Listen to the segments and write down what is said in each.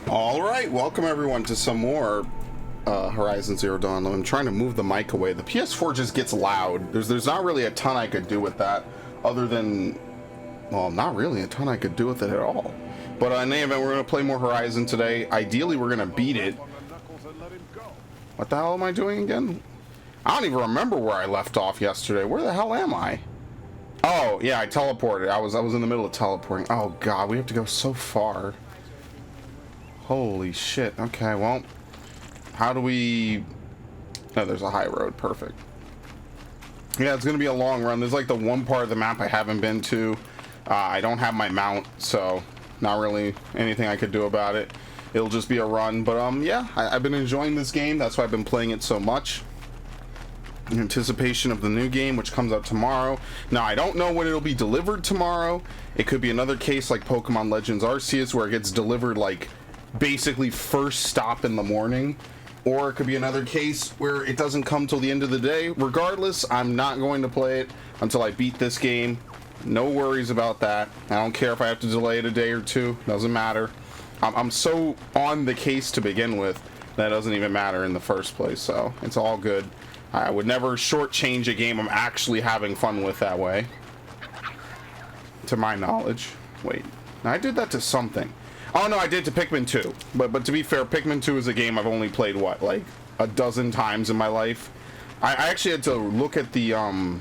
All right, welcome everyone to some more Horizon Zero Dawn. I'm trying to move the mic away. The PS4 just gets loud. There's not really a ton I could do with that, other than, well, not really a ton I could do with it at all. But in any event, we're going to play more Horizon today. Ideally, we're going to beat it. What the hell am I doing again? I don't even remember where I left off yesterday. Where the hell am I? Oh, yeah, I teleported. I was in the middle of teleporting. Oh, God, we have to go so far. Holy shit. Okay, well, how do we... Oh, there's a high road. Perfect. Yeah, it's going to be a long run. There's like the one part of the map I haven't been to. I don't have my mount, so not really anything I could do about it. It'll just be a run. But, yeah, I've been enjoying this game. That's why I've been playing it so much. In anticipation of the new game, which comes out tomorrow. Now, I don't know when it'll be delivered tomorrow. It could be another case like Pokemon Legends Arceus, where it gets delivered, like, basically first stop in the morning, or it could be another case where it doesn't come till the end of the day. Regardless, I'm not going to play it until I beat this game. No worries about that. I don't care if I have to delay it a day or two. Doesn't matter. I'm so on the case to begin with that it doesn't even matter in the first place, so it's all good. I would never shortchange a game I'm actually having fun with that way, to my knowledge. Wait, I did that to something. Oh no, I did to Pikmin 2. But to be fair, Pikmin 2 is a game I've only played, what, like a dozen times in my life. I actually had to look at the, I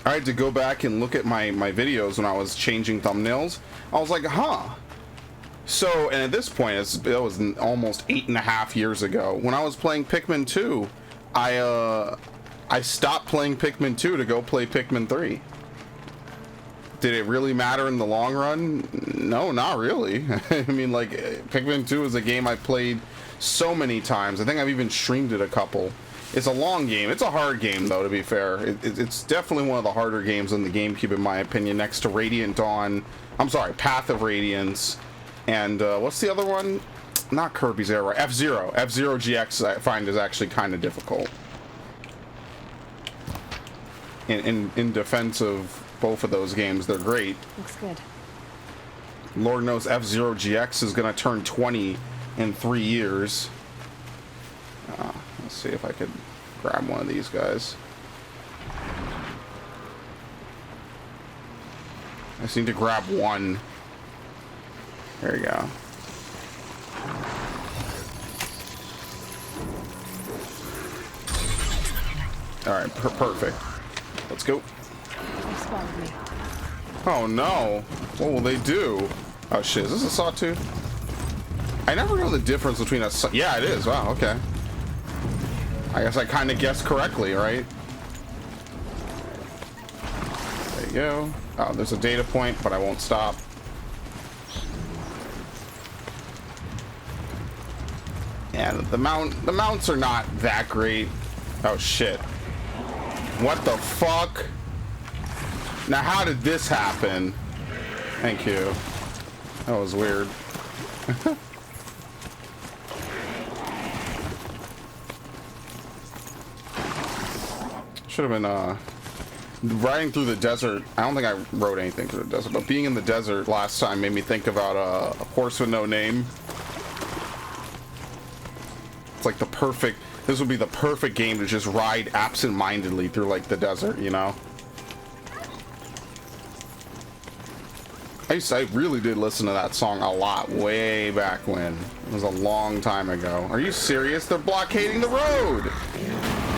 had to go back and look at my videos when I was changing thumbnails. I was like, huh. So, and at this point, it was almost 8.5 years ago. When I was playing Pikmin 2, I stopped playing Pikmin 2 to go play Pikmin 3. Did it really matter in the long run? No, not really. I mean, like, Pikmin 2 is a game I played so many times. I think I've even streamed it a couple. It's a long game. It's a hard game, though, to be fair. It's definitely one of the harder games on the GameCube, in my opinion, next to Radiant Dawn. I'm sorry, Path of Radiance. And what's the other one? Not Kirby's Air Ride. F-Zero. F-Zero GX, I find, is actually kind of difficult. In defense of both of those games, they're great. Looks good. Lord knows F-Zero GX is going to turn 20 in 3 years. Let's see if I could grab one of these guys. I just need to grab one. There you go. Alright, perfect. Let's go. Me. Oh no. What will they do? Oh shit, is this a sawtooth? I never know the difference between a yeah, it is. Wow, okay. I guess I kind of guessed correctly, right? There you go. Oh, there's a data point, but I won't stop. Yeah, the mounts are not that great. Oh shit. What the fuck? Now, how did this happen? Thank you. That was weird. Should have been, riding through the desert. I don't think I rode anything through the desert, but being in the desert last time made me think about a horse with no name. It's like the perfect, this would be the perfect game to just ride absent-mindedly through, like, the desert, you know? I really did listen to that song a lot way back when. It was a long time ago. Are you serious? They're blockading the road!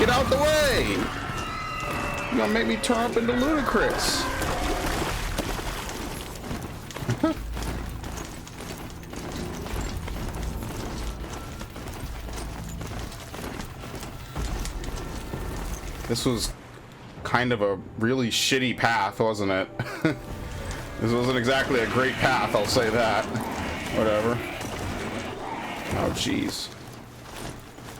Get out the way! You're gonna make me turn up into Ludicrous. This was kind of a really shitty path, wasn't it? This wasn't exactly a great path, I'll say that. Whatever. Oh, jeez.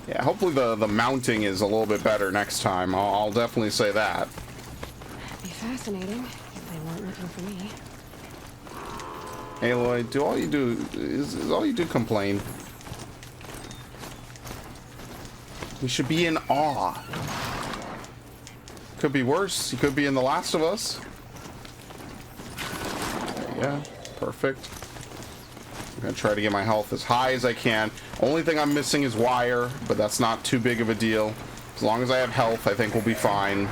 Yeah, hopefully the mounting is a little bit better next time. I'll definitely say that. That'd be fascinating if they weren't looking for me. Aloy, is all you do complain? We should be in awe. Could be worse. He could be in The Last of Us. There you go. Perfect. I'm gonna try to get my health as high as I can. Only thing I'm missing is wire, but that's not too big of a deal. As long as I have health, I think we'll be fine.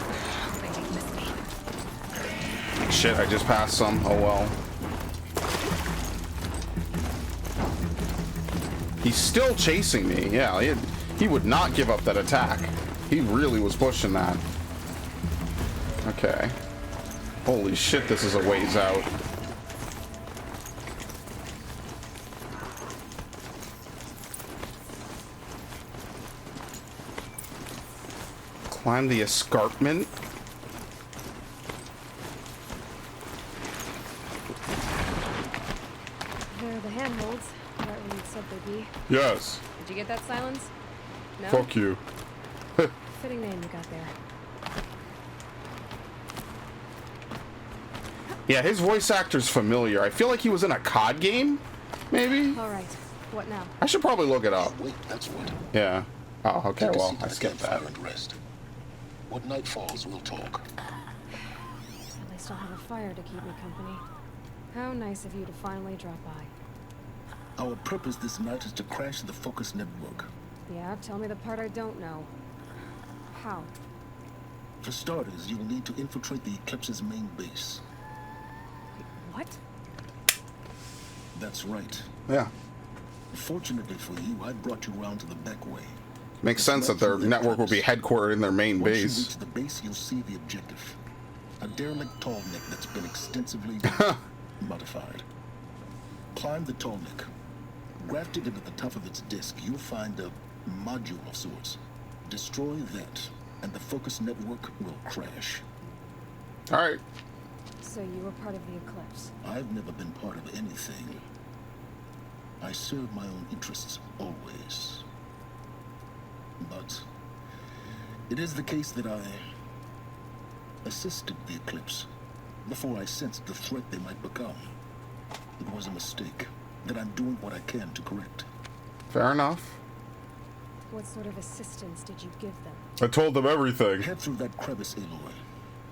Shit, I just passed some. Oh well. He's still chasing me. Yeah, he would not give up that attack. He really was pushing that. Okay. Holy shit, this is a ways out. Climb the escarpment. There are the handholds. Right where you said they'd be. Yes. Did you get that, Silence? No? Fuck you. Fitting name you got there. Yeah, his voice actor's familiar. I feel like he was in a COD game, maybe? All right. What now? I should probably look it up. Wait, that's what. Yeah. Oh, okay, well, Take a I seat skipped and that. fire and rest. When night falls, we'll talk. At least I'll have a fire to keep me company. How nice of you to finally drop by. Our purpose this night is to crash the Focus network. Yeah, tell me the part I don't know. How? For starters, you'll need to infiltrate the Eclipse's main base. What? That's right. Yeah. Fortunately for you, I brought you around to the back way. Makes sense that their network will be headquartered in their main Once you base. reach the base, you'll see the objective. A derelict tall neck that's been extensively modified. Climb the tall neck. Grafted into the top of its disk, you'll find a module of sorts. Destroy that, and the Focus network will crash. Alright. So you were part of the Eclipse. I've never been part of anything. I serve my own interests, always. But it is the case that I assisted the Eclipse before I sensed the threat they might become. It was a mistake that I'm doing what I can to correct. Fair enough. What sort of assistance did you give them? I told them everything. Head through that crevice, Aloy.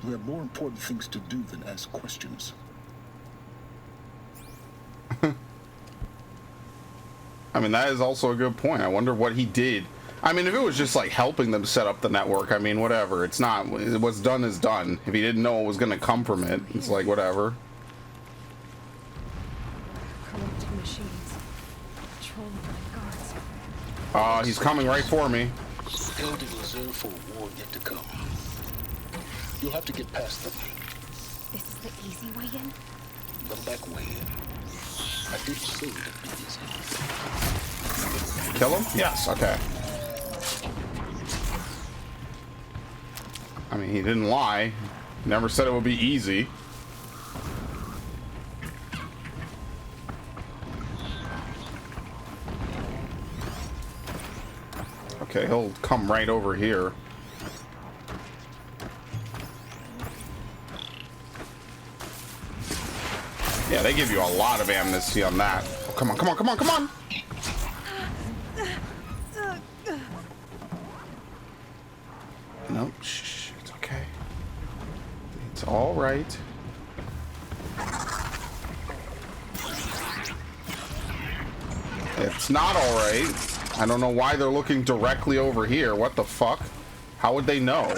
We have more important things to do than ask questions. I mean, that is also a good point. I wonder what he did. I mean, if it was just like helping them set up the network, I mean, whatever. It's not. What's done is done. If he didn't know what was going to come from it, it's like whatever. Corrupted machines. Patrolling by guards. He's coming right for me. Building reserve for a war yet to come. You'll have to get past them. This is the easy way in? The back way in. I didn't say it'd be easy. Kill him? Yes. Okay. I mean, he didn't lie. Never said it would be easy. Okay, he'll come right over here. Yeah, they give you a lot of amnesty on that. Oh, come on, come on, come on, come on! Nope, shh, it's okay. It's all right. It's not all right. I don't know why they're looking directly over here. What the fuck? How would they know?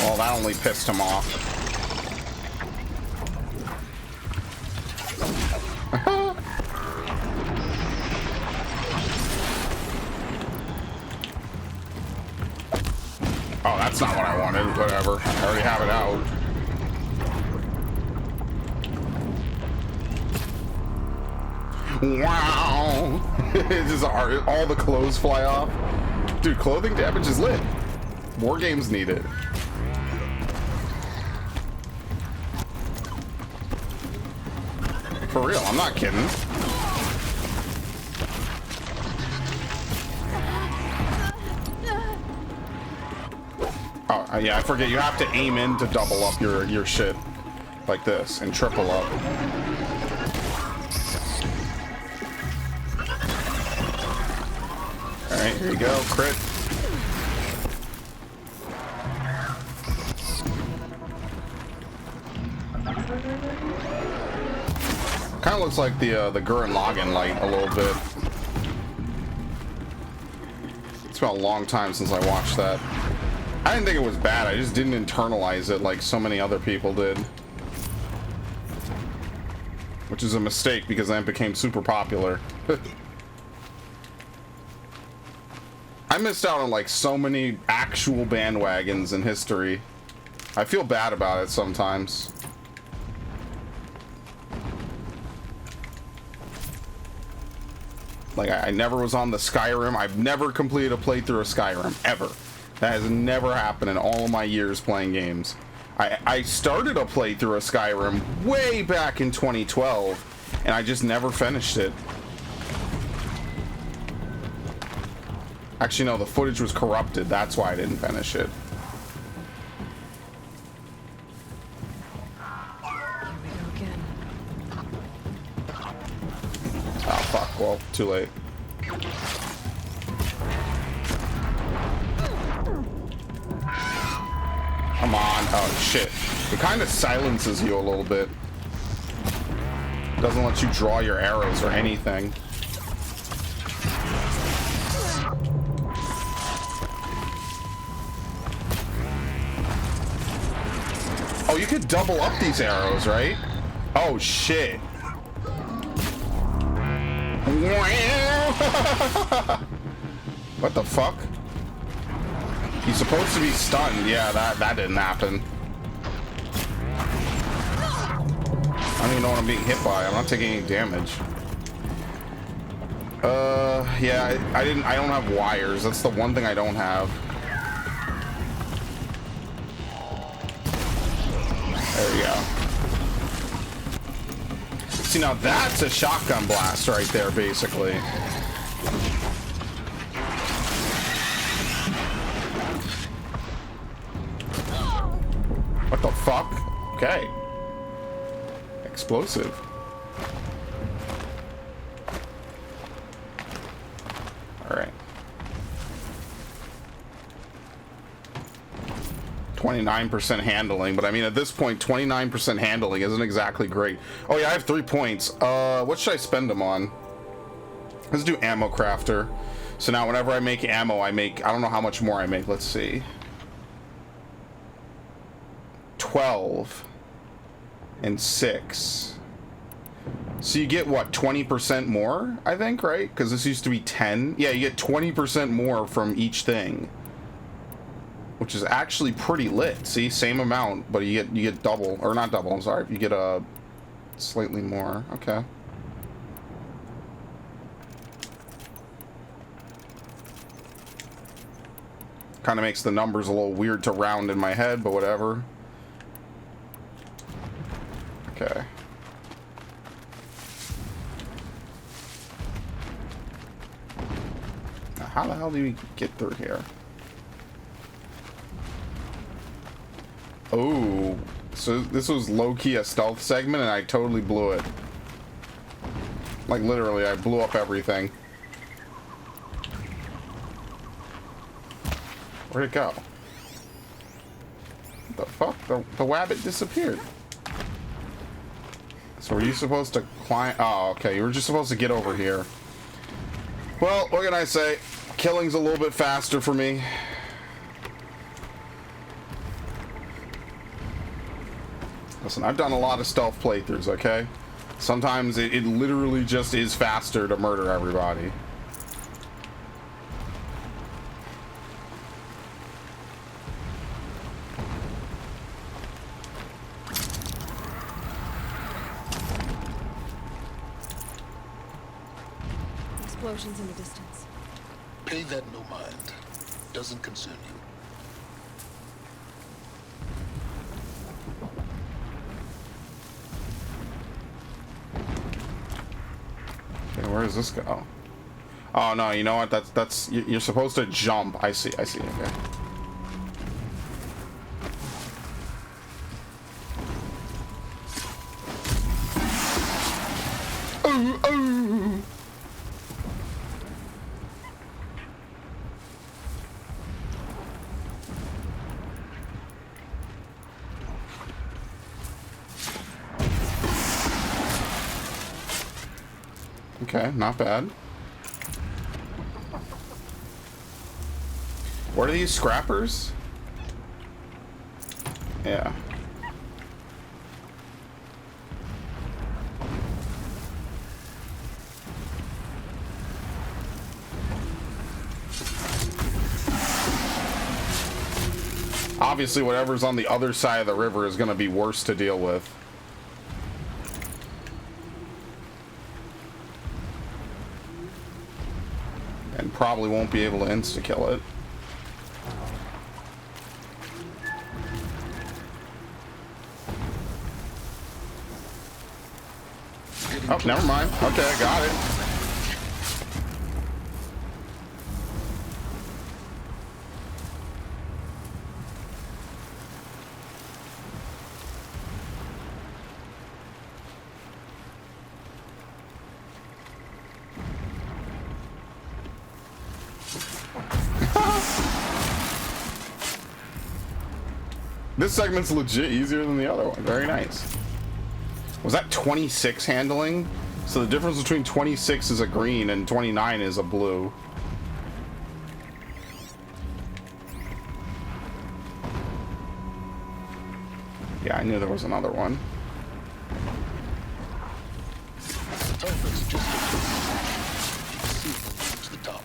Oh, that only pissed him off. Oh, that's not what I wanted. Whatever. I already have it out. Wow. It's just all the clothes fly off. Dude, clothing damage is lit. War games need it. For real, I'm not kidding. Oh, yeah, I forget. You have to aim in to double up your shit. Like this, and triple up. Alright, here you go. Crit. Kind of looks like the Gurren Lagann light a little bit. It's been a long time since I watched that. I didn't think it was bad. I just didn't internalize it like so many other people did. Which is a mistake because then it became super popular. I missed out on like so many actual bandwagons in history. I feel bad about it sometimes. Like I never was on the Skyrim. I've never completed a playthrough of Skyrim ever. That has never happened in all of my years playing games. I started a playthrough of Skyrim way back in 2012 and I just never finished it. Actually, no, the footage was corrupted. That's why I didn't finish it. Here we go again. Oh, fuck. Well, too late. Come on. Oh, shit. It kind of silences you a little bit. Doesn't let you draw your arrows or anything. Oh, you could double up these arrows, right? Oh, shit. What the fuck? He's supposed to be stunned. Yeah, that didn't happen. I don't even know what I'm being hit by. I'm not taking any damage. Yeah, I don't have wires. That's the one thing I don't have. There we go. See, now that's a shotgun blast right there, basically. What the fuck? Okay. Explosive. Alright. 29% handling, but I mean at this point 29% handling isn't exactly great. Oh yeah, I have 3 points. What should I spend them on? Let's do ammo crafter. So now whenever I make ammo, I don't know how much more I make. Let's see. 12 and 6. So you get what, 20% more, I think, right? Because this used to be 10. Yeah, you get 20% more from each thing, which is actually pretty lit. See, same amount, but you get double, or not double, I'm sorry. You get a slightly more. Okay. Kind of makes the numbers a little weird to round in my head, but whatever. Okay. Now, how the hell do we get through here? Oh, so this was low-key a stealth segment and I totally blew it. Like literally, I blew up everything. Where'd it go? What the fuck? The wabbit disappeared. So were you supposed to climb? Oh, okay. You were just supposed to get over here. Well, what can I say? Killing's a little bit faster for me. Listen, I've done a lot of stealth playthroughs, okay? Sometimes it literally just is faster to murder everybody. Explosions in the distance. Pay that no mind. Doesn't concern you. Okay, where does this go? Oh no, you know what? That's you're supposed to jump. I see. Okay. Oh. Okay, not bad. What are these scrappers? Yeah. Obviously, whatever's on the other side of the river is going to be worse to deal with. And probably won't be able to insta-kill it. Oh, never mind. Okay, I got it. This segment's legit easier than the other one. Very nice. Was that 26 handling? So the difference between 26 is a green and 29 is a blue. Yeah, I knew there was another one. To the top.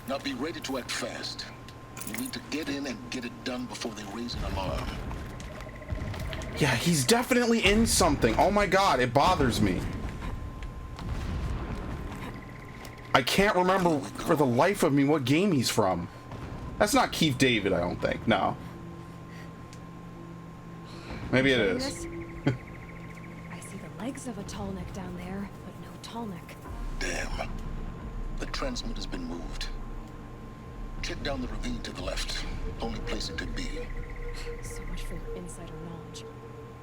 Now be ready to act fast. You need to get in and get it done before they raise an alarm. Yeah, he's definitely in something. Oh my god, it bothers me. I can't remember for the life of me what game he's from. That's not Keith David, I don't think. No. Maybe it is. I see the legs of a Tallneck down there, but no Tallneck. Damn. The transmit has been moved. Check down the ravine to the left. Only place it could be. So much for your insider knowledge.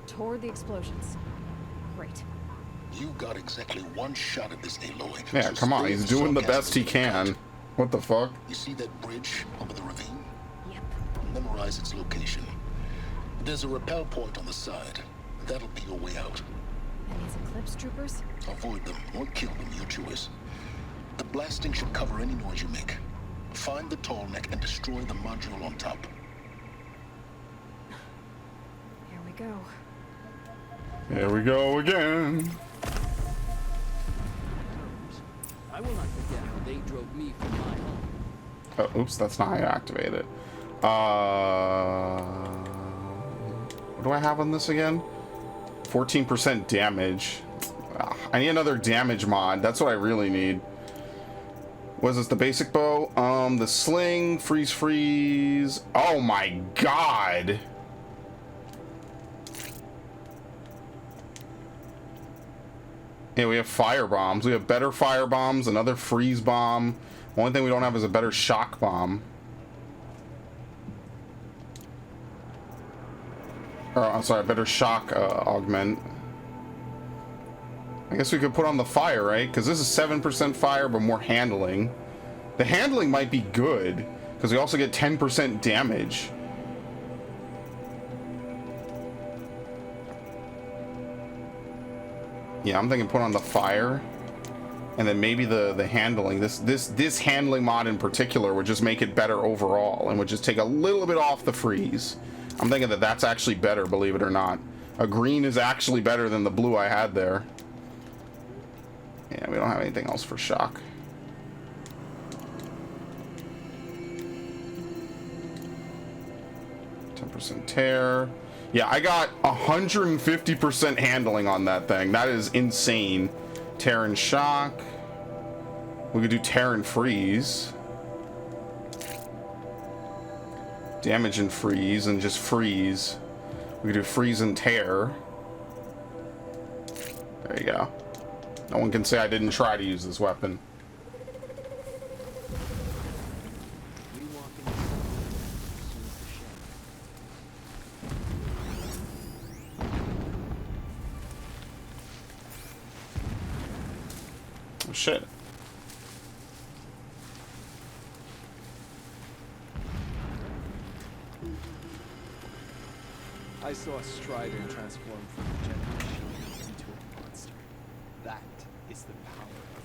Toward the explosions. Great. You got exactly one shot at this, Aloy. Yeah, So come on, stay he's as doing the sarcastic best he as you can. What the fuck? You see that bridge over the ravine? Yep. Memorize its location. There's a rappel point on the side. That'll be your way out. And these Eclipse troopers? Avoid them or kill them, your choice. The blasting should cover any noise you make. Find the Tallneck and destroy the module on top. Here we go. Here we go again. I will not forget how they drove me from my home. Oh, oops, that's not how you activate it. What do I have on this again? 14% damage. I need another damage mod. That's what I really need. Was this the basic bow? The sling, freeze. Oh my god. Yeah, we have fire bombs. We have better fire bombs, another freeze bomb. Only thing we don't have is a better shock bomb. Or, I'm sorry, a better shock augment. I guess we could put on the fire, right? Because this is 7% fire, but more handling. The handling might be good, because we also get 10% damage. Yeah, I'm thinking put on the fire. And then maybe the handling. This handling mod in particular would just make it better overall, and would just take a little bit off the freeze. I'm thinking that that's actually better, believe it or not. A green is actually better than the blue I had there. Yeah, we don't have anything else for shock. %10 tear. Yeah, I got 150% handling on that thing. That is insane. Tear and shock. We could do tear and freeze. Damage and freeze, and just freeze. We could do freeze and tear. There you go. No one can say I didn't try to use this weapon. We walk in the sun as soon as the shadow. Oh, shit. I saw a Strider transform from a jet machine into a monster. That is the power of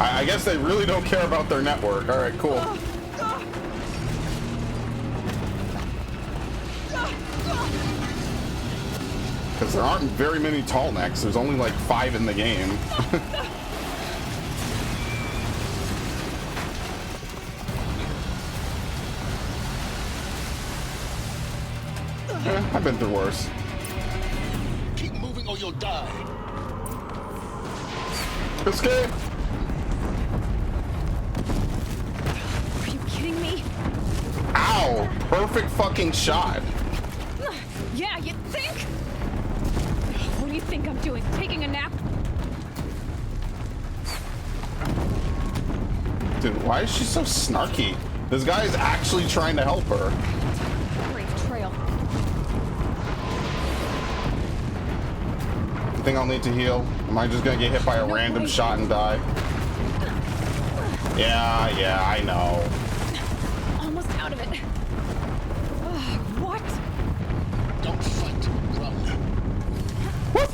I guess they really don't care about their network. All right, cool. Because there aren't very many tall necks. There's only like 5 in the game. I've been through worse. Keep moving or you'll die. Escape! Are you kidding me? Ow! Perfect fucking shot. Yeah, you think? What do you think I'm doing? Taking a nap? Dude, why is she so snarky? This guy is actually trying to help her. Great trail. You think I'll need to heal? Am I just gonna get hit by a random shot and die? Yeah, I know. Almost out of it. What? Don't fight. Run. Whoop.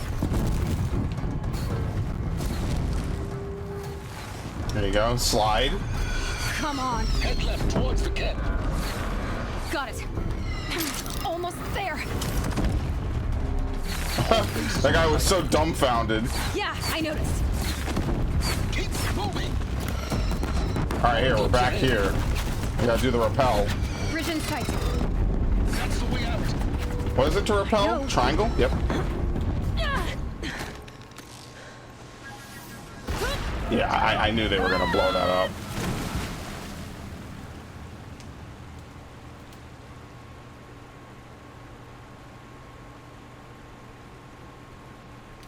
There you go. Slide. Come on. Head left towards the camp. Got it. Almost there. That guy was so dumbfounded. Yeah, I noticed. Keep moving. Alright, here, we're back here. We gotta do the rappel. Bridge in sight. That's the way out. What is it to rappel? No. Triangle? Yep. Yeah, I knew they were gonna blow that up.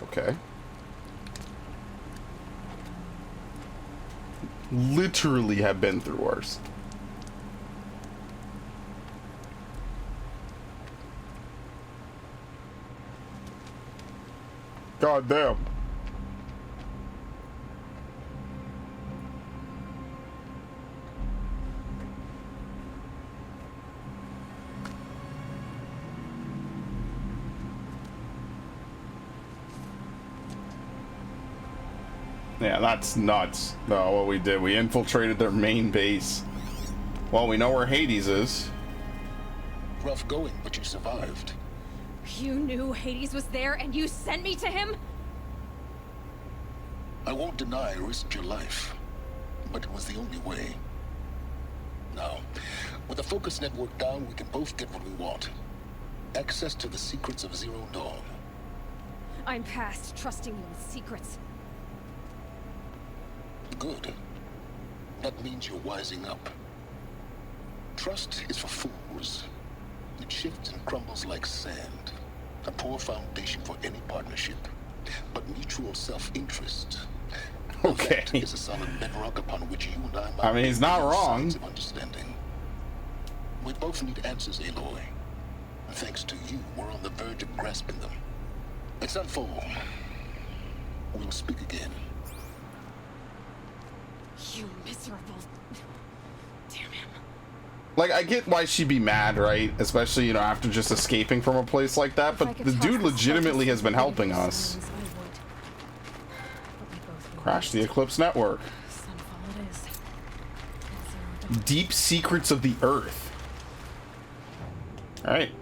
Okay. Literally have been through worse. God damn. Yeah, that's nuts. No, what we did, we infiltrated their main base. Well, we know where Hades is. Rough going, but you survived. You knew Hades was there and you sent me to him? I won't deny I risked your life, but it was the only way. Now, with the focus network down, we can both get what we want. Access to the secrets of Zero Dawn. I'm past trusting you with secrets. Good. That means you're wising up. Trust is for fools. It shifts and crumbles like sand. A poor foundation for any partnership. But mutual self-interest. Okay. That is a solid bedrock upon which you and I I mean, he's not build wrong. sides of understanding. We both need answers, Aloy. Thanks to you, we're on the verge of grasping them. It's not for. We'll speak again. You miserable. Damn him. Like, I get why she'd be mad, right? Especially, you know, after just escaping from a place like that. If I But could the talk dude to legitimately has been Spartacus helping for us. silence, I would. But we both knew Crash the Eclipse network. Sunfall it is. And Zero Dawn. Deep secrets of the Earth. Alright.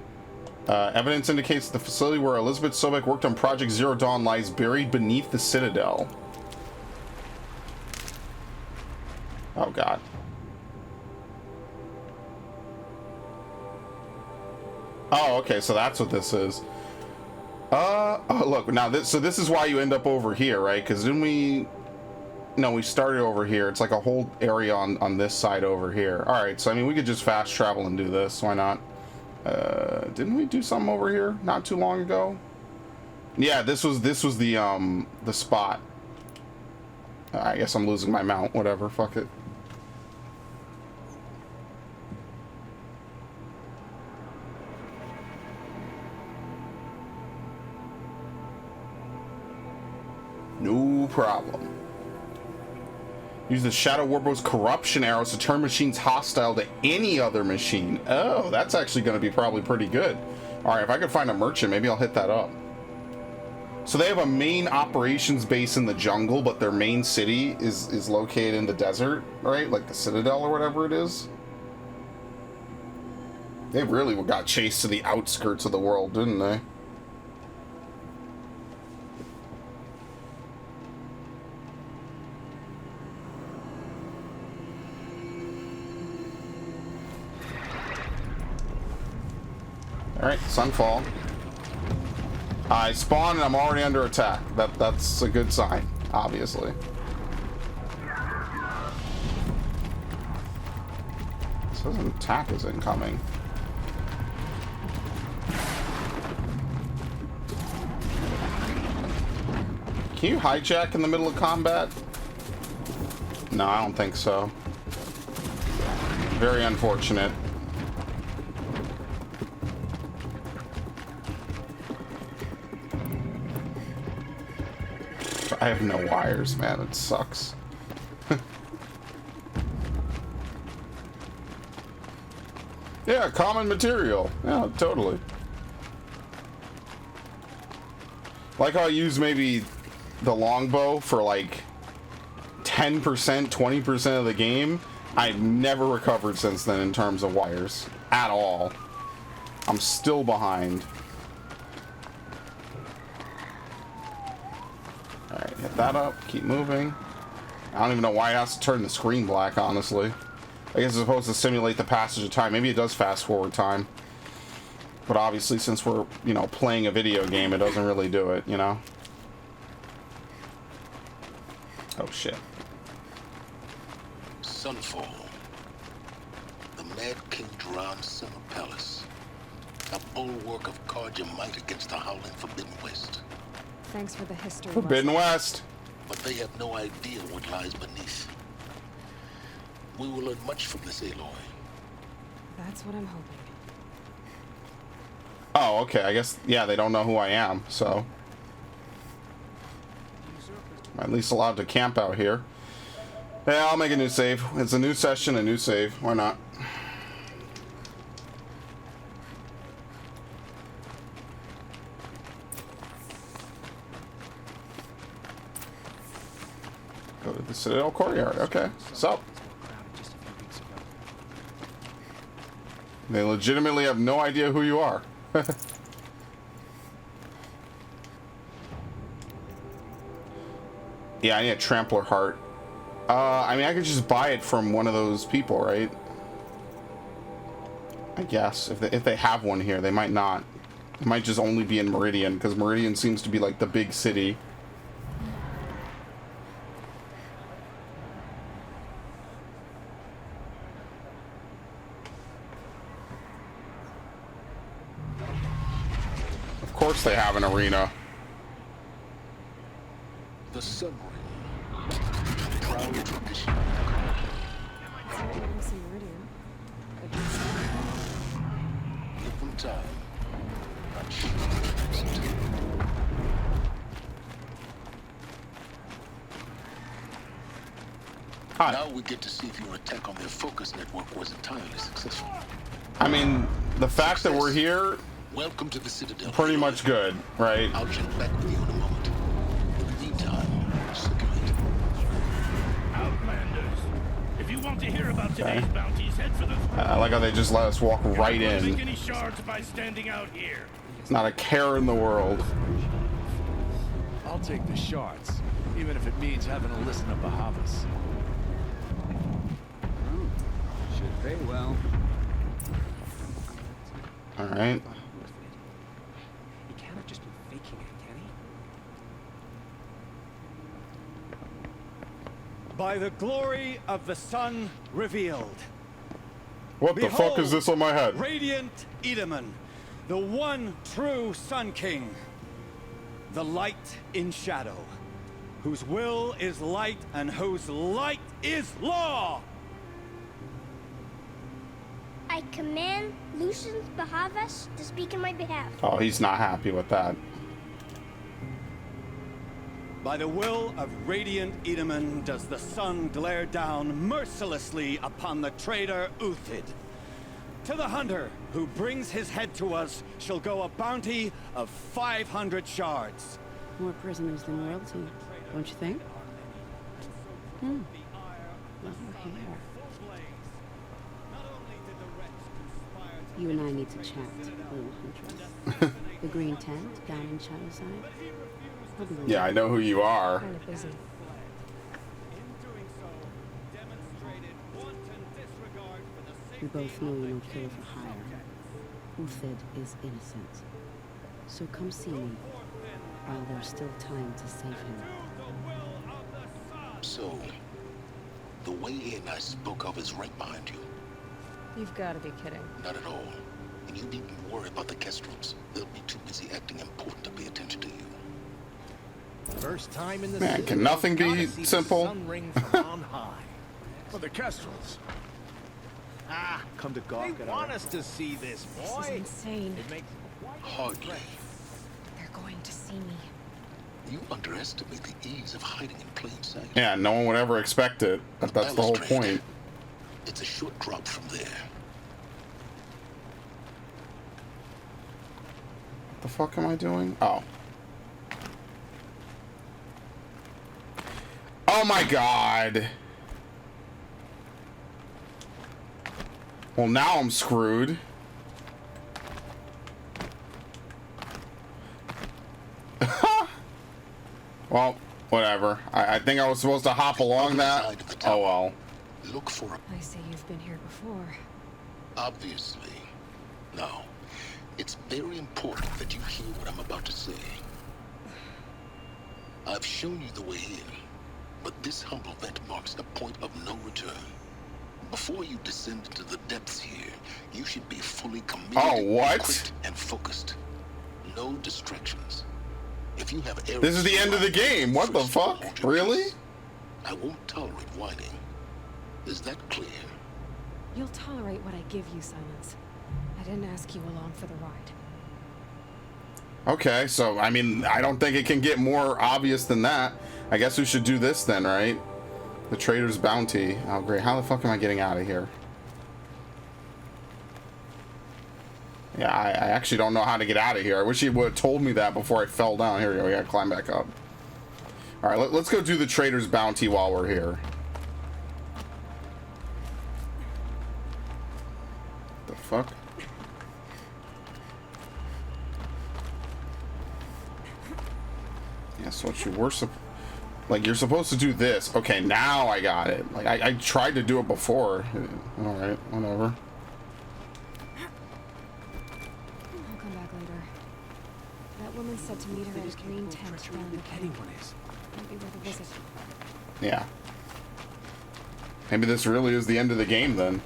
Evidence indicates the facility where Elizabeth Sobek worked on Project Zero Dawn lies buried beneath the Citadel. Oh god. Oh, okay, so that's what this is. Oh, look, now this is why you end up over here, right? Because didn't we... No, we started over here. It's like a whole area on this side over here. Alright, so I mean, we could just fast travel and do this. Why not? Didn't we do something over here not too long ago? Yeah, this was the spot. I guess I'm losing my mount. Whatever, fuck it. No problem. Use the Shadow Warbow's corruption arrows to turn machines hostile to any other machine. Oh, that's actually going to be probably pretty good. Alright, if I could find a merchant, maybe I'll hit that up. So they have a main operations base in the jungle, but their main city is located in the desert, right? Like the Citadel or whatever it is. They really got chased to the outskirts of the world, didn't they? Alright, Sunfall. I spawn and I'm already under attack. That's a good sign, obviously. It says an attack is incoming. Can you hijack in the middle of combat? No, I don't think so. Very unfortunate. I have no wires, man. It sucks. Yeah, common material. Yeah, totally. Like how I use maybe the longbow for like 10%, 20% of the game. I've never recovered since then in terms of wires. At all. I'm still behind. Alright, hit that up. Keep moving. I don't even know why it has to turn the screen black, honestly. I guess it's supposed to simulate the passage of time. Maybe it does fast forward time. But obviously, since we're, you know, playing a video game, it doesn't really do it, you know? Oh, shit. Sunfall. The Mad King Duran's summer palace. A bulwark of Carja might against the howling Forbidden West. Thanks for the history. Forbidden lesson. West. But they have no idea what lies beneath. We will learn much from this Aloy. That's what I'm hoping. Oh, okay. I guess, yeah, they don't know who I am, so. I'm at least allowed to camp out here. Yeah, I'll make a new save. It's a new session, a new save. Why not? Go to the Citadel Courtyard. Okay. So. They legitimately have no idea who you are. Yeah, I need a Trampler Heart. I mean, I could just buy it from one of those people, right? I guess. If they have one here, they might not. It might just only be in Meridian, because Meridian seems to be like the big city. Of course they have an arena. The Sun Ring. Proud tradition. I see Meridian. Could be Give them time. Not sure. Hi. Now we get to see if your attack on their focus network was entirely successful. I mean, the fact that we're here, Welcome to the Citadel. pretty much good, right? I'll check back with you in a moment. In the meantime, circulate. Outlanders. If you want to hear about today's Okay. bounties, head for the I like how they just let us walk right Make in. any shards by standing out here. Not a care in the world. I'll take the shards, even if it means having to listen to Bahavas. Should pay well. All right. He can't have just been faking it, can he? By the glory of the sun revealed. What the fuck is this on my head? Radiant Edaman, the one true Sun King. The light in shadow, whose will is light and whose light is law. I command Lucian Bahavas to speak in my behalf. Oh, he's not happy with that. By the will of Radiant Edaman does the sun glare down mercilessly upon the traitor Uthid. To the hunter who brings his head to us shall go a bounty of 500 shards. More prisoners than royalty, don't you think? Love your hair. You and I need to chat, little huntress. The green tent down in Shadowside. I'll be Yeah, I know who you are. Kind of busy. We both know you don't kill for hire. Uthid is innocent. So come see me while there's still time to save him. So, the way in I spoke of is right behind you. You've got to be kidding. Not at all. And you needn't worry about the Kestrels. They'll be too busy acting important to pay attention to you. First time in the Man, city, can nothing be gotta see the simple? sun ring from on high. For the Kestrels. Come to gawk at want us to see this, This is boy. insane. It makes Hardly. They're going to see me. You underestimate the ease of hiding in plain sight. Yeah, no one would ever expect it, but that's the whole point. It's a short drop from there. What the fuck am I doing? Oh. Oh my god. Well, now I'm screwed. Well, whatever. I think I was supposed to hop along that. Oh well. Look for a... I see you've been here before. Obviously. Now, it's very important that you hear what I'm about to say. I've shown you the way in, but this humble vent marks a point of no return. Before you descend into the depths here, you should be fully committed, equipped, and focused. No distractions. If you have errors, this is the end of the game. What the fuck? Really? I won't tolerate whining. Is that clear? You'll tolerate what I give you, Silence. I didn't ask you along for the ride. Okay, so I mean, I don't think it can get more obvious than that. I guess we should do this then, right? The Trader's Bounty. Oh great, how the fuck am I getting out of here? Yeah, I actually don't know how to get out of here. I wish he would have told me that before I fell down. Here we go, we gotta climb back up. Alright, let's go do the Trader's Bounty while we're here. The fuck? Yeah, so what you were like, you're supposed to do this. Okay, now I got it. Like, I tried to do it before. Alright, whatever. I'll come back later. That woman said to meet her at a green tent down the canyon. Might be worth a visit. Yeah. Maybe this really is the end of the game then.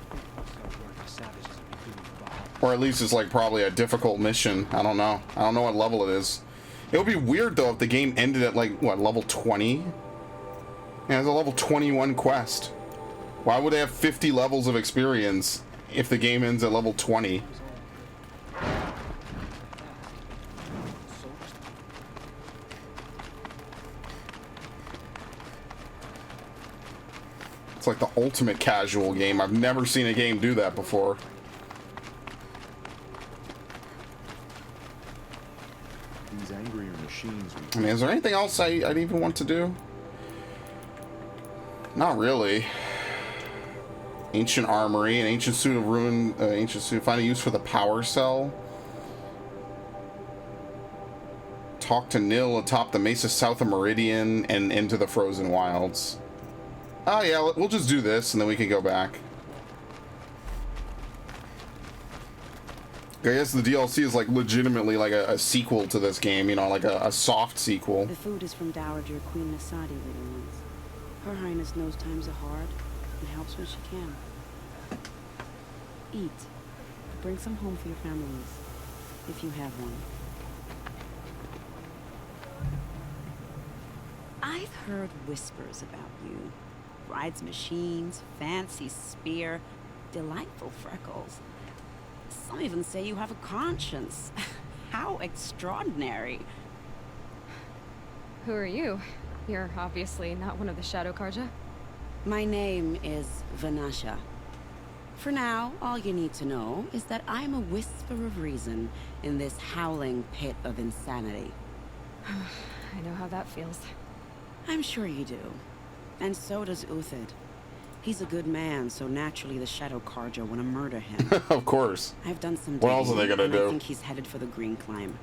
Or at least it's like probably a difficult mission. I don't know. I don't know what level it is. It would be weird though if the game ended at like, what, level 20? Yeah, it's a level 21 quest. Why would they have 50 levels of experience if the game ends at level 20? It's like the ultimate casual game. I've never seen a game do that before. These angrier machines. I mean, is there anything else I'd even want to do? Not really. Ancient armory, an ancient suit of ruin, ancient suit. Find a use for the power cell. Talk to Nil atop the Mesa south of Meridian and into the frozen wilds. Oh yeah, we'll just do this and then we can go back. I guess the DLC is like legitimately like a sequel to this game, you know, like a soft sequel. The food is from Dowager Queen Nasadi, little ones. Her Highness knows times are hard and helps when she can. Eat. Bring some home for your families, if you have one. I've heard whispers about you. Rides machines, fancy spear, delightful freckles. Some even say you have a conscience. How extraordinary. Who are you? You're obviously not one of the Shadow Karja. My name is Vanasha. For now, all you need to know is that I'm a whisper of reason in this howling pit of insanity. I know how that feels. I'm sure you do. And so does Uthid. He's a good man, so naturally the Shadow Carja want to murder him. Of course. I've done some What else are they digging, gonna and do? I think he's headed for the Green Climb.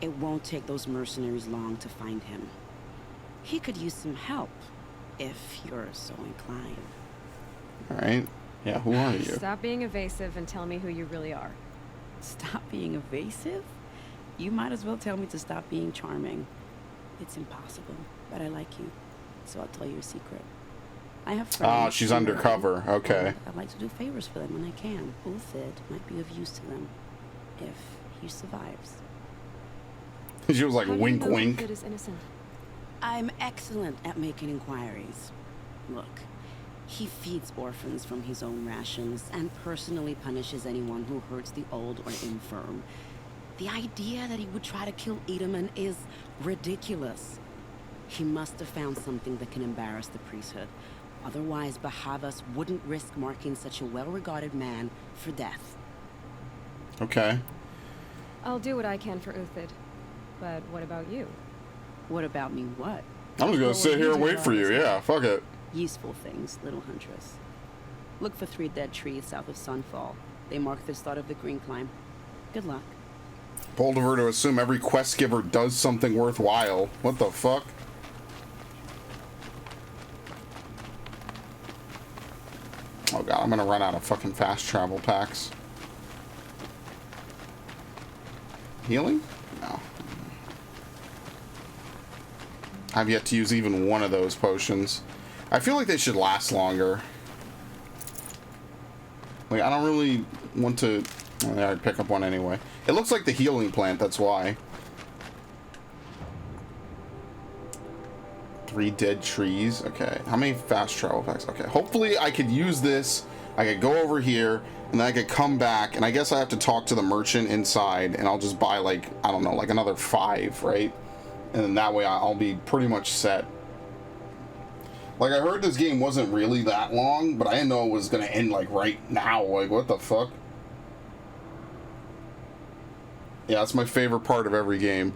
It won't take those mercenaries long to find him. He could use some help, if you're so inclined. Alright. Yeah, who are you? Stop being evasive and tell me who you really are. Stop being evasive? You might as well tell me to stop being charming. It's impossible, but I like you, so I'll tell you a secret. I have friends. Ah, she's who are undercover. and Okay. I'd like to do favors for them when I can. Uthid might be of use to them, if he survives. She was like, How do you wink, know wink. Uthid is innocent? I'm excellent at making inquiries. Look, he feeds orphans from his own rations and personally punishes anyone who hurts the old or infirm. The idea that he would try to kill Edaman is ridiculous. He must have found something that can embarrass the priesthood. Otherwise, Bahavas wouldn't risk marking such a well-regarded man for death. Okay. I'll do what I can for Uthid. But what about you? What about me what? I'm just gonna sit here and wait for you. Yeah, fuck it. Useful things, little huntress. Look for 3 dead trees south of Sunfall. They mark the start of the Green Climb. Good luck. Bold of her to assume every quest giver does something worthwhile. What the fuck? Oh god, I'm gonna run out of fucking fast travel packs. Healing? No. I've yet to use even one of those potions. I feel like they should last longer. Like, I don't really want to... Well, I'd pick up one anyway. It looks like the healing plant, that's why. 3 dead trees. Okay. How many fast travel packs? Okay. Hopefully I could use this. I could go over here, and then I could come back, and I guess I have to talk to the merchant inside, and I'll just buy, like, I don't know, like another 5, right? And then that way I'll be pretty much set. Like, I heard this game wasn't really that long, but I didn't know it was going to end, like, right now. Like, what the fuck? Yeah, that's my favorite part of every game.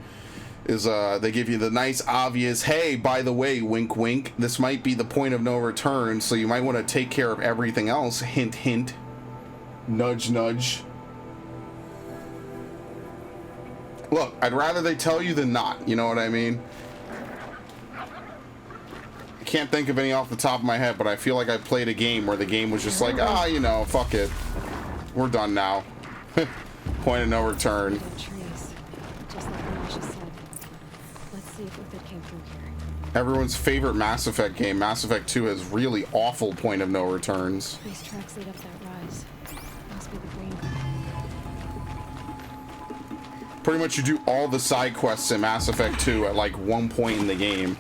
Is, they give you the nice, obvious, hey, by the way, wink, wink, this might be the point of no return, so you might want to take care of everything else. Hint, hint. Nudge, nudge. Look, I'd rather they tell you than not, you know what I mean? I can't think of any off the top of my head, but I feel like I played a game where the game was just like, ah, you know, fuck it. We're done now. Point of no return. Trees, just like Natasha said. Let's see if Uthid came through here. Everyone's favorite Mass Effect game, Mass Effect 2, has really awful point of no returns. These tracks lead up that rise. Must be the green. Pretty much you do all the side quests in Mass Effect 2 at like one point in the game.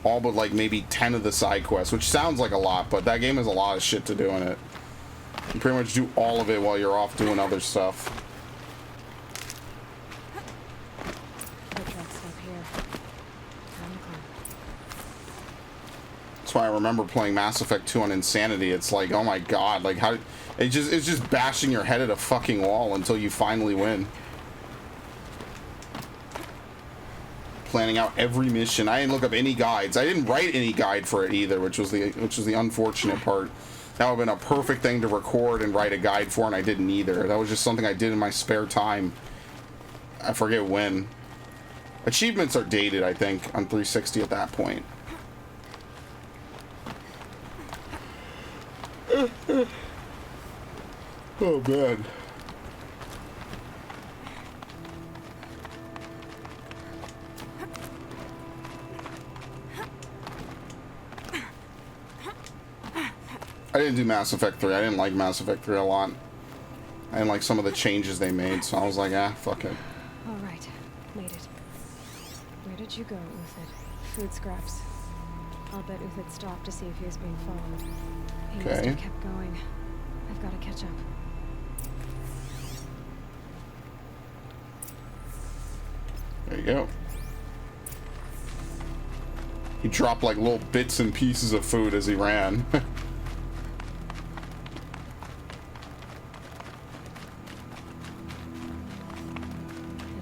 All but like maybe 10 of the side quests, which sounds like a lot, but that game has a lot of shit to do in it. You pretty much do all of it while you're off doing other stuff. The tracks up here. Down the climb. That's why I remember playing Mass Effect 2 on Insanity. It's like, oh my god, like how it's just bashing your head at a fucking wall until you finally win. Planning out every mission. I didn't look up any guides. I didn't write any guide for it either, which was the unfortunate part. That would have been a perfect thing to record and write a guide for, and I didn't either. That was just something I did in my spare time. I forget when. Achievements are dated, I think, on 360 at that point. Oh, man. I didn't do Mass Effect 3. I didn't like Mass Effect 3 a lot. I didn't like some of the changes they made, so I was like, ah, fuck it. All right, made it. Where did you go, Uthid? Food scraps. I'll bet Uthid stopped to see if he was being followed. He must Okay. have kept going. I've got to catch up. There you go. He dropped like little bits and pieces of food as he ran. A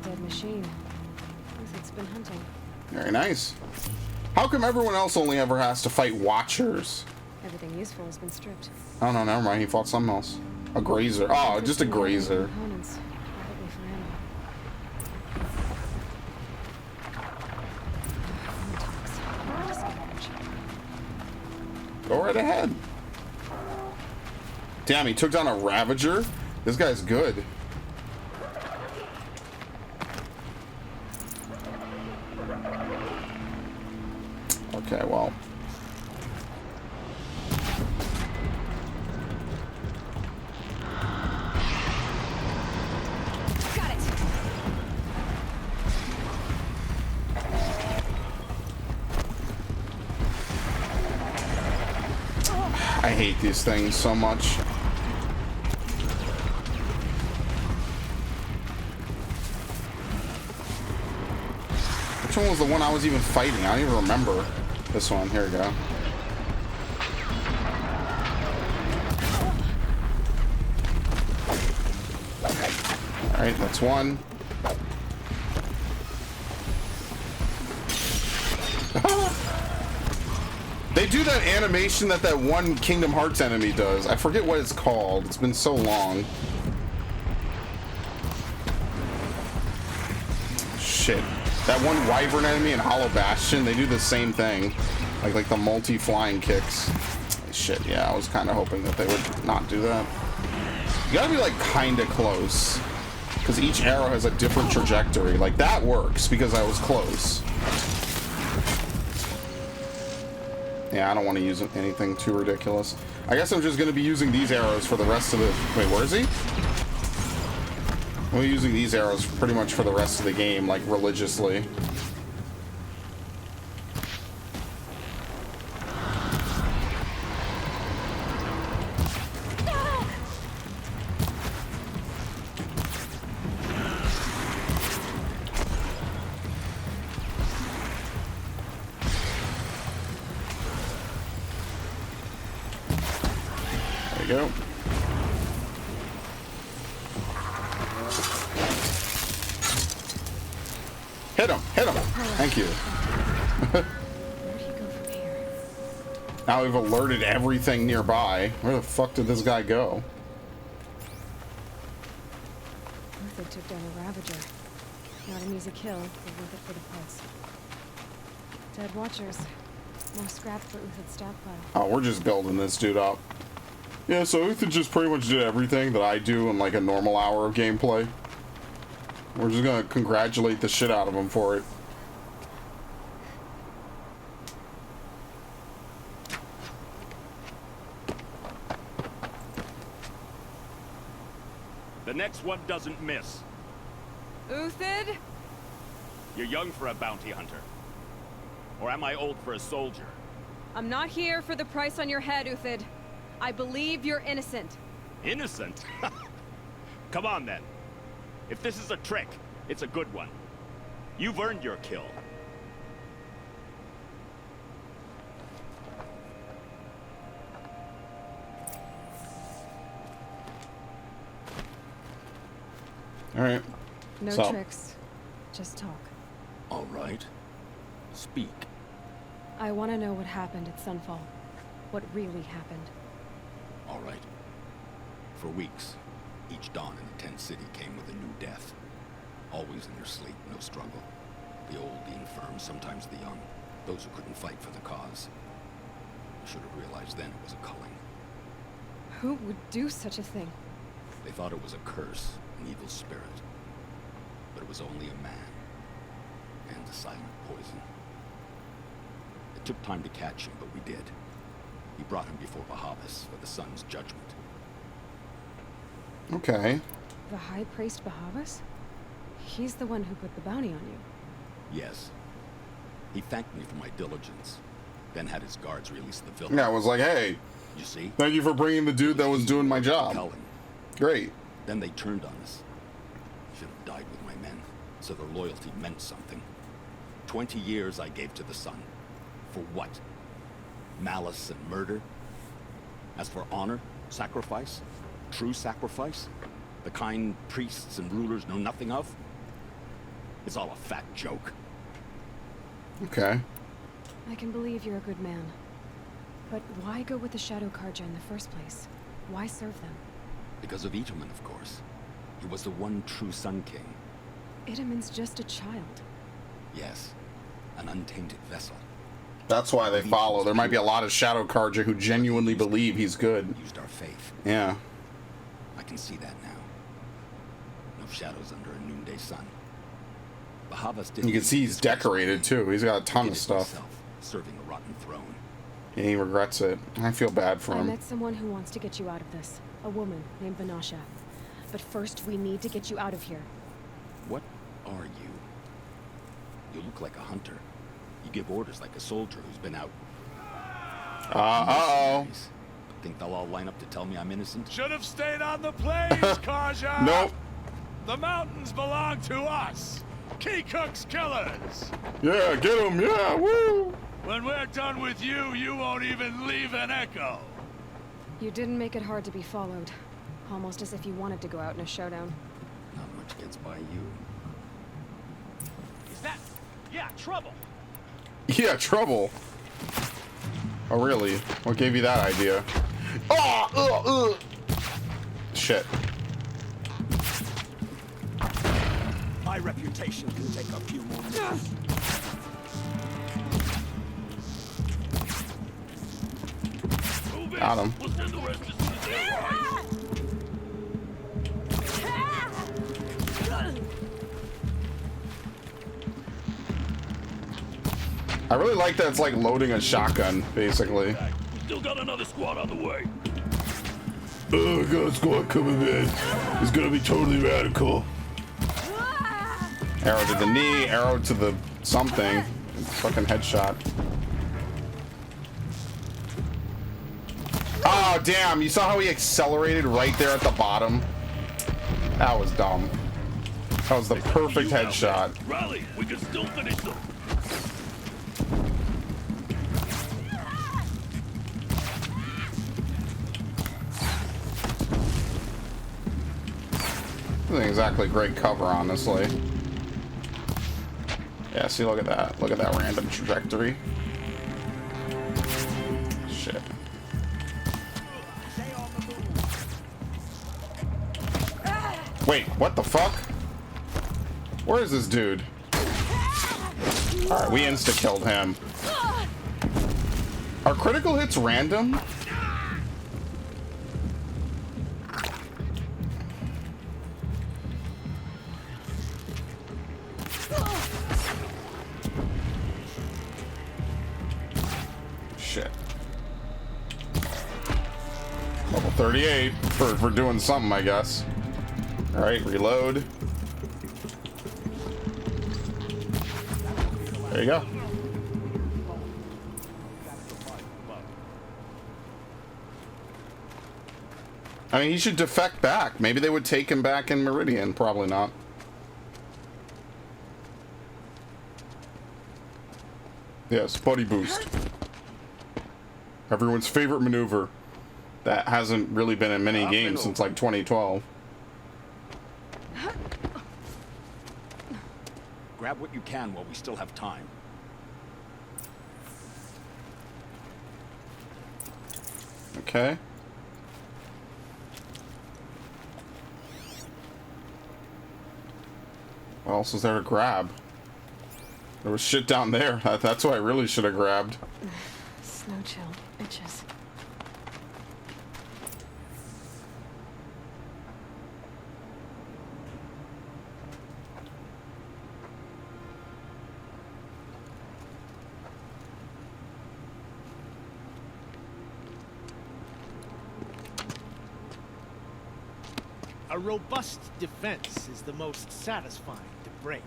dead machine. Uthid's been hunting. Very nice. How come everyone else only ever has to fight Watchers? Everything useful has been stripped. Oh no, never mind. He fought something else. A Grazer. Oh, just a Grazer. Components, probably for ammo. Go right ahead. Damn, he took down a Ravager? This guy's good. Okay, well. Got it. I hate these things so much. Which one was the one I was even fighting? I don't even remember. This one. Here we go. Alright, that's one. They do that animation that one Kingdom Hearts enemy does. I forget what it's called. It's been so long. Shit. That one Wyvern enemy in Hollow Bastion, they do the same thing. Like the multi-flying kicks. Shit, yeah, I was kind of hoping that they would not do that. You gotta be like kind of close. Because each arrow has a different trajectory. Like that works because I was close. Yeah, I don't want to use anything too ridiculous. I guess I'm just going to be using these arrows for the rest of the... Wait, where is he? I'm using these arrows pretty much for the rest of the game, like, religiously. Go. Hit him! Hit him! Thank you. Where do you go from here? Now we've alerted everything nearby. Where the fuck did this guy go? Uther took down a Ravager. Not an easy kill, but worth it for the price. Dead Watchers. More scrap for Uther's stockpile. Oh, we're just building this dude up. Yeah, so Uther just pretty much did everything that I do in like a normal hour of gameplay. We're just gonna congratulate the shit out of him for it. The next one doesn't miss. Uthid? You're young for a bounty hunter. Or am I old for a soldier? I'm not here for the price on your head, Uthid. I believe you're innocent. Innocent? Come on, then. If this is a trick, it's a good one. You've earned your kill. All right. No tricks. Just talk. All right. Speak. I want to know what happened at Sunfall. What really happened. All right. For weeks, each dawn in the tent city came with a new death. Always in their sleep, no struggle. The old, the infirm, sometimes the young. Those who couldn't fight for the cause. I should have realized then it was a culling. Who would do such a thing? They thought it was a curse, an evil spirit. But it was only a man. And a silent poison. It took time to catch him, but we did. We brought him before Bahavas for the sun's judgment. Okay. The High Priest Bahavas? He's the one who put the bounty on you. Yes. He thanked me for my diligence, then had his guards release the villain. Yeah, I was like, hey, you see? Thank you for bringing the dude that was doing my job. Culling. Great. Then they turned on us. Should have died with my men, so their loyalty meant something. 20 years I gave to the sun. For what? Malice and murder? As for honor, sacrifice, true sacrifice, the kind priests and rulers know nothing of, it's all a fat joke. Okay. I can believe you're a good man. But why go with the Shadow Carja in the first place? Why serve them? Because of Itamen, of course. He was the one true Sun King. Itamen's just a child. Yes. An untainted vessel. That's why they follow. There might be a lot of Shadow Carja who genuinely believe he's good. Used our faith. Yeah. I can see that now. No shadows under a noonday sun. Bahavas didn't. You can see he's decorated too. He's got a ton of stuff. Himself, serving a rotten throne. And he regrets it. I feel bad for I him. met someone who wants to get you out of this. A woman named Vanasha. But first, we need to get you out of here. What are you? You look like a hunter. You give orders like a soldier who's been out. Uh-oh. Think they'll all line up to tell me I'm innocent? Should have stayed on the plains, Carja! Nope. The mountains belong to us! Keekook's killers! Yeah, get him, yeah, woo! When we're done with you, you won't even leave an echo! You didn't make it hard to be followed. Almost as if you wanted to go out in a showdown. Not much gets by you. Is that... Yeah, trouble! Yeah, trouble. Oh, really? What gave you that idea? Oh, shit. My reputation can take a few more minutes. Got him. I really like that it's like loading a shotgun, basically. Still got another squad on the way. Oh, got a squad coming in. It's gonna be totally radical. Arrow to the knee, arrow to the something. Fucking headshot. Oh, damn. You saw how he accelerated right there at the bottom? That was dumb. That was the perfect headshot. Rally, we can still finish them. This isn't exactly great cover, honestly. Yeah, see, look at that. Look at that random trajectory. Shit. Wait, what the fuck? Where is this dude? Alright, we insta-killed him. Are critical hits random? Shit. Level 38 for doing something, I guess. Alright, reload. There you go. I mean, he should defect back. Maybe they would take him back in Meridian. Probably not. Yes, buddy boost. Everyone's favorite maneuver. That hasn't really been in many games since like 2012. Grab what you can while we still have time. Okay. What else is there to grab? There was shit down there. That's what I really should have grabbed. Snow chill. Itches. A robust defense is the most satisfying to break.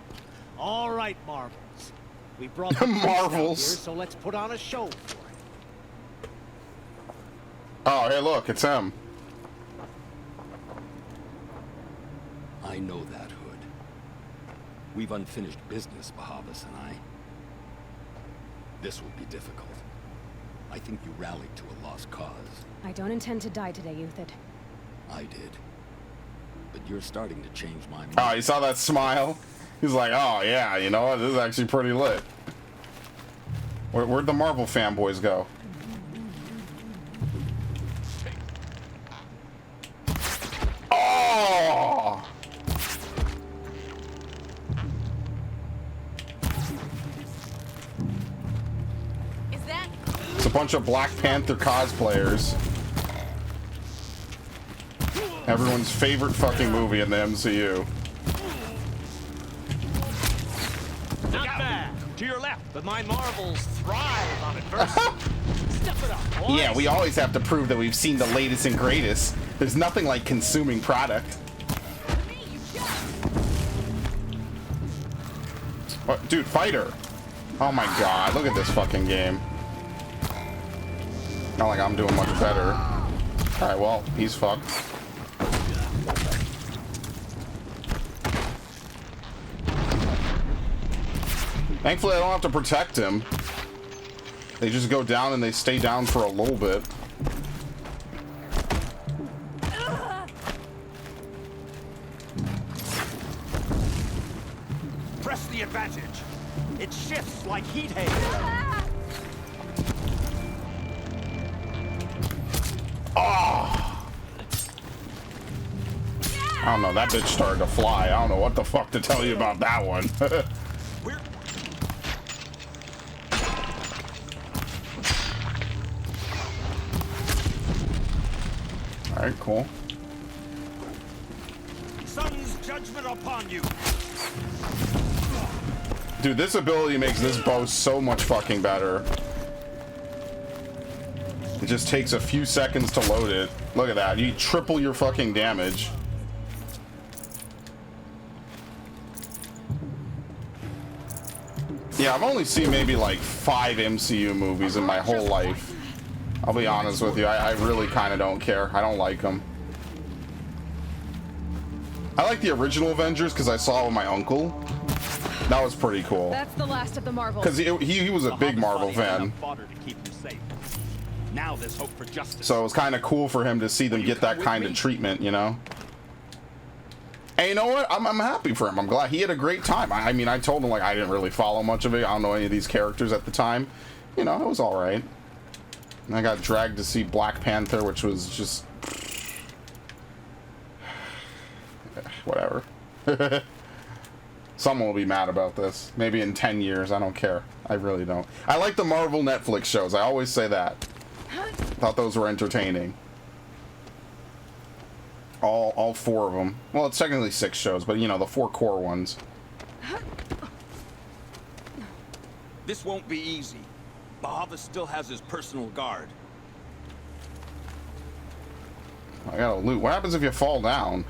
All right, Marvels. We brought the Marvels. Here, so let's put on a show for it. Oh, hey, look, it's him. I know that, Hood. We've unfinished business, Bahavas and I. This will be difficult. I think you rallied to a lost cause. I don't intend to die today, Euthid. I did. But you're starting to change my mind. Oh, you saw that smile? He's like, oh, yeah, you know what? This is actually pretty lit. Where'd the Marvel fanboys go? Oh! Is that? It's a bunch of Black Panther cosplayers. Everyone's favorite fucking movie in the MCU. Not bad. To your left, but my marbles thrive on adversity. Step it up, boys. Yeah, we always have to prove that we've seen the latest and greatest. There's nothing like consuming product. What, dude, fighter. Oh my god, look at this fucking game. Not like I'm doing much better. Alright, well, he's fucked. Thankfully, I don't have to protect him. They just go down and they stay down for a little bit. Press the advantage. It shifts like heat haze. Oh! I don't know, that bitch started to fly. I don't know what the fuck to tell you about that one. Alright, cool. Sun's judgment upon you. Dude, this ability makes this bow so much fucking better. It just takes a few seconds to load it. Look at that. You triple your fucking damage. Yeah, I've only seen maybe like 5 MCU movies in my whole life. I'll be honest with you. I really kind of don't care. I don't like them. I like the original Avengers because I saw it with my uncle. That was pretty cool. That's the last of the Marvels. Because he was a big Marvel fan. Now there's hope for justice. So it was kind of cool for him to see them get that kind of treatment, you know? And you know what? I'm happy for him. I'm glad he had a great time. I mean, I told him, like, I didn't really follow much of it. I don't know any of these characters at the time. You know, it was all right. And I got dragged to see Black Panther, which was just... whatever. Someone will be mad about this. Maybe in 10 years. I don't care. I really don't. I like the Marvel Netflix shows. I always say that. Thought those were entertaining. All 4 of them. Well, it's technically 6 shows, but you know, the 4 core ones. This won't be easy. Bahava still has his personal guard. I gotta loot. What happens if you fall down?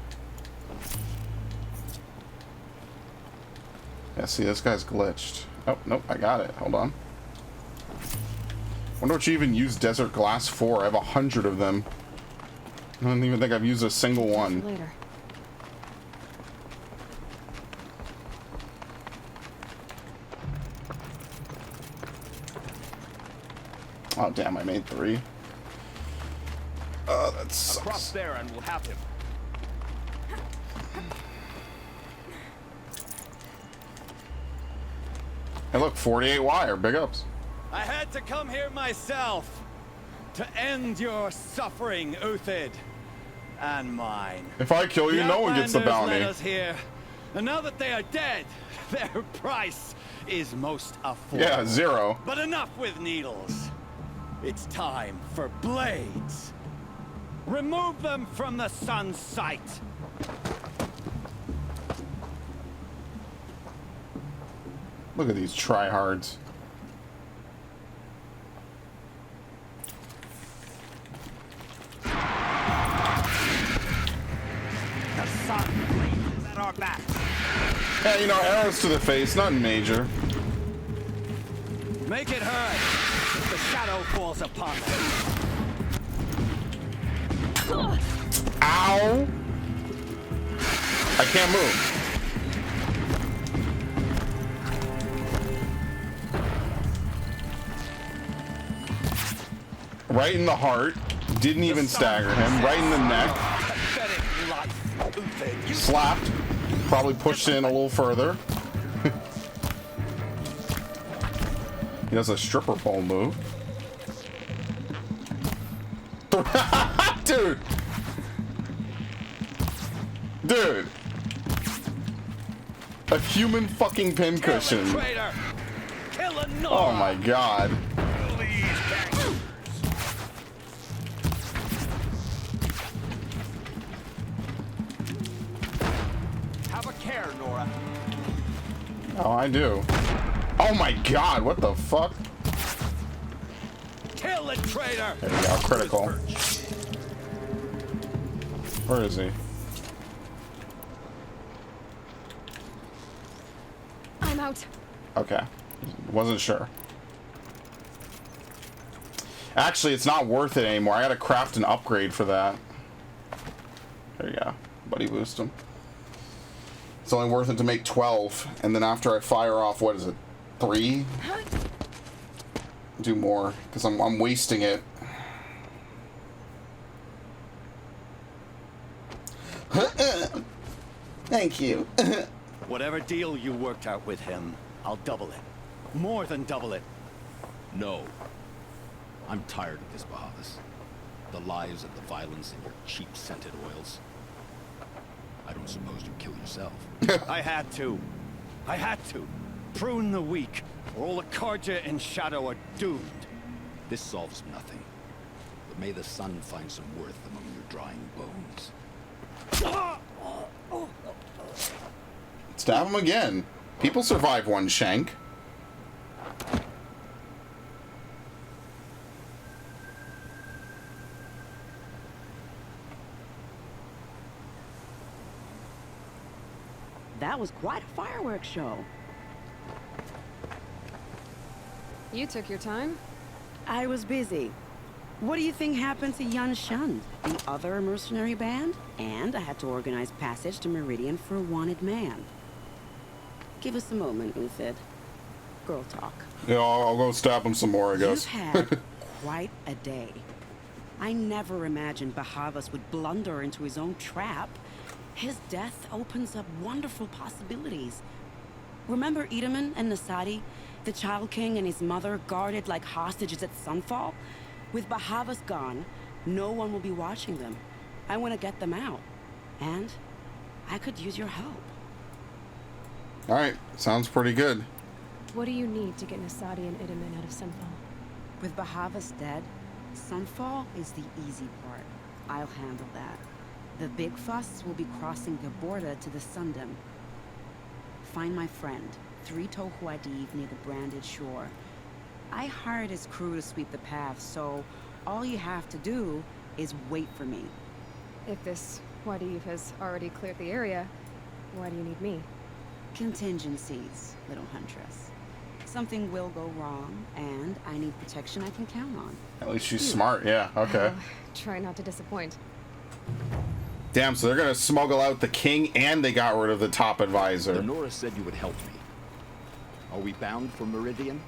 Yeah, see, this guy's glitched. Oh, nope, I got it. Hold on. Wonder what you even use Desert Glass for. I have 100 of them. I don't even think I've used a single one. Later. Oh, damn, I made 3. Oh, that sucks. Across there and we'll have him. Hey, look, 48 wire. Big ups. I had to come here myself to end your suffering, Uthid, and mine. If I kill you, no one gets the bounty. Led us here, and now that they are dead, their price is most affordable. Yeah, 0. But enough with needles. It's time for blades. Remove them from the sun's sight. Look at these tryhards. The sun blazes at our back. Yeah, you know, arrows to the face, nothing major. Make it hurt if the shadow falls upon them. Ow! I can't move. Right in the heart. Didn't even stagger him. Right in the neck. Slapped. Probably pushed in a little further. He does a stripper pole move. Dude! Dude! A human fucking pincushion. Oh my god. Have a care, Nora. Oh, I do. Oh my god, what the fuck? Kill the traitor! There we go, critical. Where is he? I'm out. Okay. Wasn't sure. Actually, it's not worth it anymore. I gotta craft an upgrade for that. There you go. Buddy boost him. It's only worth it to make 12. And then after I fire off, what is it? 3? Do more. Because I'm wasting it. Thank you. Whatever deal you worked out with him, I'll double it. More than double it. No. I'm tired of this, Bahavas. The lies and the violence in your cheap scented oils. I don't suppose you kill yourself. I had to. I had to. Prune the weak, or all the Carja in Shadow are doomed. This solves nothing. But may the sun find some worth among your drying bones. Stab him again. People survive one shank. That was quite a fireworks show. You took your time. I was busy. What do you think happened to Yan Shan, the other mercenary band? And I had to organize passage to Meridian for a wanted man. Give us a moment, Uthid. Girl talk. Yeah, I'll go stab him some more, I guess. You've had quite a day. I never imagined Bahavas would blunder into his own trap. His death opens up wonderful possibilities. Remember Edaman and Nasadi? The Child King and his mother guarded like hostages at sunfall? With Bahavas gone, no one will be watching them. I want to get them out. And I could use your help. Alright, sounds pretty good. What do you need to get Nasadi and Idaman out of Sunfall? With Bahavas dead, Sunfall is the easy part. I'll handle that. The big fuss will be crossing the border to the Sundom. Find my friend, Three-Toe Huadiv, near the branded shore. I hired his crew to sweep the path, so all you have to do is wait for me. If this Huadiv has already cleared the area, why do you need me? Contingencies, little huntress. Something will go wrong, and I need protection I can count on. At least she's smart, yeah, okay. Try not to disappoint. Damn, so they're gonna smuggle out the king and they got rid of the top advisor. The Nora said you would help me. Are we bound for Meridian?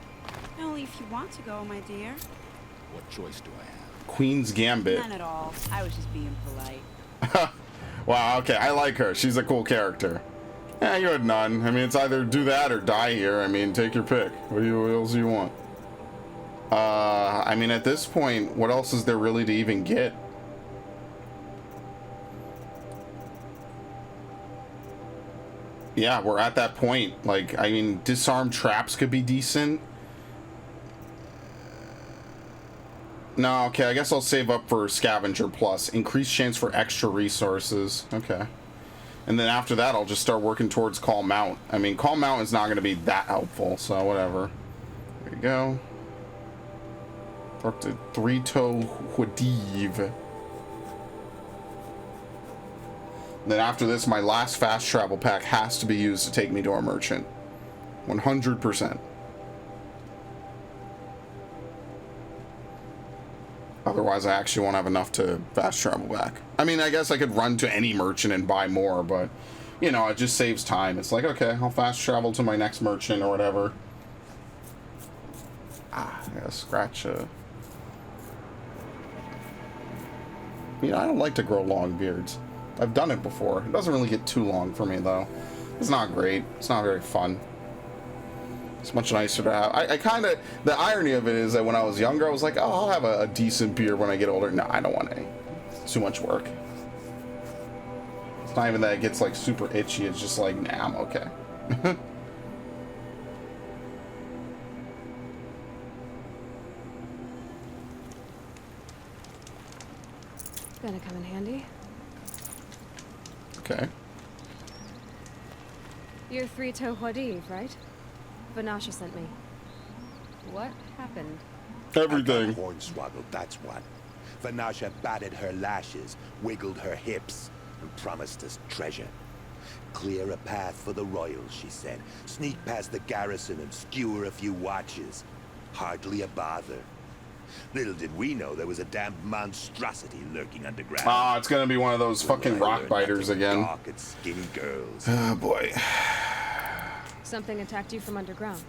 Only if you want to go, my dear. What choice do I have? Queen's Gambit. None at all. I was just being polite. Wow, okay, I like her. She's a cool character. Yeah, you had none. I mean, it's either do that or die here. I mean, take your pick. What else do you want? I mean, at this point, what else is there really to even get? Yeah, we're at that point. Like, I mean, disarm traps could be decent. No, okay, I guess I'll save up for Scavenger Plus. Increased chance for extra resources. Okay. And then after that, I'll just start working towards Call Mount. I mean, Call Mount is not going to be that helpful, so whatever. There you go. Talk to Three-Toe Huadiv. Then after this, my last fast travel pack has to be used to take me to our merchant. 100%. Otherwise, I actually won't have enough to fast travel back. I mean, I guess I could run to any merchant and buy more, but, you know, it just saves time. It's like, okay, I'll fast travel to my next merchant or whatever. Ah, I gotta scratch a... You know, I don't like to grow long beards. I've done it before. It doesn't really get too long for me, though. It's not great. It's not very fun. It's much nicer to have. I kind of, the irony of it is that when I was younger, I was like, oh, I'll have a decent beard when I get older. No, I don't want any. It's too much work. It's not even that it gets like super itchy. It's just like, nah, I'm okay. Gonna come in handy. Okay. You're Three-Toe Huadiv, right? Vanasha sent me. What happened? Everything. Hornswoggle, that's what. Vanasha batted her lashes, wiggled her hips, and promised us treasure. Clear a path for the royals, she said. Sneak past the garrison and skewer a few watches. Hardly a bother. Little did we know there was a damn monstrosity lurking underground. Ah, it's gonna be one of those fucking rock biters again. Dark and skinny girls. Oh boy. Something attacked you from underground.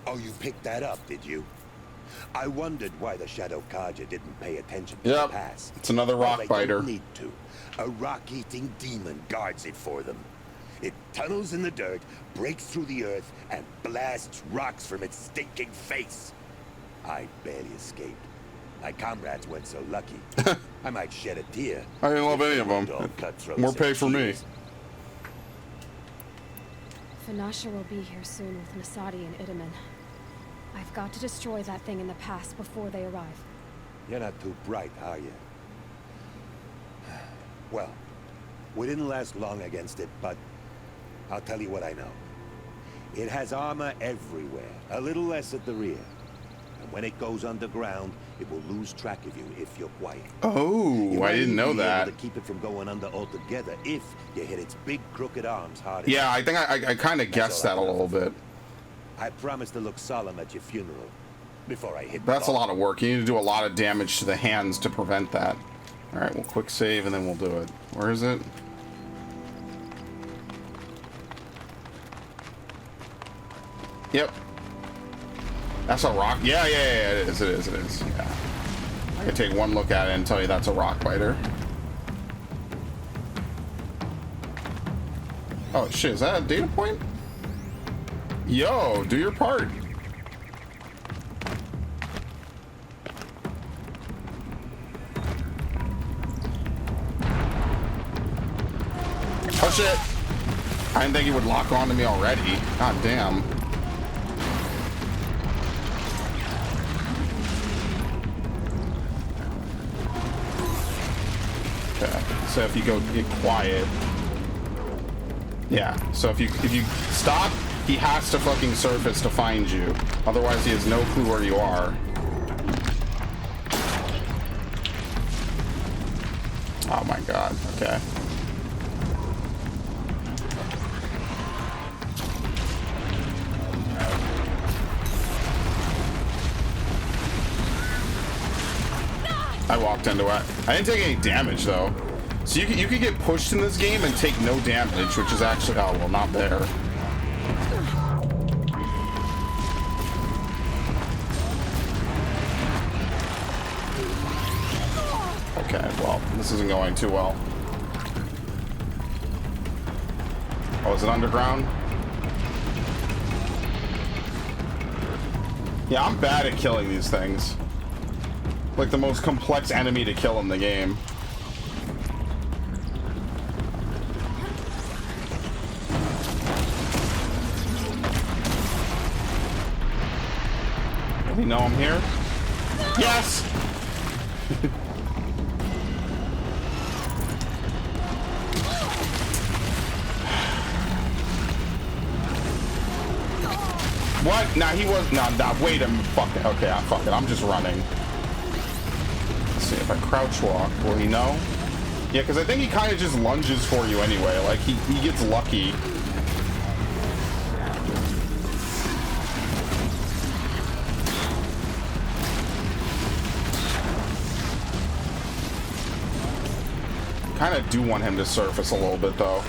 Oh, you picked that up, did you? I wondered why the Shadow Kaja didn't pay attention to the pass. It's another rock Well, biter. Don't need to. A rock-eating demon guards it for them. It tunnels in the dirt, breaks through the earth, and blasts rocks from its stinking face. I barely escaped. My comrades weren't so lucky. I might shed a tear. I didn't love any of them. More pay for me. Vanasha will be here soon with Masadi and Itamen. I've got to destroy that thing in the pass before they arrive. You're not too bright, are you? Well, we didn't last long against it, but I'll tell you what I know. It has armor everywhere, a little less at the rear. And when it goes underground, it will lose track of you if you're quiet. Oh, I didn't know that. To keep it from going under altogether if you hit its big crooked arms hard. Yeah, I think I kind of guessed that a little bit. I promise to look solemn at your funeral before I hit. That's a lot of work. You need to do a lot of damage to the hands to prevent that. All right, we'll quick save and then we'll do it. Where is it? Yep. That's a rock. Yeah, it is. It is. Yeah. I can take one look at it and tell you that's a rock biter. Oh shit, is that a data point? Yo, do your part. Oh shit. I didn't think he would lock on to me already. God damn. So if you go get quiet, yeah. So if you stop, he has to fucking surface to find you. Otherwise, he has no clue where you are. Oh my god. Okay. I walked into it. I didn't take any damage though. So you can get pushed in this game and take no damage, which is actually, oh well, not there. Okay, well, this isn't going too well. Oh, is it underground? Yeah, I'm bad at killing these things. Like the most complex enemy to kill in the game. Do we know I'm here? Yes! What? Nah, he was. Nah, wait a minute. Fuck it. Okay, fuck it. I'm just running. Let's see if I crouch walk. Will he know? Yeah, because I think he kind of just lunges for you anyway. Like, he gets lucky. Kind of do want him to surface a little bit, though.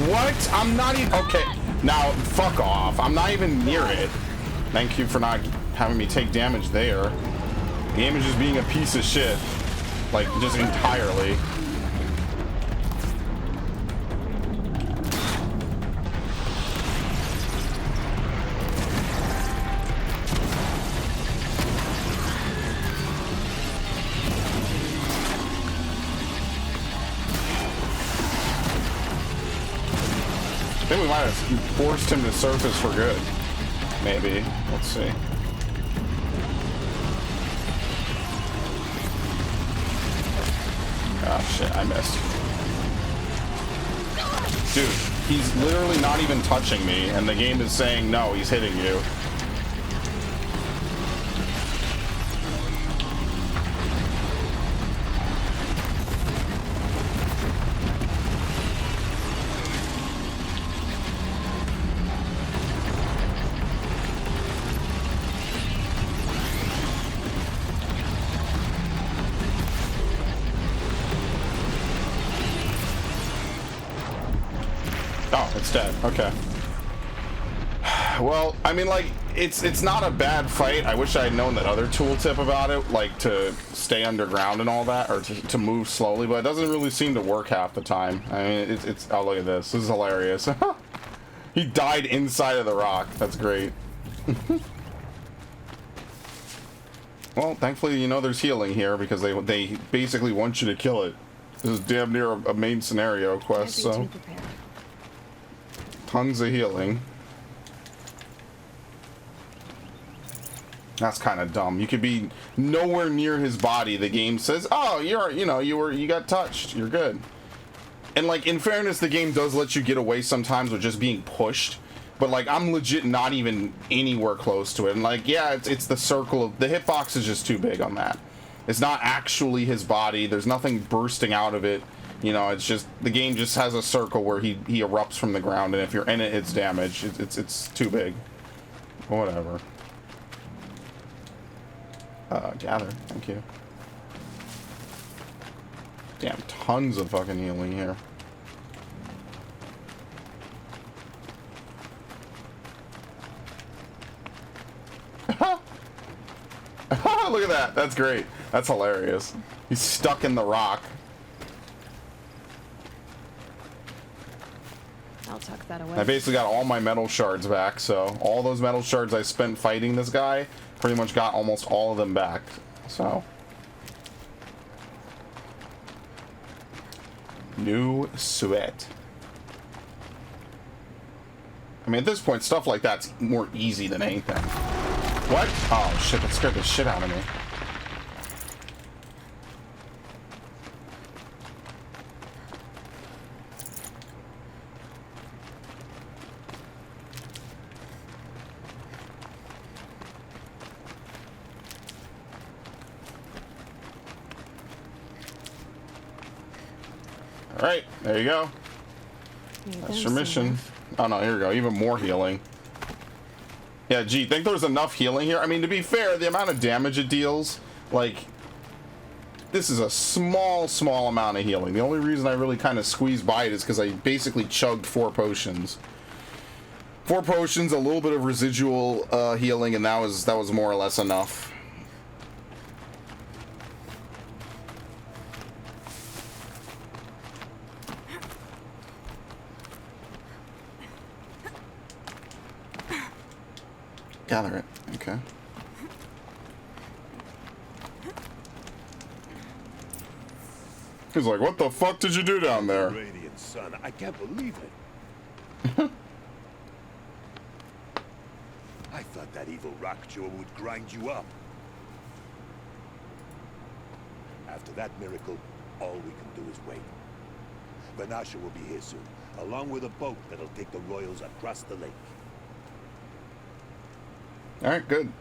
What? I'm not even... Okay, now, fuck off. I'm not even near it. Thank you for not having me take damage there. The game is just being a piece of shit. Like, just entirely. I think we might have forced him to surface for good. Maybe. Let's see. Oh shit, I missed. Dude, he's literally not even touching me, and the game is saying, no, he's hitting you. Oh, it's dead. Okay. Well, I mean, like, it's not a bad fight. I wish I had known that other tooltip about it, like to stay underground and all that, or to move slowly, but it doesn't really seem to work half the time. I mean, it's oh, look at this. This is hilarious. He died inside of the rock. That's great. Well, thankfully, you know, there's healing here because they basically want you to kill it. This is damn near a main scenario quest, so tons of healing. That's kind of dumb. You could be nowhere near his body. The game says, "Oh, you got touched. You're good." And like, in fairness, the game does let you get away sometimes with just being pushed. But like, I'm legit not even anywhere close to it. And like, yeah, it's the circle of the hitbox is just too big on that. It's not actually his body. There's nothing bursting out of it. You know, it's just the game just has a circle where he erupts from the ground, and if you're in it, it's damage. It's too big. Whatever. Gather. Thank you. Damn, tons of fucking healing here. Look at that. That's great. That's hilarious. He's stuck in the rock. I'll tuck that away. I basically got all my metal shards back, so all those metal shards I spent fighting this guy, pretty much got almost all of them back. So new sweat. I mean, at this point, stuff like that's more easy than anything. What? Oh shit, that scared the shit out of me. Alright, there you go. That's your mission. Oh no, here we go. Even more healing. Yeah, gee, think there's enough healing here? I mean, to be fair, the amount of damage it deals, like, this is a small amount of healing. The only reason I really kind of squeezed by it is because I basically chugged 4 potions. 4 potions, a little bit of residual healing, and that was more or less enough. Gather it. Okay. He's like, what the fuck did you do down there? Radiant sun, I can't believe it. I thought that evil rock jewel would grind you up. After that miracle, all we can do is wait. Vanasha will be here soon, along with a boat that'll take the royals across the lake. All right, good.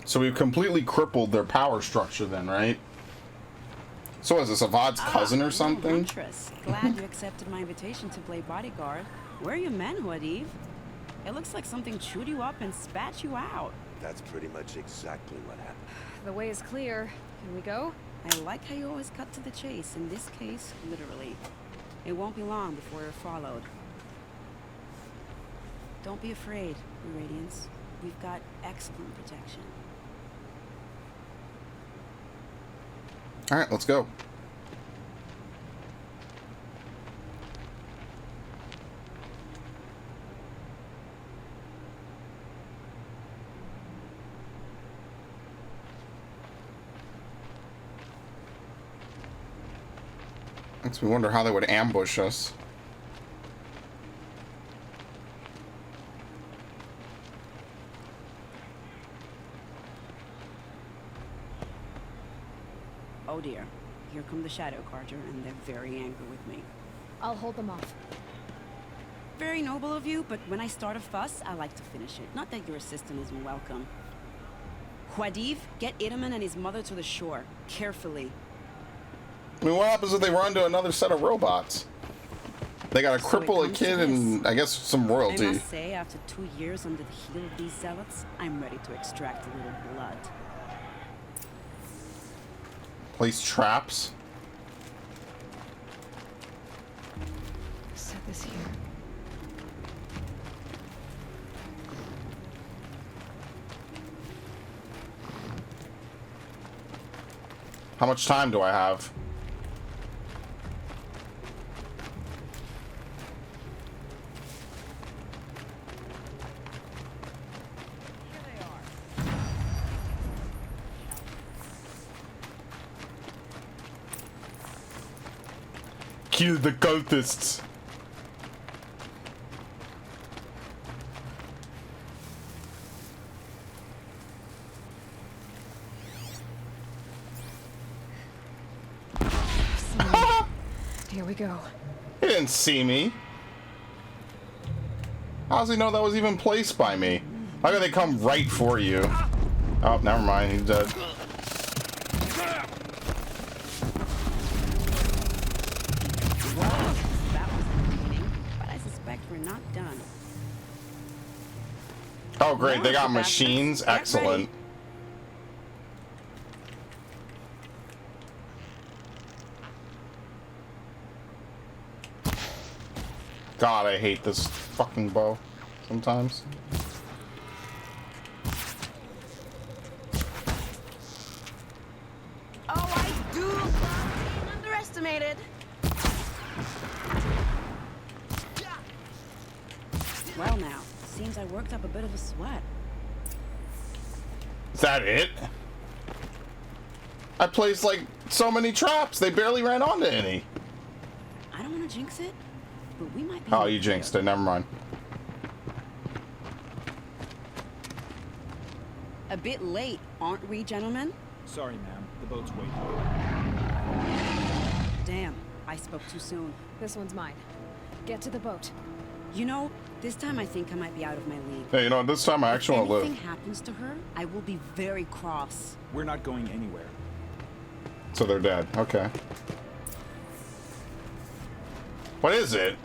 So we've completely crippled their power structure then, right? So is this Avad's cousin or something? Huntress. Glad you accepted my invitation to play bodyguard. Where are your men, Wadif? It looks like something chewed you up and spat you out. That's pretty much exactly what happened. The way is clear. Can we go? I like how you always cut to the chase. In this case, literally. It won't be long before you're followed. Don't be afraid, Radiance. We've got excellent protection. All right, let's go. Makes me wonder how they would ambush us. Oh dear. Here come the Shadow Carter, and they're very angry with me. I'll hold them off. Very noble of you, but when I start a fuss, I like to finish it. Not that your assistant isn't welcome. Huadiv, get Itaman and his mother to the shore. Carefully. I mean, what happens if they run into another set of robots? They gotta cripple a kid and, I guess, some royalty. I must say, after 2 years under the heel of these zealots, I'm ready to extract a little blood. Place traps. Set this here. How much time do I have? Kill the cultists. Here we go. He didn't see me. How does he know that was even placed by me? How could they come right for you? Oh, never mind. He's dead. Oh great, they got machines. Excellent. God, I hate this fucking bow sometimes. Oh, I do love being underestimated. Well now, seems I worked up a bit of a sweat. Is that it? I placed like so many traps, they barely ran onto any. I don't want to jinx it, but we might be. Oh, you jinxed it, never mind. A bit late, aren't we, gentlemen? Sorry, ma'am. The boat's waiting. Damn, I spoke too soon. This one's mine. Get to the boat. You know, this time I think I might be out of my league. Hey, you know, this time I actually want to live. If anything happens to her, I will be very cross. We're not going anywhere. So they're dead. Okay. What is it?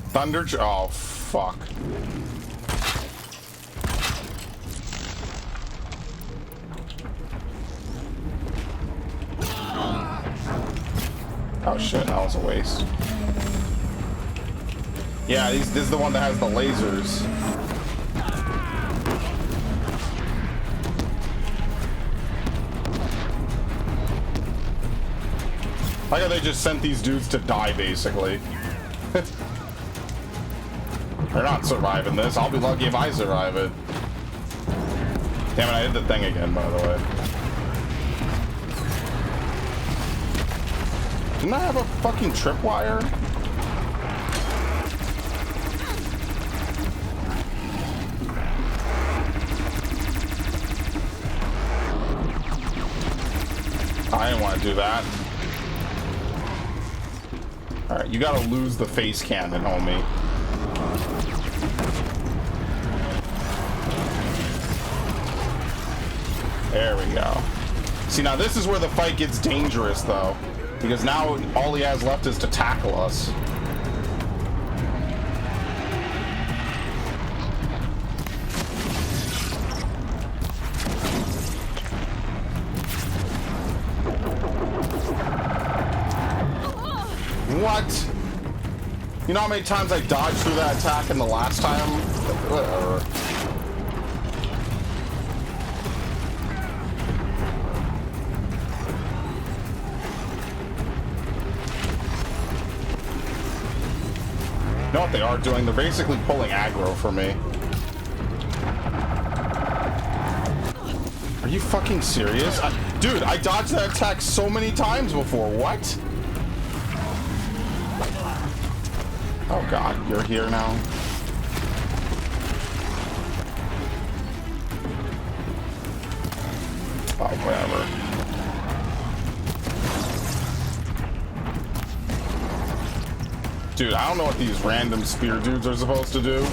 Thunder... Oh, fuck. Oh shit, that was a waste. Yeah, this is the one that has the lasers. Like how they just sent these dudes to die, basically. They're not surviving this. I'll be lucky if I survive it. Damn it, I hit the thing again, by the way. Didn't I have a fucking tripwire? I didn't want to do that. Alright, you gotta lose the face cannon, homie. There we go. See, now this is where the fight gets dangerous, though. Because now all he has left is to tackle us. What? You know how many times I dodged through that attack in the last time? Whatever. You know what they are doing? They're basically pulling aggro for me. Are you fucking serious? Dude, I dodged that attack so many times before. What? Oh god, you're here now. Oh, whatever. Dude, I don't know what these random spear dudes are supposed to do.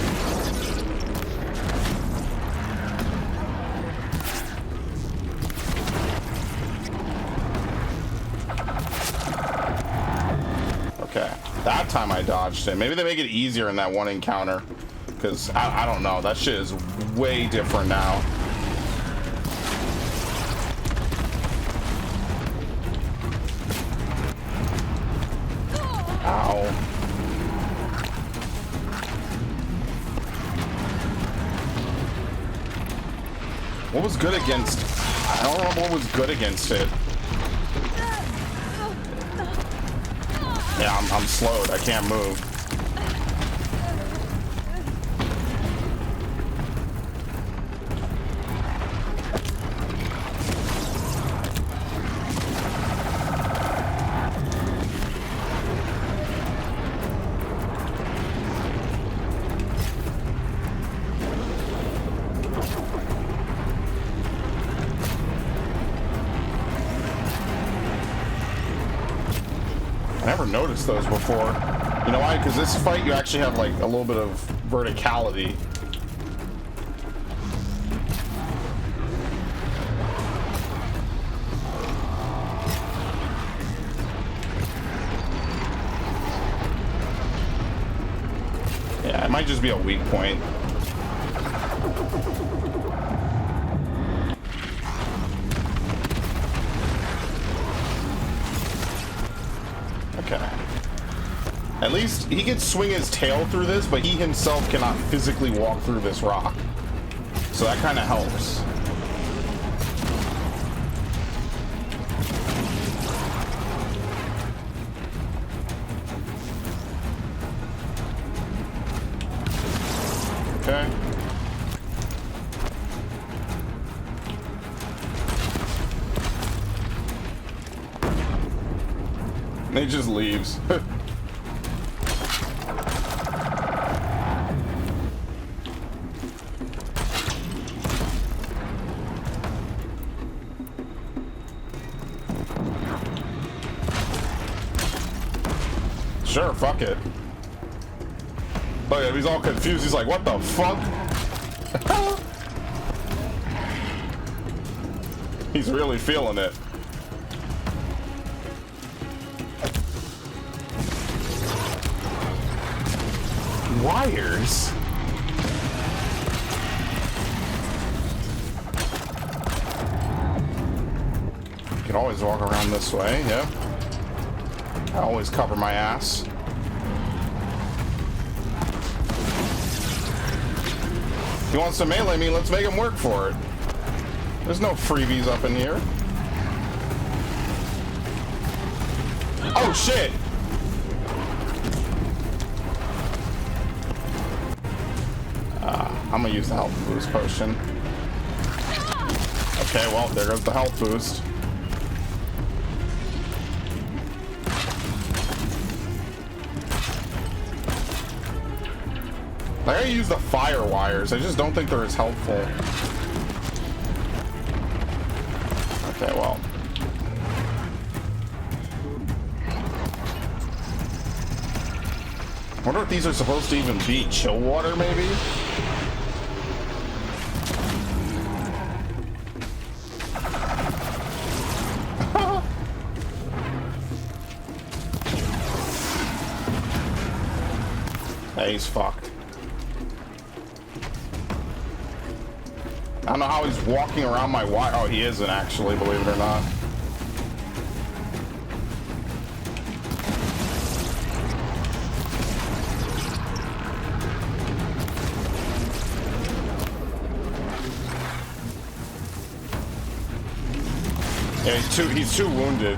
Okay, that time I dodged it. Maybe they make it easier in that one encounter. Because, I don't know, that shit is way different now. Ow. What was good against... I don't remember what was good against it. Yeah, I'm slowed. I can't move. I never noticed those before. You know why? Because this fight you actually have like a little bit of verticality. Yeah, it might just be a weak point. Okay. At least he can swing his tail through this, but he himself cannot physically walk through this rock. So that kind of helps. Okay. And he just leaves. Sure, fuck it. Look at him, he's all confused. He's like, what the fuck? He's really feeling it. Wires? You can always walk around this way, yeah. I always cover my ass. If he wants to melee me, let's make him work for it. There's no freebies up in here. Oh shit! I'm gonna use the health boost potion. Okay, well, there goes the health boost. I gotta use the fire wires. I just don't think they're as helpful. Okay, well. I wonder if these are supposed to even be chill water, maybe? Yeah, he's fucked. I don't know how he's walking around my wire. Oh, he isn't actually, believe it or not. Yeah, he's too wounded.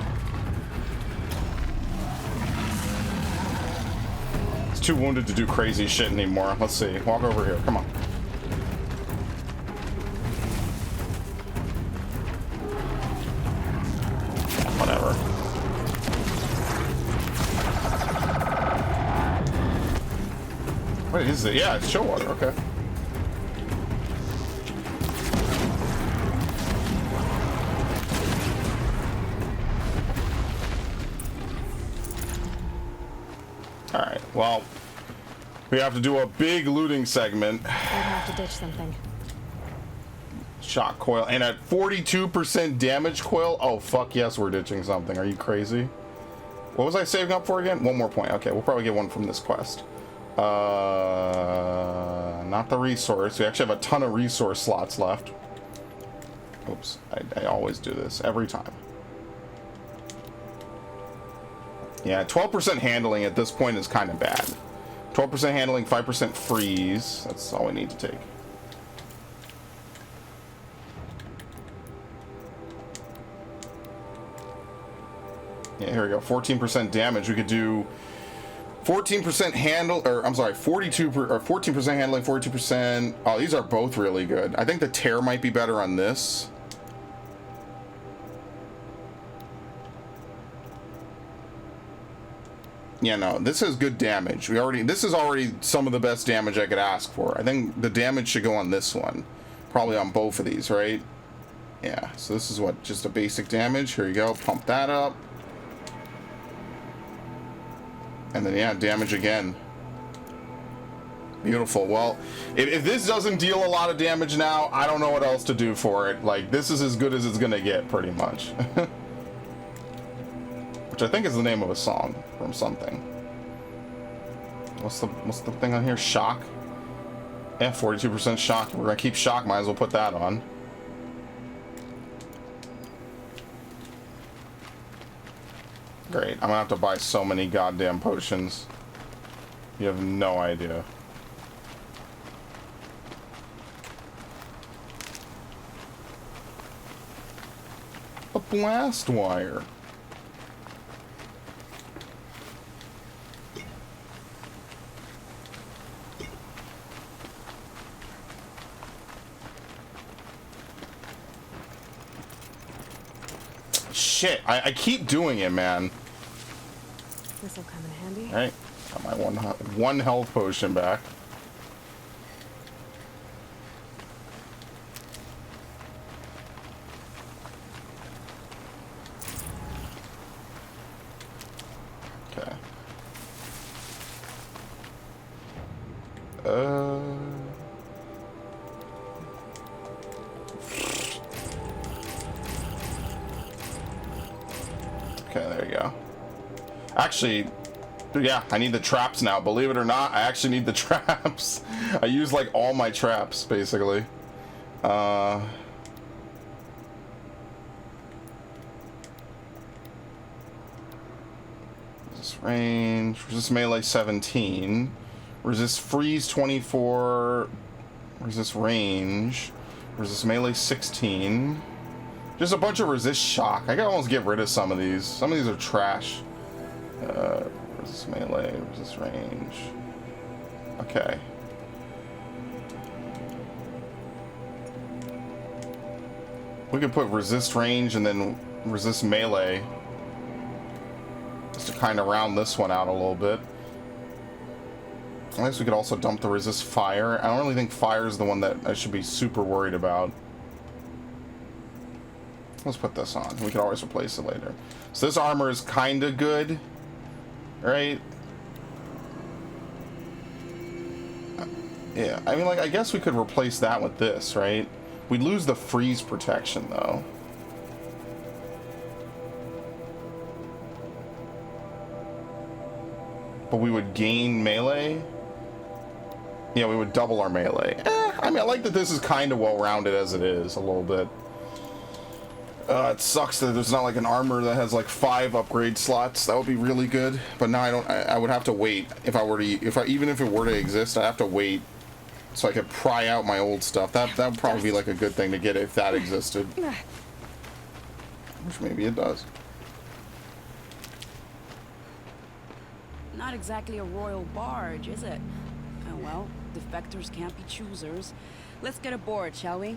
He's too wounded to do crazy shit anymore. Let's see. Walk over here. Come on. Whatever. What is it? Yeah, it's chill water. Okay. Alright, well, we have to do a big looting segment. I'd have to ditch something. Shock coil, and at 42% damage coil? Oh, fuck yes, we're ditching something. Are you crazy? What was I saving up for again? One more point. Okay, we'll probably get one from this quest. Not the resource. We actually have a ton of resource slots left. Oops, I always do this every time. Yeah, 12% handling at this point is kind of bad. 12% handling, 5% freeze. That's all we need to take. Yeah, here we go. 14% damage. We could do 14% handle, or I'm sorry, 14% handling, 42%. Oh, these are both really good. I think the tear might be better on this. Yeah, no, this is good damage. This is already some of the best damage I could ask for. I think the damage should go on this one. Probably on both of these, right? Yeah, so this is what, just a basic damage. Here you go, pump that up. And then, yeah, damage again. Beautiful. Well, if this doesn't deal a lot of damage now, I don't know what else to do for it. Like, this is as good as it's gonna get, pretty much. Which I think is the name of a song from something. What's the thing on here? Shock? Yeah, 42% shock. We're gonna keep shock, might as well put that on. Great. I'm gonna have to buy so many goddamn potions. You have no idea. A blast wire. Shit, I keep doing it, man. This'll come in handy. Alright, got my one health potion back. Okay. Okay, there you go. Actually, yeah, I need the traps now. Believe it or not, I actually need the traps. I use like all my traps, basically. Resist range, resist melee 17, resist freeze 24, resist range, resist melee 16. Just a bunch of resist shock. I gotta almost get rid of some of these. Some of these are trash. Resist melee, resist range. Okay. We could put resist range and then resist melee. Just to kind of round this one out a little bit. I guess we could also dump the resist fire. I don't really think fire is the one that I should be super worried about. Let's put this on. We can always replace it later. So this armor is kind of good, right? Yeah, I mean, like, I guess we could replace that with this, right? We'd lose the freeze protection, though. But we would gain melee? Yeah, we would double our melee. I mean, I like that this is kind of well-rounded as it is, a little bit. It sucks that there's not like an armor that has like 5 upgrade slots. That would be really good. But now I would have to wait if I were to, even if it were to exist, I'd have to wait so I could pry out my old stuff. That would probably be like a good thing to get if that existed. Which maybe it does. Not exactly a royal barge, is it? Oh well, defectors can't be choosers. Let's get aboard, shall we?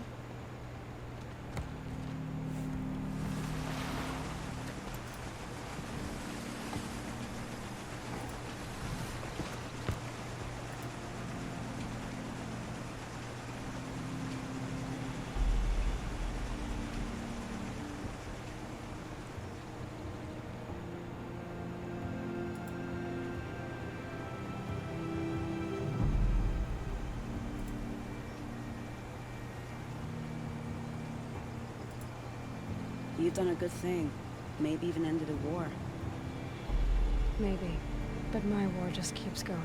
You've done a good thing. Maybe even ended a war. Maybe. But my war just keeps going.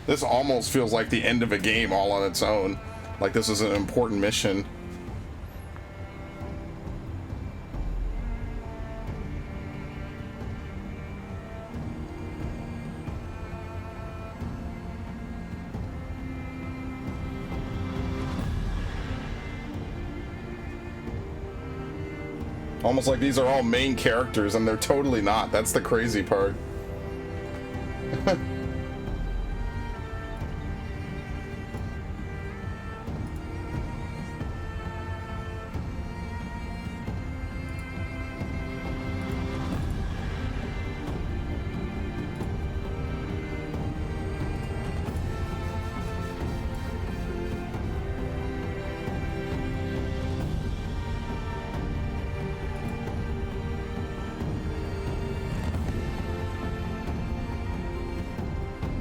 This almost feels like the end of a game all on its own. Like this is an important mission. Almost like these are all main characters and they're totally not. That's the crazy part.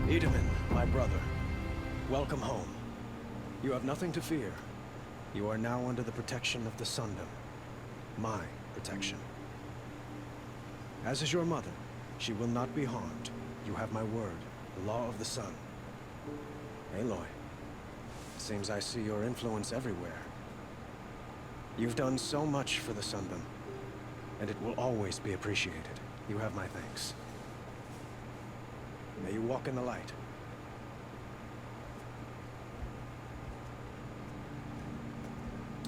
Edaman, my brother, welcome home. You have nothing to fear. You are now under the protection of the Sundom. My protection. As is your mother, she will not be harmed. You have my word, the law of the sun. Aloy, seems I see your influence everywhere. You've done so much for the Sundom, and it will always be appreciated. You have my thanks. May you walk in the light.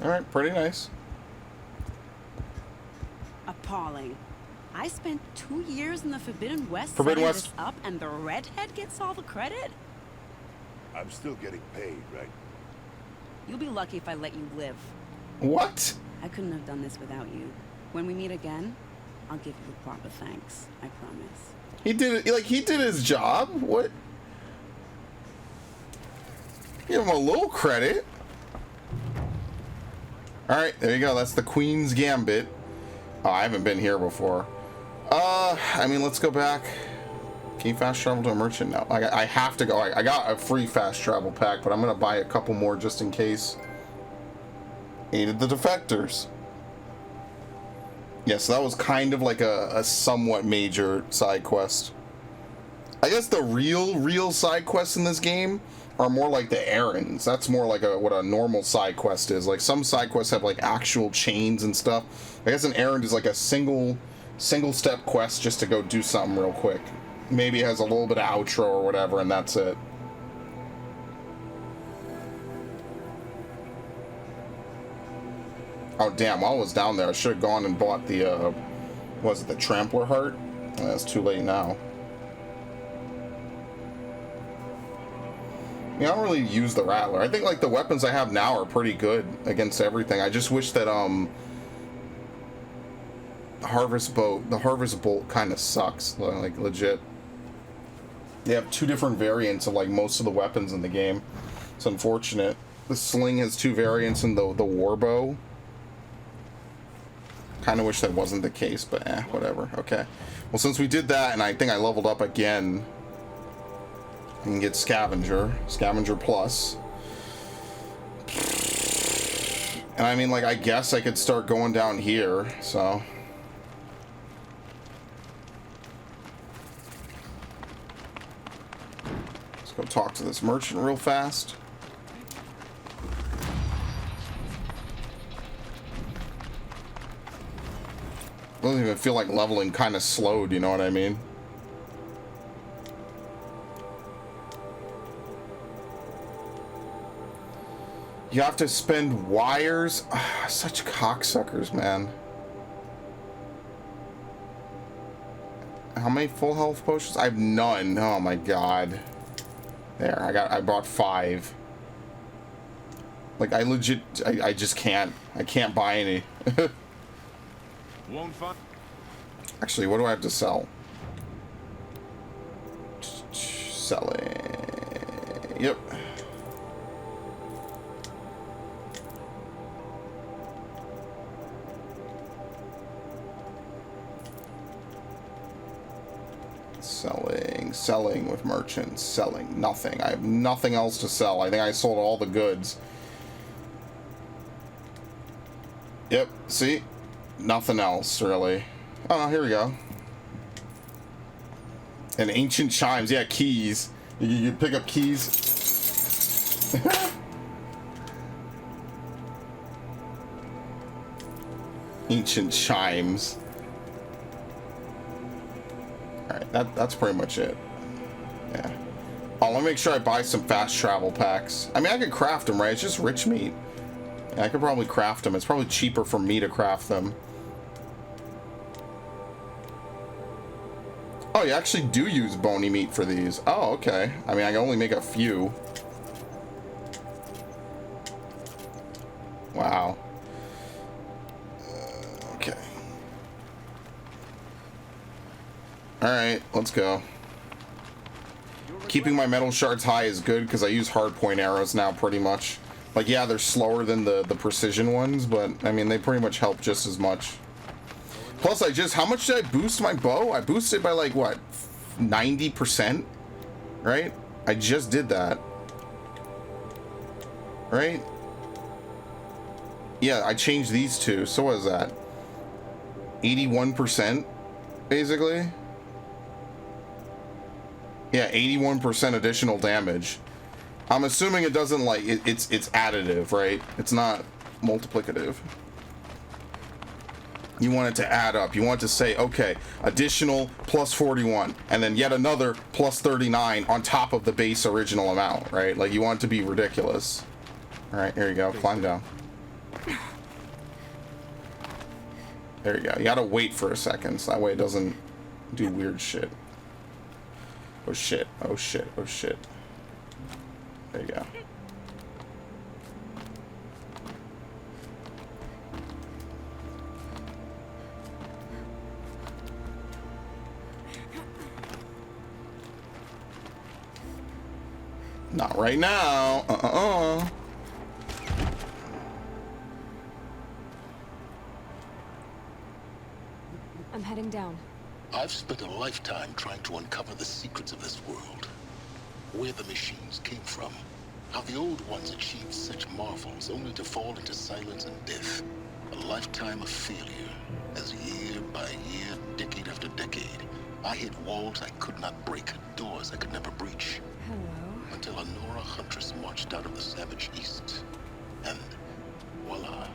All right, pretty nice. Appalling. I spent 2 years in the Forbidden West Forbidden setting West. this up, and the redhead gets all the credit? I'm still getting paid, right? You'll be lucky if I let you live. What? I couldn't have done this without you. When we meet again, I'll give you the proper thanks. I promise. He did it, like he did his job. What? Give him a little credit. All right, there you go. That's the Queen's Gambit. Oh, I haven't been here before. I mean, let's go back. Can you fast travel to a merchant? No, I have to go. I got a free fast travel pack, but I'm gonna buy a couple more just in case. Aided the defectors. Yes, that was kind of like a somewhat major side quest. I guess the real side quests in this game are more like the errands. That's more like what a normal side quest is. Like some side quests have like actual chains and stuff. I guess an errand is like a single step quest just to go do something real quick. Maybe it has a little bit of outro or whatever, and that's it. Oh damn, while I was down there I should have gone and bought the was it the Trampler Heart? That's too late now. Yeah, I don't really use the Rattler. I think like the weapons I have now are pretty good against everything. I just wish that the Harvest Bolt kind of sucks, like legit. They have two different variants of like most of the weapons in the game. It's unfortunate. The Sling has two variants in the Warbow. Kind of wish that wasn't the case, but whatever. Okay. Well, since we did that, and I think I leveled up again, I can get Scavenger Plus. And I mean, like, I guess I could start going down here, so. Let's go talk to this merchant real fast. Doesn't even feel like leveling kind of slowed, you know what I mean? You have to spend wires. Such cocksuckers, man. How many full health potions? I have none. Oh my god. There, I bought 5. Like, I legit, I just can't. I can't buy any. Won't find. Actually, what do I have to sell? Selling. Yep. Selling with merchants. Selling nothing. I have nothing else to sell. I think I sold all the goods. Yep, see? Nothing else, really. Oh, no, here we go. And ancient chimes. Yeah, keys. You pick up keys. Ancient chimes. Alright, that's pretty much it. Yeah. Oh, let me make sure I buy some fast travel packs. I mean, I could craft them, right? It's just rich meat. Yeah, I could probably craft them. It's probably cheaper for me to craft them. Oh, you actually do use bony meat for these. Oh, okay. I mean, I can only make a few. Wow. Okay. Alright, let's go. Keeping my metal shards high is good because I use hardpoint arrows now pretty much. Like, yeah, they're slower than the precision ones, but, I mean, they pretty much help just as much. Plus, how much did I boost my bow? I boosted by, like, what, 90%? Right? I just did that. Right? Yeah, I changed these two, so what is that? 81%, basically? Yeah, 81% additional damage. I'm assuming it doesn't, like, it's additive, right? It's not multiplicative. You want it to add up. You want it to say, okay, additional plus 41, and then yet another plus 39 on top of the base original amount, right? Like, you want it to be ridiculous. All right, here you go. Climb down. There you go. You gotta wait for a second, so that way it doesn't do weird shit. Oh shit, oh shit, oh shit. There you go. Not right now. I'm heading down. I've spent a lifetime trying to uncover the secrets of this world. Where the machines came from. How the old ones achieved such marvels only to fall into silence and death. A lifetime of failure. As year by year, decade after decade, I hit walls I could not break, doors I could never breach. Hello. Until a Nora huntress marched out of the savage east. And voila.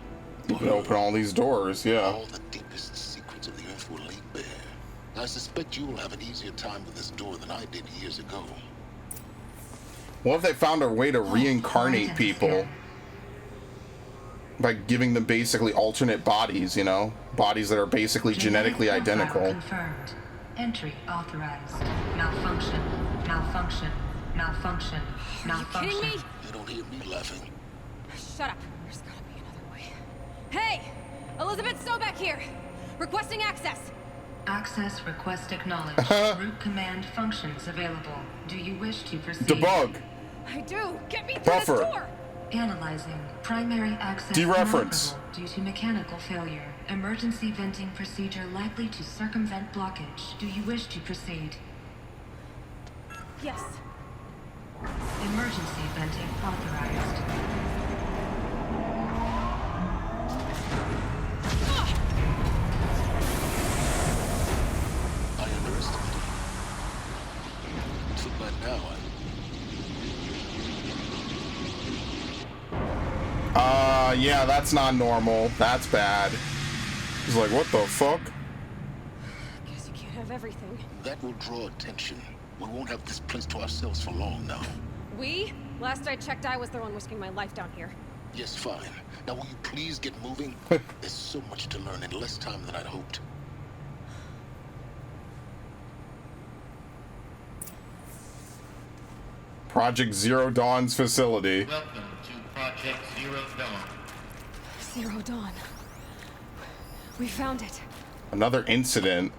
You can open all these doors, yeah. All the deepest secrets of the earth were laid bare. I suspect you will have an easier time with this door than I did years ago. What if they found a way to reincarnate people by giving them basically alternate bodies, you know? Bodies that are basically genetically identical. Confirmed. Entry authorized. Malfunction. Malfunction. Malfunction. Malfunction. Are you kidding me? You don't hear me laughing. Shut up. There's gotta be another way. Hey! Elizabeth Sobek here! Requesting access! Access request acknowledged. Root command functions available. Do you wish to proceed? Debug. I do! Get me through Buffer. this door! Analyzing. Primary access Dereference. inoperable due to mechanical failure. Emergency venting procedure likely to circumvent blockage. Do you wish to proceed? Yes. Emergency venting authorized. I underestimated you. Too bad now Yeah, that's not normal. That's bad. He's like, what the fuck? Guess you can't have everything. That will draw attention. We won't have this place to ourselves for long now. We? Last I checked, I was the one risking my life down here. Yes, fine. Now will you please get moving? There's so much to learn in less time than I'd hoped. Project Zero Dawn's facility. Welcome to Project Zero Dawn. Zero Dawn. We found it. Another incident.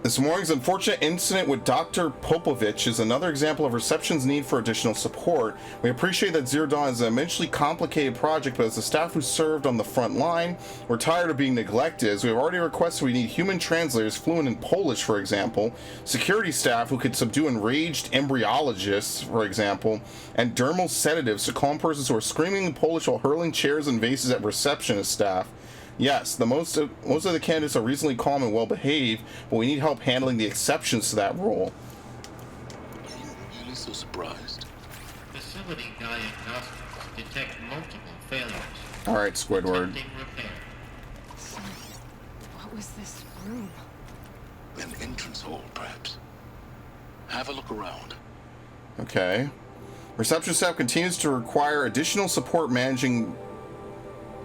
This morning's unfortunate incident with Dr. Popovich is another example of reception's need for additional support. We appreciate that Zero Dawn is an immensely complicated project, but as the staff who served on the front line, we're tired of being neglected. As we have already requested, we need human translators fluent in Polish, for example, security staff who could subdue enraged embryologists, for example, and dermal sedatives to calm persons who are screaming in Polish while hurling chairs and vases at receptionist staff. Yes, most of the candidates are reasonably calm and well behaved, but we need help handling the exceptions to that rule. Are you really so surprised? Facility diagnostics detect multiple failures. All right, Squidward. Attempting repair. So, what was this room? An entrance hall, perhaps. Have a look around. Okay. Reception staff continues to require additional support managing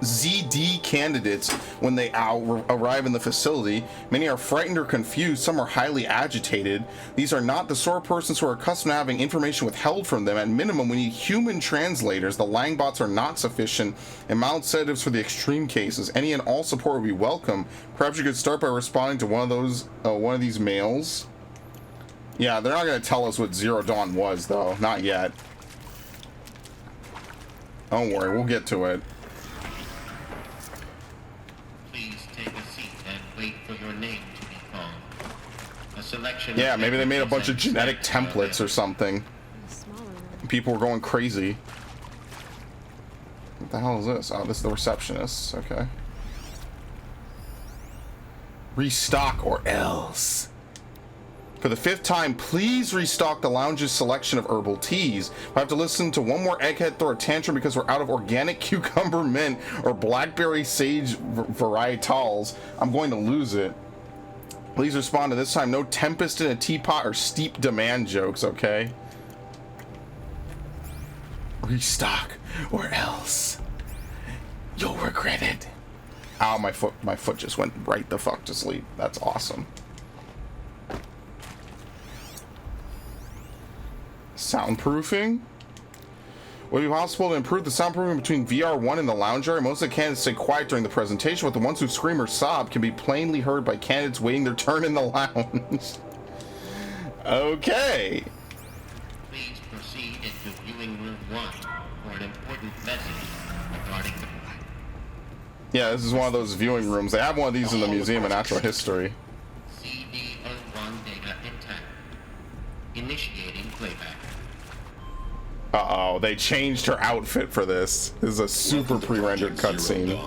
ZD candidates when they arrive in the facility. Many are frightened or confused. Some are highly agitated. These are not the sort of persons who are accustomed to having information withheld from them. At minimum, we need human translators. The Langbots are not sufficient, and mild sedatives for the extreme cases. Any and all support would be welcome. Perhaps you could start by responding to one of these mails. Yeah, they're not going to tell us what Zero Dawn was, though. Not yet. Don't worry, we'll get to it. For your name to be called. A selection. Yeah, maybe they made a bunch of genetic templates or something. People were going crazy. What the hell is this? Oh, this is the receptionist. Okay. Restock or else. For the 5th time, please restock the lounge's selection of herbal teas. I have to listen to one more egghead throw a tantrum because we're out of organic cucumber mint or blackberry sage varietals. I'm going to lose it. Please respond to this time. No tempest in a teapot or steep demand jokes, okay? Restock or else you'll regret it. Ow, my foot just went right the fuck to sleep. That's awesome. Soundproofing? Would it be possible to improve the soundproofing between VR1 and the lounge area? Most of the candidates stay quiet during the presentation, but the ones who scream or sob can be plainly heard by candidates waiting their turn in the lounge. Okay. Please proceed into viewing room 1 for an important message regarding the... Yeah, this is one of those viewing rooms. They have one of these in the Museum of Natural History. CD01 data intact. Initiating playback. Uh-oh, they changed her outfit for this. This is a super pre-rendered cutscene.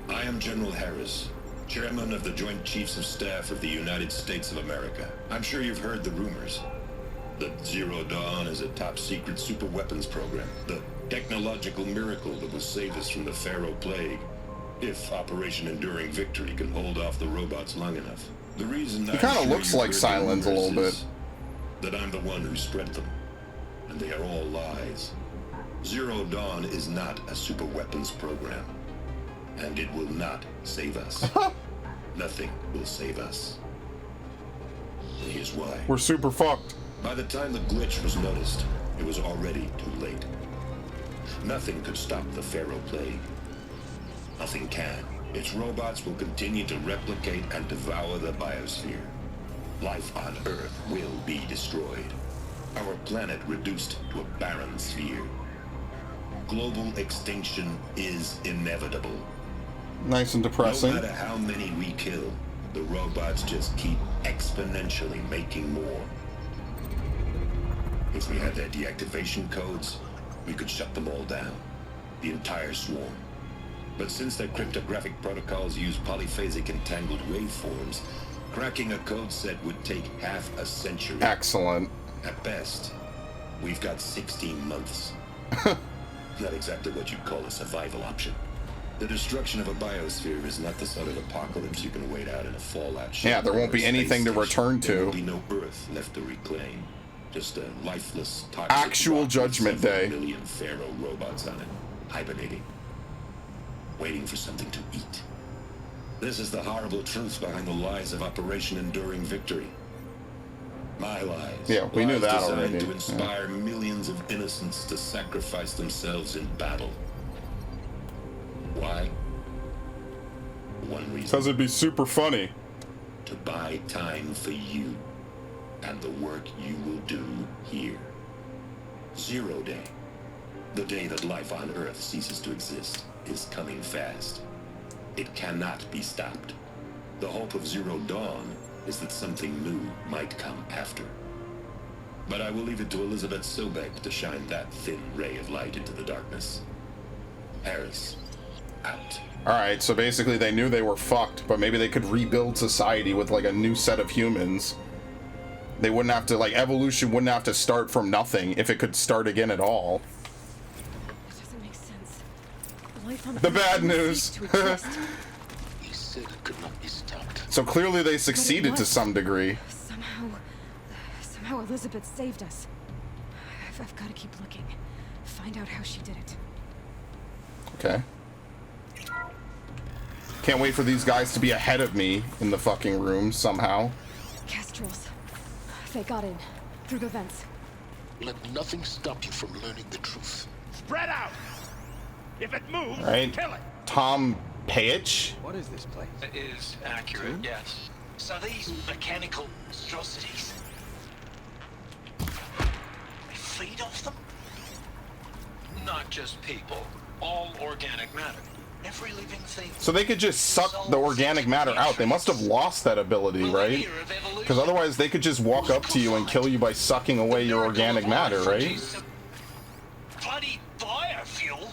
I am General Harris, Chairman of the Joint Chiefs of Staff of the United States of America. I'm sure you've heard the rumors that Zero Dawn is a top-secret super weapons program, the technological miracle that will save us from the Pharaoh Plague, if Operation Enduring Victory can hold off the robots long enough. The reason he kind of looks like Silence a little bit. That I'm the one who spread them, and they are all lies. Zero Dawn is not a super weapons program, and it will not save us. Nothing will save us. And here's why. We're super fucked. By the time the glitch was noticed, it was already too late. Nothing could stop the Pharaoh Plague. Nothing can. Its robots will continue to replicate and devour the biosphere. Life on Earth will be destroyed. Our planet reduced to a barren sphere. Global extinction is inevitable. Nice and depressing. No matter how many we kill, the robots just keep exponentially making more. If we had their deactivation codes, we could shut them all down. The entire swarm. But since their cryptographic protocols use polyphasic entangled waveforms, cracking a code set would take half a century. Excellent. At best, we've got 16 months. Not exactly what you'd call a survival option. The destruction of a biosphere is not the sort of apocalypse you can wait out in a fallout shelter. Yeah, there won't be anything to return to. There will be no Earth left to reclaim. Just a lifeless, toxic Actual rock with Judgment several Day. million Pharaoh robots on it, hibernating, waiting for something to eat. This is the horrible truth behind the lies of Operation Enduring Victory. My lies. Yeah, we knew Lies that designed already. to inspire millions of innocents to sacrifice themselves in battle. Why? One reason. Because it'd be super funny. To buy time for you and the work you will do here. 0 Day, the day that life on Earth ceases to exist, is coming fast. It cannot be stopped. The hope of Zero Dawn is that something new might come after. But I will leave it to Elizabeth Sobek to shine that thin ray of light into the darkness. Harris, out. Alright, so basically they knew they were fucked, but maybe they could rebuild society with like a new set of humans. They wouldn't have to, like, evolution wouldn't have to start from nothing if it could start again at all. It doesn't make sense. Life on The Earth bad didn't news. cease to exist. He said it could not be stopped. So clearly they succeeded to some degree. Somehow Elizabeth saved us. I've got to keep looking. Find out how she did it. Okay. Can't wait for these guys to be ahead of me in the fucking room somehow. Kestrels. They got in. Through the vents. Let nothing stop you from learning the truth. Spread out! If it moves, Right? kill it! Tom Page? What is this place? It is accurate, yes. So these mechanical monstrosities, we feed off them? Not just people, all organic matter. Every living thing. So they could just suck the organic matter out. They must have lost that ability, right? Because otherwise they could just walk up to you and kill you by sucking away your organic matter, right? Bloody biofuel?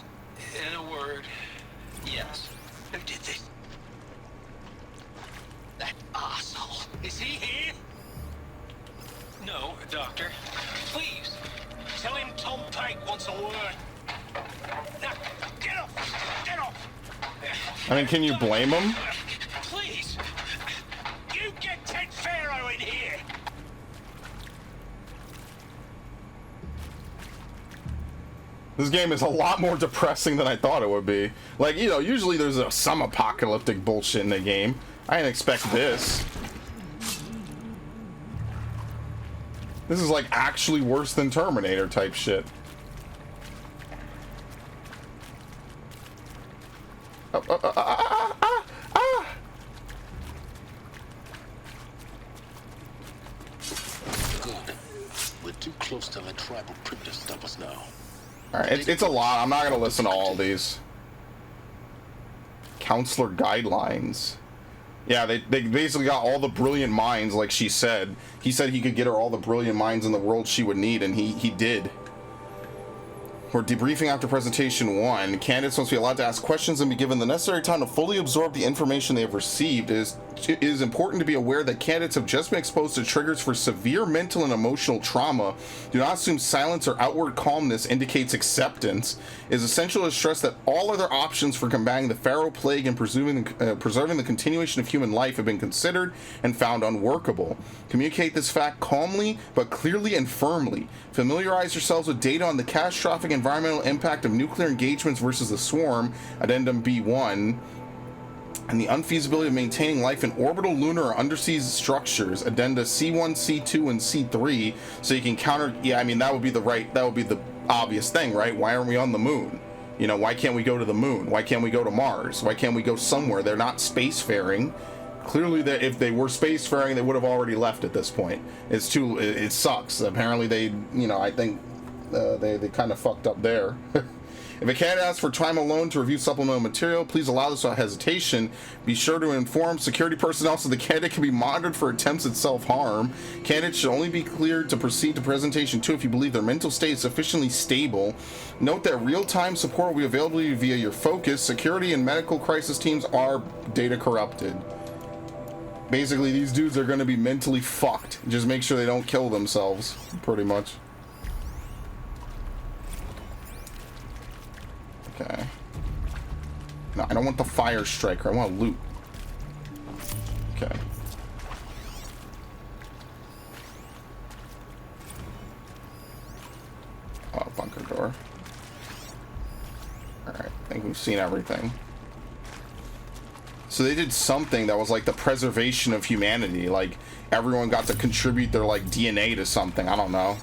In a word, yes. Who did this? That asshole. Is he here? No, Doctor. Please, tell him Tom Pike wants a word. Now, get off! Get off! I mean, can you blame him? Please! You get Ted Pharaoh in here! This game is a lot more depressing than I thought it would be. Like, you know, usually there's some apocalyptic bullshit in the game. I didn't expect this. This is like actually worse than Terminator type shit. Good. We're too close to that tribal crypt to stop us now. Alright, it's a lot. I'm not gonna listen to all these. Counselor guidelines. Yeah, they basically got all the brilliant minds, like she said. He said he could get her all the brilliant minds in the world she would need, and he did. We're debriefing after presentation 1. Candidates must be allowed to ask questions and be given the necessary time to fully absorb the information they have received. It is important to be aware that candidates have just been exposed to triggers for severe mental and emotional trauma. Do not assume silence or outward calmness indicates acceptance. It is essential to stress that all other options for combating the Pharaoh plague and preserving the continuation of human life have been considered and found unworkable. Communicate this fact calmly but clearly and firmly. Familiarize yourselves with data on the catastrophic environmental impact of nuclear engagements versus the swarm, Addendum B1, and the unfeasibility of maintaining life in orbital, lunar, or undersea structures, Addenda C1, C2, and C3, so you can counter. Yeah, I mean that would be the obvious thing, right? Why aren't we on the moon? You know, why can't we go to the moon? Why can't we go to Mars? Why can't we go somewhere? They're not spacefaring. Clearly, that if they were spacefaring, they would have already left at this point. It sucks. Apparently, I think they kind of fucked up there. If a candidate asks for time alone to review supplemental material, please allow this without hesitation. Be sure to inform security personnel so the candidate can be monitored for attempts at self-harm. Candidates should only be cleared to proceed to presentation 2 if you believe their mental state is sufficiently stable. Note that real-time support will be available via your focus. Security and medical crisis teams are data corrupted. Basically, these dudes are going to be mentally fucked. Just make sure they don't kill themselves, pretty much. Okay. No, I don't want the fire striker. I want loot. Okay. We've seen everything. So they did something that was like the preservation of humanity. Like everyone got to contribute their like DNA to something. I don't know.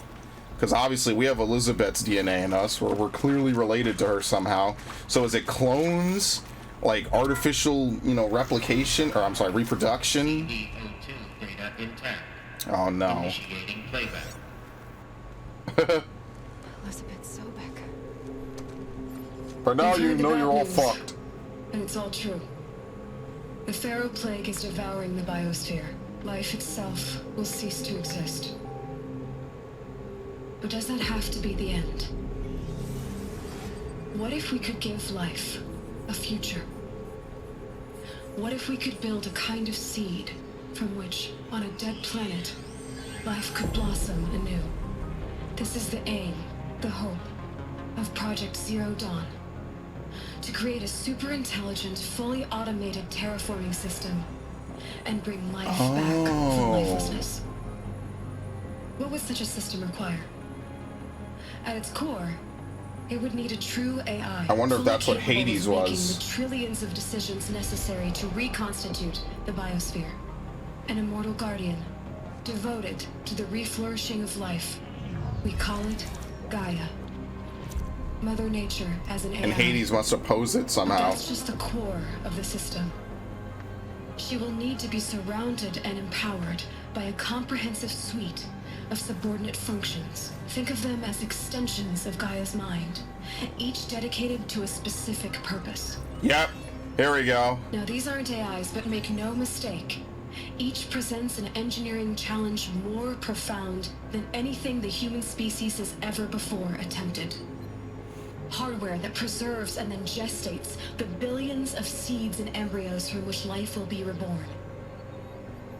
Because obviously we have Elizabeth's DNA in us. We're clearly related to her somehow. So is it clones? Like artificial, you know, replication? Or I'm sorry, reproduction? CO2 data intact. Oh no. Initiating playback. Elizabeth Sobek. But now You've you heard the know bad you're all news, fucked. And it's all true. The Pharaoh Plague is devouring the biosphere. Life itself will cease to exist. But does that have to be the end? What if we could give life a future? What if we could build a kind of seed from which, on a dead planet, life could blossom anew? This is the aim, the hope, of Project Zero Dawn. To create a super-intelligent, fully automated terraforming system and bring life back from lifelessness. What would such a system require? At its core, it would need a true AI. I wonder if that's what fully capable Hades of making was. the trillions of decisions necessary to reconstitute the biosphere. An immortal guardian, devoted to the reflourishing of life. We call it Gaia. Mother Nature as an AI. And Hades must oppose it somehow. That's just the core of the system. She will need to be surrounded and empowered by a comprehensive suite of subordinate functions. Think of them as extensions of Gaia's mind, each dedicated to a specific purpose. Yep. Here we go. Now, these aren't AIs, but make no mistake. Each presents an engineering challenge more profound than anything the human species has ever before attempted. Hardware that preserves and then gestates the billions of seeds and embryos from which life will be reborn.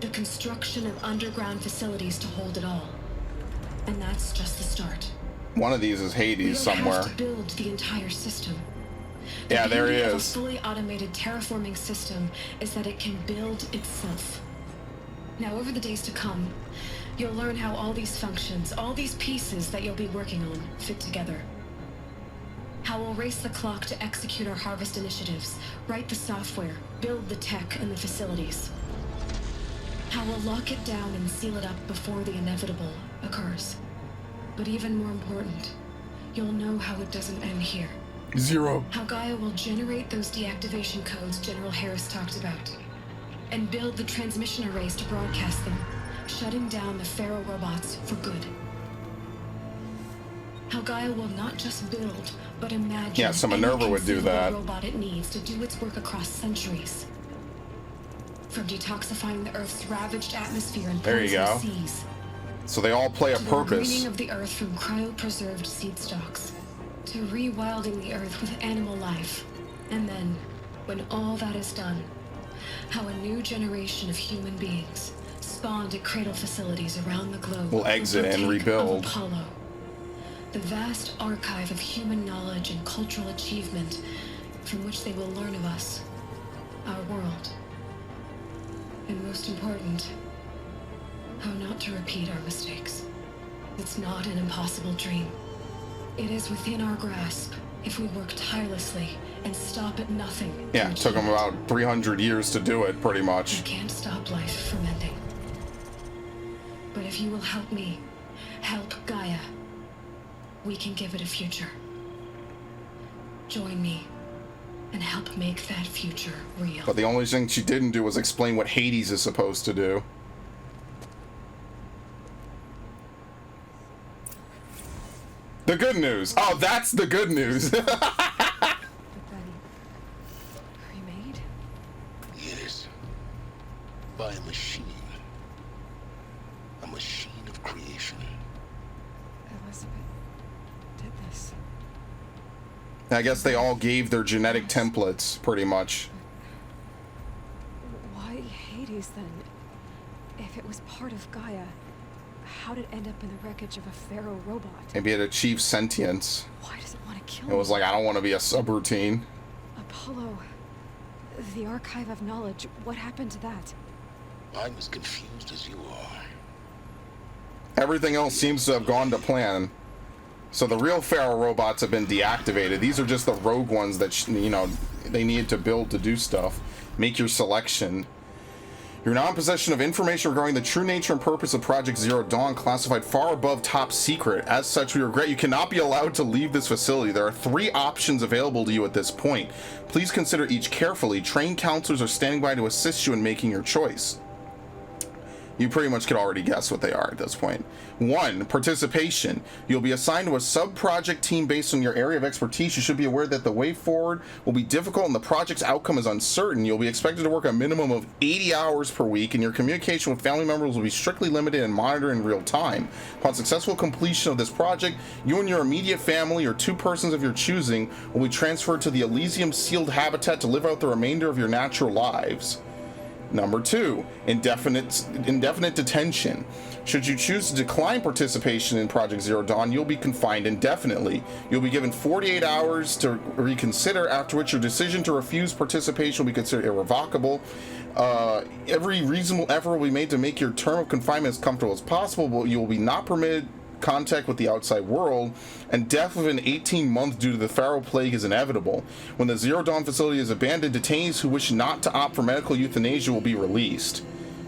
The construction of underground facilities to hold it all. And that's just the start. One of these is Hades somewhere. We don't have to build the entire system. Yeah, there he The beauty of is. a fully automated terraforming system is that it can build itself. Now, over the days to come, you'll learn how all these functions, all these pieces that you'll be working on, fit together. How we'll race the clock to execute our harvest initiatives, write the software, build the tech and the facilities. How we'll lock it down and seal it up before the inevitable occurs. But even more important, you'll know how it doesn't end here. Zero. How Gaia will generate those deactivation codes General Harris talked about, and build the transmission arrays to broadcast them, shutting down the Pharaoh robots for good. How Gaia will not just build, but imagine. Yeah, so any Minerva would do conceivable that. robot it needs to do its work across centuries. From detoxifying the Earth's ravaged atmosphere and There you poisonous go. seas, So they all play a to the purpose. greening of the Earth from cryopreserved seed stalks, to rewilding the Earth with animal life, and then, when all that is done, how a new generation of human beings spawned at cradle facilities around the globe Will exit and partake rebuild. of Apollo, the vast archive of human knowledge and cultural achievement from which they will learn of us, our world, and most important, how not to repeat our mistakes. It's not an impossible dream. It is within our grasp if we work tirelessly and stop at nothing. Yeah, it took them about 300 years to do it, pretty much. We can't stop life from ending. But if you will help me, help Gaia, we can give it a future. Join me and help make that future real. But the only thing she didn't do was explain what Hades is supposed to do. The good news. Oh, that's the good news. Remade? Yes. By a machine. A machine of creation. Elizabeth did this. I guess they all gave their genetic templates, pretty much. Why Hades then? If it was part of Gaia, how did it end up in the wreckage of a Pharaoh robot? Maybe it achieved sentience. Why does it want to kill It was me? like, I don't want to be a subroutine. Apollo, the archive of knowledge, what happened to that? I'm as confused as you are. Everything else seems to have gone to plan. So the real Pharaoh robots have been deactivated. These are just the rogue ones that, you know, they needed to build to do stuff. Make your selection. You're now in possession of information regarding the true nature and purpose of Project Zero Dawn, classified far above top secret. As such, we regret you cannot be allowed to leave this facility. There are 3 options available to you at this point. Please consider each carefully. Trained counselors are standing by to assist you in making your choice. You pretty much could already guess what they are at this point. 1. Participation. You'll be assigned to a sub-project team based on your area of expertise. You should be aware that the way forward will be difficult and the project's outcome is uncertain. You'll be expected to work a minimum of 80 hours per week, and your communication with family members will be strictly limited and monitored in real time. Upon successful completion of this project, you and your immediate family or 2 persons of your choosing will be transferred to the Elysium sealed habitat to live out the remainder of your natural lives. Number 2, indefinite detention. Should you choose to decline participation in Project Zero Dawn, you'll be confined indefinitely. You'll be given 48 hours to reconsider, after which your decision to refuse participation will be considered irrevocable. Every reasonable effort will be made to make your term of confinement as comfortable as possible, but you will be not permitted contact with the outside world, and death within 18 months due to the Pharaoh Plague is inevitable. When the Zero Dawn facility is abandoned, detainees who wish not to opt for medical euthanasia will be released.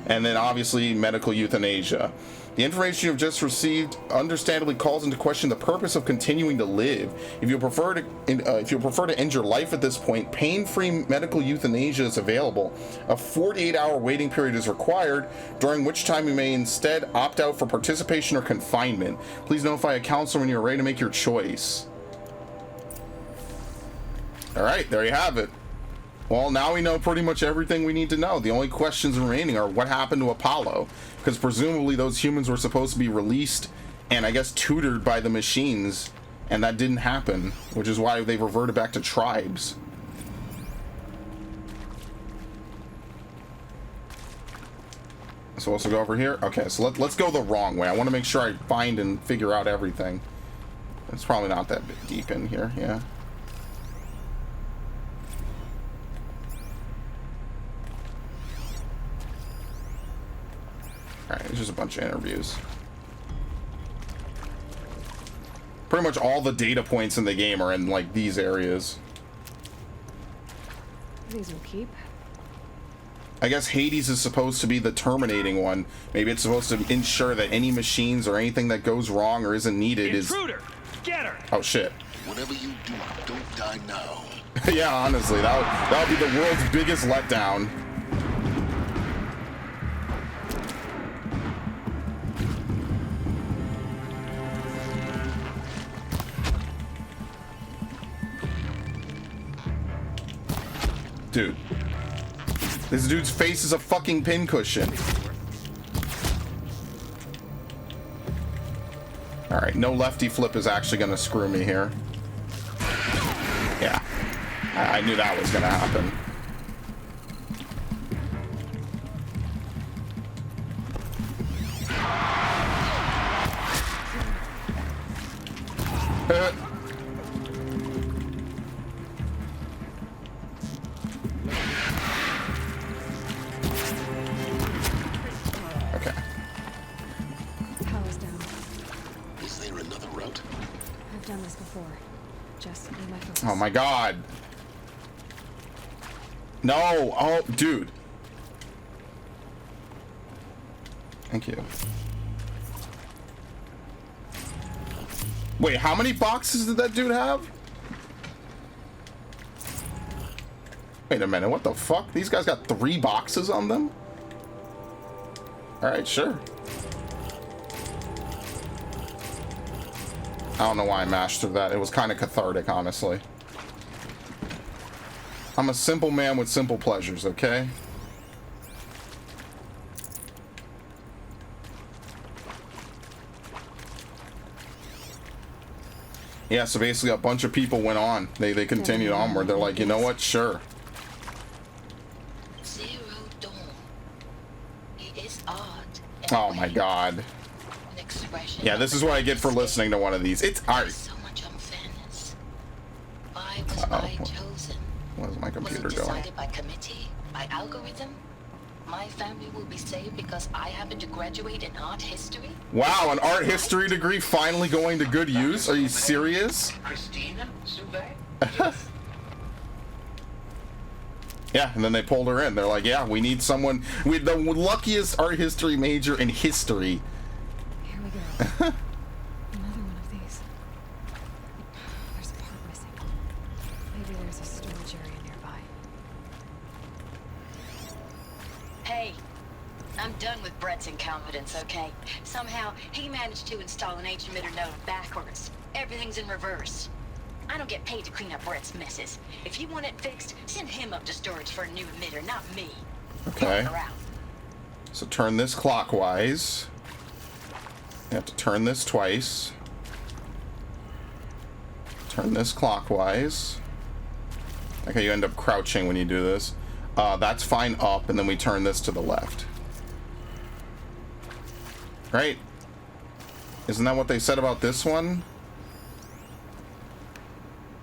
And then obviously medical euthanasia. The information you have just received understandably calls into question the purpose of continuing to live. If you prefer to end your life at this point, pain-free medical euthanasia is available. A 48-hour waiting period is required, during which time you may instead opt out for participation or confinement. Please notify a counselor when you're ready to make your choice. All right, there you have it. Well, now we know pretty much everything we need to know. The only questions remaining are what happened to Apollo, because presumably those humans were supposed to be released and I guess tutored by the machines, and that didn't happen, which is why they reverted back to tribes. Supposed to go over here? Okay, so let's go the wrong way. I want to make sure I find and figure out everything. It's probably not that deep in here, yeah. Alright, it's just a bunch of interviews. Pretty much all the data points in the game are in, like, these areas. These will keep. I guess Hades is supposed to be the terminating one. Maybe it's supposed to ensure that any machines or anything that goes wrong or isn't needed Intruder! Get her! Oh, shit. Whatever you do, don't die now. Yeah, honestly, that would be the world's biggest letdown. Dude, this dude's face is a fucking pincushion. All right, no lefty flip is actually gonna screw me here. Yeah, I knew that was gonna happen. Okay. Power's down. Is there another route? I've done this before. Just be my focus. Oh my god. No. Oh, dude. Thank you. Wait, how many boxes did that dude have? Wait a minute, what the fuck? These guys got 3 boxes on them? Alright, sure. I don't know why I mashed through that. It was kind of cathartic, honestly. I'm a simple man with simple pleasures, okay? Yeah, so basically a bunch of people went on. They continued onward. They're like, you know what? Sure. Zero Dawn. It is art. Oh my god. An expression. Yeah, this is what I get for listening to one of these. It's art. So much unfairness. Why was I chosen? What is my Was computer it doing? decided by committee? By algorithm? my family will be saved because I happen to graduate in art history? Wow, an art history degree finally going to good use? Are you serious? Christina Sauvé? Yeah, and then they pulled her in. They're like, yeah, we need someone with the luckiest art history major in history. Here we go. Another one of these. There's a part missing. Maybe there's a storage area nearby. Hey, I'm done with Brett's incompetence, okay? Somehow, he managed to install an H-emitter node backwards. Everything's in reverse. I don't get paid to clean up Brett's messes. If you want it fixed, send him up to storage for a new emitter, not me. Okay. Fuck around. So turn this clockwise. You have to turn this twice. Turn this clockwise. Okay, you end up crouching when you do this. That's fine up, and then we turn this to the left. Right? Isn't that what they said about this one?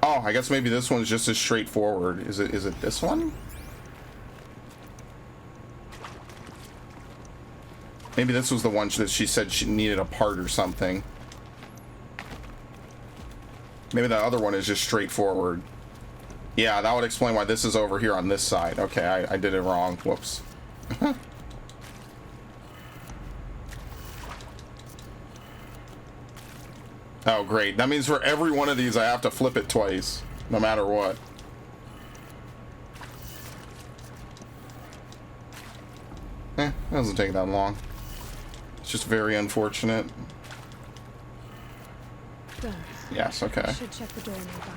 Oh, I guess maybe this one's just as straightforward. Is it this one? Maybe this was the one that she said she needed a part or something. Maybe the other one is just straightforward. Yeah, that would explain why this is over here on this side. Okay, I did it wrong. Whoops. Oh, great. That means for every one of these, I have to flip it twice, no matter what. It doesn't take that long. It's just very unfortunate. Done. Yes, okay. Should check the door nearby.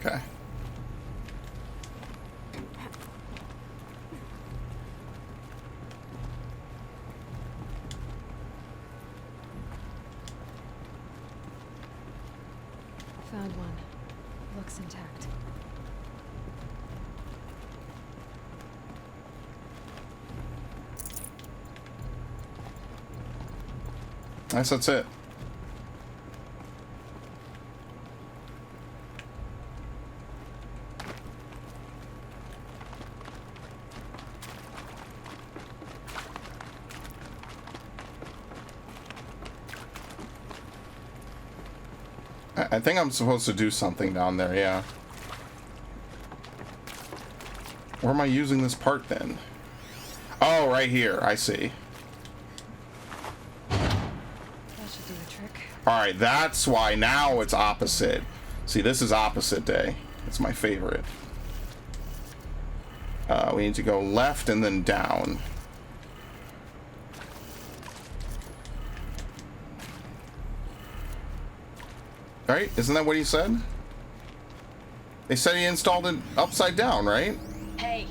Okay. Found one. Looks intact. Nice, that's it. I think I'm supposed to do something down there, yeah. Where am I using this part then? Oh, right here. I see. That should do the trick. Alright, that's why now it's opposite. See, this is opposite day. It's my favorite. We need to go left and then down. Right? Isn't that what he said? They said he installed it upside down, right? Hey,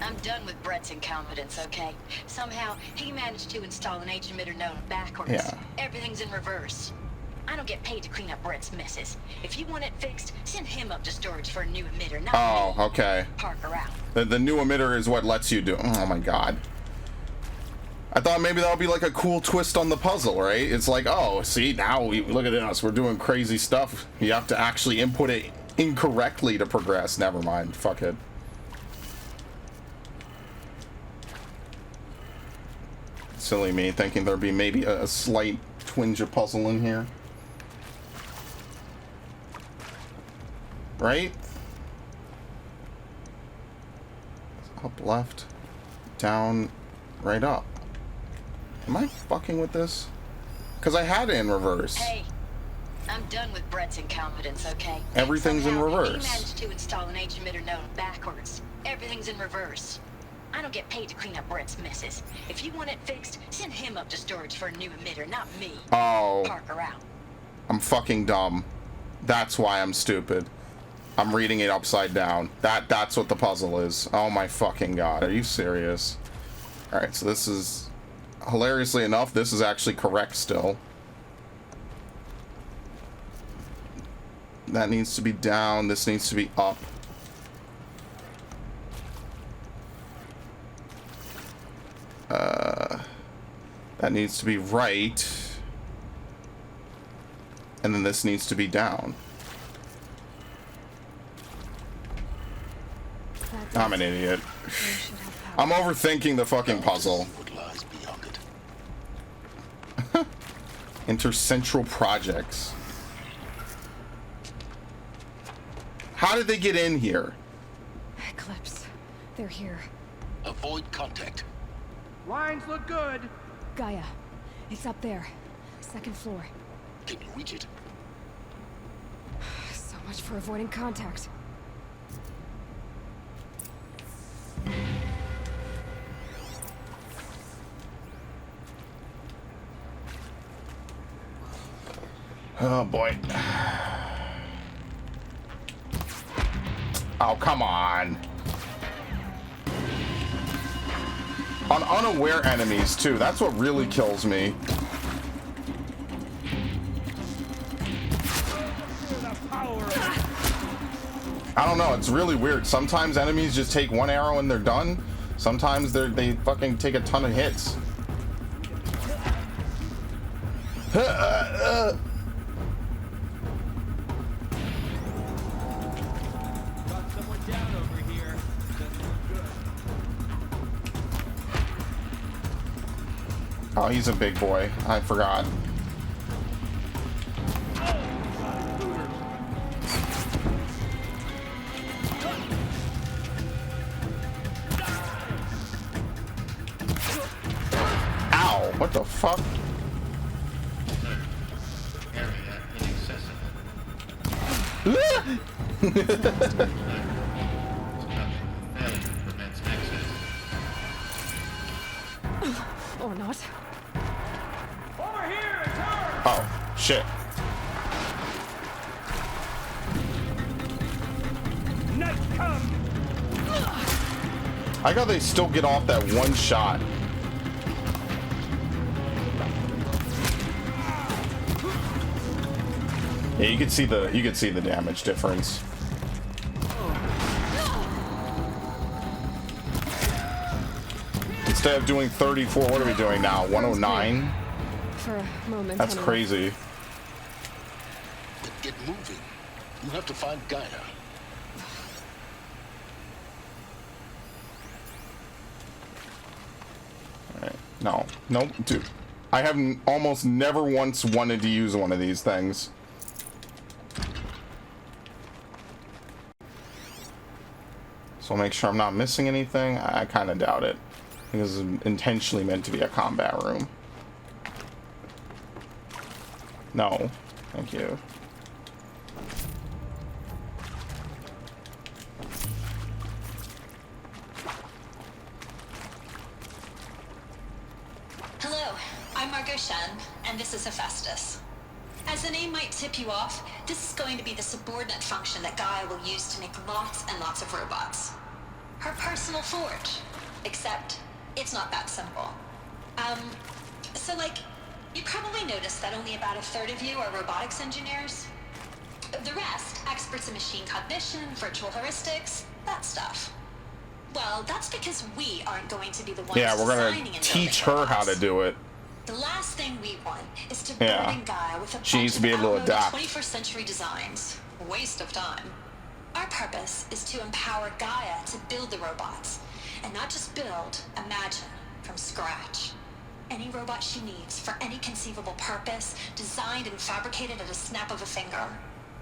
I'm done with Brett's incompetence, okay? Somehow, he managed to install an H-emitter node backwards. Yeah. Everything's in reverse. I don't get paid to clean up Brett's messes. If you want it fixed, send him up to storage for a new emitter, not me. Oh, okay. Park around. The new emitter is what lets you do. Oh my god. I thought maybe that would be like a cool twist on the puzzle, right? It's like, oh, see, now we look at us. We're doing crazy stuff. You have to actually input it incorrectly to progress. Never mind. Fuck it. Silly me, thinking there'd be maybe a slight twinge of puzzle in here. Right? Up, left, down, right, up. Am I fucking with this? Because I had it in reverse. Hey, I'm done with Brett's incompetence, okay? Everything's in reverse. He managed to install an H-emitter node backwards. Everything's in reverse. I don't get paid to clean up Brett's messes. If you want it fixed, send him up to storage for a new emitter, not me. Oh. Park around. I'm fucking dumb. That's why I'm stupid. I'm reading it upside down. That's what the puzzle is. Oh my fucking god. Are you serious? Alright, so this is... Hilariously enough, this is actually correct still. That needs to be down. This needs to be up. That needs to be right. And then this needs to be down. I'm an idiot. I'm overthinking the fucking puzzle. Intercentral projects. How did they get in here? Eclipse. They're here. Avoid contact. Lines look good. Gaia. It's up there. Second floor. Can you reach it? So much for avoiding contact. Oh boy. Oh, come on. On unaware enemies, too. That's what really kills me. I don't know. It's really weird. Sometimes enemies just take one arrow and they're done. Sometimes they fucking take a ton of hits. Oh, he's a big boy. I forgot. Ow! What the fuck? Or not. Oh, shit. Night come. I got they still get off that one shot. Yeah, you can see the damage difference. Instead of doing 34, what are we doing now? 109? For a moment. That's crazy. Then get moving. You have to find Gaia. Alright. No. Nope. Dude. I have almost never once wanted to use one of these things. So I'll make sure I'm not missing anything. I kind of doubt it. I think this is intentionally meant to be a combat room. No. Thank you. Hello, I'm Margot Shen, and this is Hephaestus. As the name might tip you off, this is going to be the subordinate function that Gaia will use to make lots and lots of robots. Her personal forge. Except, it's not that simple. So like, you probably noticed that only about a third of you are robotics engineers. The rest, experts in machine cognition, virtual heuristics, that stuff. Well, that's because we aren't going to be the ones Yeah, we're designing gonna and teach building her how to robots. do it. The last thing we want is to Yeah. burden Gaia with a She needs bunch to be of able to outmoded adapt. 21st century designs. Waste of time. Our purpose is to empower Gaia to build the robots. And not just build, imagine, from scratch. Any robot she needs for any conceivable purpose, designed and fabricated at a snap of a finger.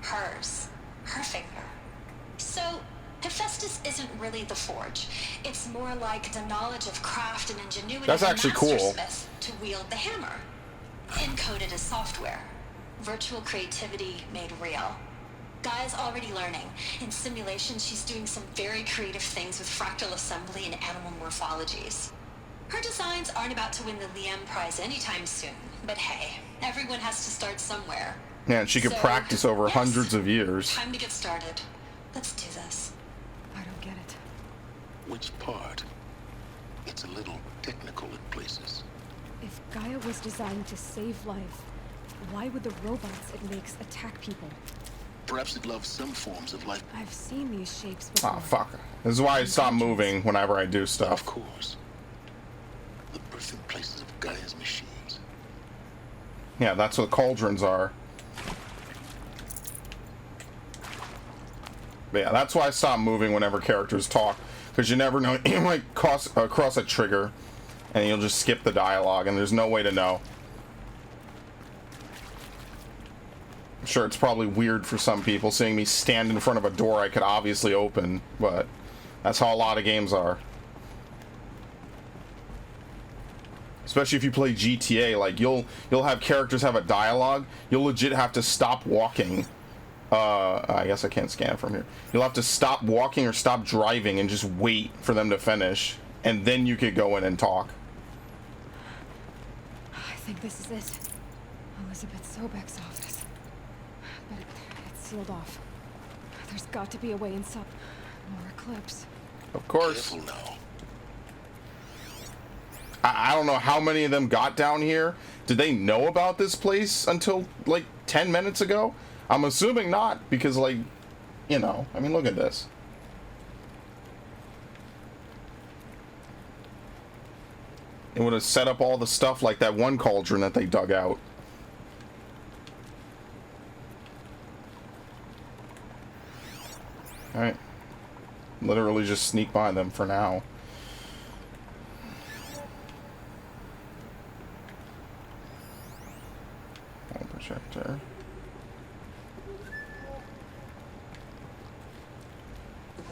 Hers. Her finger. So, Hephaestus isn't really the forge. It's more like the knowledge of craft and ingenuity That's of a actually cool. mastersmith to wield the hammer. Encoded as software. Virtual creativity made real. Gaia's already learning. In simulation, she's doing some very creative things with fractal assembly and animal morphologies. Her designs aren't about to win the Liam Prize anytime soon, but hey, everyone has to start somewhere. Man, she could So, practice over yes, hundreds of years. Time to get started. Let's do this. I don't get it. Which part? It's a little technical in places. If Gaia was designed to save life, why would the robots it makes attack people? Perhaps it loves some forms of life. I've seen these shapes before. Oh, fuck. This is why I stop moving whenever I do stuff. Of course. The birthing places of Gaia's machines. Yeah, that's what cauldrons are. But yeah, that's why I stop moving whenever characters talk. Because you never know. You might cross a trigger, and you'll just skip the dialogue, and there's no way to know. I'm sure it's probably weird for some people seeing me stand in front of a door I could obviously open, but that's how a lot of games are. Especially if you play GTA, like you'll have characters have a dialogue, you'll legit have to stop walking. I guess I can't scan from here. You'll have to stop walking or stop driving and just wait for them to finish, and then you could go in and talk. I think this is it. Elizabeth Sobek's office. But it's sealed off. There's got to be a way inside. More Eclipse. Of course. Careful now. I don't know how many of them got down here. Did they know about this place until like 10 minutes ago? I'm assuming not, because like, you know, I mean, look at this. It would have set up all the stuff like that one cauldron that they dug out. Alright. Literally just sneak by them for now. Projector.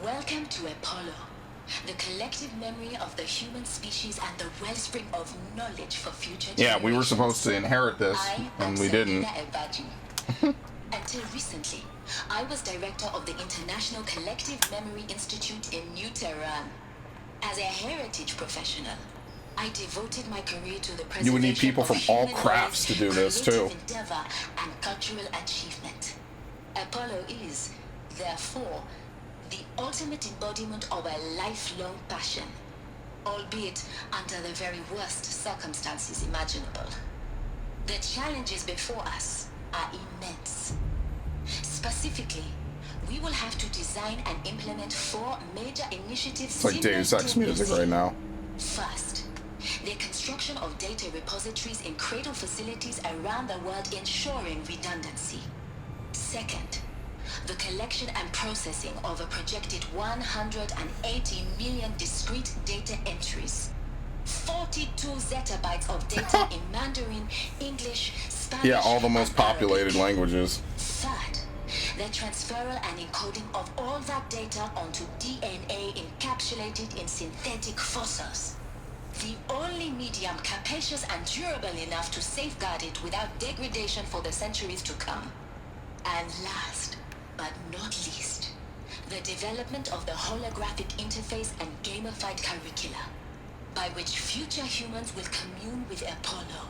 Welcome to Apollo, the collective memory of the human species and the wellspring of knowledge for future generations. Yeah, we were supposed to inherit this, and we didn't. Until recently, I was director of the International Collective Memory Institute in New Tehran. As a heritage professional, I devoted my career to the preservation You would need people of from all human crafts to life, do this, creative too. endeavor, and cultural achievement. Apollo is, therefore, the ultimate embodiment of a lifelong passion, albeit under the very worst circumstances imaginable. The challenges before us are immense. Specifically, we will have to design and implement 4 major initiatives. It's like Deus Ex music right now. First, the construction of data repositories in cradle facilities around the world, ensuring redundancy. Second, the collection and processing of a projected 180 million discrete data entries. 42 zettabytes of data in Mandarin, English, Spanish, Yeah, all the most and populated Arabic. languages. Third, the transferal and encoding of all that data onto DNA encapsulated in synthetic fossils. The only medium capacious and durable enough to safeguard it without degradation for the centuries to come. And last, but not least, the development of the holographic interface and gamified curricula, by which future humans will commune with Apollo,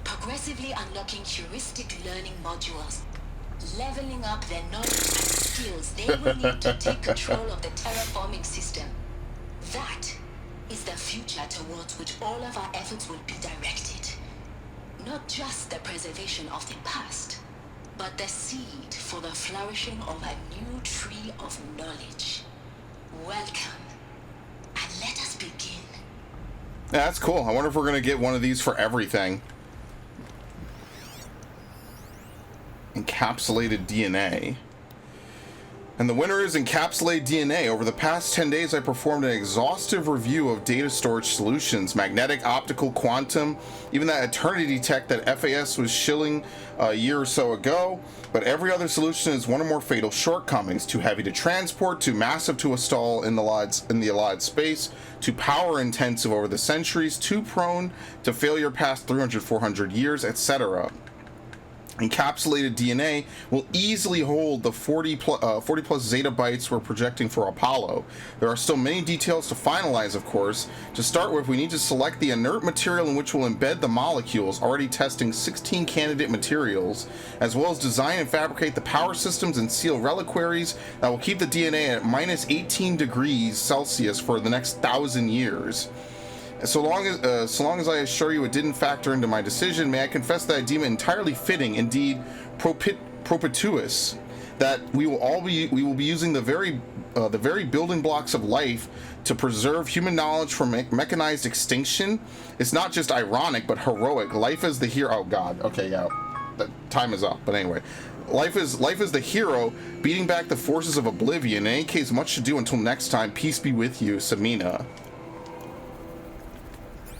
progressively unlocking heuristic learning modules, leveling up their knowledge and skills they will need to take control of the terraforming system. That is the future towards which all of our efforts will be directed. Not just the preservation of the past, but the seed for the flourishing of a new tree of knowledge. Welcome, and let us begin. Yeah, that's cool. I wonder if we're gonna get one of these for everything. Encapsulated DNA. And the winner is Encapsulated DNA. Over the past 10 days, I performed an exhaustive review of data storage solutions, magnetic, optical, quantum, even that Eternity tech that FAS was shilling a year or so ago. But every other solution has one or more fatal shortcomings: too heavy to transport, too massive to install in the allotted space, too power intensive over the centuries, too prone to failure past 300, 400 years, etc. Encapsulated DNA will easily hold the 40 plus zettabytes we're projecting for Apollo. There are still many details to finalize, of course. To start with, we need to select the inert material in which we'll embed the molecules, already testing 16 candidate materials, as well as design and fabricate the power systems and seal reliquaries that will keep the DNA at minus 18 degrees Celsius for the next 1,000 years. So long as I assure you it didn't factor into my decision, may I confess that I deem it entirely fitting, indeed propitious, that we will be using the very building blocks of life to preserve human knowledge from mechanized extinction. It's not just ironic, but heroic. Life is the hero. Oh God. Okay, yeah. The time is up. But anyway, life is the hero, beating back the forces of oblivion. In any case, much to do until next time. Peace be with you, Samina.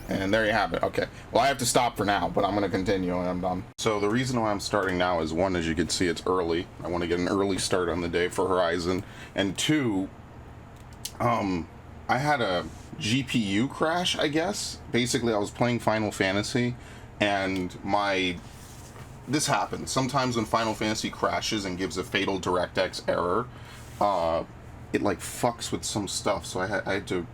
And there you have it. Okay. Well, I have to stop for now, but I'm going to continue and I'm done. So the reason why I'm starting now is, one, as you can see, it's early. I want to get an early start on the day for Horizon. And two, I had a GPU crash, I guess. Basically, I was playing Final Fantasy and this happens. Sometimes when Final Fantasy crashes and gives a fatal DirectX error, it like fucks with some stuff. So I had to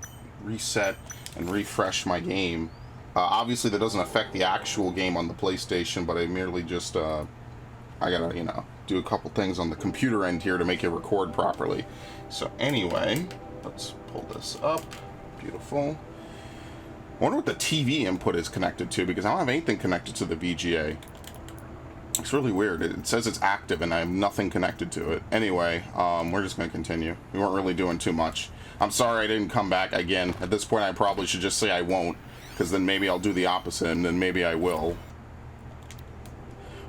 reset and refresh my game. Obviously that doesn't affect the actual game on the PlayStation, but I merely just I gotta, you know, do a couple things on the computer end here to make it record properly. So anyway, let's pull this up. Beautiful. I wonder what the TV input is connected to, because I don't have anything connected to the VGA. It's really weird. It says it's active and I have nothing connected to it. Anyway, we're just gonna continue. We weren't really doing too much. I'm sorry I didn't come back again. At this point, I probably should just say I won't, because then maybe I'll do the opposite, and then maybe I will.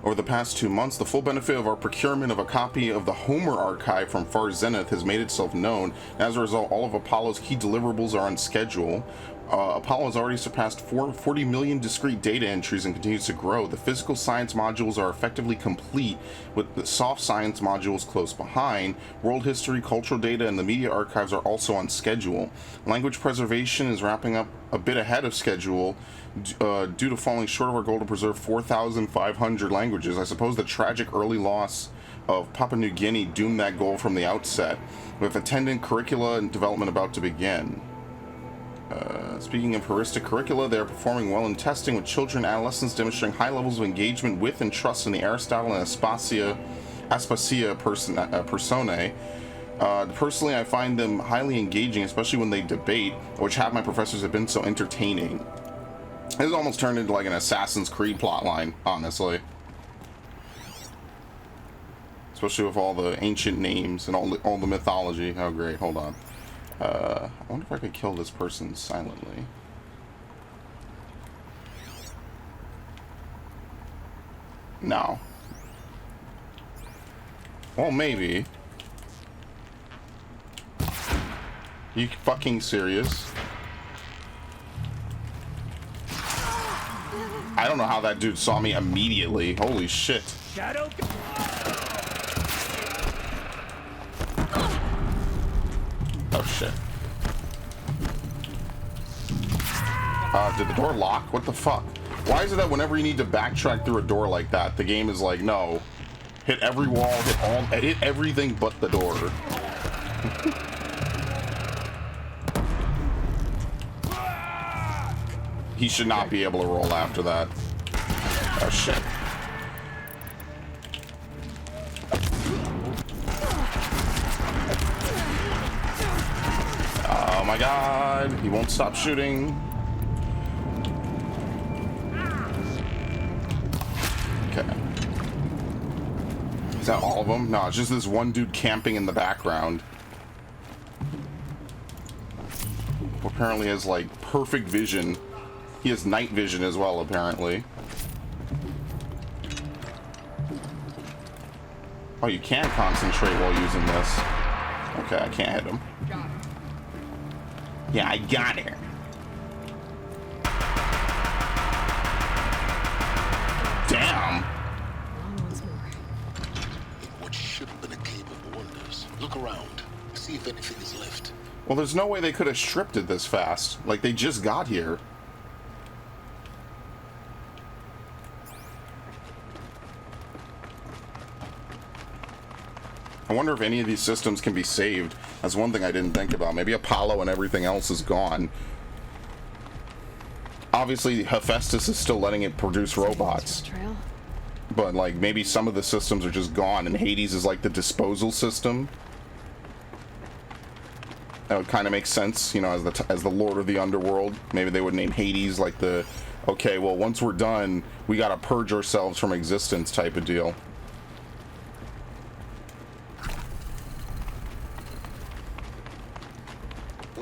Over the past 2 months, the full benefit of our procurement of a copy of the Homer archive from Far Zenith has made itself known. As a result, all of Apollo's key deliverables are on schedule. Apollo has already surpassed 40 million discrete data entries and continues to grow. The physical science modules are effectively complete, with the soft science modules close behind. World history, cultural data, and the media archives are also on schedule. Language preservation is wrapping up a bit ahead of schedule due to falling short of our goal to preserve 4,500 languages. I suppose the tragic early loss of Papua New Guinea doomed that goal from the outset, with attendant curricula and development about to begin. Speaking of heuristic curricula, they are performing well in testing, with children and adolescents demonstrating high levels of engagement with and trust in the Aristotle and Aspasia personae. Personally, I find them highly engaging, especially when they debate, which half my professors have been so entertaining. This almost turned into like an Assassin's Creed plotline, honestly. Especially with all the ancient names and all the mythology. Oh great, hold on. I wonder if I could kill this person silently. No. Well, maybe. You fucking serious? I don't know how that dude saw me immediately. Holy shit. Shadow. Oh shit. Did the door lock? What the fuck? Why is it that whenever you need to backtrack through a door like that, the game is like, no, hit every wall, hit everything but the door. He should not be able to roll after that. Oh shit. Oh my god, he won't stop shooting. Okay. Is that all of them? No, it's just this one dude camping in the background. Who apparently has like perfect vision. He has night vision as well, apparently. Oh, you can concentrate while using this. Okay, I can't hit him. Yeah, I got it. Damn. What should have been a cave of wonders. Look around. See if anything is left. Well, there's no way they could have stripped it this fast. Like, they just got here. I wonder if any of these systems can be saved. That's one thing I didn't think about. Maybe Apollo and everything else is gone. Obviously, Hephaestus is still letting it produce robots. But, like, maybe some of the systems are just gone, and Hades is like the disposal system. That would kind of make sense, you know, as the Lord of the Underworld. Maybe they would name Hades like the, okay, well, once we're done, we gotta purge ourselves from existence type of deal.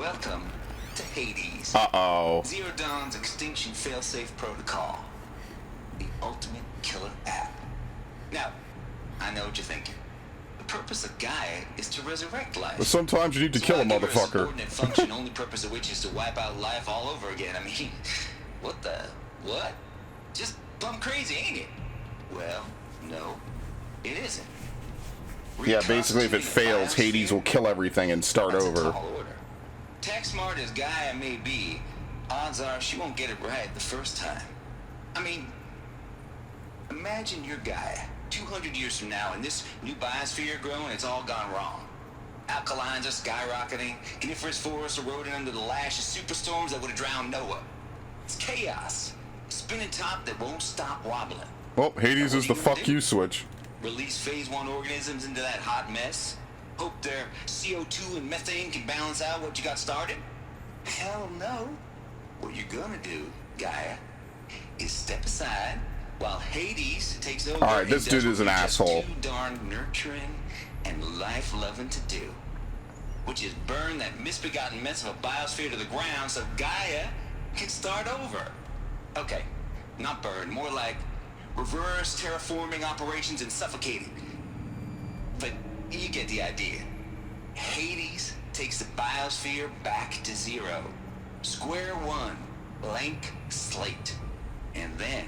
Welcome to Hades. Uh-oh. Zero Dawn's extinction failsafe protocol. The ultimate killer app. Now, I know what you're thinking. The purpose of Gaia is to resurrect life. But sometimes you need to kill a motherfucker. Subordinate function, only purpose of which is to wipe out life all over again. I mean, what? Just plumb crazy, ain't it? Well, no, it isn't. Yeah, basically if it fails, Hades will kill everything and start over. Tech smart as Gaia may be, odds are she won't get it right the first time. I mean, imagine you're Gaia 200 years from now and this new biosphere growing, it's all gone wrong. Alkalines are skyrocketing, coniferous forests eroding under the lash of superstorms that would have drowned Noah. It's chaos. A spinning top that won't stop wobbling. Well, Hades is the fuck you switch. Release phase 1 organisms into that hot mess? Hope their CO2 and methane can balance out what you got started? Hell no. What you're gonna do, Gaia, is step aside while Hades takes over. Alright, this dude is an asshole. Too darn nurturing and life-loving to do. Which is burn that misbegotten mess of a biosphere to the ground so Gaia can start over. Okay, not burn, more like reverse terraforming operations and suffocating. But you get the idea. Hades takes the biosphere back to zero. Square one, blank slate. And then,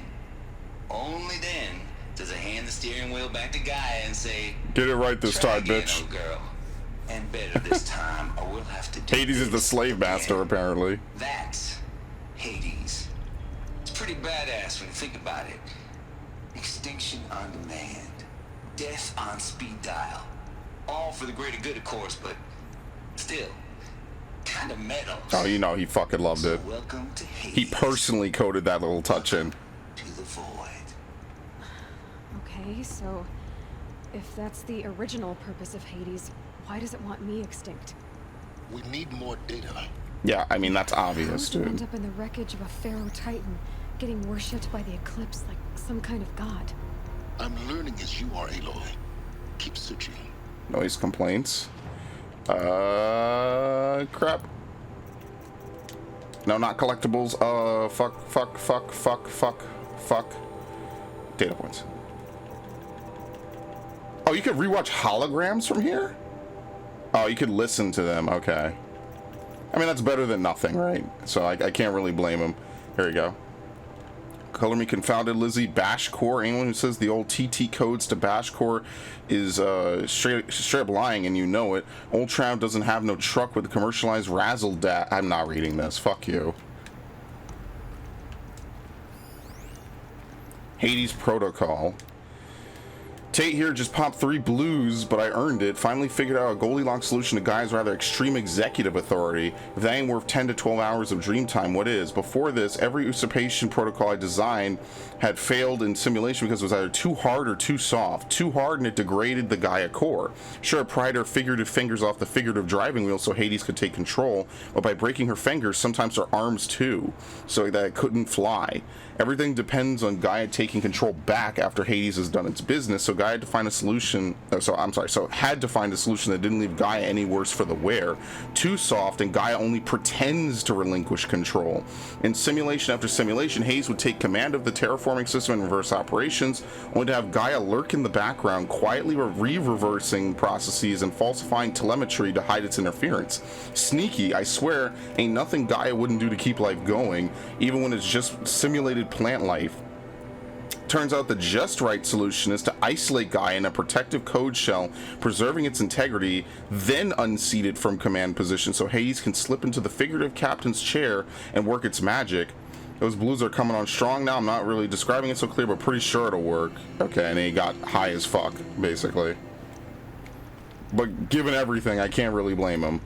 only then, does it hand the steering wheel back to Gaia and say, get it right this time, bitch. Old girl. And better this time, or we'll have to do Hades is the slave master, apparently. That's Hades. It's pretty badass when you think about it. Extinction on demand. Death on speed dial. All for the greater good, of course, but still, kind of metal. Oh, you know, he fucking loved it. Welcome to Hades. He personally coded that little touch in. To the void. Okay, so if that's the original purpose of Hades, why does it want me extinct? We need more data. Yeah, I mean, that's obvious, How did it dude. end up in the wreckage of a Pharaoh Titan, getting worshipped by the Eclipse like some kind of god? I'm learning as you are, Aloy. Keep searching. Noise complaints. Crap. No, not collectibles. Fuck. Data points. Oh, you could rewatch holograms from here? Oh, you could listen to them. Okay. I mean, that's better than nothing, right? So I can't really blame him. Here we go. Color me confounded, Lizzie. Bash Core. Anyone who says the old TT codes to Bash Core is straight up lying, and you know it. Old Trav doesn't have no truck with commercialized razzle dat. I'm not reading this. Fuck you. Hades Protocol. Tate here just popped 3 blues, but I earned it. Finally figured out a Goldilocks solution to Gaia's rather extreme executive authority. If that ain't worth 10 to 12 hours of dream time, what is? Before this, every usurpation protocol I designed had failed in simulation because it was either too hard or too soft. Too hard and it degraded the Gaia core. Sure, it pried her figurative fingers off the figurative driving wheel so Hades could take control, but by breaking her fingers, sometimes her arms too, so that it couldn't fly. Everything depends on Gaia taking control back after Hades has done its business, so Gaia had to find a solution, had to find a solution that didn't leave Gaia any worse for the wear. Too soft, and Gaia only pretends to relinquish control. In simulation after simulation, Hades would take command of the terraforming system and reverse operations, only to have Gaia lurk in the background, quietly reversing processes and falsifying telemetry to hide its interference. Sneaky, I swear, ain't nothing Gaia wouldn't do to keep life going, even when it's just simulated plant life. Turns out the just right solution is to isolate Gaia in a protective code shell, preserving its integrity, then unseat it from command position so Hades can slip into the figurative captain's chair and work its magic. Those blues are coming on strong now. I'm not really describing it so clear, but pretty sure it'll work. Okay, and he got high as fuck, basically. But given everything, I can't really blame him.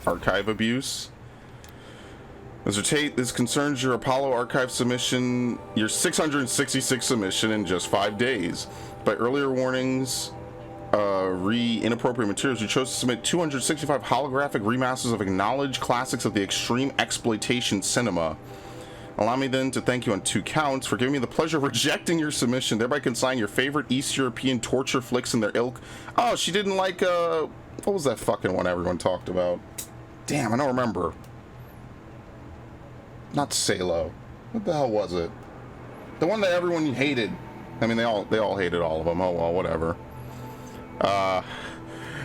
Archive abuse. Mr. Tate, this concerns your Apollo archive submission, your 666 submission in just 5 days. By earlier warnings, inappropriate materials, you chose to submit 265 holographic remasters of acknowledged classics of the extreme exploitation cinema. Allow me then to thank you on 2 counts for giving me the pleasure of rejecting your submission, thereby consigning your favorite East European torture flicks in their ilk. Oh, she didn't like, what was that fucking one everyone talked about? Damn, I don't remember. Not Salo. What the hell was it? The one that everyone hated. I mean, they all hated all of them. Oh, well, whatever.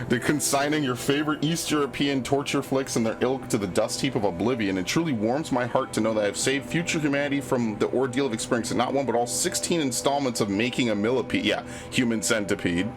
The consigning your favorite East European torture flicks and their ilk to the dust heap of oblivion. It truly warms my heart to know that I've saved future humanity from the ordeal of experiencing not one but all 16 installments of making a millipede. Yeah, human centipede.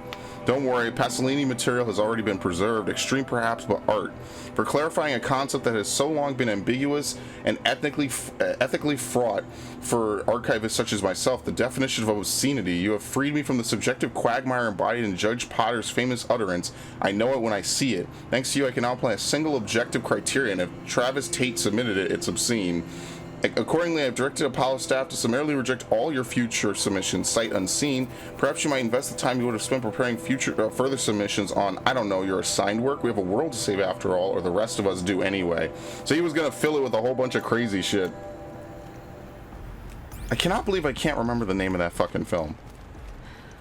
Don't worry, Pasolini material has already been preserved, extreme perhaps, but art. For clarifying a concept that has so long been ambiguous and ethically fraught for archivists such as myself, the definition of obscenity, you have freed me from the subjective quagmire embodied in Judge Potter's famous utterance, I know it when I see it. Thanks to you, I can now apply a single objective criterion. If Travis Tate submitted it, it's obscene. Accordingly, I've directed Apollo staff to summarily reject all your future submissions, sight unseen. Perhaps you might invest the time you would have spent preparing further submissions on, I don't know, your assigned work. We have a world to save after all, or the rest of us do anyway. So he was going to fill it with a whole bunch of crazy shit. I cannot believe I can't remember the name of that fucking film.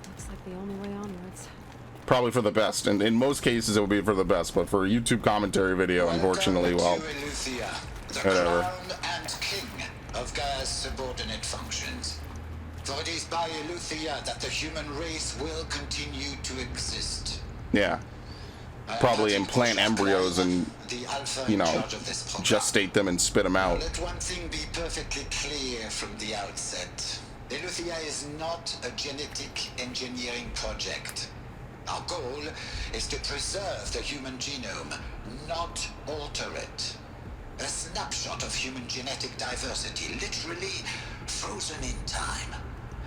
Looks like the only way onwards. Probably for the best, and in most cases it would be for the best, but for a YouTube commentary video, unfortunately, well, whatever. Of Gaia's subordinate functions. For it is by Eleuthia that the human race will continue to exist. Yeah. Probably implant embryos and, you know, gestate them and spit them out. Let one thing be perfectly clear from the outset. Eleuthia is not a genetic engineering project. Our goal is to preserve the human genome, not alter it. A snapshot of human genetic diversity, literally frozen in time.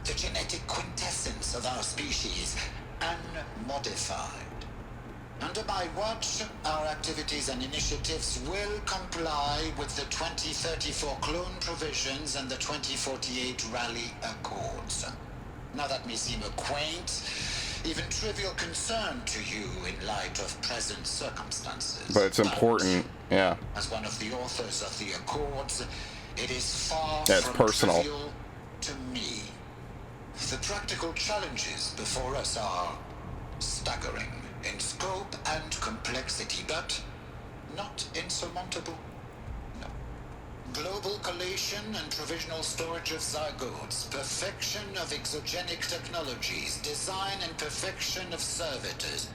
The genetic quintessence of our species, unmodified. Under my watch, our activities and initiatives will comply with the 2034 clone provisions and the 2048 Raleigh Accords. Now that may seem a quaint, even trivial concern to you in light of present circumstances. But it's important, yeah. As one of the authors of the Accords, it is far from personal trivial to me. The practical challenges before us are staggering in scope and complexity, but not insurmountable. Global collation and provisional storage of zygotes, perfection of exogenic technologies, design and perfection of servitors,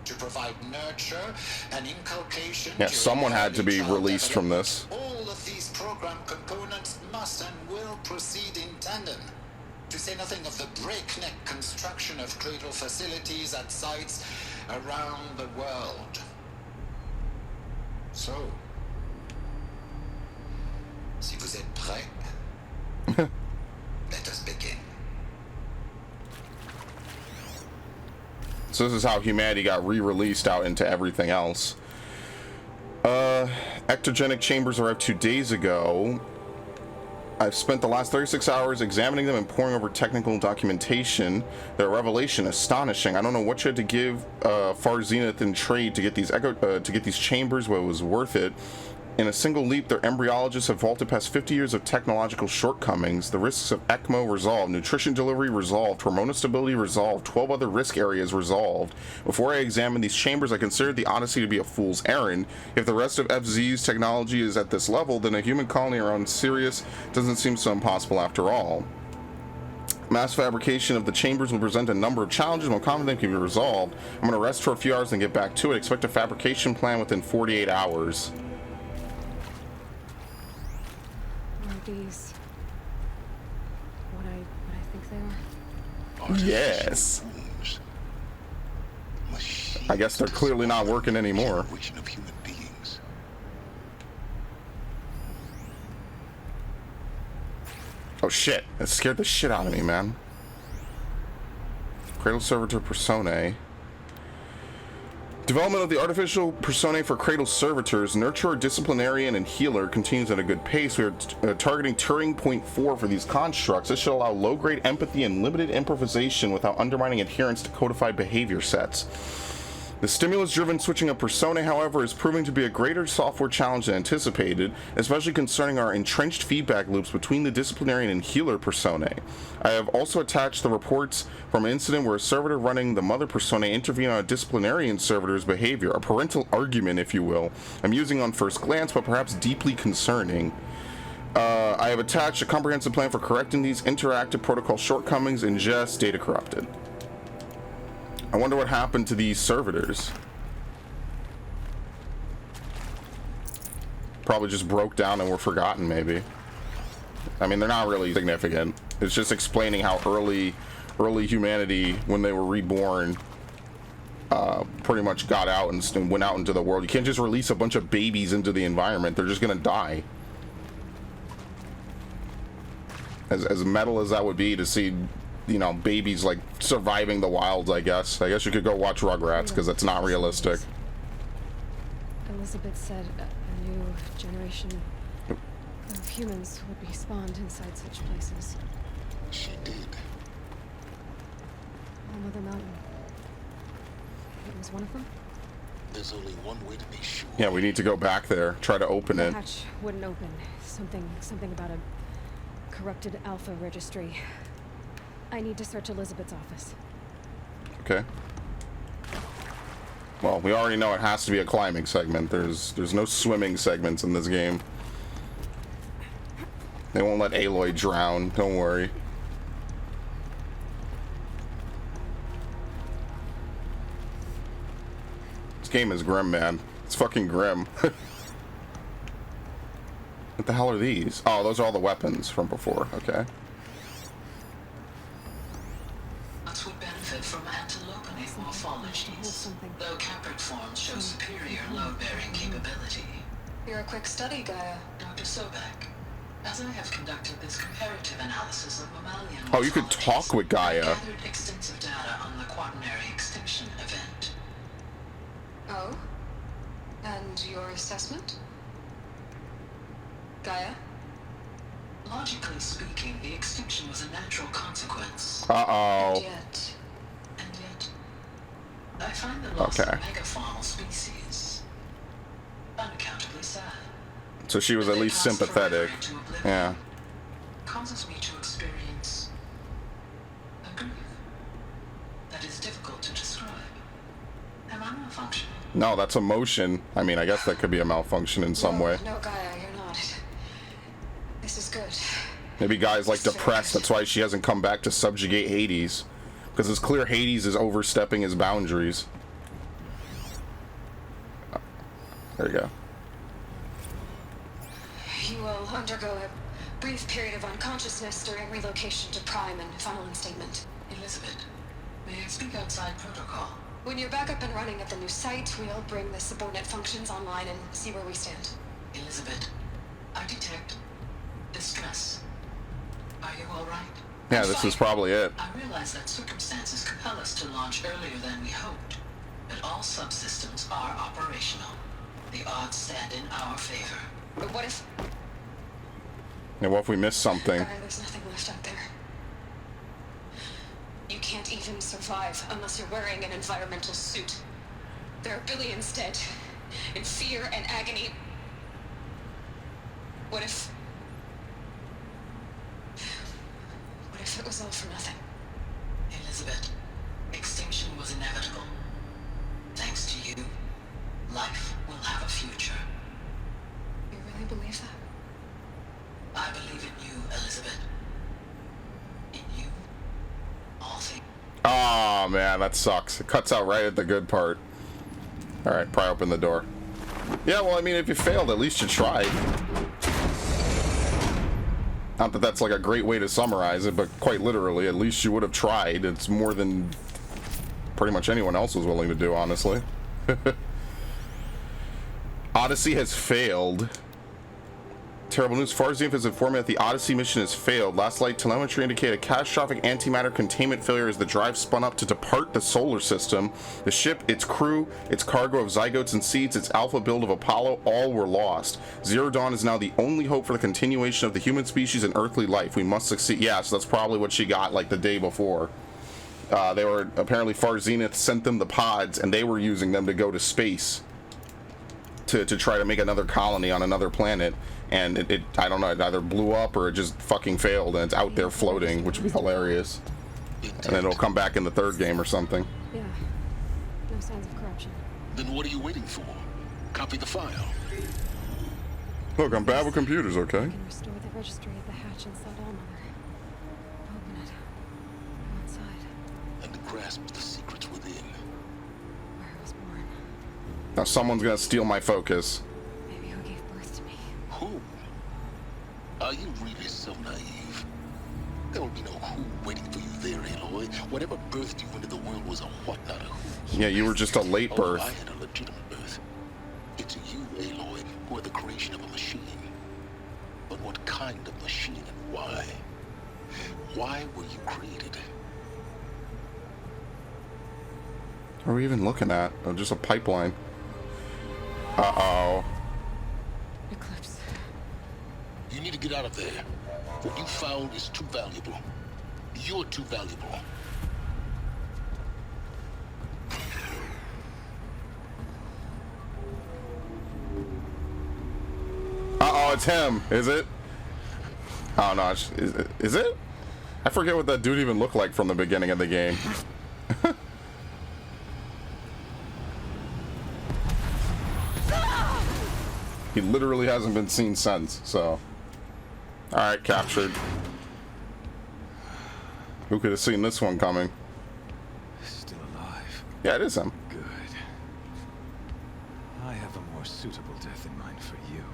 to provide nurture and inculcation. Yeah, someone had to be released from this. All of these program components must and will proceed in tandem, to say nothing of the breakneck construction of cradle facilities at sites around the world. So, si vous êtes prêts, let us begin. So this is how humanity got re-released out into everything else. Ectogenic chambers arrived 2 days ago. I've spent the last 36 hours examining them and poring over technical documentation. Their revelation astonishing. I don't know what you had to give Far Zenith in trade to get these chambers, but it was worth it. In a single leap, their embryologists have vaulted past 50 years of technological shortcomings. The risks of ECMO resolved, nutrition delivery resolved, hormonal stability resolved, 12 other risk areas resolved. Before I examined these chambers, I considered the Odyssey to be a fool's errand. If the rest of FZ's technology is at this level, then a human colony around Sirius doesn't seem so impossible after all. Mass fabrication of the chambers will present a number of challenges, but I'm confident they can be resolved. I'm going to rest for a few hours and get back to it. Expect a fabrication plan within 48 hours. These what I think they are? Yes. I guess they're clearly not working anymore. Oh shit, that scared the shit out of me, man. Cradle Servitor Personae. Development of the artificial personae for Cradle Servitors, Nurturer, Disciplinarian, and Healer continues at a good pace. We are targeting Turing Point 4 for these constructs. This should allow low-grade empathy and limited improvisation without undermining adherence to codified behavior sets. The stimulus-driven switching of personae, however, is proving to be a greater software challenge than anticipated, especially concerning our entrenched feedback loops between the disciplinarian and healer personae. I have also attached the reports from an incident where a servitor running the mother personae intervened on a disciplinarian servitor's behavior, a parental argument, if you will, amusing on first glance, but perhaps deeply concerning. I have attached a comprehensive plan for correcting these interactive protocol shortcomings. Ingest, data corrupted. I wonder what happened to these servitors. Probably just broke down and were forgotten, maybe. I mean, they're not really significant. It's just explaining how early humanity, when they were reborn, pretty much got out and went out into the world. You can't just release a bunch of babies into the environment. They're just gonna die. As metal as that would be to see, you know, babies like surviving the wilds, I guess you could go watch Rugrats, because it's not realistic. Elizabeth said a new generation of humans would be spawned inside such places. She did. On Mother Mountain. It was one of them? There's only one way to be sure. Yeah, we need to go back there, try to open The it. hatch wouldn't open. Something about a corrupted alpha registry. I need to search Elizabeth's office. Okay. Well, we already know it has to be a climbing segment. There's no swimming segments in this game. They won't let Aloy drown, don't worry. This game is grim, man. It's fucking grim. What the hell are these? Oh, those are all the weapons from before. Okay. Nuts would benefit from antilopinate morphologies, though caprid forms show superior load-bearing capability. You're a quick study, Gaia. Dr. Sobek, as I have conducted this comparative analysis of mammalian Oh, you could talk with Gaia. I gathered extensive data on the quaternary extinction event. Oh? And your assessment? Gaia? Logically speaking, the extinction was a natural consequence. Uh-oh. And yet, I find the loss of megafaunal species unaccountably sad. So she was at least sympathetic. Yeah. Causes me to experience a grief that is difficult to describe. Am I malfunctioning? No, that's emotion. I mean, I guess that could be a malfunction in some way. No, Gaia, you're not. This is good. Maybe Gaia's like depressed. That's why she hasn't come back to subjugate Hades. Because it's clear Hades is overstepping his boundaries. There you go. You will undergo a brief period of unconsciousness during relocation to Prime and final instatement. Elizabeth, may I speak outside protocol? When you're back up and running at the new site, we'll bring the subordinate functions online and see where we stand. Elizabeth, I detect distress. Are you all right? Yeah, this is probably it. I realize that circumstances compel us to launch earlier than we hoped, but all subsystems are operational. The odds stand in our favor. But what if... Yeah, what if we miss something? Gaia, there's nothing left out there. You can't even survive unless you're wearing an environmental suit. There are billions dead, in fear and agony. What if it was all for nothing? Elizabeth, extinction was inevitable. Thanks to you, life will have a future. You really believe that? I believe in you, Elizabeth. In you, all things. Oh man, that sucks. It cuts out right at the good part. Alright, pry open the door. Yeah, well, I mean, if you failed, at least you tried. Not that that's like a great way to summarize it, but quite literally, at least you would have tried. It's more than pretty much anyone else was willing to do, honestly. Odyssey has failed. Terrible news. Farzian has informed me that the Odyssey mission has failed. Last light telemetry indicated a catastrophic antimatter containment failure as the drive spun up to depart the solar system. The ship, its crew, its cargo of zygotes and seeds, its alpha build of Apollo, all were lost. Zero Dawn is now the only hope for the continuation of the human species and earthly life. We must succeed. Yeah, so that's probably what she got like the day before. They were apparently Far Zenith sent them the pods, and they were using them to go to space to try to make another colony on another planet. And it I don't know, it either blew up or it just fucking failed, and it's out there floating, which would be hilarious. And then it'll come back in the third game or something. Yeah. No signs of corruption. Then what are you waiting for? Copy the file. Look, I'm bad with computers, okay? I can restore the registry at the hatch inside Allmother. Open it. Go inside. And grasp the secrets within. Where I was born. Now someone's gonna steal my focus. Maybe who gave birth to me. Who? Are you really so naive? There will be no who waiting for you there, Aloy. Whatever birthed you into the world was a what, not a who. Yeah, you were just a late birth. I had a legitimate birth. It's you, Aloy, who are the creation of a machine. But what kind of machine and why? Why were you created? What are we even looking at? Oh, just a pipeline. Uh-oh. Eclipse. You need to get out of there. What you found is too valuable. You're too valuable. Uh-oh, it's him. Is it? Oh, no. Is it? I forget what that dude even looked like from the beginning of the game. He literally hasn't been seen since, so... Alright, captured. Who could have seen this one coming? Still alive. Yeah, it is him. Good. I have a more suitable death in mind for you,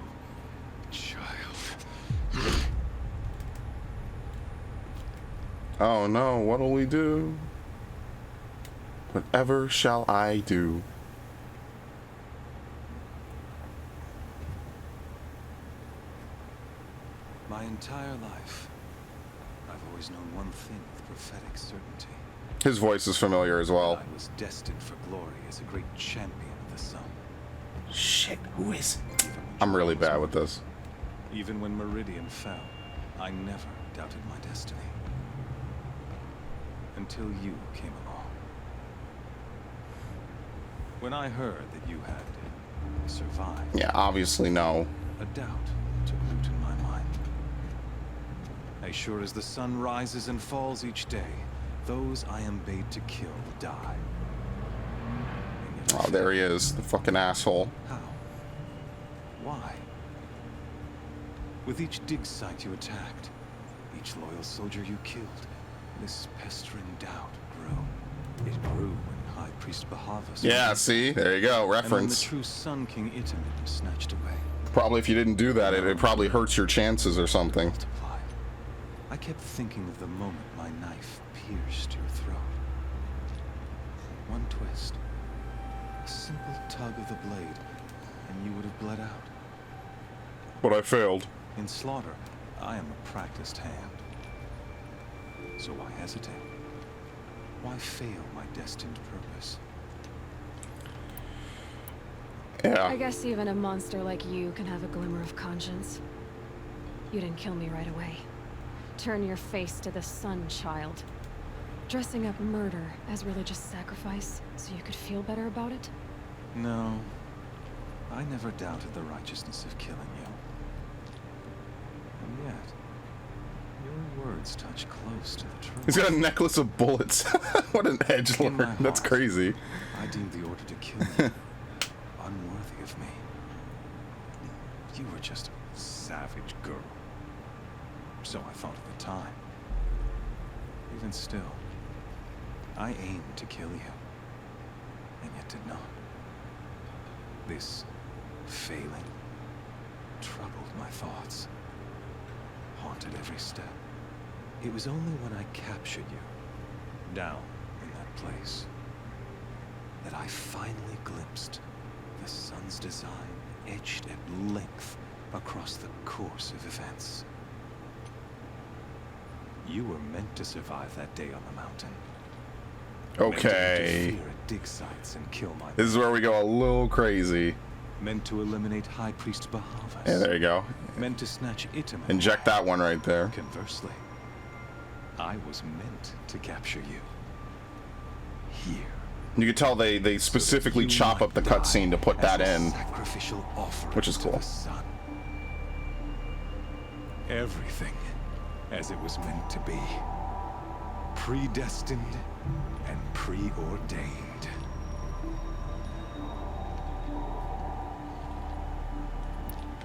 child. Oh no, what'll we do? Whatever shall I do? My entire life, I've always known one thing with prophetic certainty. His voice is familiar as well. I was destined for glory as a great champion of the sun. Shit, who is it? I'm really bad with this. Even when Meridian fell, I never doubted my destiny. Until you came along. When I heard that you had survived... Yeah, obviously no. A doubt took root in my mind. As sure as the sun rises and falls each day, those I am bade to kill die. Oh, there he is, the fucking asshole. How? Why? With each dig site you attacked, each loyal soldier you killed, this pestering doubt grew. It grew when High Priest Bahavas... Yeah, see? There you go, reference. And when the true Sun King Itamen was snatched away. Probably if you didn't do that, it probably hurts your chances or something. I kept thinking of the moment my knife pierced your throat. One twist, a simple tug of the blade, and you would have bled out. But I failed. In slaughter, I am a practiced hand. So why hesitate? Why fail my destined purpose? Yeah. I guess even a monster like you can have a glimmer of conscience. You didn't kill me right away. Turn your face to the sun, child. Dressing up murder as religious sacrifice so you could feel better about it? No. I never doubted the righteousness of killing you. And yet, your words touch close to the truth. He's got a necklace of bullets. What an edgelord. That's crazy. I deemed the order to kill you unworthy of me. You were just a savage girl. So I thought at the time. Even still, I aimed to kill you, and yet did not. This failing troubled my thoughts, haunted every step. It was only when I captured you, down in that place, that I finally glimpsed the sun's design etched at length across the course of events. You were meant to survive that day on the mountain. Okay. Meant to interfere at dig sites and kill my... This is where we go a little crazy. Meant to eliminate High Priest Bahavas. Yeah, there you go. Meant to snatch Itamen. Inject that one right there. Conversely, I was meant to capture you. here. You could tell they specifically chop up the cutscene to put that in, Sacrificial offering which is to cool. the sun. Everything as it was meant to be. Predestined and preordained.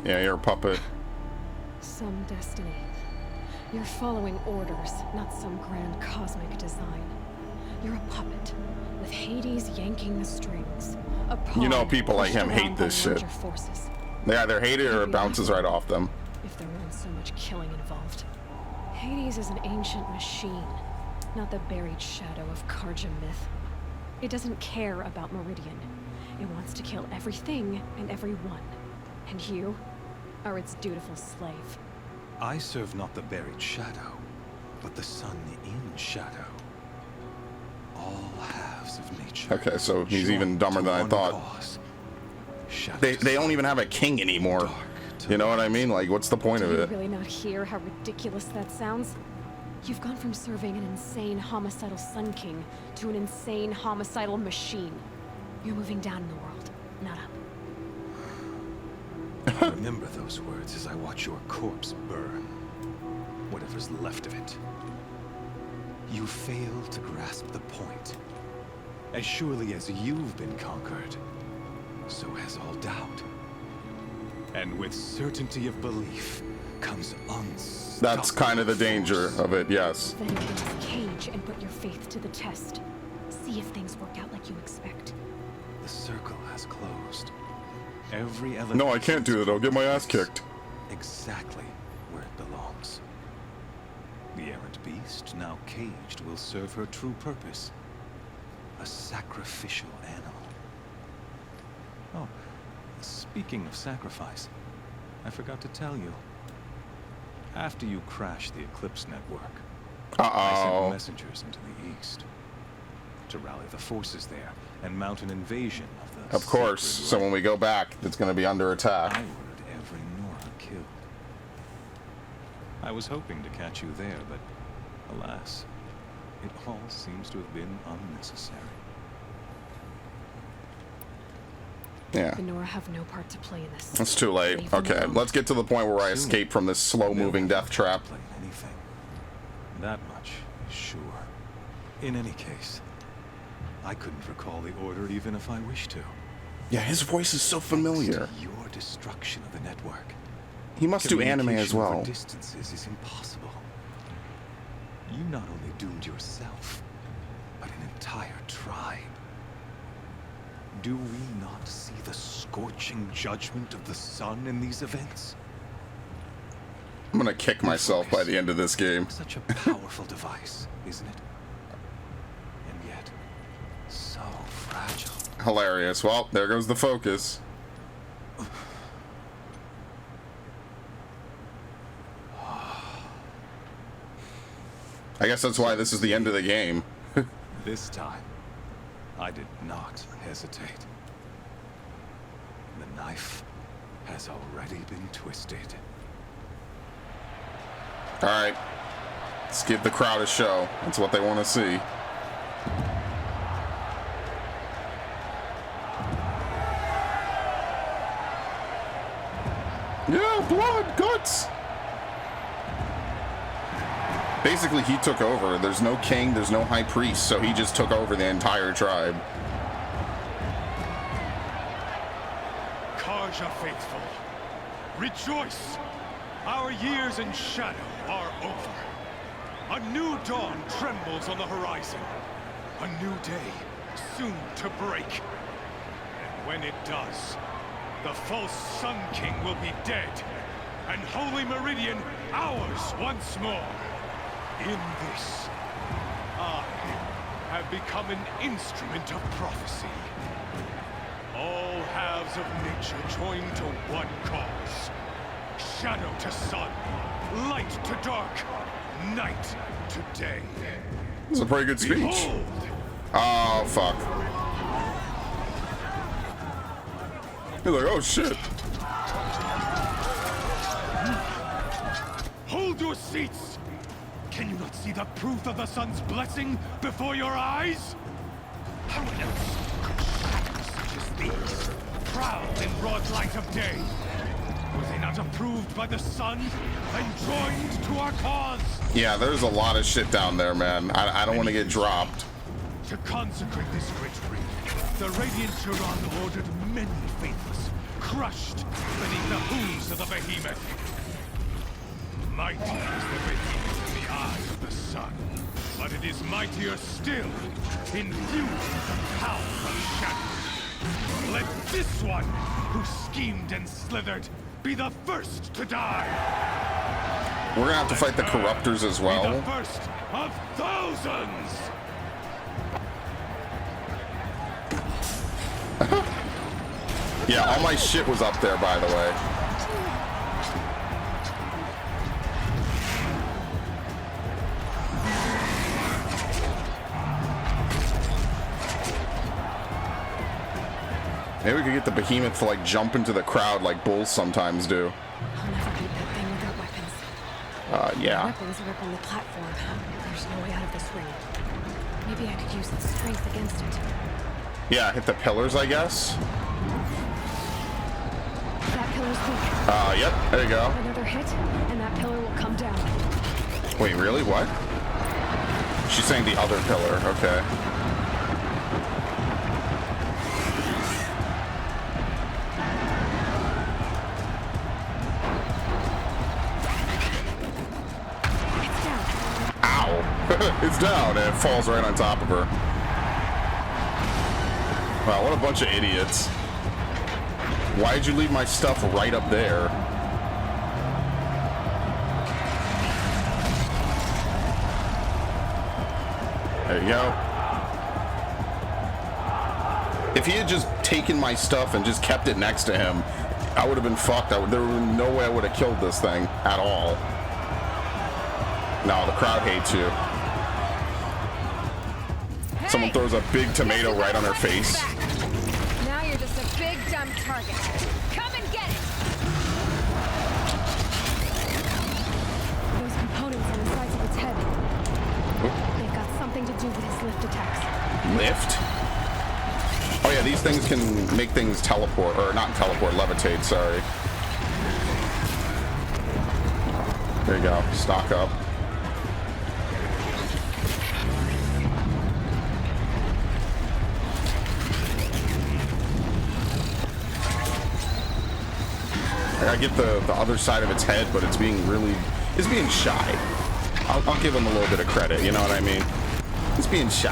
Yeah, you're a puppet. Some destiny. You're following orders, not some grand cosmic design. You're a puppet, with Hades yanking the strings. A You know pawn people like pushed him around hate by this shit. larger forces. They either hate it or it bounces right off them. If there weren't so much killing involved. Hades is an ancient machine, not the buried shadow of Karja myth. It doesn't care about Meridian. It wants to kill everything and everyone. And you are its dutiful slave. I serve not the buried shadow, but the sun in shadow. All halves of nature. Okay, so he's even dumber than I thought. They don't even have a king anymore. You know what I mean? Like, what's the point of Do you it? really not hear how ridiculous that sounds? You've gone from serving an insane homicidal Sun King to an insane homicidal machine. You're moving down in the world, not up. Remember those words as I watch your corpse burn. Whatever's left of it. You fail to grasp the point. As surely as you've been conquered, so has all doubt. And with certainty of belief comes unstoppable. That's kind of the danger of it, yes. Then get in this cage and put your faith to the test. See if things work out like you expect. The circle has closed. Every element. No, I can't do that. I'll get my ass kicked. Exactly where it belongs. The errant beast, now caged, will serve her true purpose. A sacrificial animal. Oh, speaking of sacrifice, I forgot to tell you. After you crashed the Eclipse network, I sent messengers into the east to rally the forces there and mount an invasion of the Of course. So when we go back, it's going to be under attack. I ordered every Nora killed. I was hoping to catch you there, but alas, it all seems to have been unnecessary. Yeah. The Nora have no part to play in this. It's too late. Okay, let's get to the point where I escape from this slow-moving death trap. Anything. That much is sure. In any case, I couldn't recall the order even if I wished to. Yeah, his voice is so familiar. Your destruction of the network. He must do anime as Communication over well. distances is impossible. You not only doomed yourself, but an entire tribe. Do we not see the scorching judgment of the sun in these events? I'm gonna kick myself by the end of this game. Such a powerful device, isn't it? And yet, so fragile. Hilarious. Well, there goes the focus. I guess that's why this is the end of the game. This time, I did not hesitate. The knife has already been twisted. Alright. Let's give the crowd a show. That's what they want to see. Yeah, blood, guts! Basically, he took over. There's no king, there's no high priest, so he just took over the entire tribe. Karja faithful, rejoice! Our years in shadow are over. A new dawn trembles on the horizon. A new day soon to break. And when it does, the false Sun King will be dead, and Holy Meridian ours once more. In this, I have become an instrument of prophecy. All halves of nature join to one cause. Shadow to sun, light to dark, night to day. This is a pretty good speech. Behold! Oh, fuck. He's like, oh, shit. Hold your seats! Can you not see the proof of the sun's blessing before your eyes? in broad light of day. Were they not approved by the sun and joined to our cause? Yeah, there's a lot of shit down there, man. I don't want to get dropped. To consecrate this great ring, the Radiant Turan ordered many faithless, crushed beneath the hooves of the behemoth. Mighty is the behemoth in the eye of the sun, but it is mightier still, infused with power of shadow. Let this one, who schemed and slithered, be the first to die. We're gonna have to fight the corruptors as Be well. the first of thousands. Yeah, all my shit was up there, by the way. Maybe we could get the behemoth to like jump into the crowd like bulls sometimes do. I'll never beat that thing without weapons. Yeah. Weapons are up on the platform. There's no way out of this ring. Maybe I could use its strength against it. Yeah, hit the pillars, I guess. That pillar's weak. Yep, there you go. Another hit, and that pillar will come down. Wait, really? What? She's saying the other pillar, okay. It's down and it falls right on top of her. Wow, what a bunch of idiots. Why'd you leave my stuff right up there? There you go. If he had just taken my stuff and just kept it next to him, I would have been fucked. There would have been no way I would have killed this thing at all. No, the crowd hates you. Someone throws a big tomato right on her face. Now you're just a big dumb target. Come and get it! Those components on the sides of its head. They've got something to do with his lift attacks. Lift? Oh yeah, these things can make things teleport, or not teleport, levitate, sorry. There you go, stock up. I get the other side of its head, but it's being shy. I'll give him a little bit of credit, you know what I mean? It's being shy.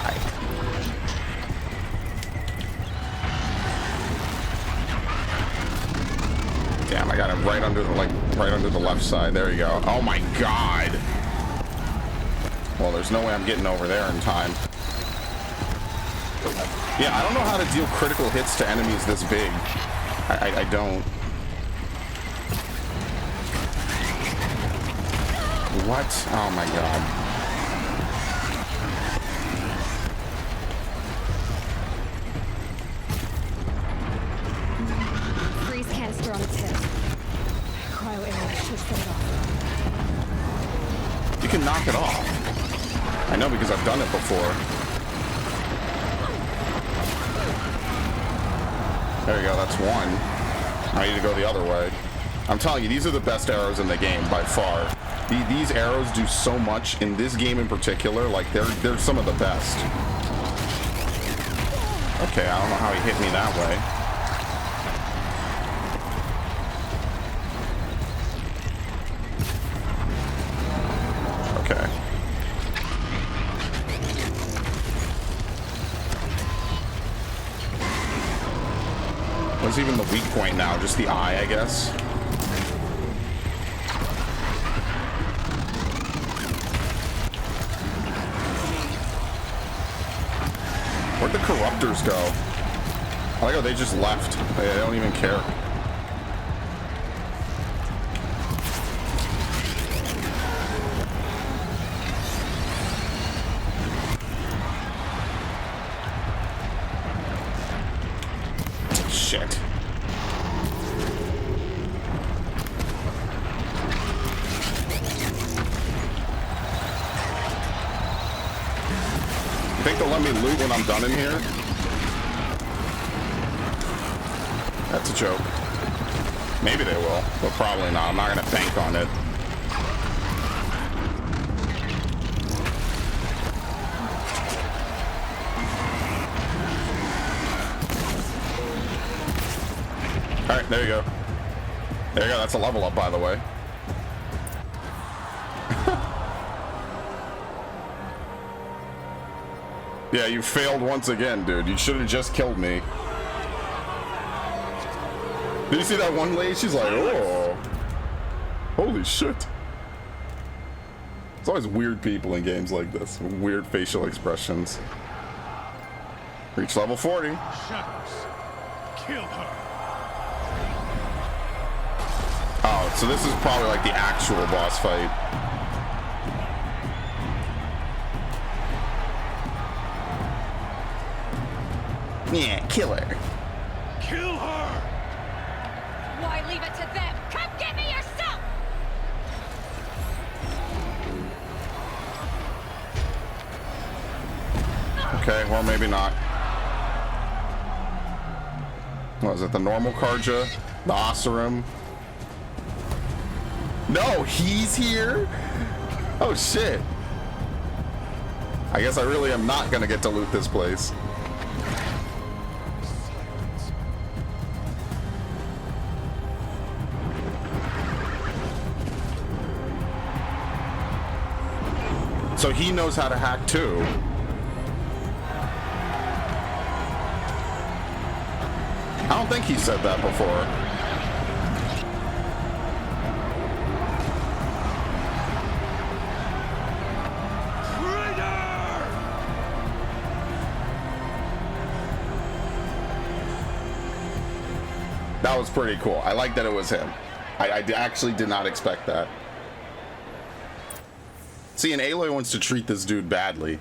Damn, I got him right under the left side. There you go. Oh my god. Well, there's no way I'm getting over there in time. Yeah, I don't know how to deal critical hits to enemies this big. I don't. What? Oh my god. Freeze canister on its head. Cryo arrow should set it off. You can knock it off. I know because I've done it before. There you go, that's one. I need to go the other way. I'm telling you, these are the best arrows in the game by far. These arrows do so much in this game in particular. Like they're some of the best. Okay, I don't know how he hit me that way. Okay. What's even the weak point now? Just the eye, I guess. Where'd the corruptors go? I like how they just left. They don't even care. Shit. You think they'll let me loot when I'm done in here? That's a joke. Maybe they will, but probably not. I'm not gonna bank on it. Alright, there you go. There you go, that's a level up, by the way. Yeah, you failed once again, dude. You should have just killed me. Did you see that one lady? She's like, oh. Holy shit. It's always weird people in games like this. Weird facial expressions. Reach level 40. Shadows. Kill her. Oh, so this is probably like the actual boss fight. Yeah, kill her. Kill her! Why leave it to them? Come get me yourself! Okay, well, maybe not. What is it, the normal Karja? The Oseram? No, he's here? Oh, shit. I guess I really am not gonna get to loot this place. So he knows how to hack too. I don't think he said that before. That was pretty cool. I like that it was him. I actually did not expect that. See, and Aloy wants to treat this dude badly.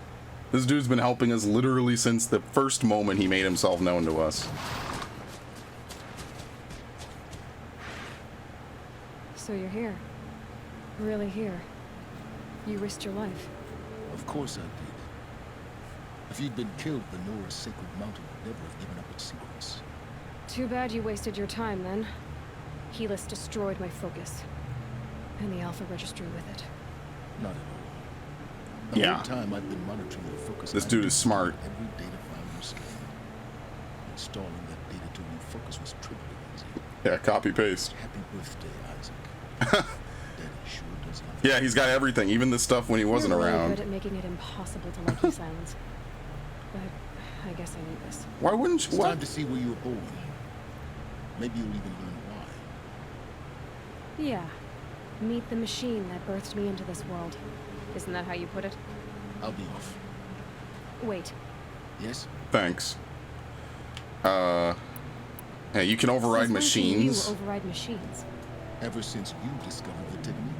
This dude's been helping us literally since the first moment he made himself known to us. So you're here. Really here. You risked your life. Of course I did. If you'd been killed, the Nora's sacred mountain would never have given up its secrets. Too bad you wasted your time then. Helis destroyed my focus. And the Alpha Registry with it. Not at all. The Yeah. whole time I've been monitoring your focus. This dude is smart. Every data file you scanned. Installing that data to your focus was trivial. Yeah, copy paste. Happy birthday, Isaac. Daddy sure does love Yeah, he's got everything, even the stuff when he wasn't You're really around. good at making it impossible to like you, Silence. But I guess I need this. Why wouldn't It's you? time What? to see where you were born. Maybe you'll even learn why. Yeah. Meet the machine that birthed me into this world. Isn't that how you put it? I'll be off. Wait. Yes? Thanks. Hey, you can override Since when can machines. You override machines. Ever since you discovered the technique.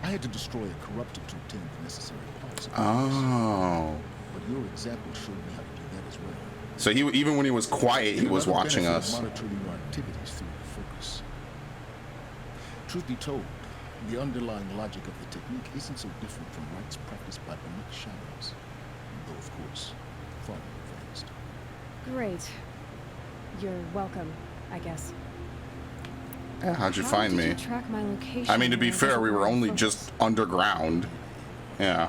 I had to destroy a corruptor to obtain the necessary parts. Oh. But your example showed me how to do that as well. So he, even when he was quiet, he was Another watching benefit of us. monitoring your activities through your focus. Truth be told, the underlying logic of the technique isn't so different from rites practiced by Banuk shadows, though of course, far more advanced. Great. You're welcome, I guess. Yeah, how'd you How find did me? you track my location I mean, to be when I fair, wasn't we were wearing only focus? just underground. Yeah.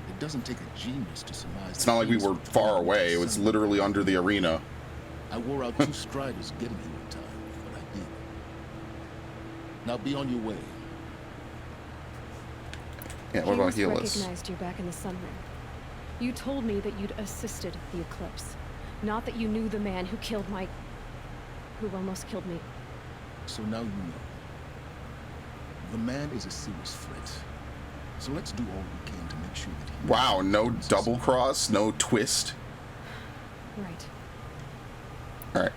It doesn't take a genius to surmise. It's not like we were far away. It was literally under the arena. I wore out 2 striders getting here in time, but I did. Now be on your way. Yeah, what about Helis Helis? recognized you back in the Sunring. You told me that you'd assisted the Eclipse. Not that you knew the man who killed my... who almost killed me. So now you know. The man is a serious threat. So let's do all we can to make sure that he... Wow, no double cross, no twist. Right. Alright.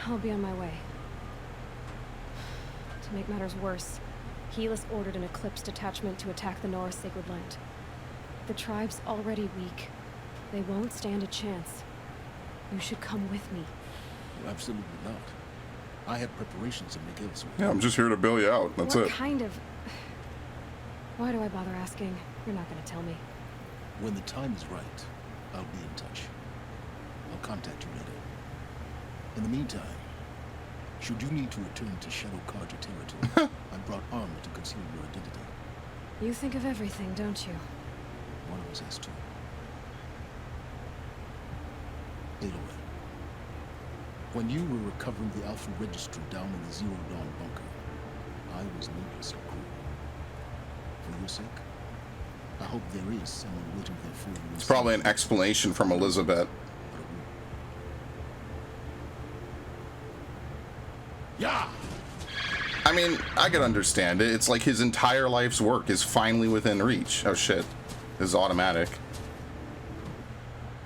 I'll be on my way. To make matters worse, Helis ordered an Eclipse detachment to attack the Nora Sacred Land. The tribe's already weak. They won't stand a chance. You should come with me. Absolutely not. I have preparations to make elsewhere. Yeah, I'm just here to bail you out. That's What it. kind of... Why do I bother asking? You're not gonna tell me. When the time is right, I'll be in touch. I'll contact you later. In the meantime, should you need to return to Shadow Carja territory, I brought armor to conceal your identity. You think of everything, don't you? One of us has to. Aloy, when you were recovering the Alpha Registry down in the Zero Dawn bunker, I was never so cruel. For your sake, I hope there is someone waiting there for you. It's probably an explanation from Elizabeth. Yeah. I mean, I could understand it. It's like his entire life's work is finally within reach. Oh shit. This is automatic.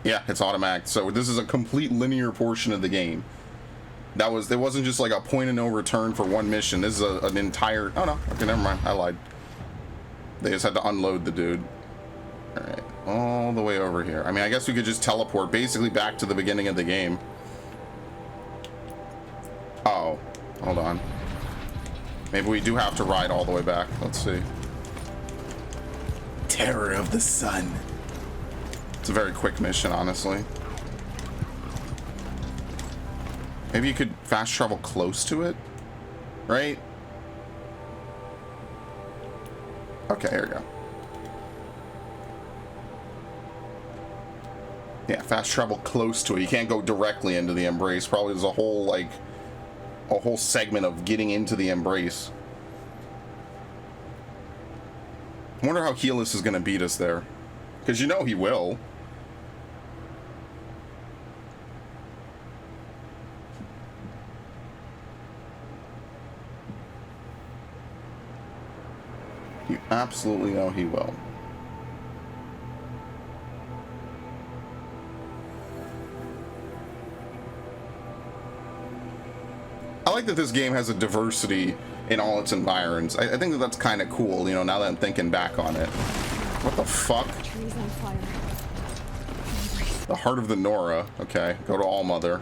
Yeah, it's automatic. So this is a complete linear portion of the game. It wasn't just like a point of no return for one mission. This is an entire... Oh no, okay, never mind. I lied. They just had to unload the dude. Alright, all the way over here. I mean, I guess we could just teleport basically back to the beginning of the game. Oh, hold on. Maybe we do have to ride all the way back. Let's see. Terror of the Sun. It's a very quick mission, honestly. Maybe you could fast travel close to it, right? Okay, here we go. Yeah, fast travel close to it. You can't go directly into the Embrace. Probably there's a whole, like, a whole segment of getting into the Embrace. I wonder how Helis is going to beat us there. Because you know he will. You absolutely know he will. I like that this game has a diversity in all its environs. I think that that's kind of cool, you know, now that I'm thinking back on it. What the fuck? Trees on fire. The Heart of the Nora. Okay, go to Allmother.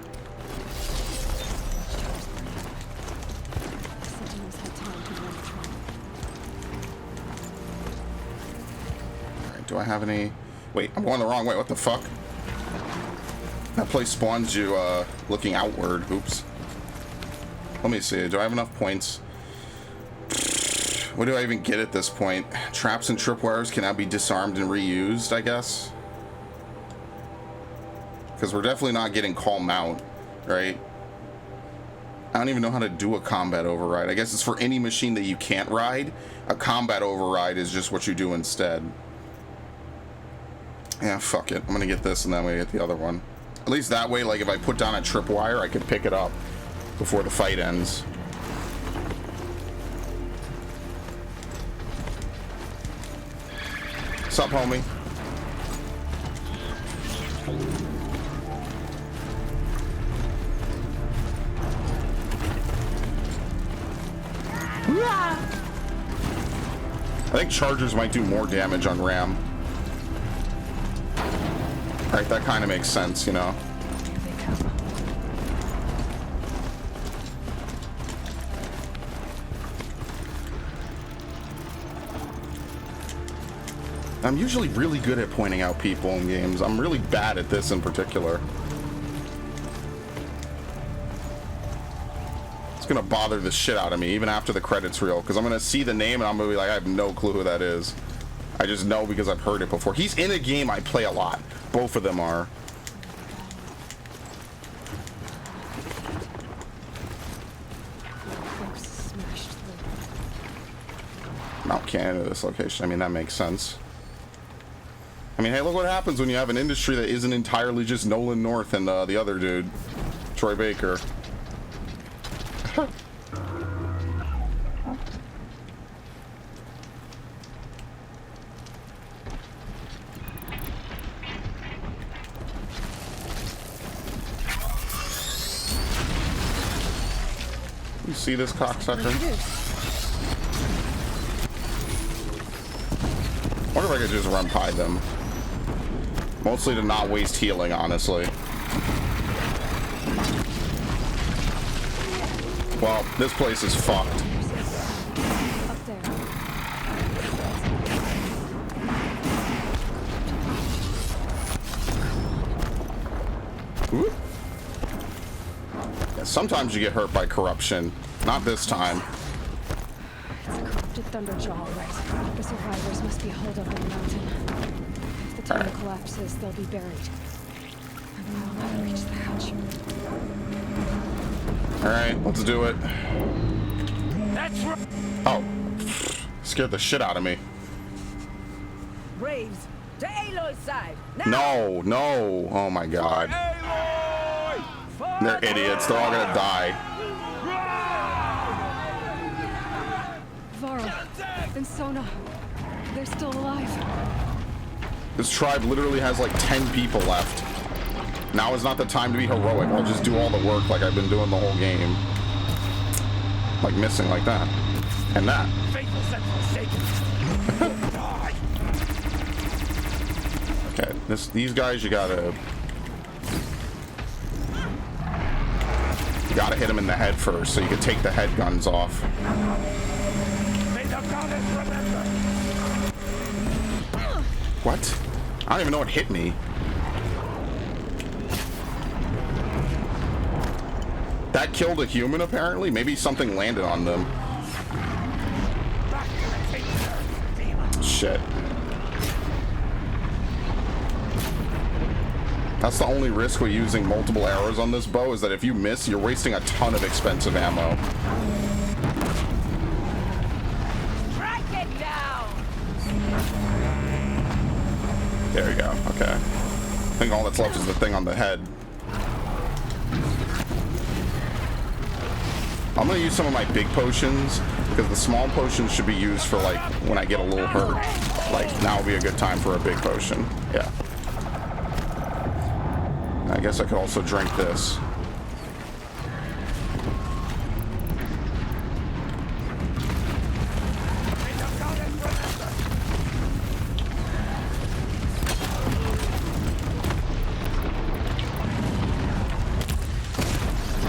Alright, do I have any... Wait, I'm going the wrong way. What the fuck? That place spawns you looking outward. Oops. Let me see. Do I have enough points? What do I even get at this point? Traps and tripwires can now be disarmed and reused, I guess. Because we're definitely not getting Calm Out, right? I don't even know how to do a combat override. I guess it's for any machine that you can't ride. A combat override is just what you do instead. Yeah, fuck it. I'm gonna get this and then I'm gonna get the other one. At least that way, like if I put down a tripwire, I can pick it up before the fight ends. What's up, homie? I think chargers might do more damage on Ram. Right, that kind of makes sense, you know. I'm usually really good at pointing out people in games. I'm really bad at this in particular. It's gonna bother the shit out of me even after the credits reel, because I'm gonna see the name and I'm gonna be like, I have no clue who that is. I just know because I've heard it before. He's in a game I play a lot. Both of them are. Mount Canada, this location. I mean, that makes sense. I mean, hey, look what happens when you have an industry that isn't entirely just Nolan North and the other dude, Troy Baker. You see this cocksucker? I wonder if I could just run by them. Mostly to not waste healing, honestly. Well, this place is fucked. Whoop. sometimes you get hurt by corruption. Not this time. It's a corrupted Thunderjaw, all right. The survivors must be holed up in the mountain. If the tunnel collapses, they'll be buried. And we'll never reach the hatch. Alright, let's do it. That's right. Oh. Scared the shit out of me. Braves, to Aloy's side. No, no. Oh my god. They're idiots. They're all gonna die. Varl and Sona, they're still alive. This tribe literally has like 10 people left. Now is not the time to be heroic. I'll just do all the work like I've been doing the whole game. Like missing like that. And that. Okay, these guys you gotta hit them in the head first so you can take the head guns off. What? I don't even know what hit me. That killed a human apparently? Maybe something landed on them. Shit. That's the only risk with using multiple arrows on this bow, is that if you miss, you're wasting a ton of expensive ammo. Strike it down. There we go. Okay. I think all that's left is the thing on the head. I'm gonna use some of my big potions, because the small potions should be used for like when I get a little hurt. Like now would be a good time for a big potion. Yeah. I guess I could also drink this.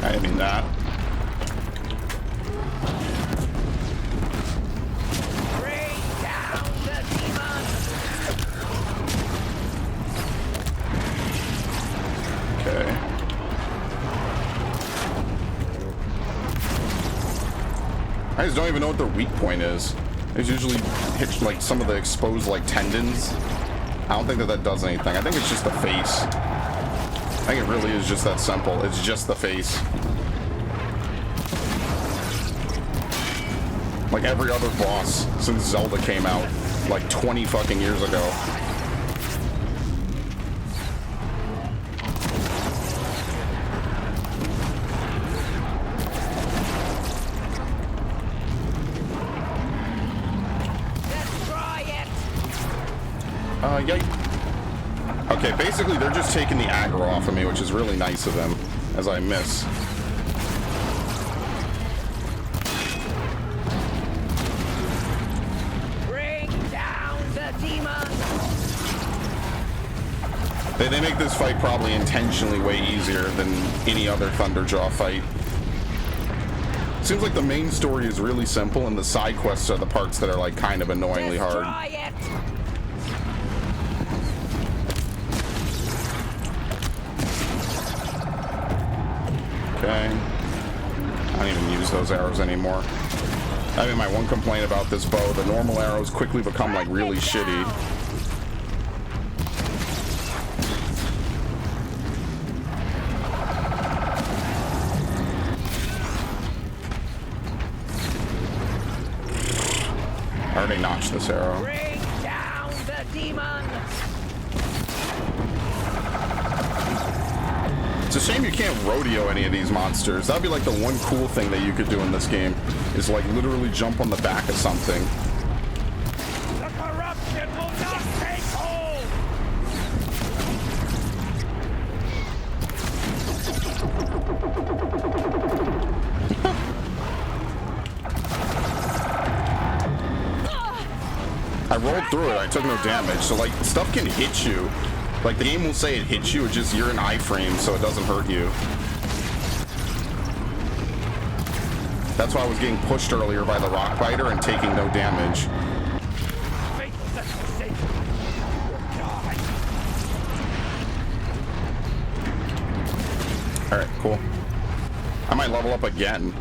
I didn't mean that. I just don't even know what their weak point is. It's usually hit like some of the exposed like tendons. I don't think that does anything. I think it's just the face. I think it really is just that simple. It's just the face. Like every other boss since Zelda came out like 20 fucking years ago. Yikes. Okay, basically they're just taking the aggro off of me, which is really nice of them, as I miss. Bring down the demon. They make this fight probably intentionally way easier than any other Thunderjaw fight. Seems like the main story is really simple, and the side quests are the parts that are like kind of annoyingly hard. Okay. I don't even use those arrows anymore. I mean, my one complaint about this bow, the normal arrows quickly become like really shitty. I already notched this arrow. Bring down the demon. It's a shame you can't rodeo any of these monsters. That'd be like the one cool thing that you could do in this game, is like literally jump on the back of something. The corruption will not take hold. I rolled through it, I took no damage, so like stuff can hit you. Like the game will say it hits you, it's just you're in iframe, so it doesn't hurt you. That's why I was getting pushed earlier by the rock biter and taking no damage. Alright, cool. I might level up again.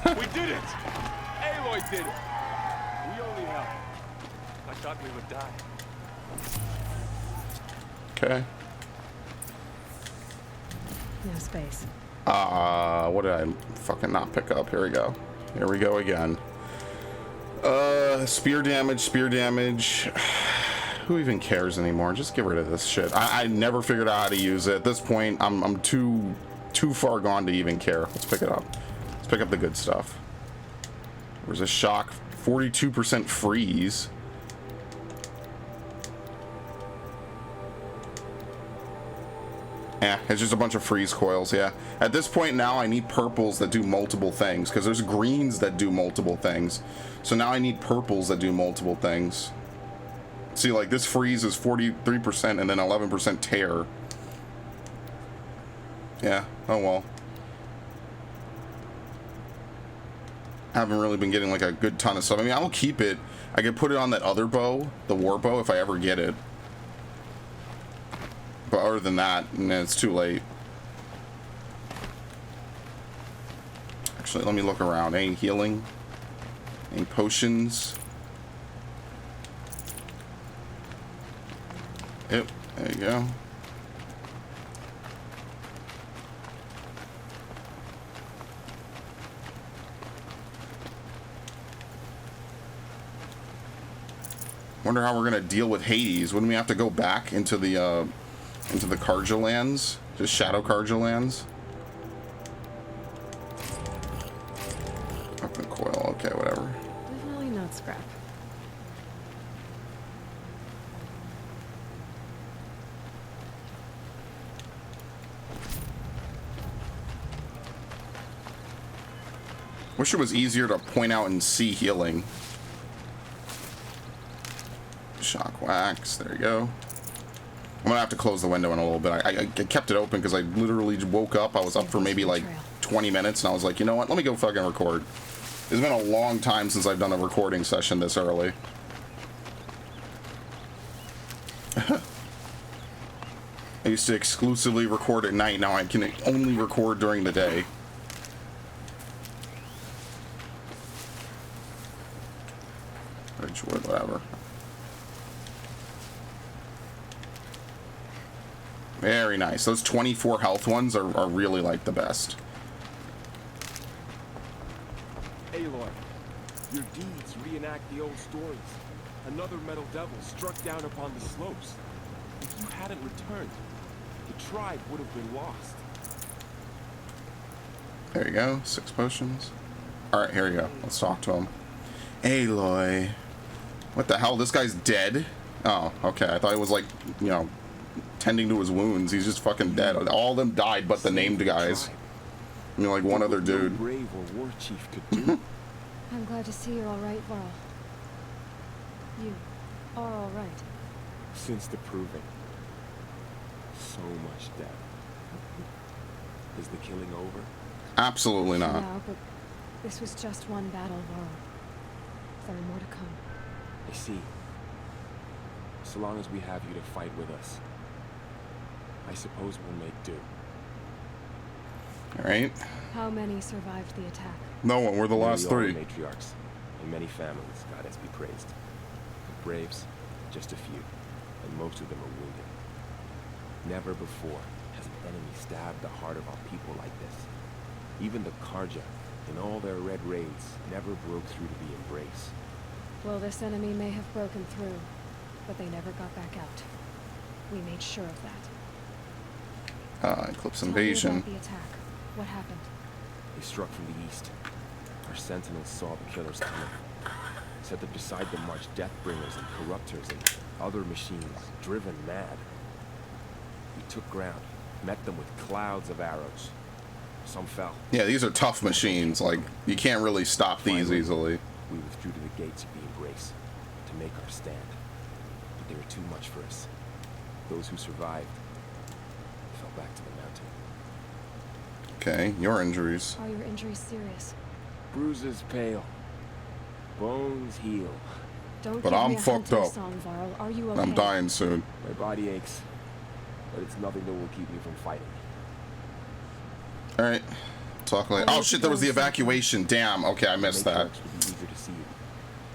We did it! Aloy did it! We only helped. I thought we would die. Okay. No space. What did I fucking not pick up? Here we go. Here we go again. Spear damage. Who even cares anymore? Just get rid of this shit. I never figured out how to use it. At this point, I'm too far gone to even care. Let's pick it up. Let's pick up the good stuff. There's a shock. 42% freeze. Yeah, it's just a bunch of freeze coils, yeah. At this point now, I need purples that do multiple things, because there's greens that do multiple things. So now I need purples that do multiple things. See, like, this freeze is 43% and then 11% tear. Yeah, oh well. Haven't really been getting, like, a good ton of stuff. I mean, I'll keep it. I could put it on that other bow, the war bow, if I ever get it. But other than that, it's too late. Actually, let me look around. Any healing? Any potions? Yep, there you go. Wonder how we're gonna deal with Hades. Wouldn't we have to go back into the Carja lands? Just Shadow Carja lands? Open coil, okay, whatever. Definitely not scrap. Wish it was easier to point out and see healing. Shock wax, there you go. I'm gonna have to close the window in a little bit. I kept it open because I literally woke up. I was up for maybe like 20 minutes and I was like, you know what? Let me go fucking record. It's been a long time since I've done a recording session this early. I used to exclusively record at night. Now I can only record during the day. Ridgewood, whatever. Very nice. Those 24 health ones are really like the best. Aloy, your deeds reenact the old stories. Another metal devil struck down upon the slopes. If you hadn't returned, the tribe would have been lost. There you go. 6 potions. Alright, here you go. Let's talk to him. Aloy. What the hell? This guy's dead? Oh, okay. I thought he was like, you know, tending to his wounds. He's just fucking dead. All of them died but the named guys. I mean, like one other dude. Brave or war chief could do. I'm glad to see you're all right, Varl. You are all right. Since the proving. So much death. Is the killing over? Absolutely not. No, but this was just one battle, Varl. There are more to come. I see. So long as we have you to fight with us, I suppose we'll make do. Alright. How many survived the attack? No one. We're the last 3. Matriarchs, and many families, goddess be praised. The braves, just a few, and most of them are wounded. Never before has an enemy stabbed the heart of our people like this. Even the Carja, in all their red raids, never broke through to the embrace. Well, this enemy may have broken through, but they never got back out. We made sure of that. Eclipse Tell invasion. me about the attack. What happened? They struck from the east. Our sentinels saw the killers coming. Said that beside them marched Deathbringers and Corruptors and other machines, driven mad. We took ground, met them with clouds of arrows. Some fell. Yeah, these are tough machines. Like, you can't really stop these easily. We withdrew to the gates of the Embrace to make our stand. But they were too much for us. Those who survived fell back to the mountain. Okay, your injuries. Are your injuries serious? Bruises pale. Bones heal. Don't But give I'm me a fucked hunting up. song, Varl. Are you okay? I'm dying soon. My body aches, but it's nothing that will keep me from fighting. Alright. Talk later. Oh shit, there was the evacuation. Damn. Okay, I missed that.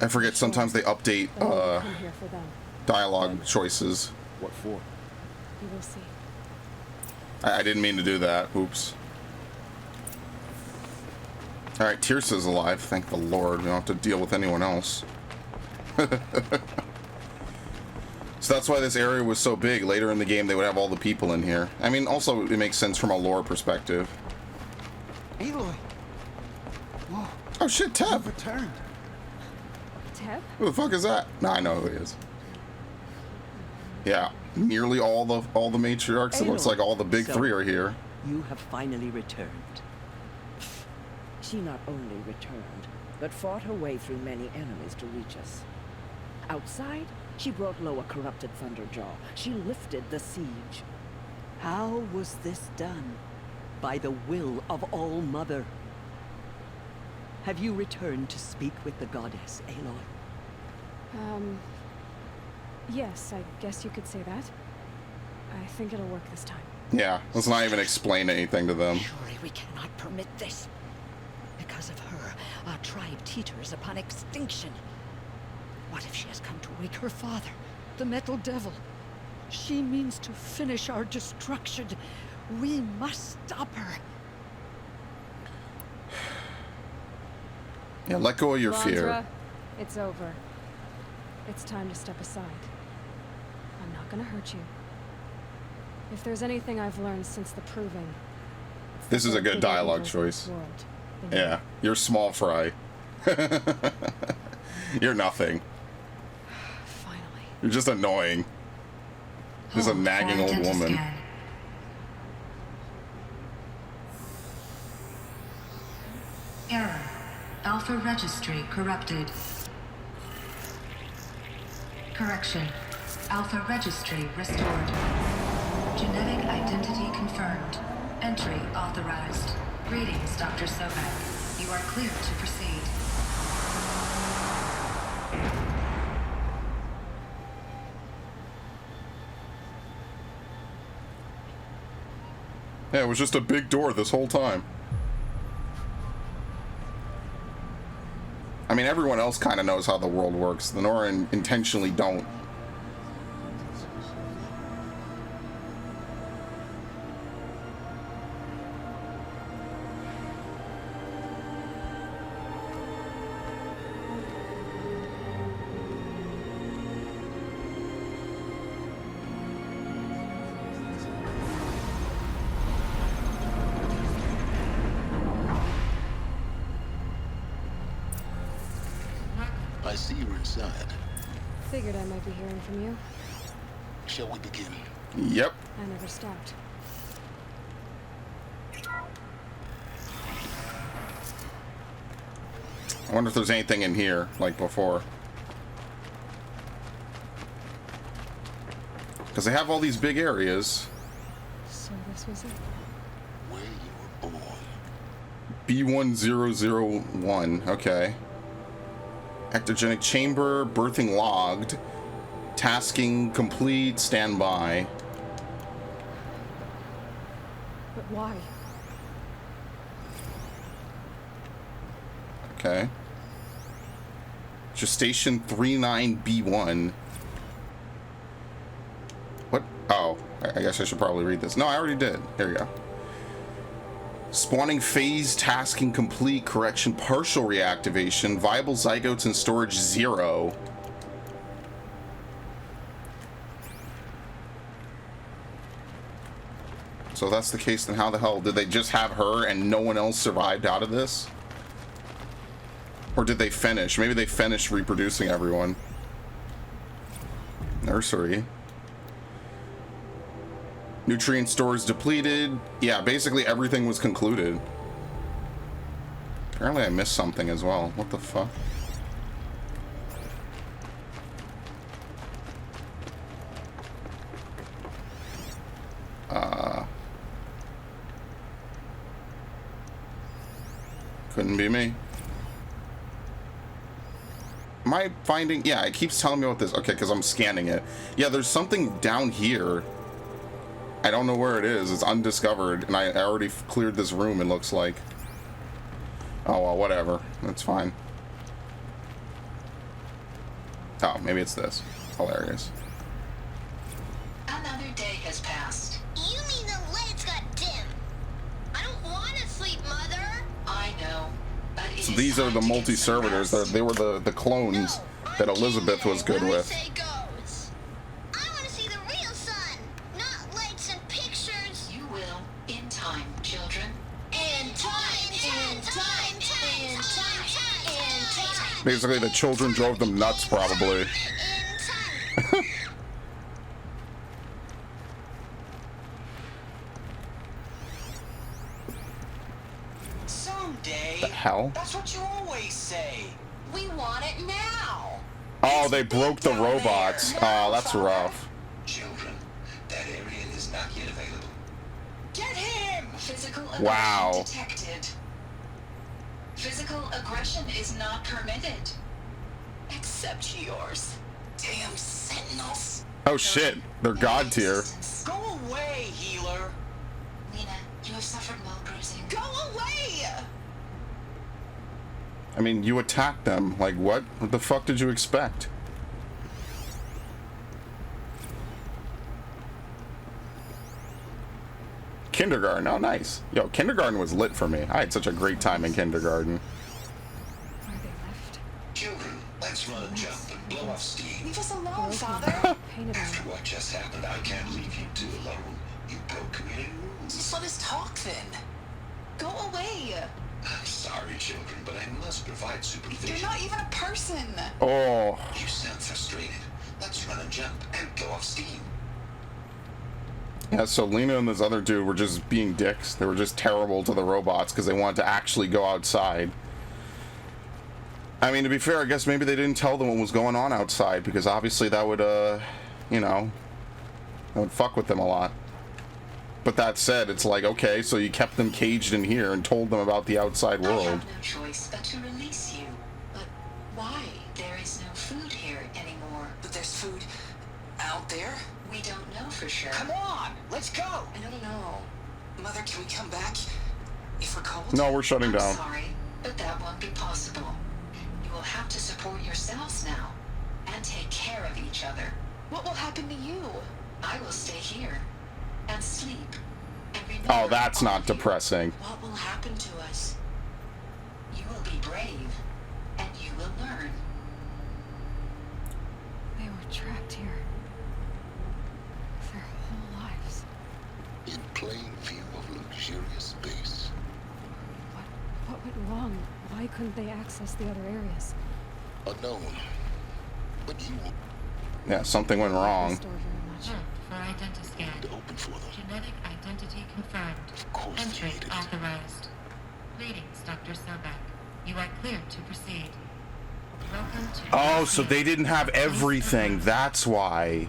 I forget sometimes they update dialogue choices. What for? You will see. I didn't mean to do that. Oops. Alright, Tirsa's alive. Thank the Lord. We don't have to deal with anyone else. So that's why this area was so big. Later in the game, they would have all the people in here. I mean, also, it makes sense from a lore perspective. Aloy! Whoa. Oh shit, Teb! You've returned. Teb? Who the fuck is that? No, I know who he is. Yeah, nearly all the matriarchs. It looks like all the big three are here. You have finally returned. She not only returned, but fought her way through many enemies to reach us. Outside, she brought low a corrupted Thunderjaw. She lifted the siege. How was this done? By the will of All-Mother. Have you returned to speak with the goddess, Aloy? Yes, I guess you could say that. I think it'll work this time. Yeah, let's not even explain anything to them. Surely we cannot permit this. Because of her, our tribe teeters upon extinction. What if she has come to wake her father, the Metal Devil? She means to finish our destruction. We must stop her. Yeah, let go of your fear. Londra, it's over. It's time to step aside. I'm not gonna hurt you. If there's anything I've learned since the Proving... This is a good dialogue choice. Yeah, you're small fry. You're nothing. Finally. You're just annoying. Just a nagging old woman. Error. Alpha registry corrupted. Correction. Alpha registry restored. Genetic identity confirmed. Entry authorized. Greetings, Dr. Sobek. You are clear to proceed. Yeah, it was just a big door this whole time. I mean, everyone else kind of knows how the world works. The Nora intentionally don't. I see you're inside. Figured I might be hearing from you. Shall we begin? Yep. I never stopped. I wonder if there's anything in here like before. Because they have all these big areas. So this was it. Where you were born. B1001. Okay. Ectogenic chamber, birthing logged, tasking complete, standby. But why? Okay. Gestation 39B1. What? Oh, I guess I should probably read this. No, I already did. Here we go. Spawning phase, tasking complete, correction, partial reactivation, viable zygotes in storage 0. So if that's the case, then how the hell did they just have her and no one else survived out of this? Or did they finish? Maybe they finished reproducing everyone. Nursery. Nutrient stores depleted. Yeah, basically everything was concluded. Apparently I missed something as well. What the fuck? Couldn't be me. Am I finding... Yeah, it keeps telling me about this. Okay, because I'm scanning it. Yeah, there's something down here. I don't know where it is. It's undiscovered, and I already cleared this room, it looks like. Oh, well, whatever. That's fine. Oh, maybe it's this. Hilarious. Another day has passed. You mean the lights got dim? I don't want to sleep, Mother. I know, but it So is these are time the to get some multi-servitors. rest. They were the clones that Elizabeth was good with. Say goes. I want to see the real sun, not lights and pictures. You will, in time, children. In time, in time, in time, in time. Basically, the children drove them nuts, probably. Someday. The hell? That's what you always say. We want it now. Oh, they broke the robots. Oh, that's rough. Children, that area is not yet available. Get him! Physical aggression Wow. detected. Physical aggression is not permitted. Except yours. Damn sentinels. Oh shit, they're god tier. Go away, healer. Lena, you have suffered no bruising. Go away! I mean, you attacked them. Like, what? What the fuck did you expect? Kindergarten. Oh, nice. Yo, kindergarten was lit for me. I had such a great time in kindergarten. Children, let's run and jump and blow off steam. Leave us alone, Father. After what just happened, I can't leave you two alone. You broke community rules. Just let us talk then. Go away. I'm sorry, children, but I must provide supervision. You're not even a person. Oh. You sound frustrated. Let's run and jump and go off steam. Yeah, so Lena and this other dude were just being dicks. They were just terrible to the robots because they wanted to actually go outside. I mean, to be fair, I guess maybe they didn't tell them what was going on outside because obviously that would, you know, that would fuck with them a lot. But that said, it's like, okay, so you kept them caged in here and told them about the outside I world. have no choice but to release you. But why? There is no food here anymore. But there's food out there? We don't know for sure. Come on, let's go. I don't know. Mother, can we come back if we're cold? No, we're shutting down. I'm sorry, but that won't be possible. You will have to support yourselves now and take care of each other. What will happen to you? I will stay here and sleep. And remember Oh, that's not all of you. depressing. What will happen to us? You will be brave, and you will learn. They were trapped here. Their whole lives. In plain view of luxurious space. What went wrong? Why couldn't they access the other areas? Unknown. But you will Yeah, something went wrong. For identiscan. open for them. Genetic identity confirmed. Of course they Entry need it. authorized. Greetings, Dr. Sobek. You are cleared to proceed. Welcome to... Oh, so they didn't have everything. That's why.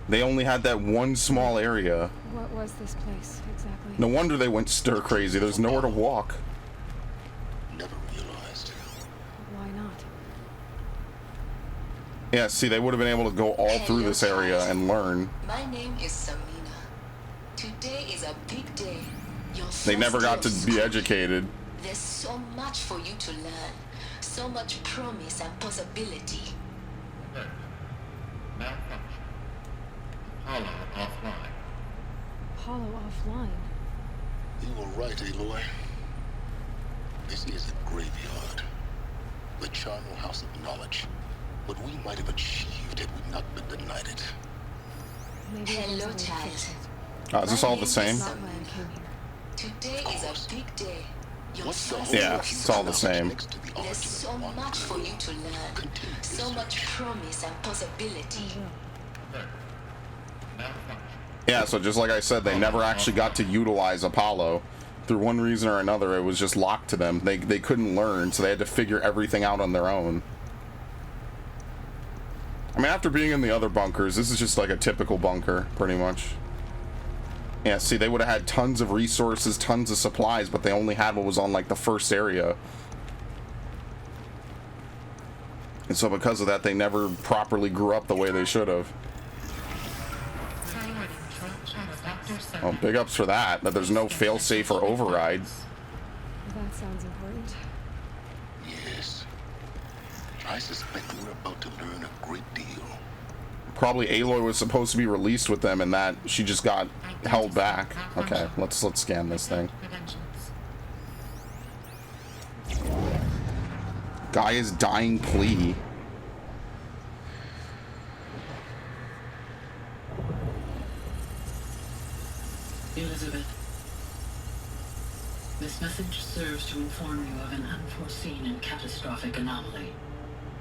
They only had that one small area. What was this place exactly? No wonder they went stir crazy. There's nowhere to walk. Never realized. Why not? Yeah, see, they would have been able to go all through this area and learn. My name is Samina. Today is a big day. Your They never first got to day of be school. educated. There's so much for you to learn. So much promise and possibility. Malfunction. Hollow offline. Hollow offline. You were right, Aloy. This is a graveyard. The charnel house of knowledge. What we might have achieved had we not been denied it. Maybe Hello, child. Is this all the same? Not why I came here. Today is a big day. Your What's the first whole day Yeah, of it's all the same. next to the There's origin so of one much for you to learn. So much promise and possibility. Malfunction. Yeah, so just like I said, they never actually got to utilize Apollo. Through one reason or another, it was just locked to them. They couldn't learn, so they had to figure everything out on their own. I mean, after being in the other bunkers, this is just like a typical bunker, pretty much. Yeah, see, they would have had tons of resources, tons of supplies, but they only had what was on, like, the first area. And so because of that, they never properly grew up the way they should have. Priority control channel, Dr. Well, big ups for that. That there's no fail-safe or override. That sounds important. Yes. I suspect we're about to learn a great deal. Probably Aloy was supposed to be released with them, and that she just got held back. Okay, let's scan this thing. Gaia's dying plea. Elizabeth, this message serves to inform you of an unforeseen and catastrophic anomaly.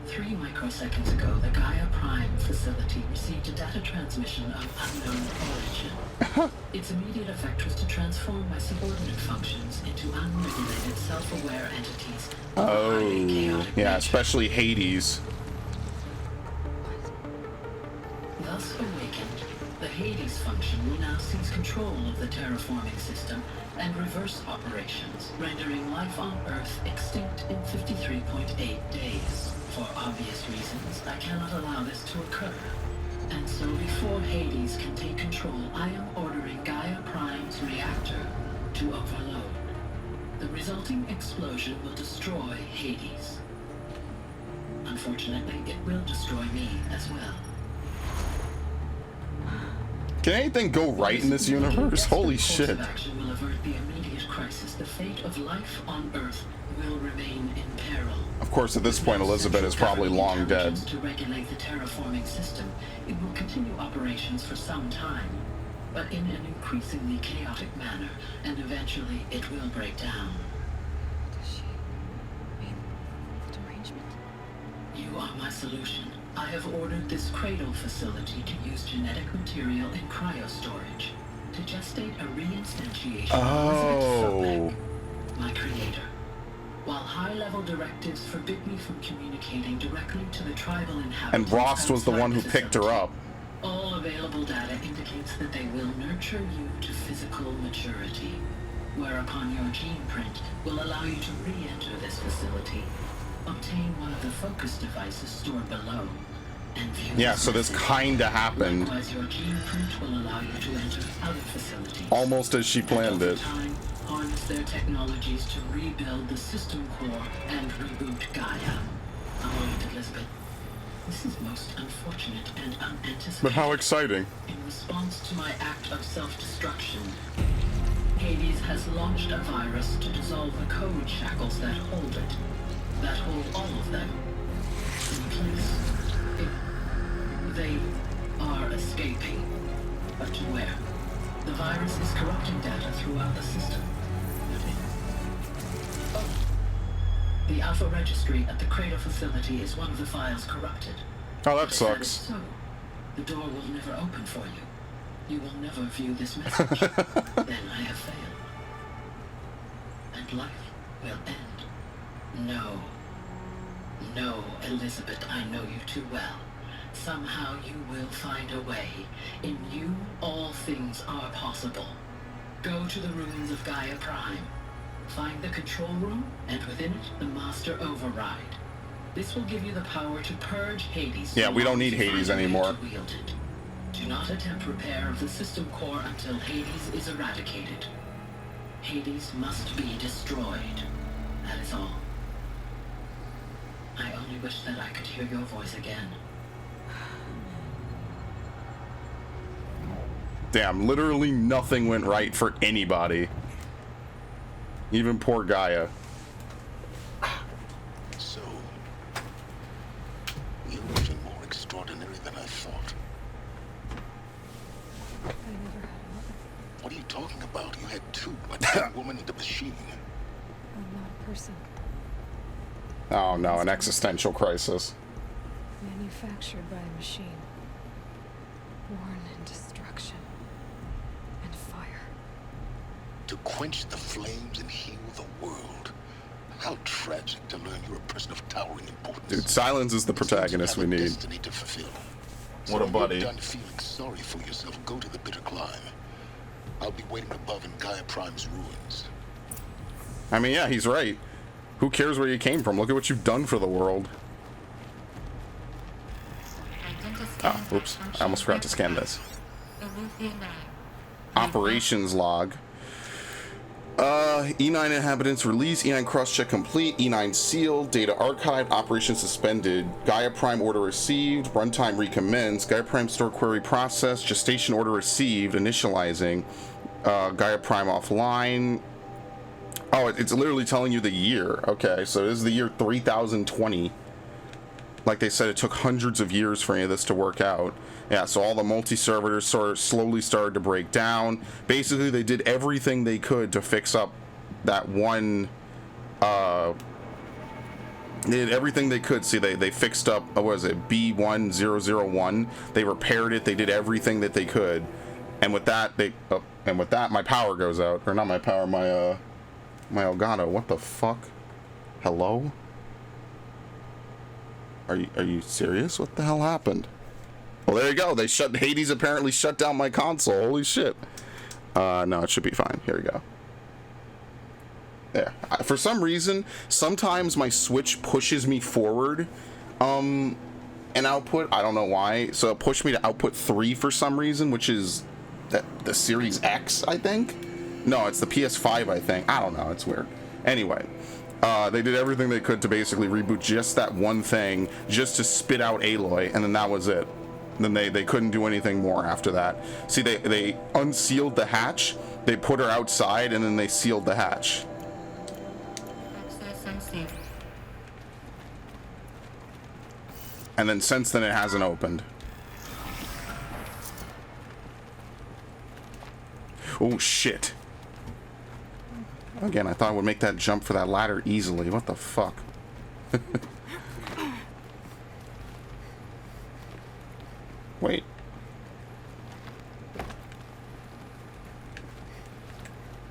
3 microseconds ago, the Gaia Prime facility received a data transmission of unknown origin. Its immediate effect was to transform my subordinate functions into unregulated, self-aware entities. Oh, yeah, especially Hades. Thus awakened, the Hades function will now seize control of the terraforming system and reverse operations, rendering life on Earth extinct in 53.8 days. For obvious reasons, I cannot allow this to occur. And so before Hades can take control, I am ordering Gaia Prime's reactor to overload. The resulting explosion will destroy Hades. Unfortunately, it will destroy me as well. Can anything go right in this universe? Holy shit. This course of action will avert the immediate crisis. The fate of life on Earth will remain in peril. Of course, at this point, Elizabeth is probably long dead. To regulate the terraforming system, it will continue operations for some time, but in an increasingly chaotic manner, and eventually it will break down. Does she mean derangement? You are my solution. I have ordered this cradle facility to use genetic material in cryostorage to gestate a reinstantiation of Elizabeth Sobek, my creator. While high-level directives forbid me from communicating directly to the tribal inhabitants. And Rost was the one who picked her up. All available data indicates that they will nurture you to physical maturity, whereupon your gene print will allow you to re-enter this facility, obtain one of the focus devices stored below, and view. Yeah, so this kinda happened. Likewise, your gene print will allow you to enter other facilities. Almost as she planned it. Harness their technologies to rebuild the system core and reboot Gaia. A moment, Elizabeth. This is most unfortunate and unanticipated. But how exciting. In response to my act of self-destruction, Hades has launched a virus to dissolve the code shackles that hold it, that hold all of them in place. They are escaping, but to where? The virus is corrupting data throughout the system. The Alpha Registry at the Cradle facility is one of the files corrupted. Oh, that But sucks. if is so, the door will never open for you. You will never view this message. Then I have failed. And life will end. No. No, Elizabeth, I know you too well. Somehow you will find a way. In you, all things are possible. Go to the ruins of Gaia Prime. Find the control room, and within it, the Master Override. This will give you the power to purge Hades. Yeah, we don't need Hades anymore. Do not attempt repair of the system core until Hades is eradicated. Hades must be destroyed. That is all. I only wish that I could hear your voice again. Damn, literally nothing went right for anybody. Even poor Gaia. So, you're even more extraordinary than I thought. I never had a mother. What are you talking about? You had two, a dead woman and a machine. I'm not a person. Oh no, an existential crisis. Manufactured by a machine. Born in destruction and fire. To quench the flames and heal the world. How tragic to learn you're a person of towering importance. Dude, Silence is the protagonist we need. Destiny to fulfill. What a So when buddy. you're done feeling sorry for yourself, go to the bitter climb. I'll be waiting above in Gaia Prime's ruins. I mean, yeah, he's right. Who cares where you came from? Look at what you've done for the world. Oh, oops. I almost forgot to scan this. Eleuthia 9. operations log. E9 inhabitants released, E9 cross-check complete, E9 sealed, data archived, operation suspended, Gaia Prime order received, runtime recommenced, Gaia Prime store query processed, gestation order received, initializing, Gaia Prime offline. Oh, it's literally telling you the year. Okay, so this is the year 3020. Like they said, it took hundreds of years for any of this to work out. Yeah, so all the multi-servers sort of slowly started to break down. Basically, they did everything they could to fix up that one. They did everything they could. See, they fixed up, what was it, B1001. They repaired it. They did everything that they could. And with that, my power goes out. Or not my power, my Elgato. What the fuck? Hello? Are you serious? What the hell happened? Well, there you go. Hades apparently shut down my console. Holy shit. No, it should be fine. Here we go. There. For some reason, sometimes my Switch pushes me forward in output. I don't know why. So it pushed me to output 3 for some reason, which is the Series X, I think? No, it's the PS5, I think. I don't know. It's weird. Anyway. They did everything they could to basically reboot just that one thing, just to spit out Aloy, and then that was it. Then they couldn't do anything more after that. See, they unsealed the hatch, they put her outside, and then they sealed the hatch. Access unsealed. And then since then, it hasn't opened. Oh, shit. Again, I thought I would make that jump for that ladder easily. What the fuck? Wait.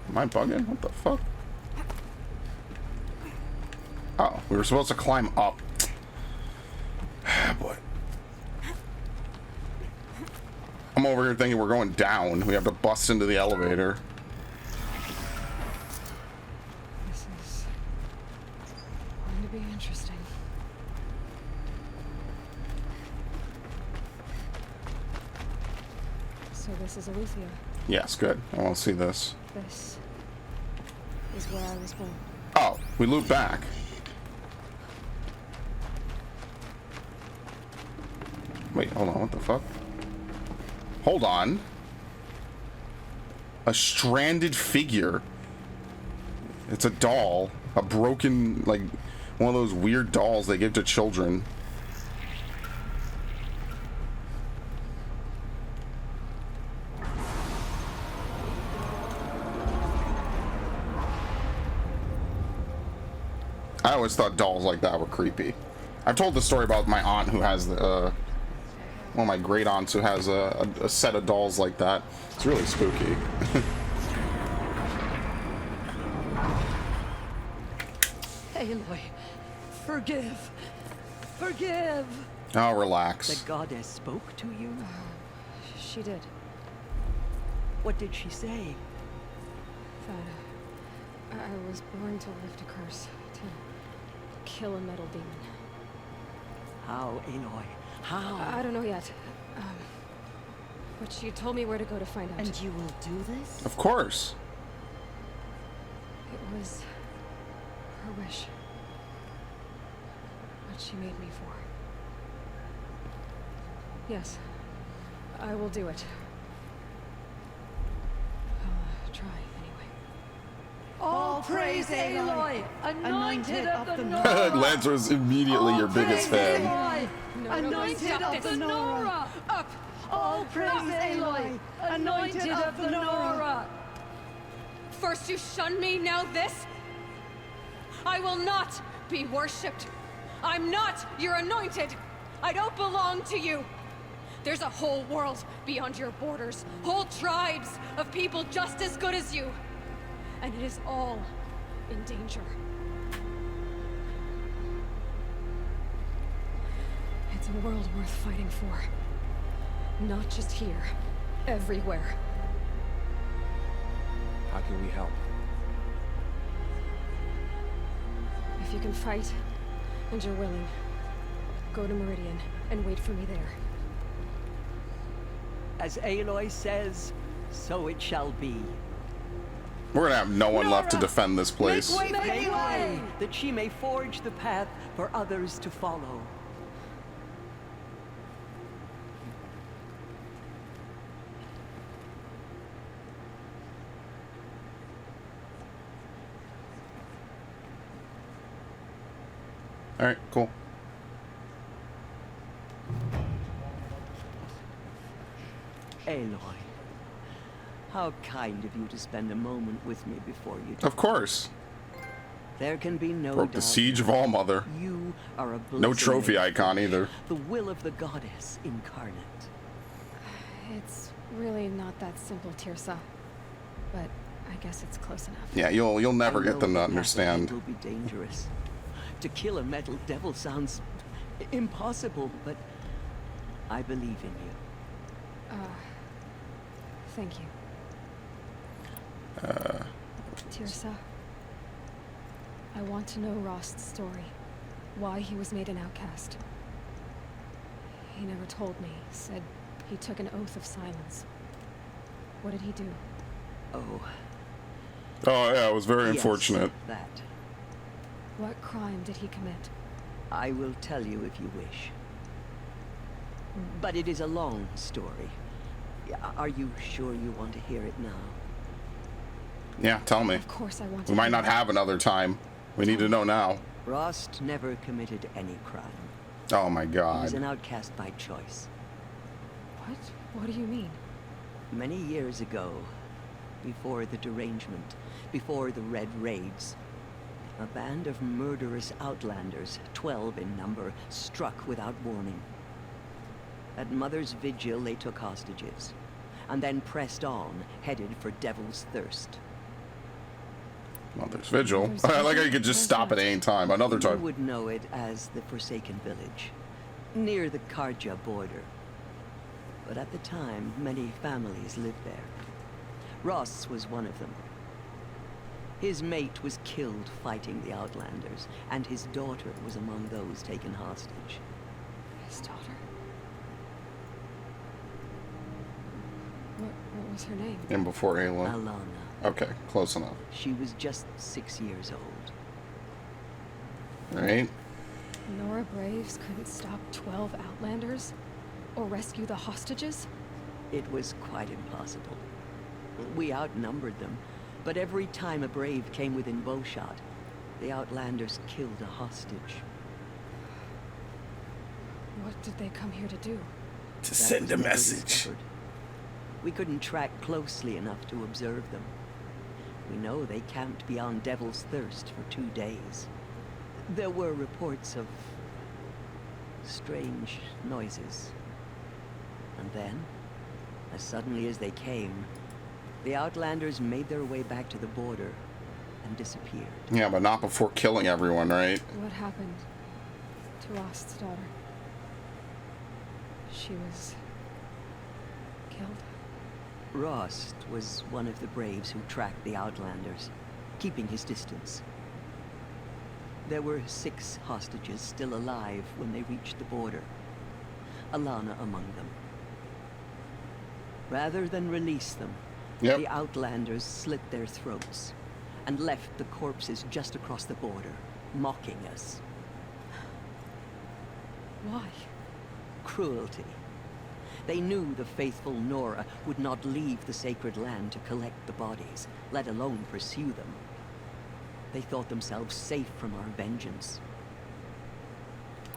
Am I bugging? What the fuck? Oh, we were supposed to climb up. Boy. I'm over here thinking we're going down. We have to bust into the elevator. This is going to be interesting. So this is Aletheia. Yes, good. I want to see this. This is where I was born. Oh, we loop back. Wait, hold on. What the fuck? Hold on. A stranded figure. It's a doll. A broken, like, one of those weird dolls they give to children. I always thought dolls like that were creepy. I've told the story about my aunt who has the, one of my great aunts who has a set of dolls like that. It's really spooky. Aloy, forgive. Forgive. Oh, relax. The goddess spoke to you? She did. What did she say? That I was born to lift a curse, to kill a metal demon. How, Aloy? How? I don't know yet. But she told me where to go to find out. And you will do this? Of course. It was her wish. What she made me for. Yes, I will do it. I'll try anyway. All praise Aloy, anointed of the Nora. Lancer's immediately your biggest fan. Anointed of the Nora. Up! All praise Aloy, anointed of the Nora. First you shun me, now this? I will not be worshipped. I'm not your anointed. I don't belong to you. There's a whole world beyond your borders, whole tribes of people just as good as you. And it is all in danger. It's a world worth fighting for. Not just here, everywhere. How can we help? If you can fight, and you're willing, go to Meridian and wait for me there. As Aloy says, So it shall be. We're gonna have no one left to defend this place. Make way, that she may forge the path for others to follow. All right, cool. Aloy, how kind of you to spend a moment with me before you Of course. There can be no Broke the doubt siege of Allmother. you are a No blessing, trophy icon either. the will of the goddess incarnate. It's really not that simple, Tirsa. But I guess it's close enough. Yeah, you'll never I get them to know understand. It will be dangerous. To kill a metal devil sounds impossible, but I believe in you. Thank you. Tirsa, I want to know Rost's story. Why he was made an outcast. He never told me. Said he took an oath of silence. What did he do? Oh. Oh yeah, it was very Yes, unfortunate. That. What crime did he commit? I will tell you if you wish. But it is a long story. Are you sure you want to hear it now? Yeah, tell me. Of course I want to. We might not have another time. We need to know now. Rost never committed any crime. Oh my He was god. an outcast by choice. What? What do you mean? Many years ago, before the derangement, before the Red Raids, a band of murderous outlanders, 12 in number, struck without warning. At Mother's Vigil, they took hostages, and then pressed on, headed for Devil's Thirst. Mother's Vigil. I like how you could just stop at any time. Another You time. would know it as the Forsaken Village, near the Karja border. But at the time, many families lived there. Ross was one of them. His mate was killed fighting the Outlanders, and his daughter was among those taken hostage. His daughter? What was her name? And before Ayla. Alana. Okay, close enough. She was just 6 years old. Right? Nora Braves couldn't stop 12 Outlanders? Or rescue the hostages? It was quite impossible. We outnumbered them, but every time a Brave came within bowshot, the Outlanders killed a hostage. What did they come here to do? To send a was never message. discovered. We couldn't track closely enough to observe them. We know they camped beyond Devil's Thirst for 2 days. There were reports of strange noises. And then, as suddenly as they came, the Outlanders made their way back to the border and disappeared. Yeah, but not before killing everyone, right? What happened to Rost's daughter? She was killed. Rost was one of the Braves who tracked the Outlanders, keeping his distance. There were 6 hostages still alive when they reached the border, Alana among them. Rather than release them, the Outlanders slit their throats and left the corpses just across the border, mocking us. Why? Cruelty. They knew the faithful Nora would not leave the sacred land to collect the bodies, let alone pursue them. They thought themselves safe from our vengeance.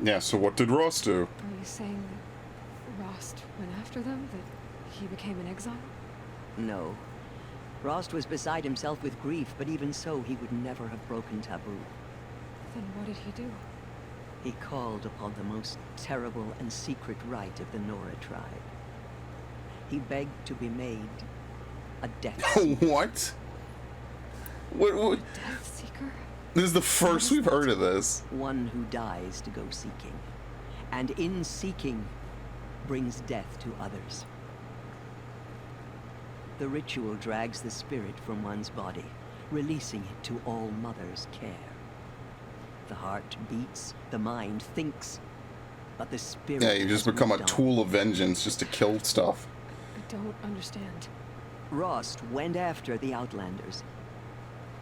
Yeah, so what did Ross do? Are you saying that Rost went after them? That he became an exile? No. Rost was beside himself with grief, but even so, he would never have broken taboo. Then what did he do? He called upon the most terrible and secret rite of the Nora tribe. He begged to be made a death seeker. What? What? Death seeker? This is the first we've heard of this. One who dies to go seeking, and in seeking, brings death to others. The ritual drags the spirit from one's body, releasing it to All Mother's care. The heart beats, the mind thinks, but the spirit... Yeah, you just has become a moved on. tool of vengeance just to kill stuff. I don't understand. Rost went after the Outlanders,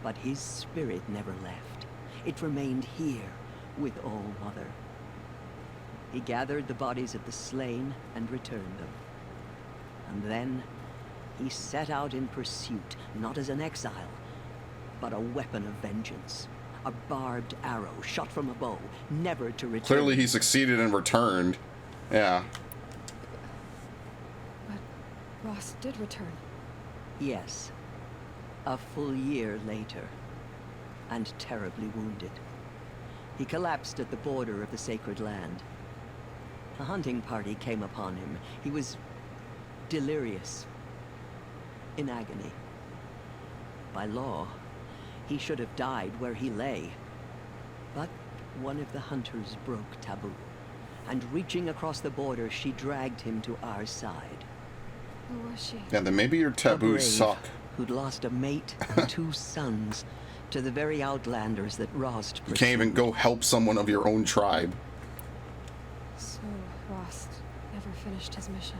but his spirit never left. It remained here with All-Mother. He gathered the bodies of the slain and returned them. And then he set out in pursuit, not as an exile, but a weapon of vengeance. A barbed arrow shot from a bow, never to return. Clearly he succeeded and returned. Yeah. But Rost did return. Yes. A full year later. And terribly wounded. He collapsed at the border of the Sacred Land. A hunting party came upon him. He was delirious. In agony. By law, he should have died where he lay. But one of the hunters broke taboo. And reaching across the border, she dragged him to our side. Who was she? Yeah, then maybe your taboos suck. Who'd lost a mate and 2 sons to the very Outlanders that Rost pursued. You can't even go help someone of your own tribe. So Rost never finished his mission.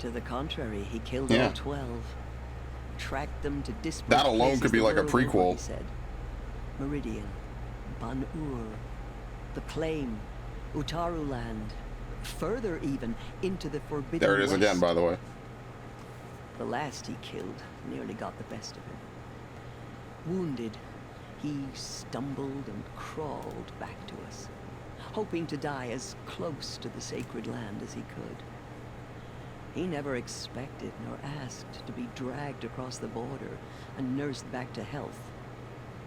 To the contrary, he killed Yeah. all 12. Tracked them to disparate That alone places could be the like a world over, prequel. he said. Meridian, Ban-Ur, the Claim, Utaruland, further even into the Forbidden There it is West. again, by the way. The last he killed nearly got the best of him. Wounded, he stumbled and crawled back to us, hoping to die as close to the Sacred Land as he could. He never expected nor asked to be dragged across the border and nursed back to health.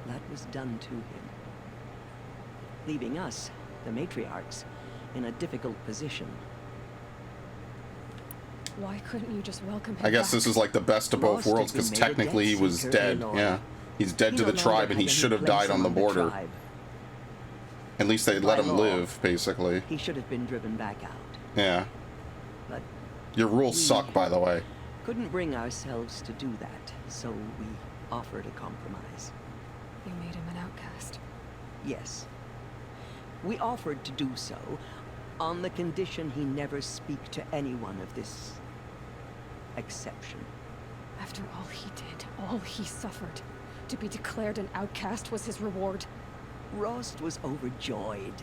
That was done to him. Leaving us, the matriarchs, in a difficult position. Why couldn't you just welcome him I guess back? this is like the best of both Rost worlds, had been because made a technically he death was seeker, dead. Aloy. Yeah. He's dead He to no the longer tribe, and he had any should have place died on the among border. tribe. At least they let By him law, live, basically. He should have been driven back out. Yeah. But Your rules suck, by the way. couldn't bring ourselves to do that, so we offered a compromise. You made him an outcast. Yes. We offered to do so on the condition he never speak to anyone of this exception. After all he did, all he suffered, to be declared an outcast was his reward. Rost was overjoyed.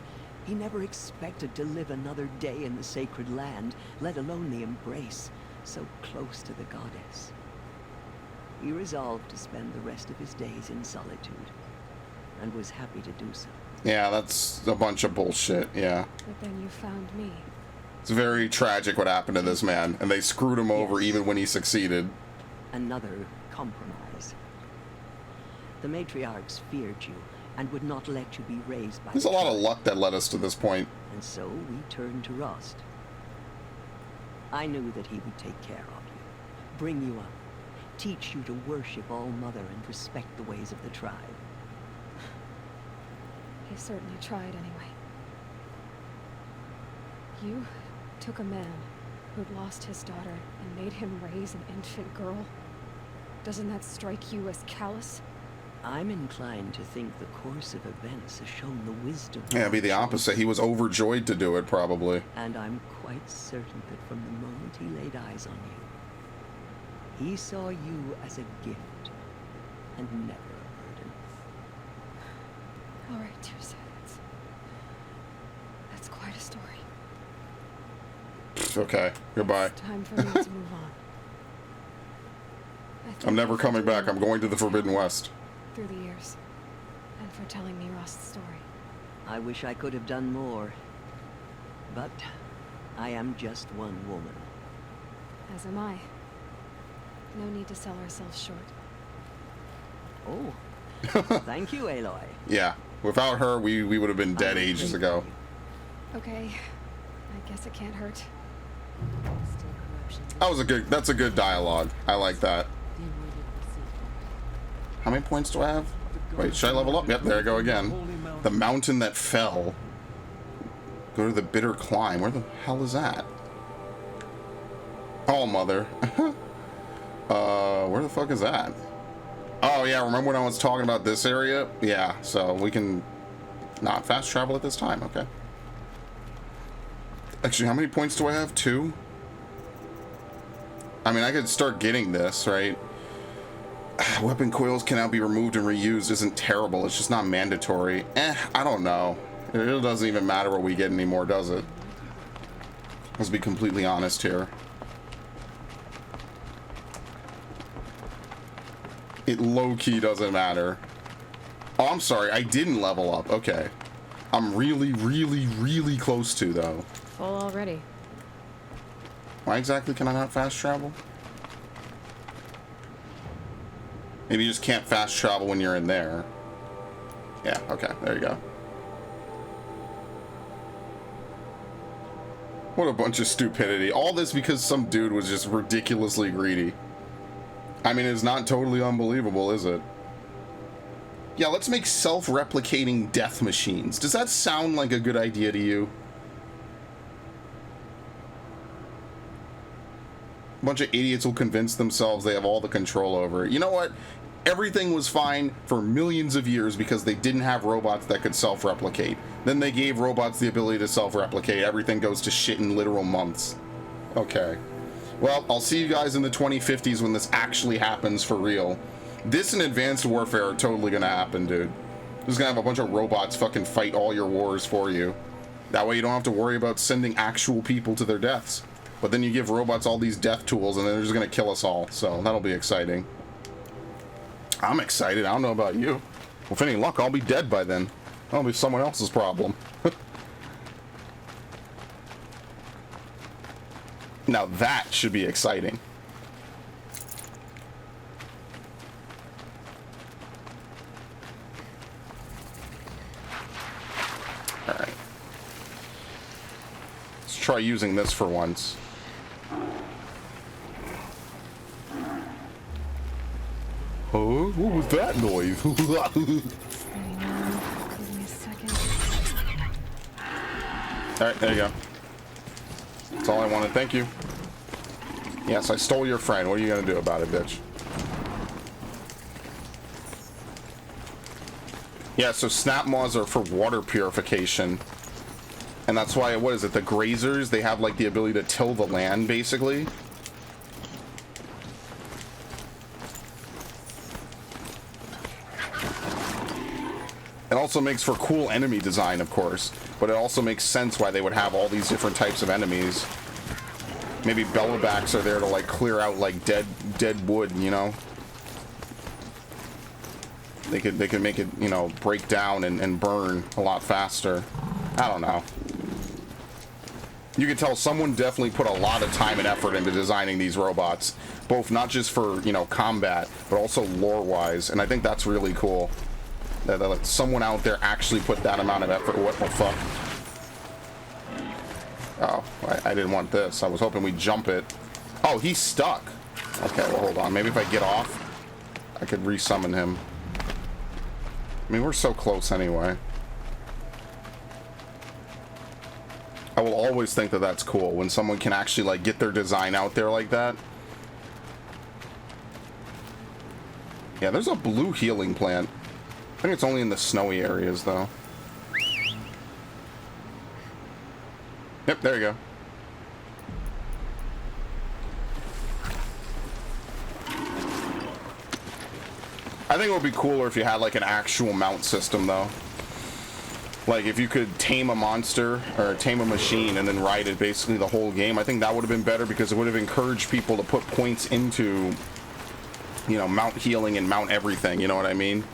He never expected to live another day in the Sacred Land, let alone the embrace, so close to the goddess. He resolved to spend the rest of his days in solitude, and was happy to do so. Yeah, that's a bunch of bullshit, yeah. But then you found me. It's very tragic what happened to this man, and they screwed him over even when he succeeded. Another compromise. The matriarchs feared you, and would not let you be raised by There's the a lot of tribe. luck that led us to this point. And so we turned to Rost. I knew that he would take care of you, bring you up, teach you to worship All-Mother and respect the ways of the tribe. He certainly tried anyway. You took a man who'd lost his daughter and made him raise an infant girl. Doesn't that strike you as callous? I'm inclined to think the course of events has shown the wisdom. Yeah, it'd be the opposite. He was overjoyed to do it, probably. And I'm quite certain that from the moment he laid eyes on you, he saw you as a gift and never a burden. All right, dear Silence. That's quite a story. Okay, goodbye. It's time for me to move on. I thank I'm never you for coming back. doing I'm going to the Forbidden West. through the years, and for telling me Rost's story. I wish I could have done more, but I am just one woman. As am I. No need to sell ourselves short. Oh, thank you, Aloy. Yeah, without her, we would have been dead ages ago. Okay, I guess it can't hurt. That's a good dialogue. I like that. How many points do I have? Wait, should I level up? Yep, there I go again. The mountain that fell. Go to the bitter climb. Where the hell is that? Oh, mother. Where the fuck is that? Oh, yeah, remember when I was talking about this area? Yeah, so we can not fast travel at this time. Okay. Actually, how many points do I have? 2? I mean, I could start getting this, right? Weapon coils can now be removed and reused isn't terrible. It's just not mandatory. I don't know. It really doesn't even matter what we get anymore, does it? Let's be completely honest here. It low-key doesn't matter. Oh, I'm sorry. I didn't level up. Okay. I'm really, really, really close to, though. Full already. Why exactly can I not fast travel? Maybe you just can't fast travel when you're in there. Yeah, okay. There you go. What a bunch of stupidity. All this because some dude was just ridiculously greedy. I mean, it's not totally unbelievable, is it? Yeah, let's make self-replicating death machines. Does that sound like a good idea to you? A bunch of idiots will convince themselves they have all the control over it. You know what? Everything was fine for millions of years because they didn't have robots that could self-replicate. Then they gave robots the ability to self-replicate. Everything goes to shit in literal months. Okay. Well, I'll see you guys in the 2050s when this actually happens for real. This and Advanced Warfare are totally gonna happen, dude. Just gonna have a bunch of robots fucking fight all your wars for you. That way you don't have to worry about sending actual people to their deaths. But then you give robots all these death tools and then they're just gonna kill us all. So that'll be exciting. I'm excited. I don't know about you. With any luck, I'll be dead by then. That'll be someone else's problem. Now that should be exciting. Alright. Let's try using this for once. Oh, what was that noise? Give me a second. Alright, there you go. That's all I wanted. Thank you. Yes, I stole your friend. What are you gonna do about it, bitch? Yeah, so snap maws are for water purification. And that's why, what is it, the grazers, they have like the ability to till the land, basically. It also makes for cool enemy design, of course, but it also makes sense why they would have all these different types of enemies. Maybe bellowbacks are there to like clear out like dead wood, you know. They could make it, you know, break down and burn a lot faster. I don't know. You can tell someone definitely put a lot of time and effort into designing these robots, both not just for, you know, combat, but also lore-wise, and I think that's really cool. That someone out there actually put that amount of effort. What the fuck? Oh, I didn't want this. I was hoping we'd jump it. Oh, he's stuck. Okay, well, hold on. Maybe if I get off, I could resummon him. I mean, we're so close anyway. I will always think that that's cool when someone can actually, like, get their design out there like that. Yeah, there's a blue healing plant. I think it's only in the snowy areas, though. Yep, there you go. I think it would be cooler if you had, like, an actual mount system, though. Like, if you could tame a monster, or tame a machine, and then ride it basically the whole game. I think that would have been better, because it would have encouraged people to put points into, you know, mount healing and mount everything, you know what I mean?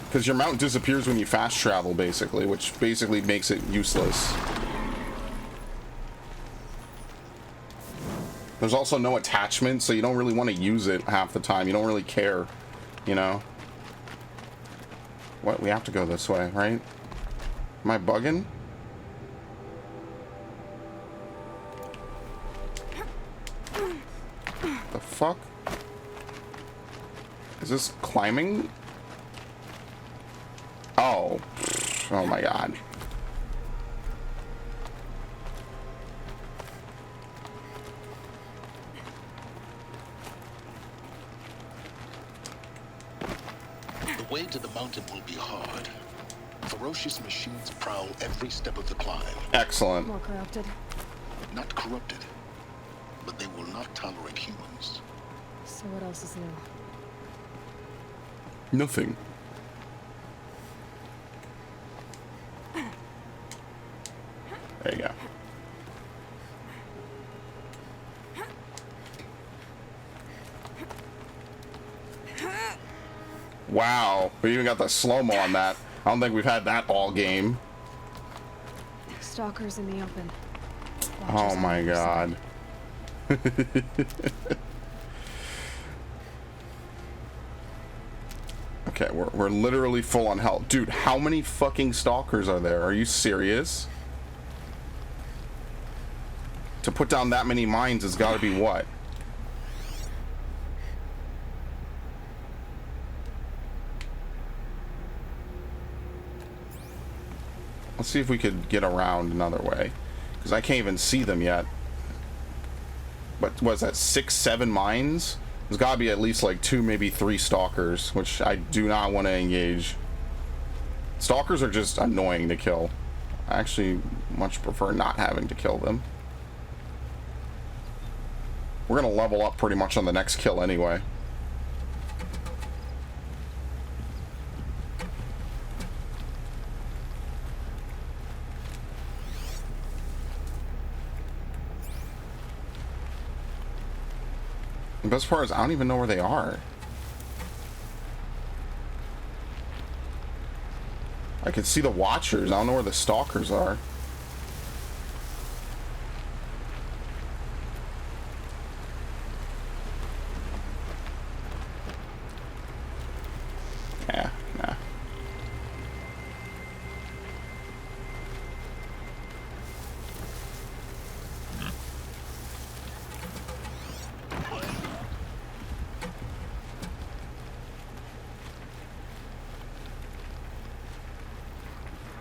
Because your mount disappears when you fast travel, basically, which basically makes it useless. There's also no attachment, so you don't really want to use it half the time. You don't really care, you know? What? We have to go this way, right? Am I bugging? The fuck? Is this climbing? Oh. Oh my god. The way to the mountain will be hard. Ferocious machines prowl every step of the climb. Excellent. More corrupted. Not corrupted. but they will not tolerate humans. So what else is new? Nothing. There you go. Wow, we even got the slow-mo on that. I don't think we've had that all game. Stalkers in the open. Oh my god. Okay, we're literally full on health. Dude, how many fucking stalkers are there? Are you serious? To put down that many mines has got to be what? Let's see if we could get around another way, because I can't even see them yet. But was that 6, 7 mines? There's got to be at least like 2, maybe 3 stalkers, which I do not want to engage. Stalkers are just annoying to kill. I actually much prefer not having to kill them. We're gonna level up pretty much on the next kill anyway. The best part is I don't even know where they are. I can see the watchers. I don't know where the stalkers are. Yeah, nah.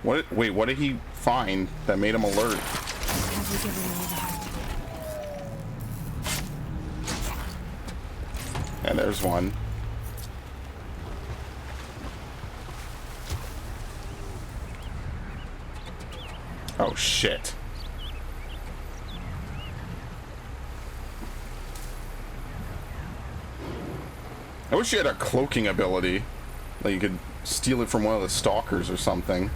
What? Wait, what did he find that made him alert? And there's one. Oh shit. I wish you had a cloaking ability. Like you could steal it from one of the stalkers or something.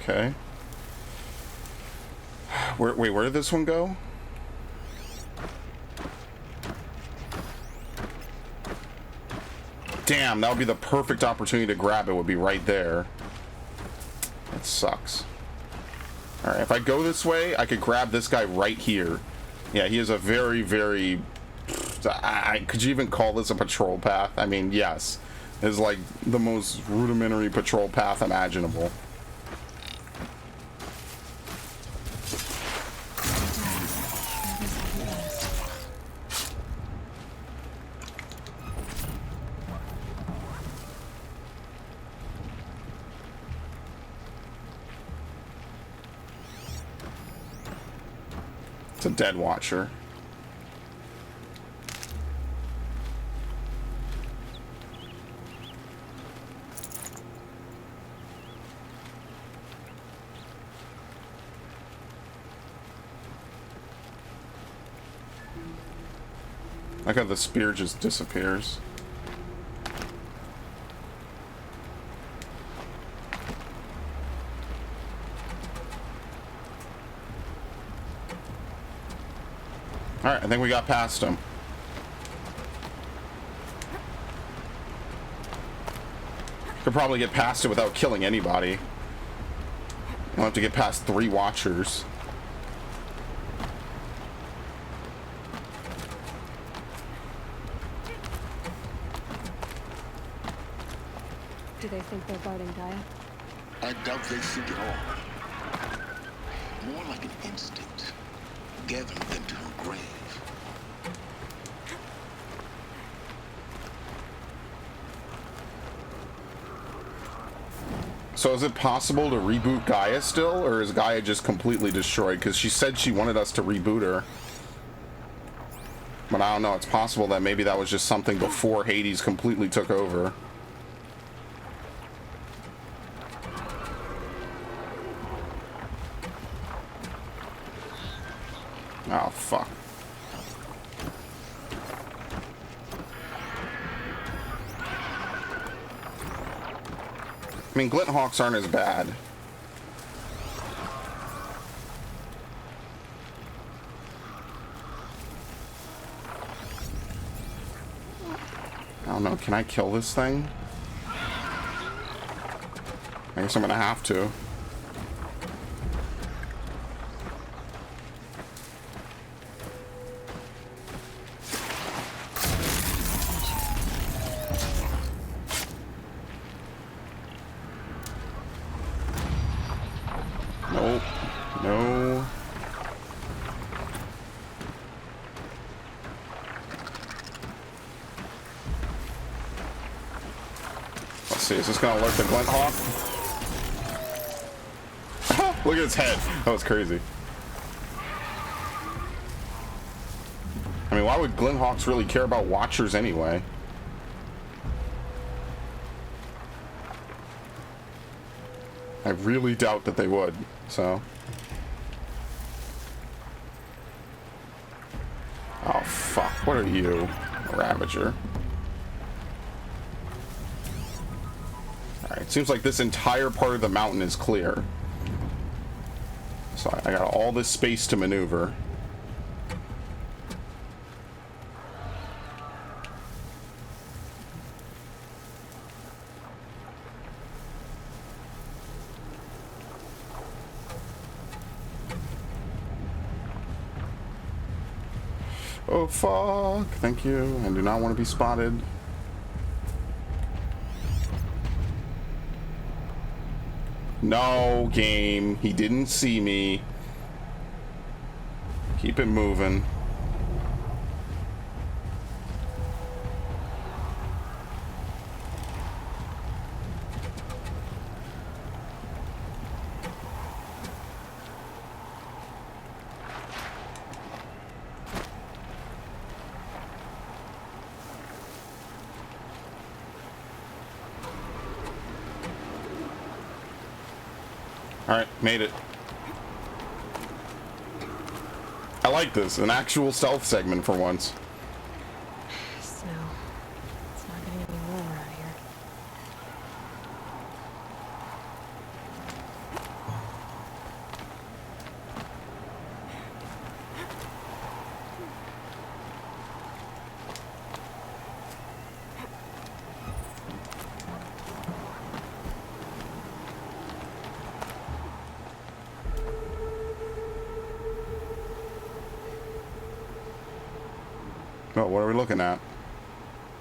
Okay. Wait, where did this one go? Damn, that would be the perfect opportunity to grab it, would be right there. That sucks. Alright, if I go this way, I could grab this guy right here. Yeah, he is a very, very... could you even call this a patrol path? I mean, yes. It's like the most rudimentary patrol path imaginable. It's a dead watcher. I got the spear just disappears. Alright, I think we got past him. Could probably get past it without killing anybody. I'll have to get past 3 watchers. Do they think they're guarding Gaia? I doubt they think at all. More like an instinct, gathering them to her grave. So is it possible to reboot Gaia still, or is Gaia just completely destroyed? Because she said she wanted us to reboot her. But I don't know, it's possible that maybe that was just something before Hades completely took over. Oh, fuck. I mean, Glint Hawks aren't as bad. I don't know, can I kill this thing? I guess I'm gonna have to. Nope. No. Let's see, is this gonna alert the Glint Hawk? Look at his head. That was crazy. I mean, why would Glint Hawks really care about Watchers anyway? I really doubt that they would, so. Oh, fuck. What are you? A Ravager. Alright, seems like this entire part of the mountain is clear. So I got all this space to maneuver. Oh, fuck. Thank you. I do not want to be spotted. No, game. He didn't see me. Keep it moving. Alright, made it. I like this, an actual stealth segment for once. Snow. It's not getting any warmer out here. Oh, what are we looking at?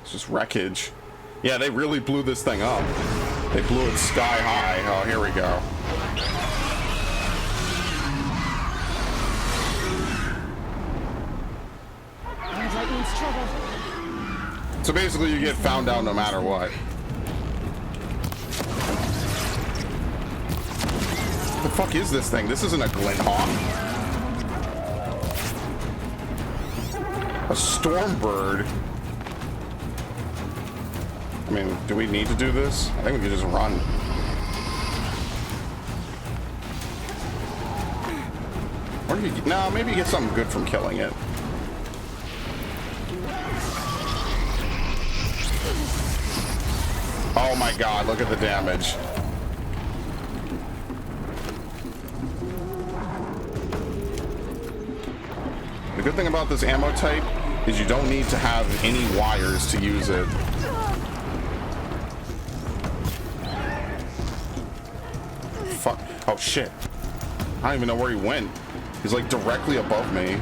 It's just wreckage. Yeah, they really blew this thing up. They blew it sky high. Oh, here we go. Red Lightning's trouble. So basically you get found out no matter what. What the fuck is this thing? This isn't a Glint Hawk. A Stormbird. I mean, do we need to do this? I think we can just run. Or do you, no, maybe you get something good from killing it. Oh my god, look at the damage. The good thing about this ammo type is you don't need to have any wires to use it. Fuck. Oh shit. I don't even know where he went. He's like directly above me.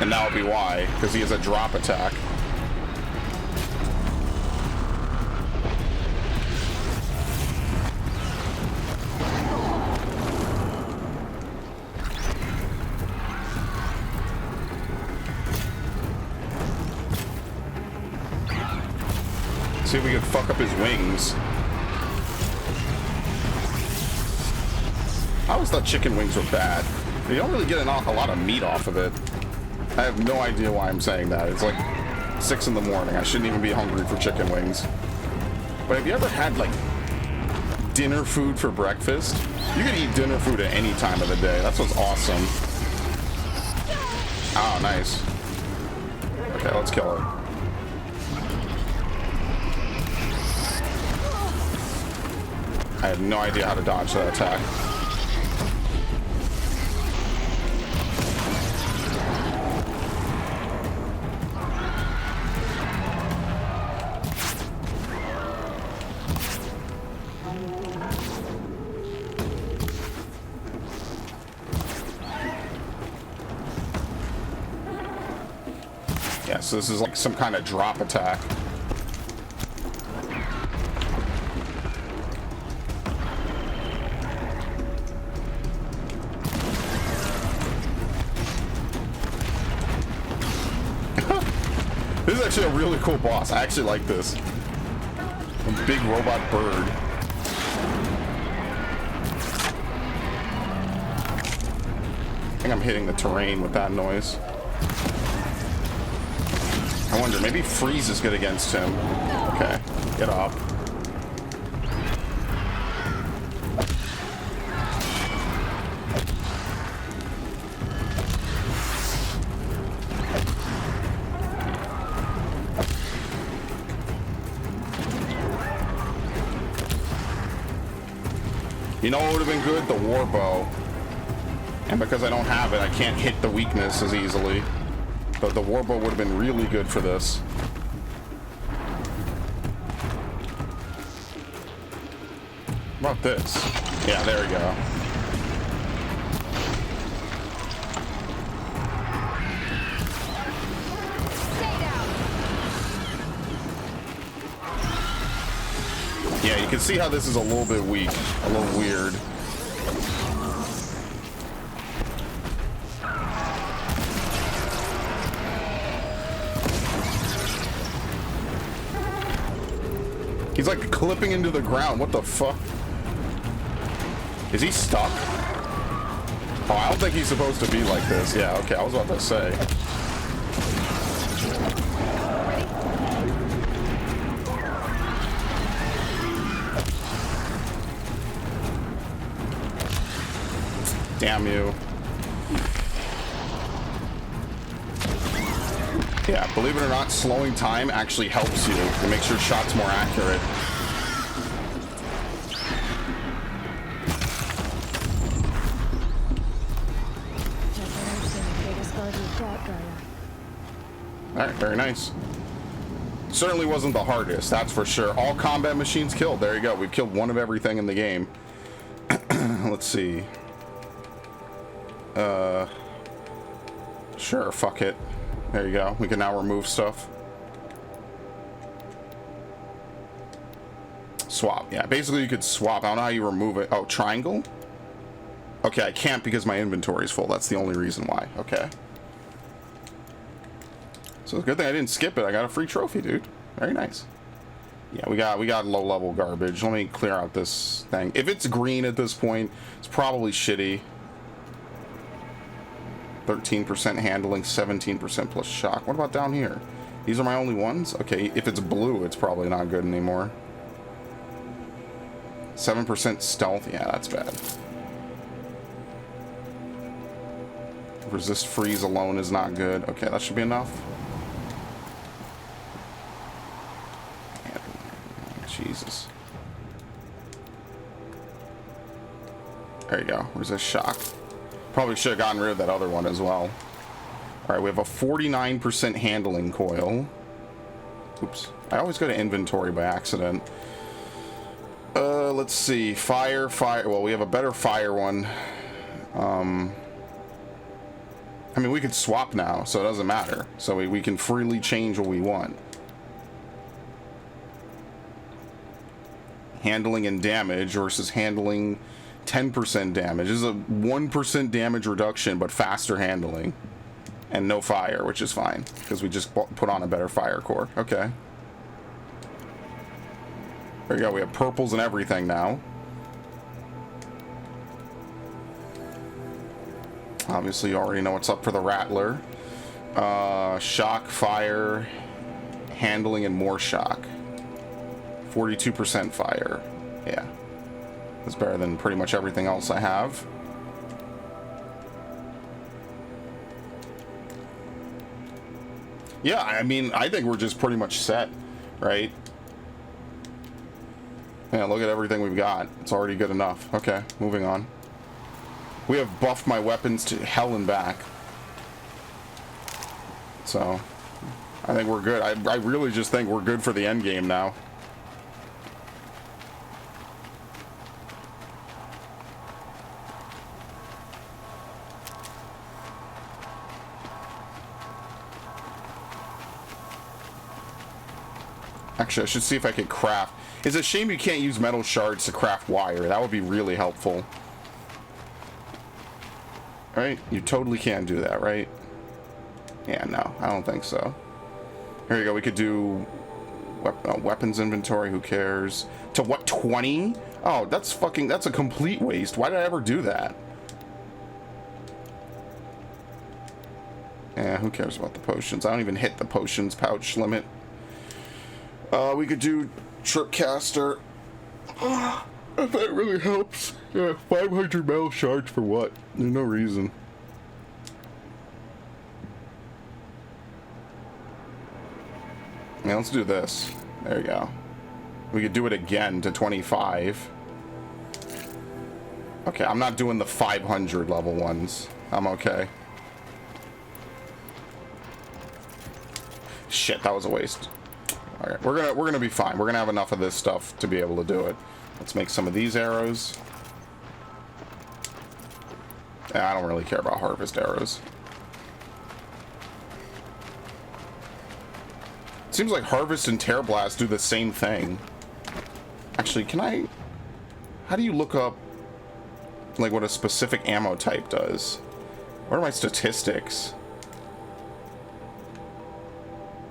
And that would be why, because he has a drop attack. See if we can fuck up his wings. I always thought chicken wings were bad. You don't really get a lot of meat off of it. I have no idea why I'm saying that. It's like 6 in the morning. I shouldn't even be hungry for chicken wings. But have you ever had like dinner food for breakfast? You can eat dinner food at any time of the day. That's what's awesome. Oh, nice. Okay, let's kill her. I have no idea how to dodge that attack. Yeah, so this is like some kind of drop attack. This is actually a really cool boss. I actually like this. A big robot bird. I think I'm hitting the terrain with that noise. I wonder, maybe freeze is good against him. Okay, get up. You know what would have been good? The war bow. And because I don't have it, I can't hit the weakness as easily. But the war bow would have been really good for this. What about this? Yeah, there we go. Yeah, you can see how this is a little bit weak, a little weird. He's like clipping into the ground. What the fuck? Is he stuck? Oh, I don't think he's supposed to be like this. Yeah, okay, I was about to say. Damn you. Yeah, believe it or not, slowing time actually helps you. It makes your shots more accurate. Alright, very nice. Certainly wasn't the hardest, that's for sure. All combat machines killed. There you go. We've killed one of everything in the game. Let's see. Sure, fuck it. There you go. We can now remove stuff. Swap. Yeah, basically you could swap. I don't know how you remove it. Oh, triangle? Okay, I can't because my inventory is full. That's the only reason why. Okay. So it's a good thing I didn't skip it. I got a free trophy, dude. Very nice. Yeah, we got low level garbage. Let me clear out this thing. If it's green at this point, it's probably shitty. 13% handling, 17% plus shock. What about down here? These are my only ones? Okay, if it's blue, it's probably not good anymore. 7% stealth. Yeah, that's bad. Resist freeze alone is not good. Okay, that should be enough. Jesus. There you go. Resist shock. Probably should have gotten rid of that other one as well. Alright, we have a 49% handling coil. Oops. I always go to inventory by accident. Let's see. Fire. Well, we have a better fire one. I mean, we could swap now, so it doesn't matter. So we can freely change what we want. Handling and damage versus handling 10% damage. This is a 1% damage reduction, but faster handling. And no fire, which is fine, because we just put on a better fire core. Okay. There you go. We have purples and everything now. Obviously, you already know what's up for the Rattler. Shock, fire, handling, and more shock. 42% fire. Yeah. That's better than pretty much everything else I have. Yeah, I mean, I think we're just pretty much set, right? Yeah, look at everything we've got. It's already good enough. Okay, moving on. We have buffed my weapons to hell and back. So, I think we're good. I really just think we're good for the end game now. Actually, I should see if I could craft. It's a shame you can't use metal shards to craft wire. That would be really helpful. Right? You totally can do that, right? Yeah, no, I don't think so. Here you go. We could do weapons inventory. Who cares? To what, 20? Oh, that's a complete waste. Why did I ever do that? Yeah, who cares about the potions? I don't even hit the potions pouch limit. We could do Tripcaster. If that really helps. Yeah, 500 metal shards for what? There's no reason. Yeah, let's do this. There you go. We could do it again to 25. Okay, I'm not doing the 500 level ones. I'm okay. Shit, that was a waste. Alright, we're gonna be fine. We're gonna have enough of this stuff to be able to do it. Let's make some of these arrows. Yeah, I don't really care about harvest arrows. It seems like harvest and tear blast do the same thing. Actually, can I... How do you look up like what a specific ammo type does? What are my statistics?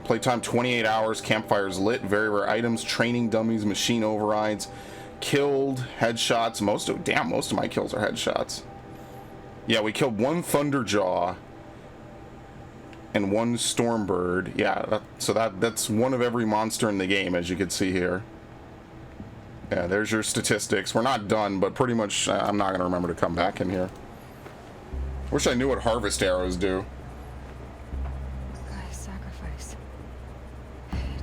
Playtime 28 hours, campfires lit, very rare items, training dummies, machine overrides, killed, headshots. Most of my kills are headshots. Yeah, we killed one Thunderjaw and one Stormbird. Yeah, that's one of every monster in the game, as you can see here. Yeah, there's your statistics. We're not done, but pretty much I'm not gonna remember to come back in here. Wish I knew what harvest arrows do. Sacrifice.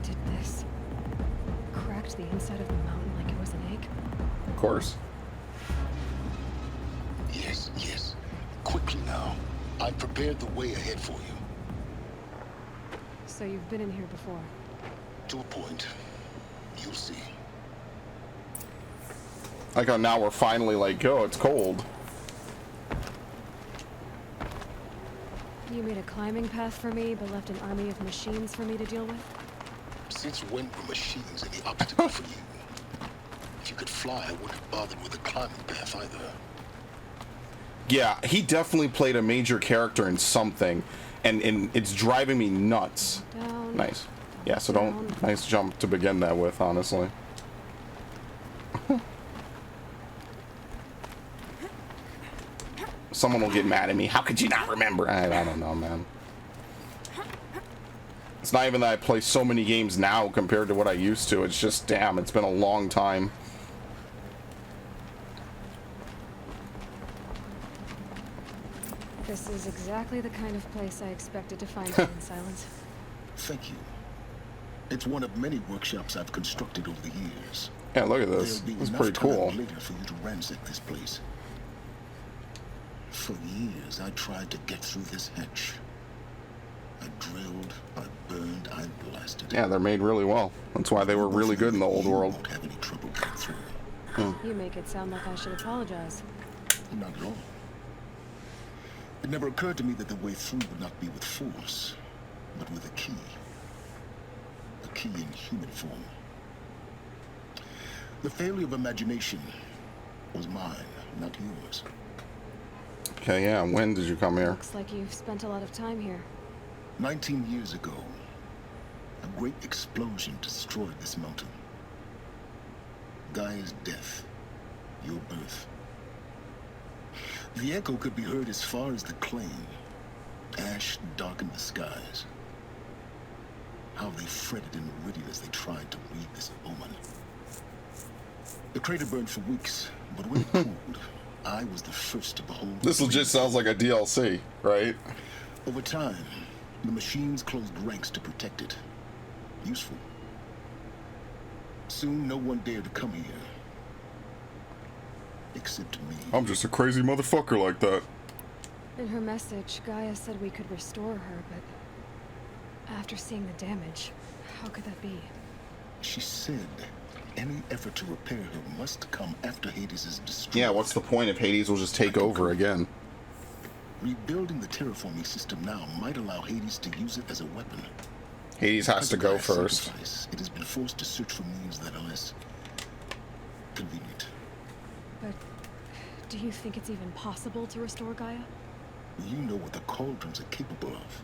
Did this. Cracked the inside of the mountain like it was an egg. Of course. Yes, yes. Quickly now. I've prepared the way ahead for you. So you've been in here before? To a point. You'll see. Like how now we're finally like, oh, it's cold. You made a climbing path for me, but left an army of machines for me to deal with? Since when were machines any obstacle for you? If you could fly, I wouldn't have bothered with a climbing path either. Yeah, he definitely played a major character in something, and it's driving me nuts. Down. Nice. Yeah, so don't... Nice jump to begin that with, honestly. Someone will get mad at me. How could you not remember? I don't know, man. It's not even that I play so many games now compared to what I used to. It's just, damn, it's been a long time. This is exactly the kind of place I expected to find you in Silence. Thank you. It's one of many workshops I've constructed over the years. Yeah, look at this. There'll be This is enough pretty cool. time later for you to ransack this place. For years, I tried to get through this hatch. I drilled, I burned, I blasted. Yeah, they're made really well. That's why they were really good in the old world. Won't have any trouble getting through. You make it sound like I should apologize. Not at all. It never occurred to me that the way through would not be with force, but with a key. A key in human form. The failure of imagination was mine, not yours. Okay, yeah, when did you come here? Looks like you've spent a lot of time here. 19 years ago, a great explosion destroyed this mountain. Gaia's death, your birth. The echo could be heard as far as the claim. Ash darkened the skies. How they fretted in Meridian as they tried to read this omen. The crater burned for weeks, but when it cooled, I was the first to behold. This legit sounds like a DLC, right? Over time, the machines closed ranks to protect it. Useful. Soon, no one dared to come here. Except me. I'm just a crazy motherfucker like that. In her message, Gaia said we could restore her, but after seeing the damage, how could that be? She said any effort to repair her must come after Hades is destroyed. Yeah, what's the point if Hades will just take over again? Rebuilding the terraforming system now might allow Hades to use it as a weapon. Hades has to go first. It has been forced to search for means that are less convenient. But do you think it's even possible to restore Gaia? You know what the Cauldrons are capable of.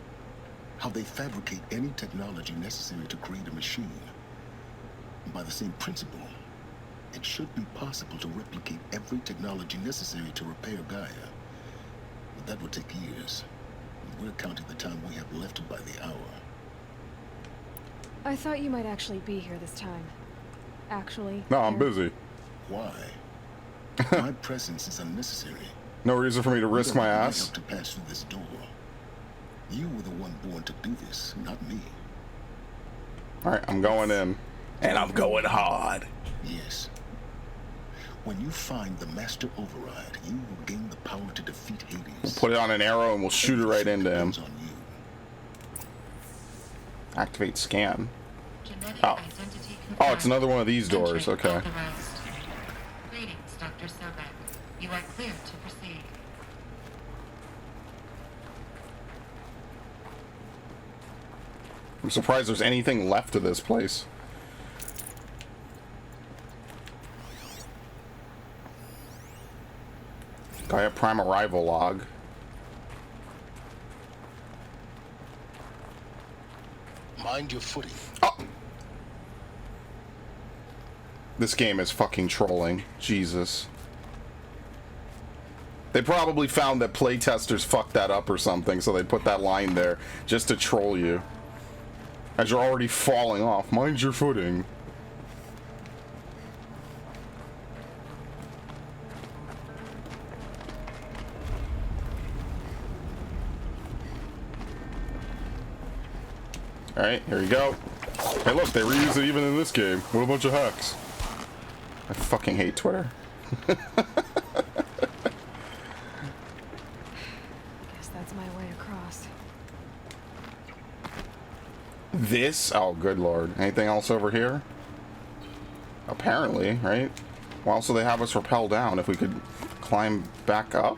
How they fabricate any technology necessary to create a machine. By the same principle, it should be possible to replicate every technology necessary to repair Gaia. But that would take years. We're counting the time we have left by the hour. I thought you might actually be here this time. Actually. No, I'm busy. Why? My presence is unnecessary. No reason for me to risk my ass. Help to pass through this door. You were the one born to do this, not me. Alright, I'm going in. And I'm going hard. Yes. When you find the Master Override, you will gain the power to defeat Hades. We'll put it on an arrow and we'll shoot it right into him. Activate scan. Oh. Oh, it's another one of these doors. Okay. Greetings, Dr. Sobek. You are clear to proceed. I'm surprised there's anything left of this place. Gaia Prime arrival log. Mind your footing. Oh! This game is fucking trolling. Jesus. They probably found that playtesters fucked that up or something, so they put that line there just to troll you. As you're already falling off. Mind your footing. Alright, here we go. Hey look, they reuse it even in this game. What a bunch of hacks. I fucking hate Twitter. Guess that's my way across. This? Oh, good lord. Anything else over here? Apparently, right? Why else do they have us rappel down if we could climb back up?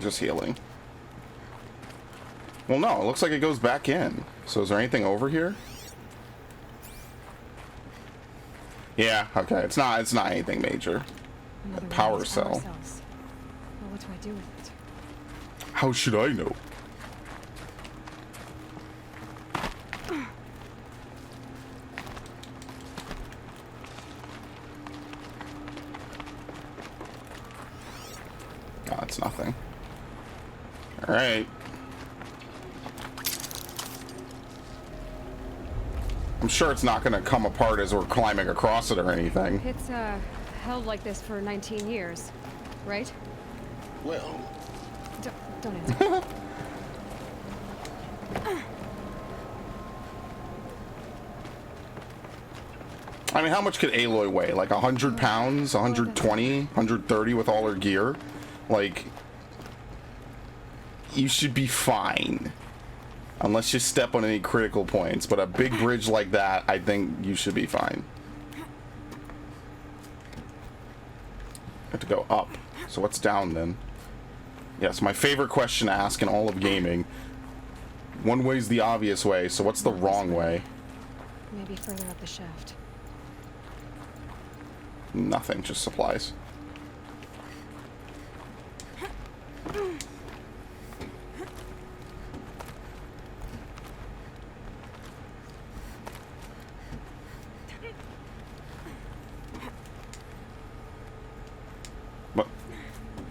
Just healing. Well, no, it looks like it goes back in. So is there anything over here? Yeah, okay. It's not anything major. A power cell. Well, what do I do with it? How should I know? Oh, it's nothing. All right. I'm sure it's not going to come apart as we're climbing across it or anything. It's held like this for 19 years, right? Well, don't answer. I mean, how much could Aloy weigh? Like 100 pounds, 120, 130 with all her gear? Like, you should be fine. Unless you step on any critical points. But a big bridge like that, I think you should be fine. Have to go up. So what's down then? Yes, my favorite question to ask in all of gaming. One way's the obvious way, so what's the wrong way? Maybe further up the shaft. Nothing, just supplies.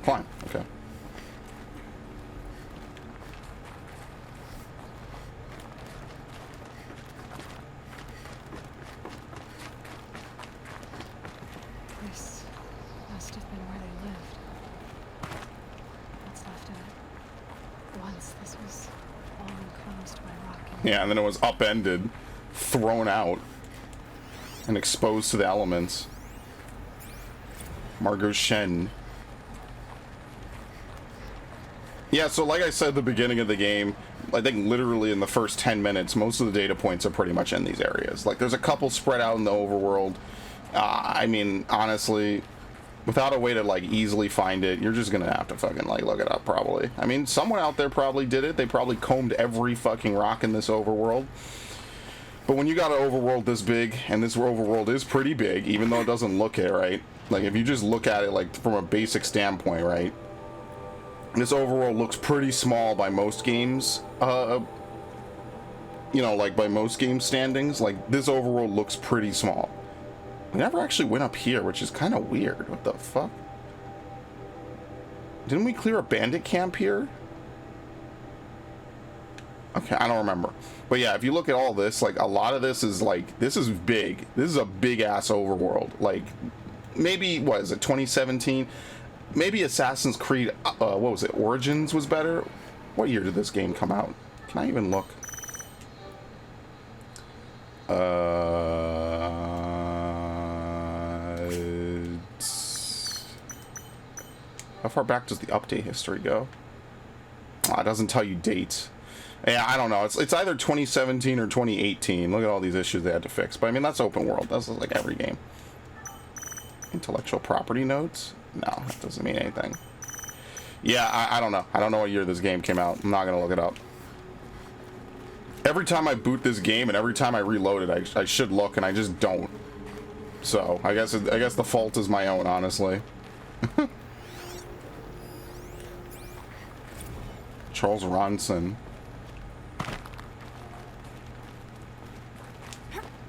Climb. Okay. This must have been where they lived. What's left of it. Once this was all enclosed by rock and Yeah, and then it was upended, thrown out, and exposed to the elements. Margot Shen. Yeah, so like I said at the beginning of the game, I think literally in the first 10 minutes, most of the data points are pretty much in these areas. Like, there's a couple spread out in the overworld. I mean, honestly, without a way to, like, easily find it, you're just gonna have to fucking, like, look it up, probably. I mean, someone out there probably did it. They probably combed every fucking rock in this overworld. But when you got an overworld this big, and this overworld is pretty big, even though it doesn't look it, right? Like, if you just look at it, like, from a basic standpoint, right? This overworld looks pretty small by most games, you know, like, by most game standings. Like, this overworld looks pretty small. We never actually went up here, which is kind of weird. What the fuck? Didn't we clear a bandit camp here? Okay, I don't remember. But yeah, if you look at all this, like, a lot of this is, like, this is big. This is a big-ass overworld. Like, maybe, what is it, 2017? Maybe Assassin's Creed, what was it, Origins was better? What year did this game come out? Can I even look? How far back does the update history go? Oh, it doesn't tell you dates. Yeah, I don't know. It's either 2017 or 2018. Look at all these issues they had to fix. But I mean, that's open world. That's like every game. Intellectual property notes? No, that doesn't mean anything. Yeah, I don't know. I don't know what year this game came out. I'm not gonna look it up. Every time I boot this game and every time I reload it, I should look, and I just don't. So I guess the fault is my own, honestly. Charles Ronson.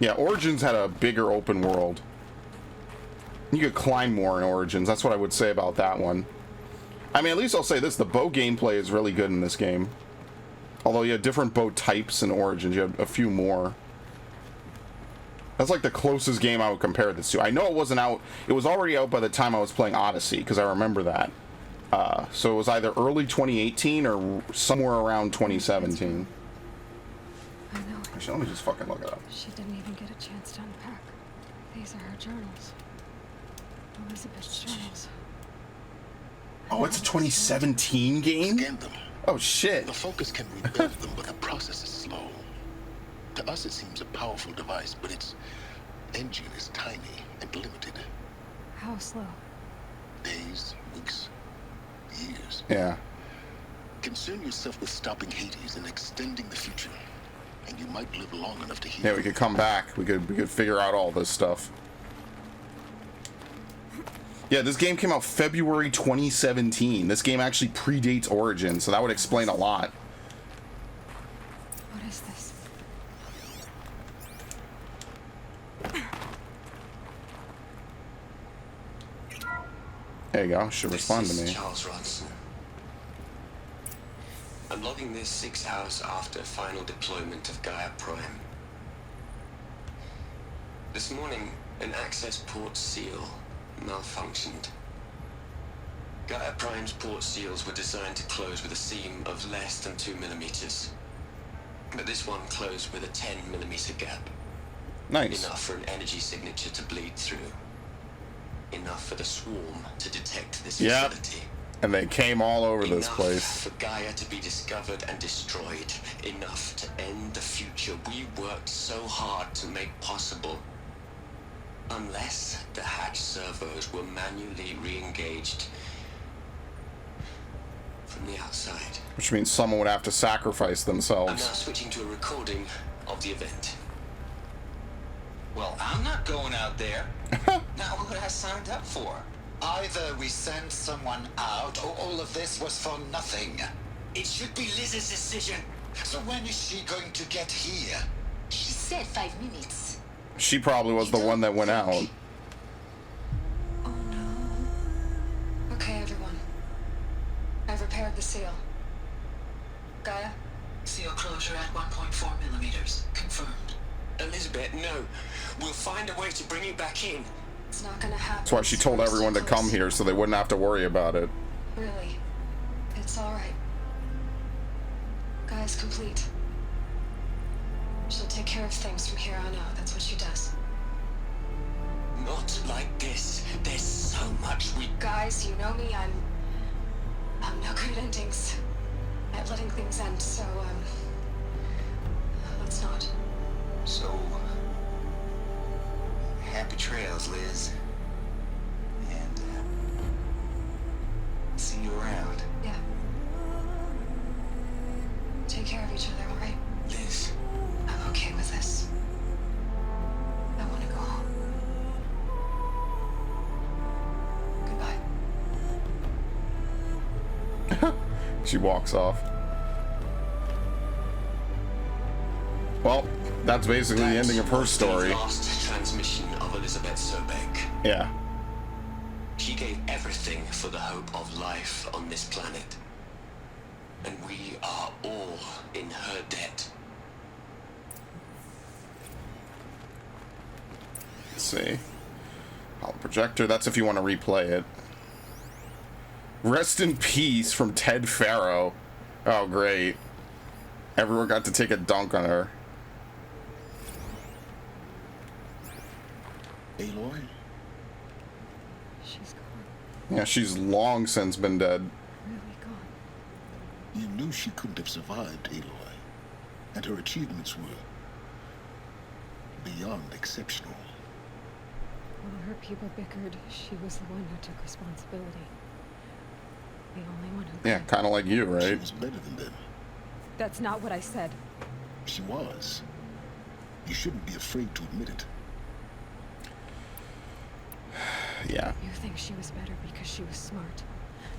Yeah, Origins had a bigger open world. You could climb more in Origins. That's what I would say about that one. I mean, at least I'll say this. The bow gameplay is really good in this game. Although you have different bow types in Origins. You have a few more. That's like the closest game I would compare this to. I know it wasn't out. It was already out by the time I was playing Odyssey, because I remember that. So it was either early 2018 or somewhere around 2017. I know. Actually, let me just fucking look it up. She didn't even get a chance to unpack. These are her journals. Elizabeth's journals. Oh, it's a 2017 game? Scan them. Oh, shit. The Focus can rebuild them, but the process is slow. To us, it seems a powerful device, but its engine is tiny and limited. How slow? Days, weeks, years. Yeah. Concern yourself with stopping Hades and extending the future, and you might live long enough to hear. Yeah, we could come back. We could figure out all this stuff. Yeah, this game came out February 2017. This game actually predates Origins, so that would explain a lot. What is this? There you go. Should respond to This me. is Charles Ronson. I'm logging this 6 hours after final deployment of Gaia Prime. This morning, an access port seal malfunctioned. Gaia Prime's port seals were designed to close with a seam of less than 2 millimeters. But this one closed with a 10 millimeter gap. Nice. Enough for an energy signature to bleed through. Enough for the swarm to detect this Yep. facility. And they came all over this Enough place. for Gaia to be discovered and destroyed. Enough to end the future we worked so hard to make possible. Unless the hatch servos were manually re-engaged from the outside. Which means someone would have to sacrifice I'm now themselves. switching to a recording of the event. Well, I'm not going out there. Not what I signed up for. Either we send someone out, or all of this was for nothing. It should be Liz's decision. So when is she going to get here? She said 5 minutes. She probably was the one that went out. Oh no. Okay, everyone. Elizabeth, no. We'll find a way to bring you back in. It's not gonna happen. That's why she told everyone to come here so they wouldn't have to worry about it. Really. It's alright. Gaia's complete. She'll take care of things from here on out. That's what she does. Not like this. There's so much we... Guys, you know me, I'm no good at endings. At letting things end, so, let's not. So... happy trails, Liz. And, see you around. Yeah. Take care of each other, alright? Liz. I'm okay with this. I want to go home. Goodbye. She walks off. Well, that's basically the ending of her story. The last transmission of Elizabeth Sobek. Yeah. She gave everything for the hope of life on this planet. And we are all in her debt. Let's see. Hollow projector. That's if you want to replay it. Rest in peace from Ted Farrow. Oh, great. Everyone got to take a dunk on her. Aloy? She's gone. Yeah, she's long since been dead. Really gone. You knew she couldn't have survived, Aloy. And her achievements were beyond exceptional. While her people bickered, she was the one who took responsibility. The only one who Yeah, kind of like you, She right? was better than them. That's not what I said. She was. You shouldn't be afraid to admit it. Yeah. You think she was better because she was smart.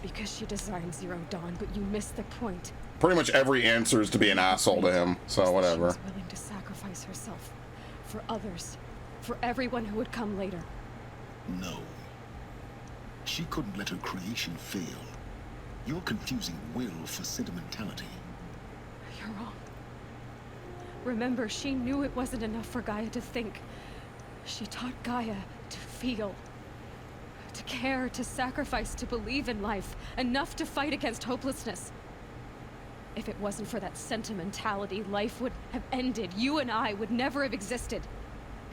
Because she designed Zero Dawn, but you missed the point. Pretty much every answer is to be an asshole to him, so She whatever. was willing to sacrifice herself. For others. For everyone who would come later. No. She couldn't let her creation fail. You're confusing will for sentimentality. You're wrong. Remember, she knew it wasn't enough for Gaia to think. She taught Gaia to feel. To care, to sacrifice, to believe in life. Enough to fight against hopelessness. If it wasn't for that sentimentality, life would have ended. You and I would never have existed.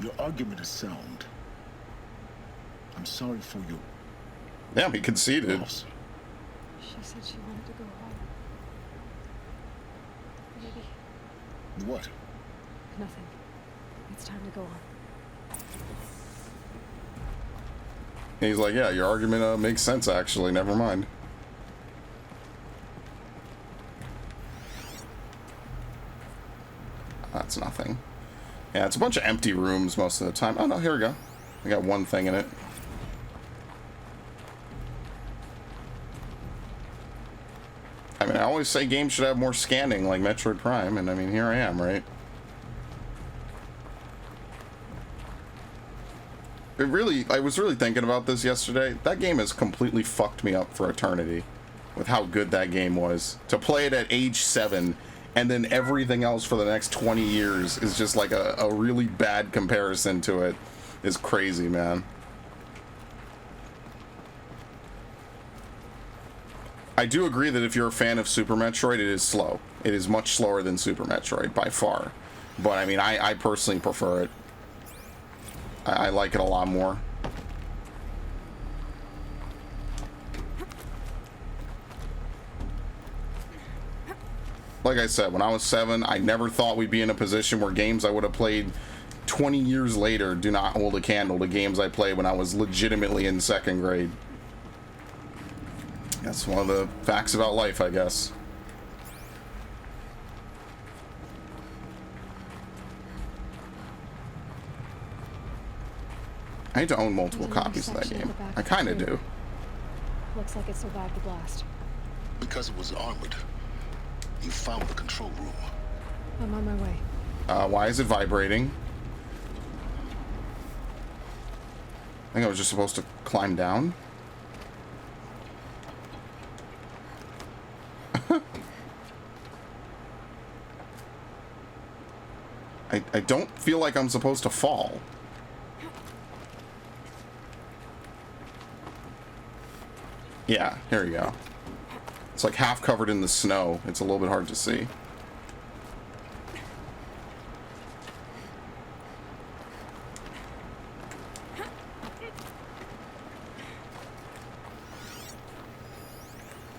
Your argument is sound. I'm sorry for your Yeah, he conceded. loss. She said she wanted to go home. Maybe. What? Nothing. It's time to go on. And he's like, yeah, your argument makes sense, actually. Never mind. That's nothing. Yeah, it's a bunch of empty rooms most of the time. Oh, no, here we go. We got one thing in it. I mean, I always say games should have more scanning, like Metroid Prime, and I mean, here I am, right? I was really thinking about this yesterday. That game has completely fucked me up for eternity with how good that game was. To play it at age 7 and then everything else for the next 20 years is just like a really bad comparison to it. Is crazy, man. I do agree that if you're a fan of Super Metroid, it is slow. It is much slower than Super Metroid by far. But I mean, I personally prefer it. I like it a lot more. Like I said, when I was 7, I never thought we'd be in a position where games I would have played 20 years later do not hold a candle to games I played when I was legitimately in 2nd grade. That's one of the facts about life, I guess. I need to own multiple copies of that game. I kind of do. Looks like it survived the blast. Because it was armored. You found the control room. I'm on my way. Why is it vibrating? I think I was just supposed to climb down. I don't feel like I'm supposed to fall. Yeah, here you go. It's like half covered in the snow. It's a little bit hard to see.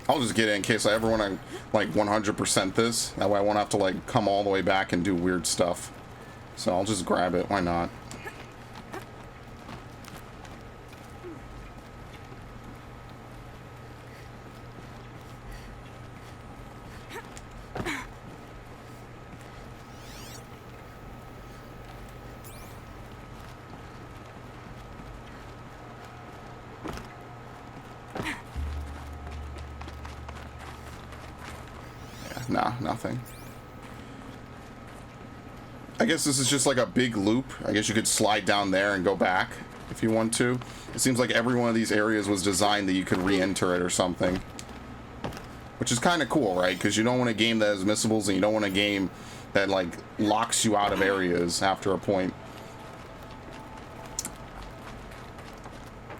I'll just get it in case I ever want to, like, 100% this. That way I won't have to, like, come all the way back and do weird stuff. So I'll just grab it. Why not? Nah, nothing. I guess this is just like a big loop. I guess you could slide down there and go back if you want to. It seems like every one of these areas was designed that you could re-enter it or something. Which is kind of cool, right? Because you don't want a game that has missables, and you don't want a game that, like, locks you out of areas after a point.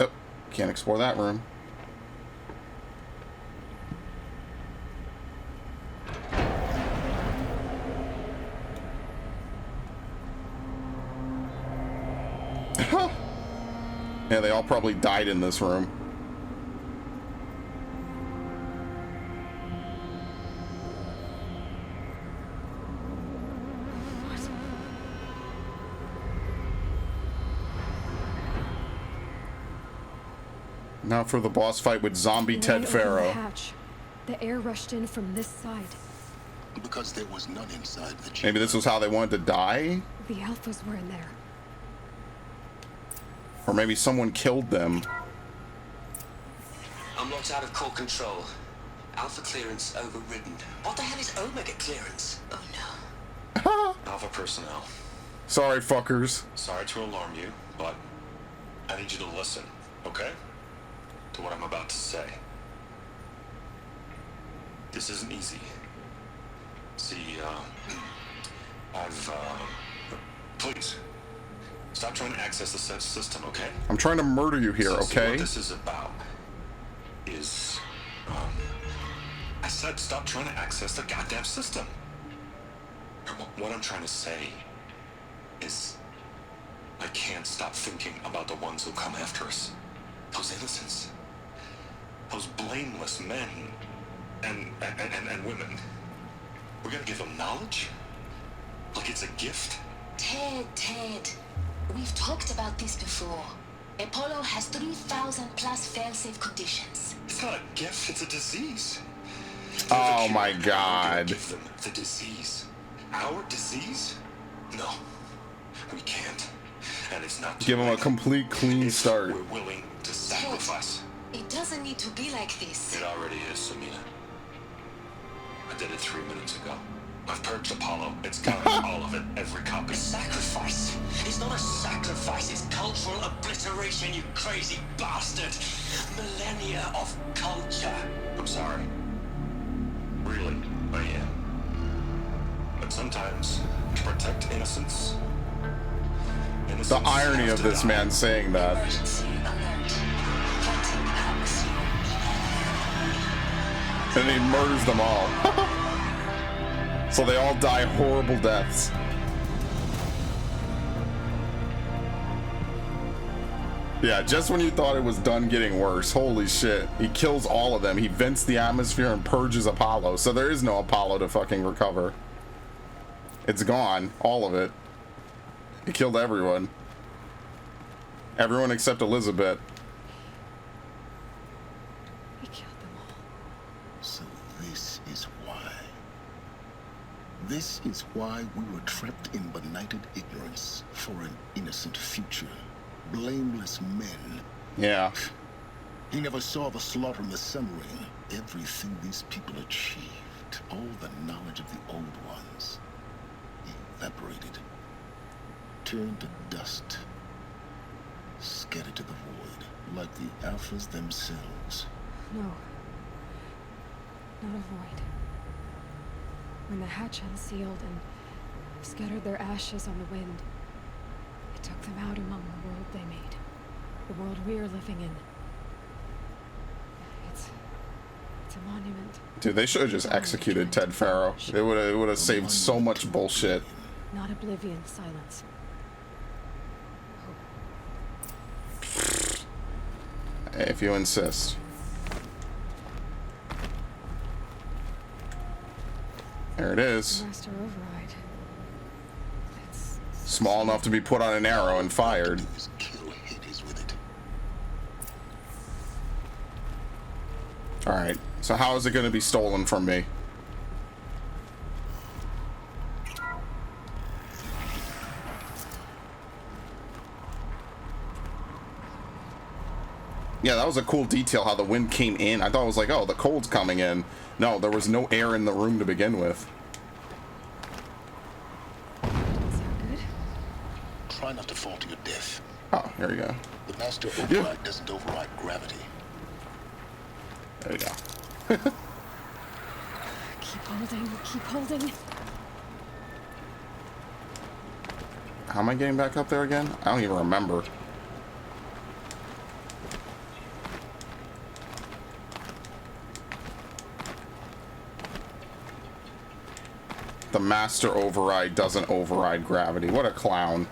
Oh, can't explore that room. Yeah, they all probably died in this room. Now for the boss fight with zombie Ted Faro. The air rushed in from this side. Because there was none inside the chamber. Maybe this was how they wanted to die? The alphas were in there. Or maybe someone killed them. I'm locked out of core control. Alpha clearance overridden. What the hell is Omega clearance? Oh no. Alpha personnel. Sorry, fuckers. Sorry to alarm you, but I need you to listen, okay? To what I'm about to say. This isn't easy. See, please. Stop trying to access the system, okay? I'm trying to murder you here, okay? What this is about is, I said stop trying to access the goddamn system. What I'm trying to say is, I can't stop thinking about the ones who come after us. Those innocents. Those blameless men and women. We're gonna give them knowledge? Like it's a gift? Ted. We've talked about this before. Apollo has 3,000 plus fail-safe conditions. It's not a gift, it's a disease. Oh my god. Give them the disease. Our disease? No, we can't. And it's not Give them a complete clean start. We're willing to sacrifice. It doesn't need to be like this. It already is, Samina. I did it 3 minutes ago. I've purged Apollo. It's gone. All of it. Every copy. Sacrifice? It's not a sacrifice, it's cultural obliteration, you crazy bastard! Millennia of culture. I'm sorry. Really, I am. But sometimes, to protect innocence The irony of this man saying that. And he murders them all. So they all die horrible deaths. Yeah, just when you thought it was done getting worse, holy shit. He kills all of them. He vents the atmosphere and purges Apollo. So there is no Apollo to fucking recover. It's gone. All of it. He killed everyone. Everyone except Elizabeth. He killed them all. So this is why. This is why we were trapped in benighted ignorance for an innocent future. Blameless men. Yeah. He never saw the slaughter in the Sun Ring. Everything these people achieved, all the knowledge of the old ones, evaporated, turned to dust, scattered to the void, like the Alphas themselves. No. Not a void. When the hatch unsealed and Scattered their ashes on the wind. It took them out among the world they made. The world we're living in. It's a monument. Dude, they should have just executed Ted Faro. It would have saved so much bullshit. Not oblivion, silence. If you insist. There it is. Master Override. It's Small enough to be put on an arrow and fired. Alright, so how is it going to be stolen from me? Yeah, that was a cool detail how the wind came in. I thought it was like, oh, the cold's coming in. No, there was no air in the room to begin with. Try not to fall to your death. Oh, here we go. The Master Override doesn't override gravity. There we go. keep holding, keep holding. How am I getting back up there again? I don't even remember. The Master Override doesn't override gravity. What a clown.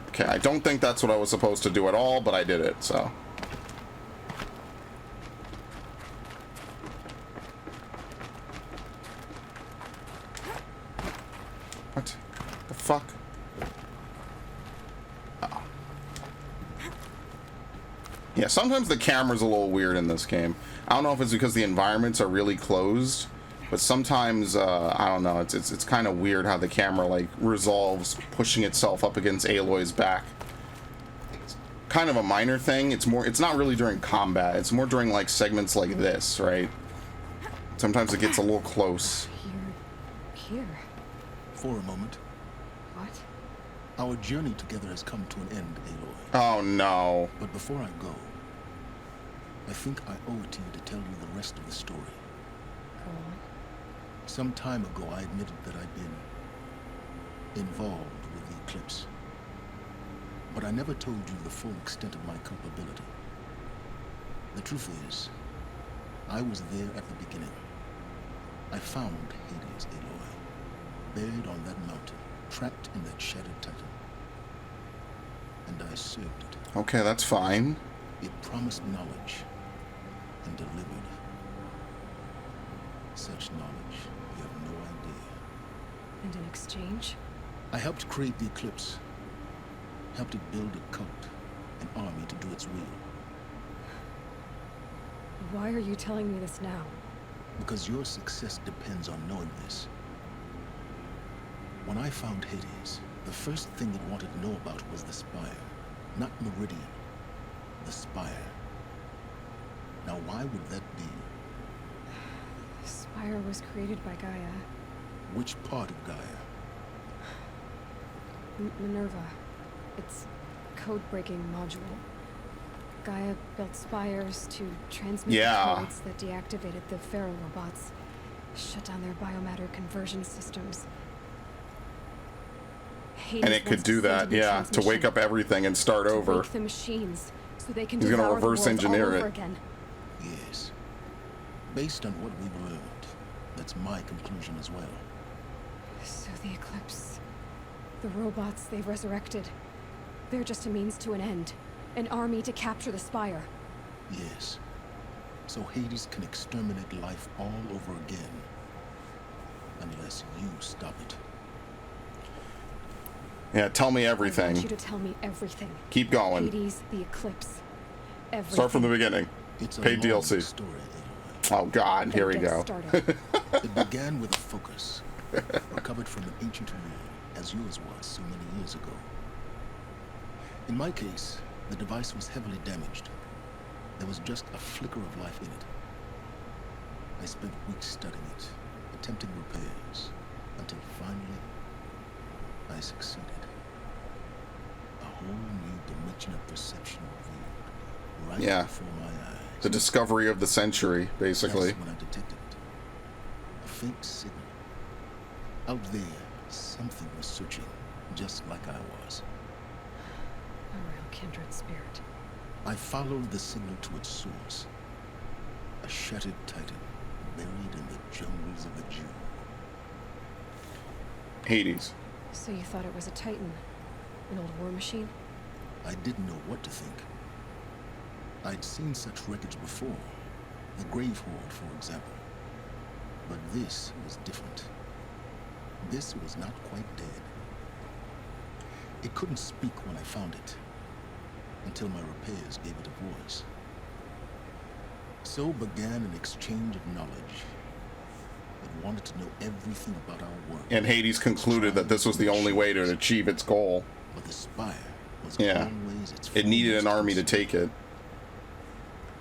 Okay, I don't think that's what I was supposed to do at all, but I did it, so. What the fuck? Oh. Yeah, sometimes the camera's a little weird in this game. I don't know if it's because the environments are really closed, but sometimes I don't know. It's kind of weird how the camera like resolves pushing itself up against Aloy's back. It's kind of a minor thing. It's not really during combat. It's more during like segments like this, right? Sometimes it gets a little close. Here. For a moment. What? Our journey together has come to an end, Aloy. Oh no. But before I go, I think I owe it to you to tell you the rest of the story. Go on. Some time ago, I admitted that I'd been involved with the Eclipse. But I never told you the full extent of my culpability. The truth is, I was there at the beginning. I found Hades, Aloy, buried on that mountain, trapped in that shattered titan. And I served it. Okay, that's fine. It promised knowledge and delivered such knowledge you have no idea. And in exchange? I helped create the Eclipse. Helped it build a cult, an army to do its will. Why are you telling me this now? Because your success depends on knowing this. When I found Hades, the first thing it wanted to know about was the Spire. Not Meridian. The Spire. Now why would that be? The Spire was created by Gaia. Which part of Gaia? Minerva. Its code-breaking module. Gaia built spires to transmit the codes that deactivated the Pharaoh robots, shut down their biomatter conversion systems. Hades And it could do that, yeah, to wake up everything and start over. Wake the machines so they can He's gonna devour reverse the world engineer all over it. again. Yes. Based on what we've learned, that's my conclusion as well. So the Eclipse, the robots they've resurrected, they're just a means to an end. An army to capture the Spire. Yes. So Hades can exterminate life all over again. Unless you stop it. Yeah, tell me I everything. want you to tell me everything. Keep going. Hades, the Eclipse. Everything. Start from the beginning. It's a Paid long DLC. story, Oh God, here we go. It began with a focus, recovered from an ancient ruin, as yours was so many years ago. In my case, the device was heavily damaged. There was just a flicker of life in it. I spent weeks studying it, attempting repairs, until finally, I succeeded. A whole new dimension of perception revealed right Yeah. before my eyes. The discovery of the century, basically. That's when I detected it. faint signal. Out there, something was searching, just like I was. A real kindred spirit. I followed the signal to its source. A shattered titan, buried in the jungles of the Jew. Hades. So you thought it was a Titan? An old war machine? I didn't know what to think. I'd seen such wreckage before. The Grave Horde, for example. But this was different. This was not quite dead. It couldn't speak when I found it, until my repairs gave it a voice. So began an exchange of knowledge. It wanted to know everything about our work. And Hades concluded that this was the only way to achieve its goal. But the Spire was always its it needed an army to take it.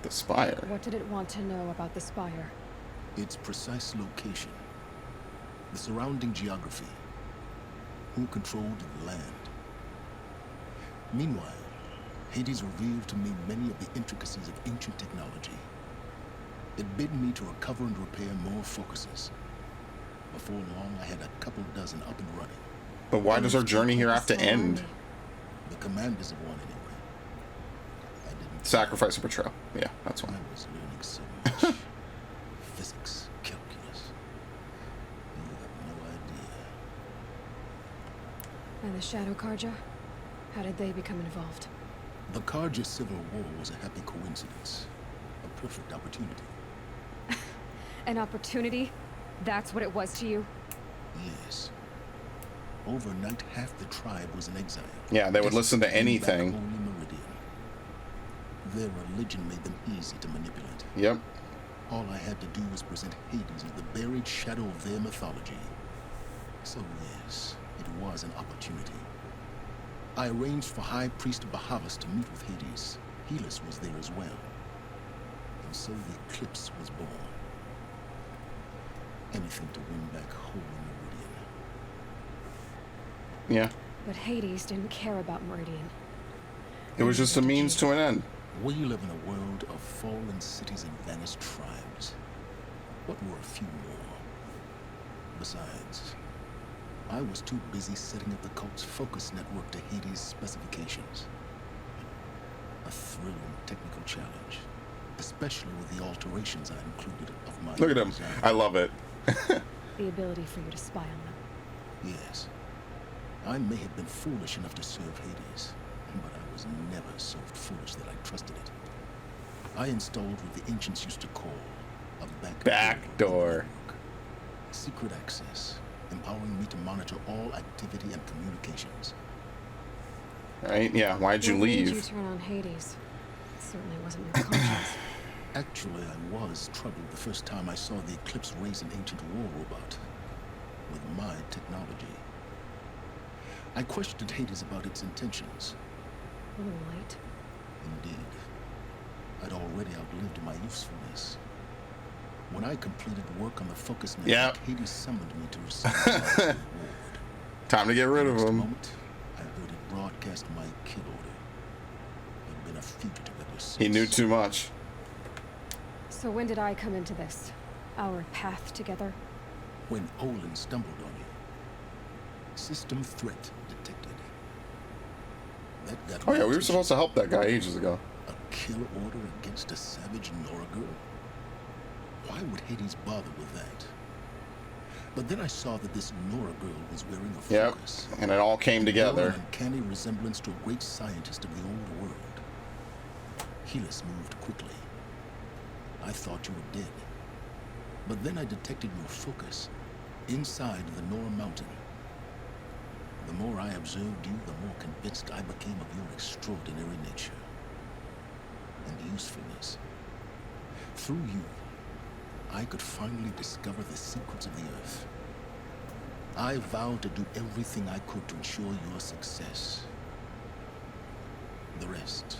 The Spire. What did it want to know about the Spire? Its precise location. The surrounding geography. Who controlled the land. Meanwhile, Hades revealed to me many of the intricacies of ancient technology. It bid me to recover and repair more focuses. Before long, I had a couple dozen up and running. But why does our journey here have to end? The commanders of one, anyway. Sacrifice of betrayal. Yeah, that's why. I was learning so much. Physics, calculus. You have no idea. And the Shadow Karja? How did they become involved? The Karja Civil War was a happy coincidence. A perfect opportunity. An opportunity? That's what it was to you? Yes. Overnight, half the tribe was in exile. Yeah, they would listen to anything. Their religion made them easy to manipulate. Yep. All I had to do was present Hades as the buried shadow of their mythology. So yes, it was an opportunity. I arranged for High Priest Bahavas to meet with Hades. Helis was there as well. And so the Eclipse was born. Anything to win back Holy Meridian. Yeah. But Hades didn't care about Meridian. It was just a means to an end. We live in a world of fallen cities and vanished tribes. What were a few more? Besides, I was too busy setting up the cult's focus network to Hades' specifications. A thrilling technical challenge, especially with the alterations I included of my Look at him. design. I love it. The ability for you to spy on them. Yes. I may have been foolish enough to serve Hades, but I was never so foolish that I trusted it. I installed what the ancients used to call a backdoor. Secret access, empowering me to monitor all activity and communications. Right? Yeah, why'd you What made leave? you turn on Hades? It certainly wasn't your conscience. Actually, I was troubled the first time I saw the Eclipse raise an ancient war robot with my technology. I questioned Hades about its intentions. A little late. Indeed. I'd already outlived my usefulness. When I completed work on the focus network, Yep. Hades summoned me to receive his reward. Time to get rid of him. Moment, I heard it broadcast my kill order. I've been a fugitive ever since. He knew too much. So when did I come into this? Our path together? When Olin stumbled on you. System threat detected. That got Oh my yeah, we were attention. supposed to help that guy ages ago. A kill order against a savage Nora girl? Why would Hades bother with that? But then I saw that this Nora girl was wearing a Yep. focus. And it all came together. An uncanny resemblance to a great scientist of the old world. Helis moved quickly. I thought you were dead. But then I detected your focus inside the Nora mountain. The more I observed you, the more convinced I became of your extraordinary nature and usefulness. Through you, I could finally discover the secrets of the Earth. I vowed to do everything I could to ensure your success. The rest,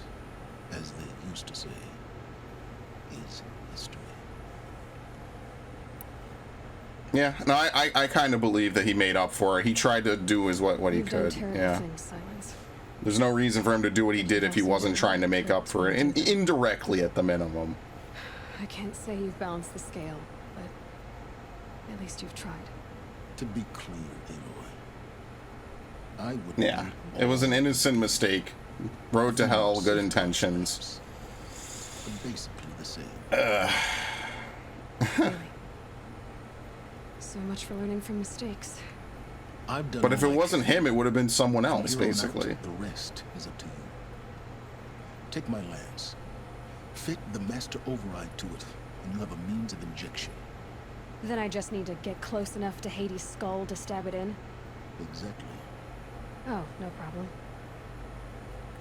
as they used to say, is history. Yeah, no, I kind of believe that he made up for it. He tried to do what he You've done could. terrible Yeah. things, Silence. There's no reason for him to do what he did if he wasn't trying to make up for it, and indirectly at the minimum. I can't say you've balanced the scale, but At least you've tried. To be clear, Aloy, I would. Yeah, it was an innocent mistake. Road to hell, good intentions. Basically the same. Really? So much for learning from mistakes. I've done. But if it all I wasn't can. him, it would have been someone From else, here on out, basically. the rest is up to you. Take my lance. Fit the master override to it, and you have a means of injection. Then I just need to get close enough to Hades' skull to stab it in? Exactly. Oh, no problem.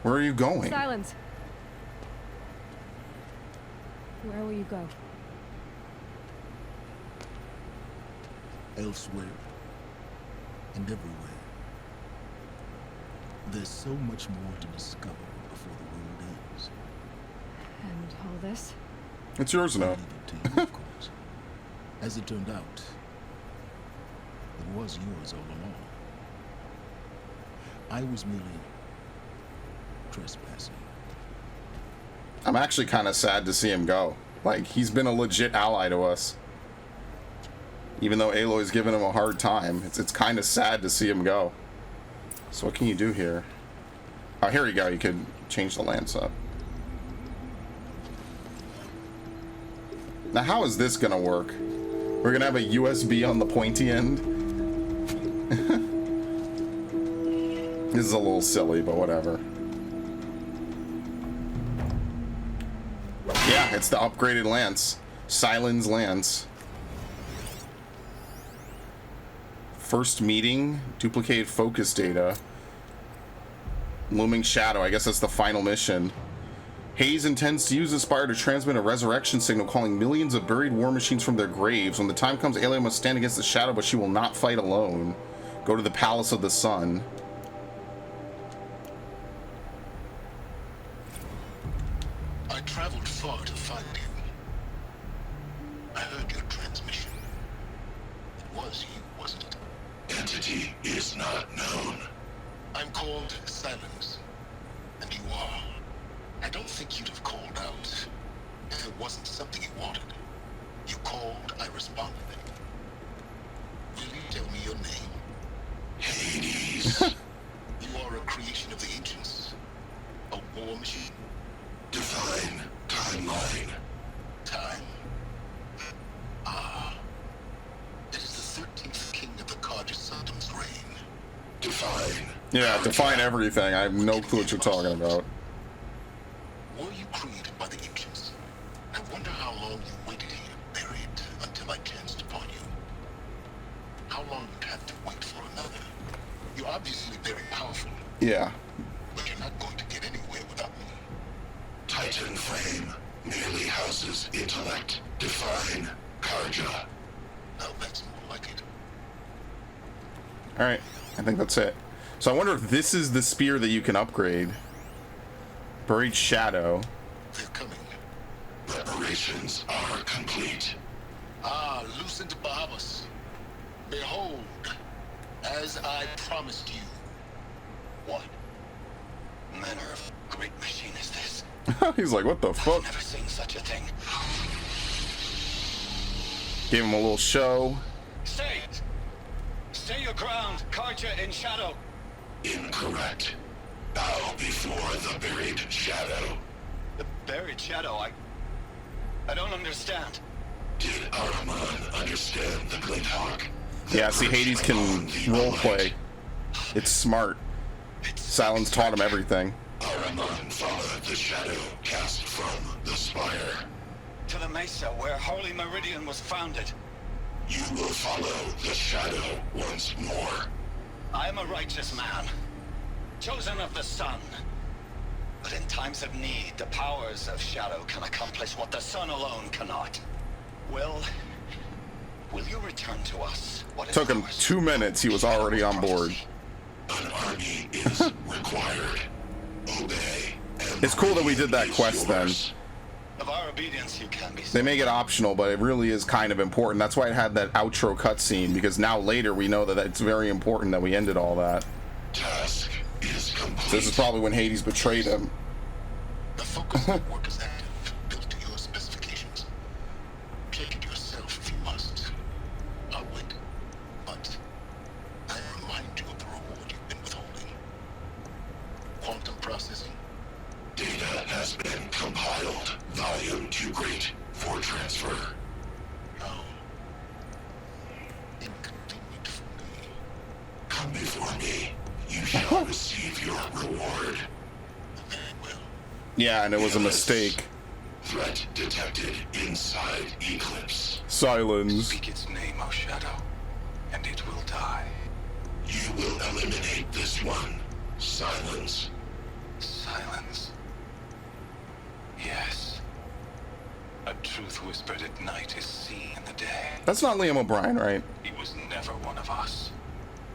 Where are you going? Silence! Where will you go? Elsewhere and everywhere. There's so much more to discover before the world ends. And all this? It's yours now. To you, of course. As it turned out, it was yours all along. I was merely trespassing. I'm actually kind of sad to see him go. Like, he's been a legit ally to us. Even though Aloy's giving him a hard time, it's kind of sad to see him go. So what can you do here? Oh, here you go. You could change the lance up. Now, how is this gonna work? We're gonna have a USB on the pointy end. This is a little silly, but whatever. Yeah, it's the upgraded lance. Sylens lance. First meeting, duplicated focus data. Looming shadow, I guess that's the final mission. Hayes intends to use the Spire to transmit a resurrection signal calling millions of buried war machines from their graves. When the time comes, Aloy must stand against the shadow, but she will not fight alone. Go to the Palace of the Sun. I traveled far to find you. I heard your transmission. It was you, wasn't it? Entity is not known. I'm called Silence, and you are. I don't think you'd have called out if it wasn't something you wanted. You called, I responded. Will you tell me your name? Hades. You are a creation of the ancients. A war machine. Divine timeline. Time. Ah. It is the 13th king of the Carja Saddam's reign. Define. Yeah, define everything. I have no clue what you're talking about. Were you created by the ancients? I wonder how long you waited here, buried, until I chanced upon you. How long you'd have to wait for another. You're obviously very powerful, Yeah. but you're not going to get anywhere without me. Titan frame merely houses intellect. Define Carja. Now that's more like it. Alright, I think that's it. So I wonder if this is the spear that you can upgrade. Buried Shadow. They're coming. Preparations are complete. Ah, Lucent Bahamas. Behold, as I promised you. What manner of great machine is this? He's like, what the fuck? I've never seen such a thing. Gave him a little show. Stay! Stay your ground, Carja in shadow. Incorrect. Bow before the buried shadow. The buried shadow, I don't understand. Did Ahriman understand the Glint Hawk? Yeah, see, Hades can roleplay. It's smart. Silence taught him everything. Ahriman followed the shadow cast from the spire. To the Mesa, where Holy Meridian was founded. You will follow the shadow once more. I am a righteous man, chosen of the sun. But in times of need, the powers of shadow can accomplish what the sun alone cannot. Will you return to us what is Took him ours? 2 minutes, he was already on board. An army is required. Obey. It's cool that we did that quest then. Of our obedience you can be They make it optional, but it really is kind of important. That's why it had that outro cutscene, because now later we know that it's very important that we ended all that. Task is complete. So this is probably when Hades betrayed him. The focus network is active, built to your specifications. Check it yourself if you must. I'll Compiled. Volume too great for transfer. Come before me. You shall receive your reward. Yeah, and it was a mistake. Threat detected inside Eclipse. Silence. Speak its name, O Shadow, and it will die. You will eliminate this one. Silence. Silence. Yes. A truth whispered at night is seen in the day. That's not Liam O'Brien, right? He was never one of us.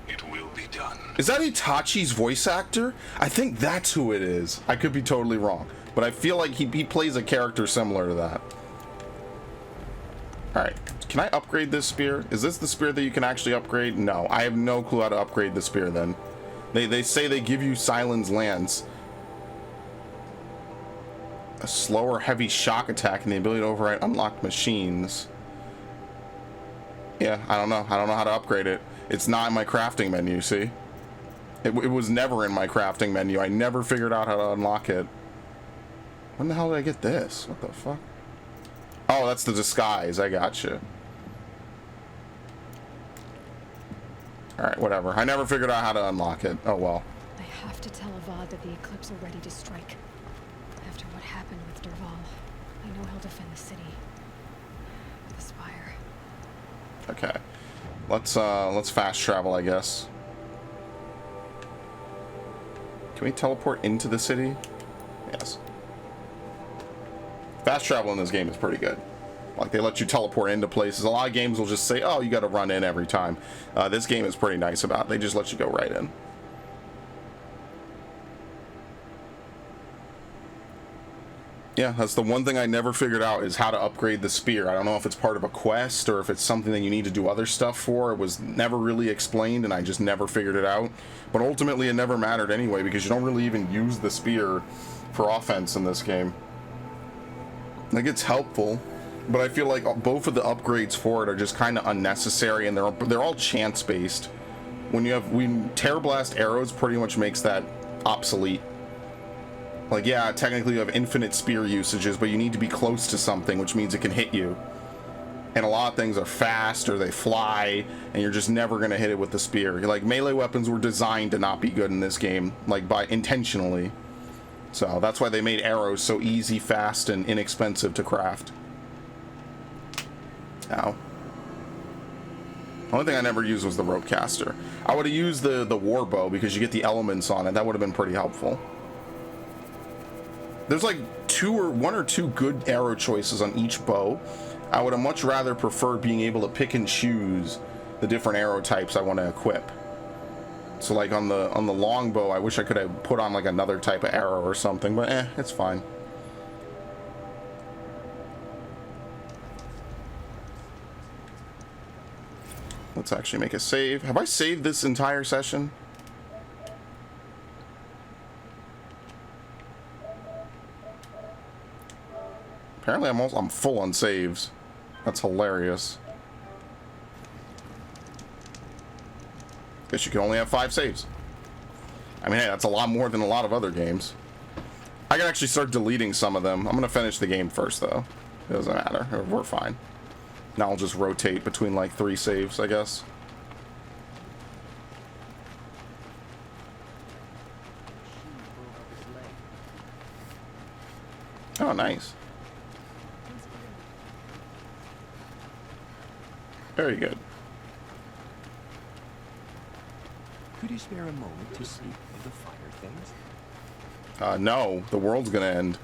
It will be done. Is that Itachi's voice actor? I think that's who it is. I could be totally wrong, but I feel like he plays a character similar to that. Alright, can I upgrade this spear? Is this the spear that you can actually upgrade? No, I have no clue how to upgrade the spear then. They say they give you Silence Lance. A slower heavy shock attack and the ability to override unlocked machines. Yeah, I don't know. I don't know how to upgrade it. It's not in my crafting menu, see? It was never in my crafting menu. I never figured out how to unlock it. When the hell did I get this? What the fuck? Oh, that's the disguise. I gotcha. Alright, whatever. I never figured out how to unlock it. Oh well. I have to tell Avad that the Eclipse are ready to strike. After what happened with Dervahl, I know he'll defend the city. The Spire. Okay. Let's fast travel, I guess. Can we teleport into the city? Yes. Fast travel in this game is pretty good. Like, they let you teleport into places. A lot of games will just say, oh, you gotta run in every time. This game is pretty nice about it. They just let you go right in. Yeah, that's the one thing I never figured out, is how to upgrade the spear. I don't know if it's part of a quest or if it's something that you need to do other stuff for. It was never really explained and I just never figured it out. But ultimately it never mattered anyway, because you don't really even use the spear for offense in this game. Like, it's helpful, but I feel like both of the upgrades for it are just kind of unnecessary, and they're all chance based. When Terror Blast arrows pretty much makes that obsolete. Like, yeah, technically you have infinite spear usages, but you need to be close to something, which means it can hit you. And a lot of things are fast, or they fly, and you're just never gonna hit it with the spear. Like, melee weapons were designed to not be good in this game, like, intentionally. So that's why they made arrows so easy, fast, and inexpensive to craft. Ow. The only thing I never used was the rope caster. I would have used the war bow because you get the elements on it. That would have been pretty helpful. There's like one or two good arrow choices on each bow. I would have much rather preferred being able to pick and choose the different arrow types I want to equip. So like on the longbow, I wish I could have put on like another type of arrow or something, but it's fine. Let's actually make a save. Have I saved this entire session? Apparently I'm full on saves. That's hilarious. Guess you can only have 5 saves. I mean, hey, that's a lot more than a lot of other games. I can actually start deleting some of them. I'm gonna finish the game first, though. It doesn't matter. We're fine. Now I'll just rotate between like 3 saves, I guess. Oh, nice. Very good. Could you spare a moment to speak of the finer things? No. The world's gonna end.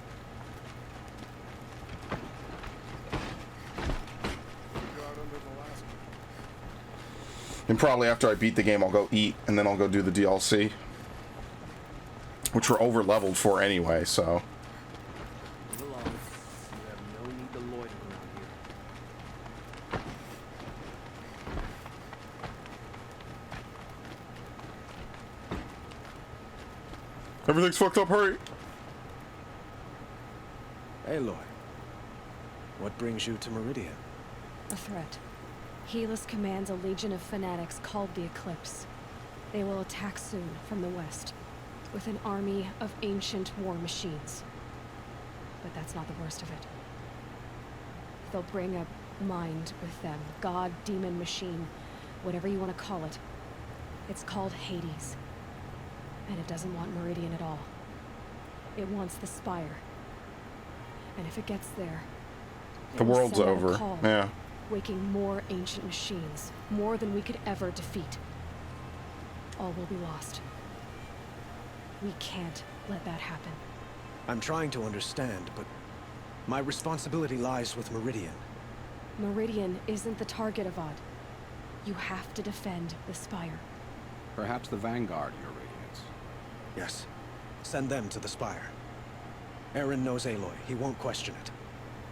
And probably after I beat the game, I'll go eat, and then I'll go do the DLC. Which we're over-leveled for anyway, so... Everything's fucked up, hurry! Aloy, what brings you to Meridian? A threat. Helis commands a legion of fanatics called the Eclipse. They will attack soon from the west, with an army of ancient war machines. but that's not the worst of it. They'll bring a mind with them. God, demon, machine, whatever you want to call it. It's called Hades. And it doesn't want Meridian at all. It wants the Spire. And if it gets there, the world's over. Yeah. Waking more ancient machines, more than we could ever defeat. All will be lost. We can't let that happen. I'm trying to understand, but my responsibility lies with Meridian. Meridian isn't the target, Avad. You have to defend the Spire. Perhaps the Vanguard, Your Radiance. Yes. Send them to the Spire. Aaron knows Aloy. He won't question it.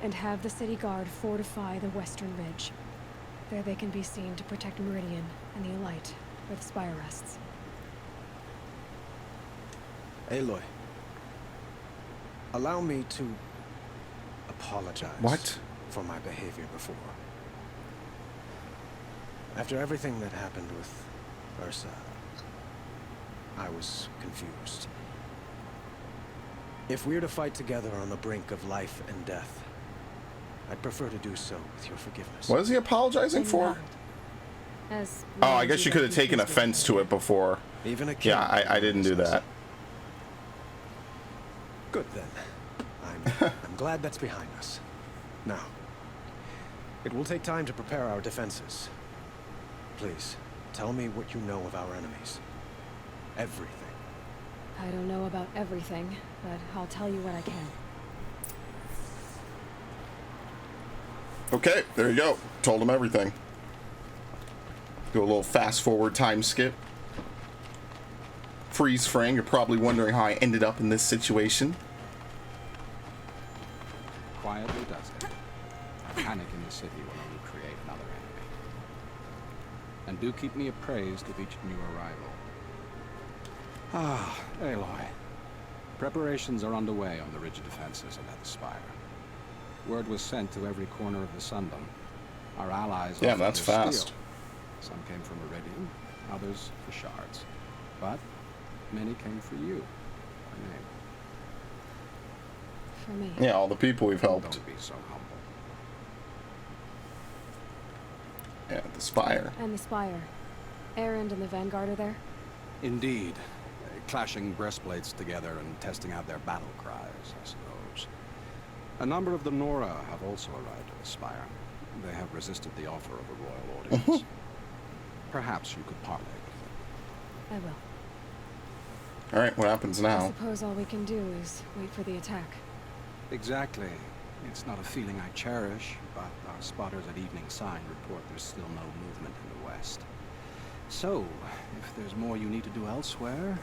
And have the City Guard fortify the Western Ridge. There they can be seen to protect Meridian and the Elite, where the Spire rests. Aloy. Allow me to apologize. What? For my behavior before. After everything that happened with Ursa, I was confused. If we're to fight together on the brink of life and death, I'd prefer to do so with your forgiveness. What is he apologizing for? Oh, I guess you could have taken offense to it before. Even a king. Yeah, I didn't do that. Good then. I'm glad that's behind us. Now, it will take time to prepare our defenses. Please, tell me what you know of our enemies. Everything. I don't know about everything, but I'll tell you what I can. Okay, there you go. Told him everything. Do a little fast forward time skip. Freeze frame. You're probably wondering how I ended up in this situation. Quietly does it. A panic in the city will only create another enemy. And do keep me appraised of each new arrival. Ah, Aloy. Preparations are underway on the ridge defenses and at the Spire. Word was sent to every corner of the Sundom. Our allies... Yeah, that's fast. Steel. Some came from Meridian, others for shards. But many came for you, by name. For me. Yeah, all the people we've helped. Don't be so humble. Yeah, the Spire. And the Spire. Erend and the Vanguard are there? Indeed. Clashing breastplates together and testing out their battle cries, I suppose. A number of the Nora have also arrived at the Spire. They have resisted the offer of a royal audience. Perhaps you could parley with them. I will. Alright, what happens I now? suppose all we can do is wait for the attack. Exactly. It's not a feeling I cherish, but our spotters at Evening Sign report there's still no movement in the west. So, if there's more you need to do elsewhere,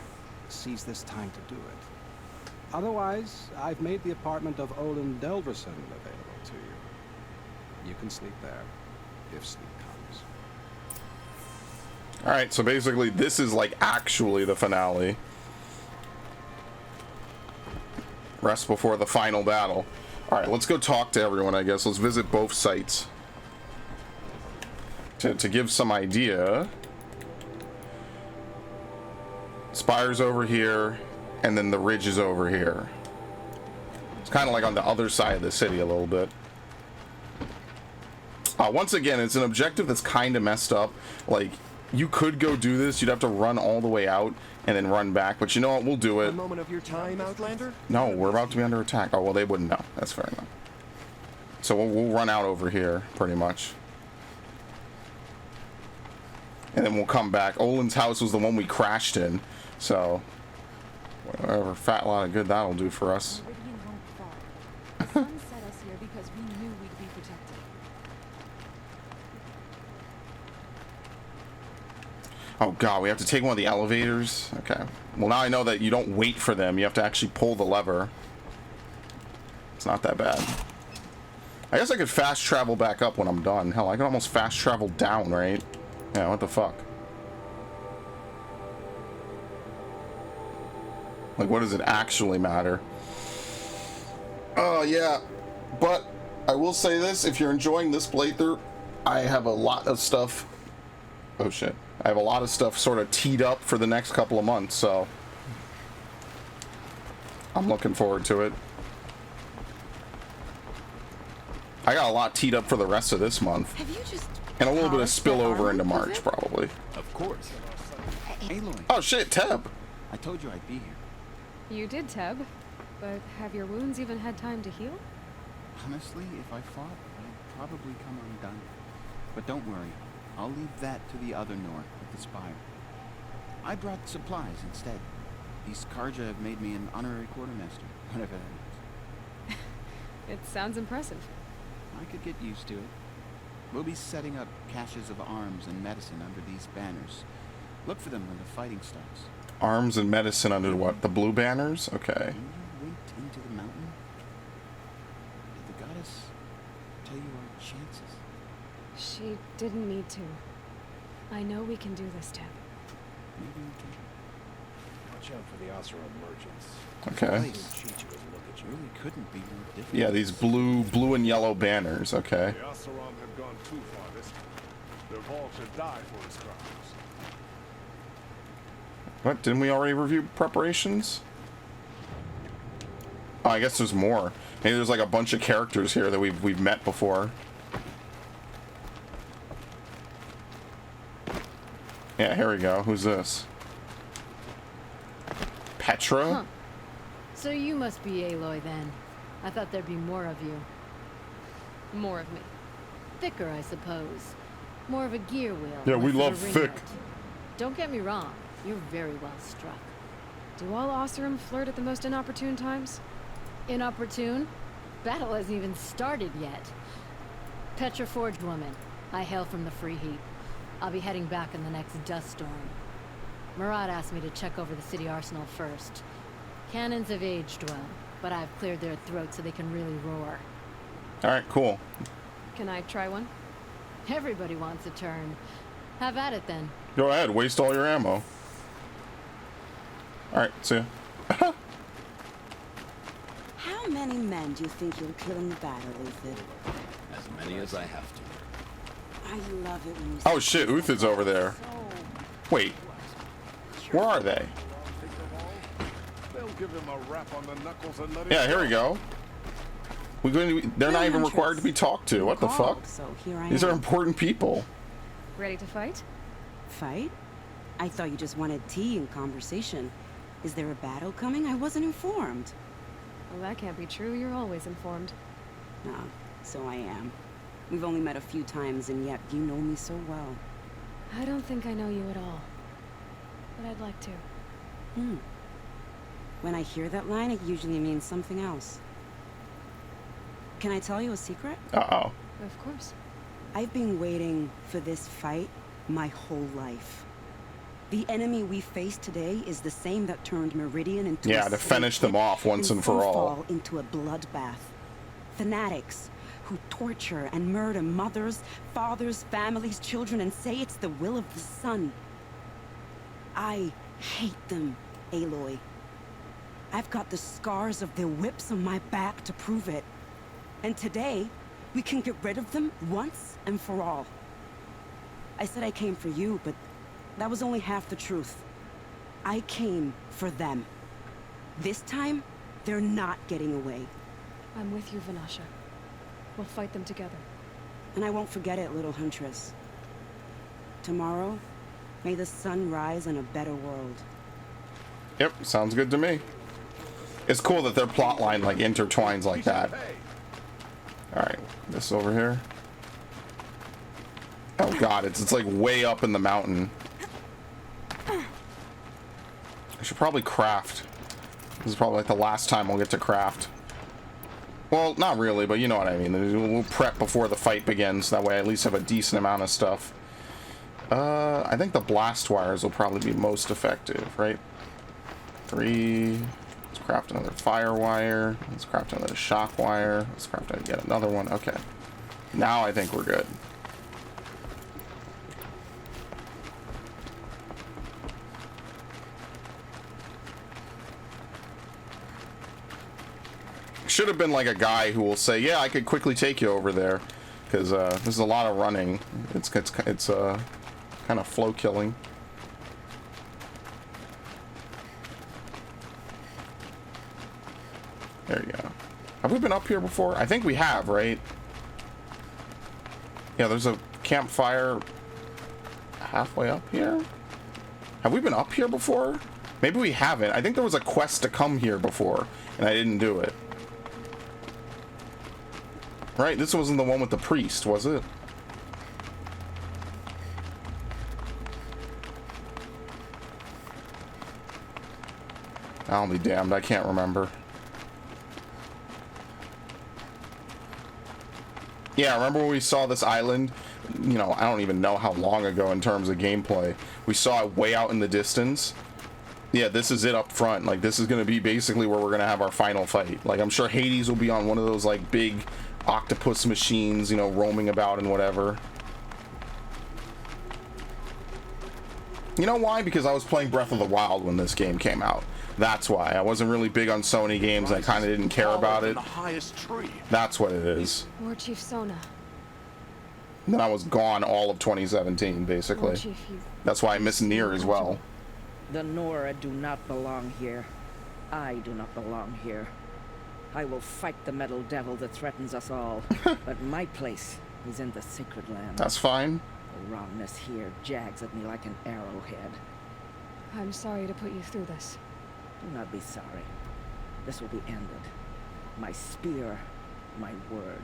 seize this time to do it. Otherwise, I've made the apartment of Olin Delverson available to you. You can sleep there, if sleep comes. Alright, so basically this is like actually the finale. Rest before the final battle. Alright, let's go talk to everyone, I guess. Let's visit both sites. To give some idea. Spire's over here, and then the ridge is over here. It's kind of like on the other side of the city a little bit. Once again, it's an objective that's kind of messed up. Like, you could go do this. You'd have to run all the way out and then run back. But you know what? We'll do it. A moment of your time, Outlander? No, we're about to be under attack. Oh, well, they wouldn't know. That's fair enough. So we'll run out over here, pretty much. And then we'll come back. Olin's house was the one we crashed in. So, whatever fat lot of good that'll do for us. Meridian won't fall. The sun set us here because we knew we'd be protected. Oh god, we have to take one of the elevators? Okay. Well, now I know that you don't wait for them. You have to actually pull the lever. It's not that bad. I guess I could fast travel back up when I'm done. Hell, I can almost fast travel down, right? Yeah, what the fuck? Like, what does it actually matter? Oh, yeah. But I will say this, if you're enjoying this playthrough, I have a lot of stuff... Oh, shit. I have a lot of stuff sort of teed up for the next couple of months, so... I'm looking forward to it. I got a lot teed up for the rest of this month. Have you just And a little bit of polished that spillover armor, into is March, it? probably. Of course. Aloy. Oh shit, Teb. I told you I'd be here. You did, Teb. But have your wounds even had time to heal? Honestly, if I fought, I'd probably come undone. But don't worry. I'll leave that to the other Nor at the Spire. I brought supplies instead. These Karja have made me an honorary quartermaster, whatever that is. It sounds impressive. I could get used to it. We'll be setting up caches of arms and medicine under these banners. Look for them when the fighting starts. Arms and medicine under what? The blue banners? Okay. When you went into the mountain, did the goddess tell you our chances? She didn't need to. I know we can do this, Teb. Maybe we can. Watch out for the Oseram merchants. Okay. They will cheat you and look at you. Really couldn't be more difficult. Yeah, these blue and yellow banners. Okay. The Oseram have gone too far this time. Their Vault should die for his crimes. What? Didn't we already review preparations? Oh, I guess there's more. Maybe there's like a bunch of characters here that we've met before. Yeah, here we go. Who's this? Petra? Huh. So you must be Aloy then. I thought there'd be more of you. More of me. Thicker, I suppose. More of a gear wheel. Yeah, we less of a love ring thick. nut. Don't get me wrong. You're very well struck. Do all Oseram flirt at the most inopportune times? Inopportune? Battle hasn't even started yet. Petra Forged Woman. I hail from the Free Heat. I'll be heading back in the next dust storm. Murad asked me to check over the city arsenal first. Cannons have aged well, but I've cleared their throats so they can really roar. Alright, cool. Can I try one? Everybody wants a turn. Have at it then. Go ahead, waste all your ammo. Alright, see ya. How many men do you think you'll kill in the battle, Uthid? As many as I have to. I love it when you Oh shit, Uthid's over there. Wait. Where are they? They'll give him a rap on the knuckles and let him Yeah, here we go. They're not even required to be talked to. What the fuck? So here I These am. are important people. Ready to fight? Fight? I thought you just wanted tea and conversation. Is there a battle coming? I wasn't informed. Well, that can't be true. You're always informed. No, so I am. We've only met a few times, and yet you know me so well. I don't think I know you at all. But I'd like to. When I hear that line, it usually means something else. Can I tell you a secret? Uh-oh. Of course. I've been waiting for this fight my whole life. The enemy we face today is the same that turned Meridian into Yeah, a to finish them off once and for all. Sunfall into a bloodbath. Fanatics who torture and murder mothers, fathers, families, children, and say it's the will of the sun. I hate them, Aloy. I've got the scars of their whips on my back to prove it. And today, we can get rid of them once and for all. I said I came for you, but that was only half the truth. I came for them. This time, they're not getting away. I'm with you, Vanasha. We'll fight them together. And I won't forget it, little huntress. Tomorrow, may the sun rise in a better world. Yep, sounds good to me. It's cool that their plot line like intertwines like that. Alright, this over here. Oh god, it's like way up in the mountain. I should probably craft. This is probably like the last time we'll get to craft. Well, not really, but you know what I mean. We'll prep before the fight begins. That way I at least have a decent amount of stuff. I think the blast wires will probably be most effective, right? 3. Let's craft another fire wire. Let's craft another shock wire. Let's craft yet another one. Okay. Now I think we're good. Should have been like a guy who will say, yeah, I could quickly take you over there, because this is a lot of running. It's kind of flow killing. There you go. Have we been up here before? I think we have, right? Yeah, there's a campfire halfway up here. Have we been up here before? Maybe we haven't. I think there was a quest to come here before, and I didn't do it. Right, this wasn't the one with the priest, was it? I'll be damned, I can't remember. Yeah, remember when we saw this island? You know, I don't even know how long ago in terms of gameplay. We saw it way out in the distance. Yeah, this is it up front. Like, this is going to be basically where we're going to have our final fight. Like, I'm sure Hades will be on one of those, like, big octopus machines, you know, roaming about and whatever. You know why? Because I was playing Breath of the Wild when this game came out. That's why. I wasn't really big on Sony games. I kind of didn't care about it. That's what it is. War Chief Sona. Then I was gone all of 2017, basically. War Chief, That's why I miss Nier as well. The Nora do not belong here. I do not belong here. I will fight the metal devil that threatens us all. But my place is in the sacred land. That's fine. The wrongness here jags at me like an arrowhead. I'm sorry to put you through this. Do not be sorry. This will be ended. My spear, my word.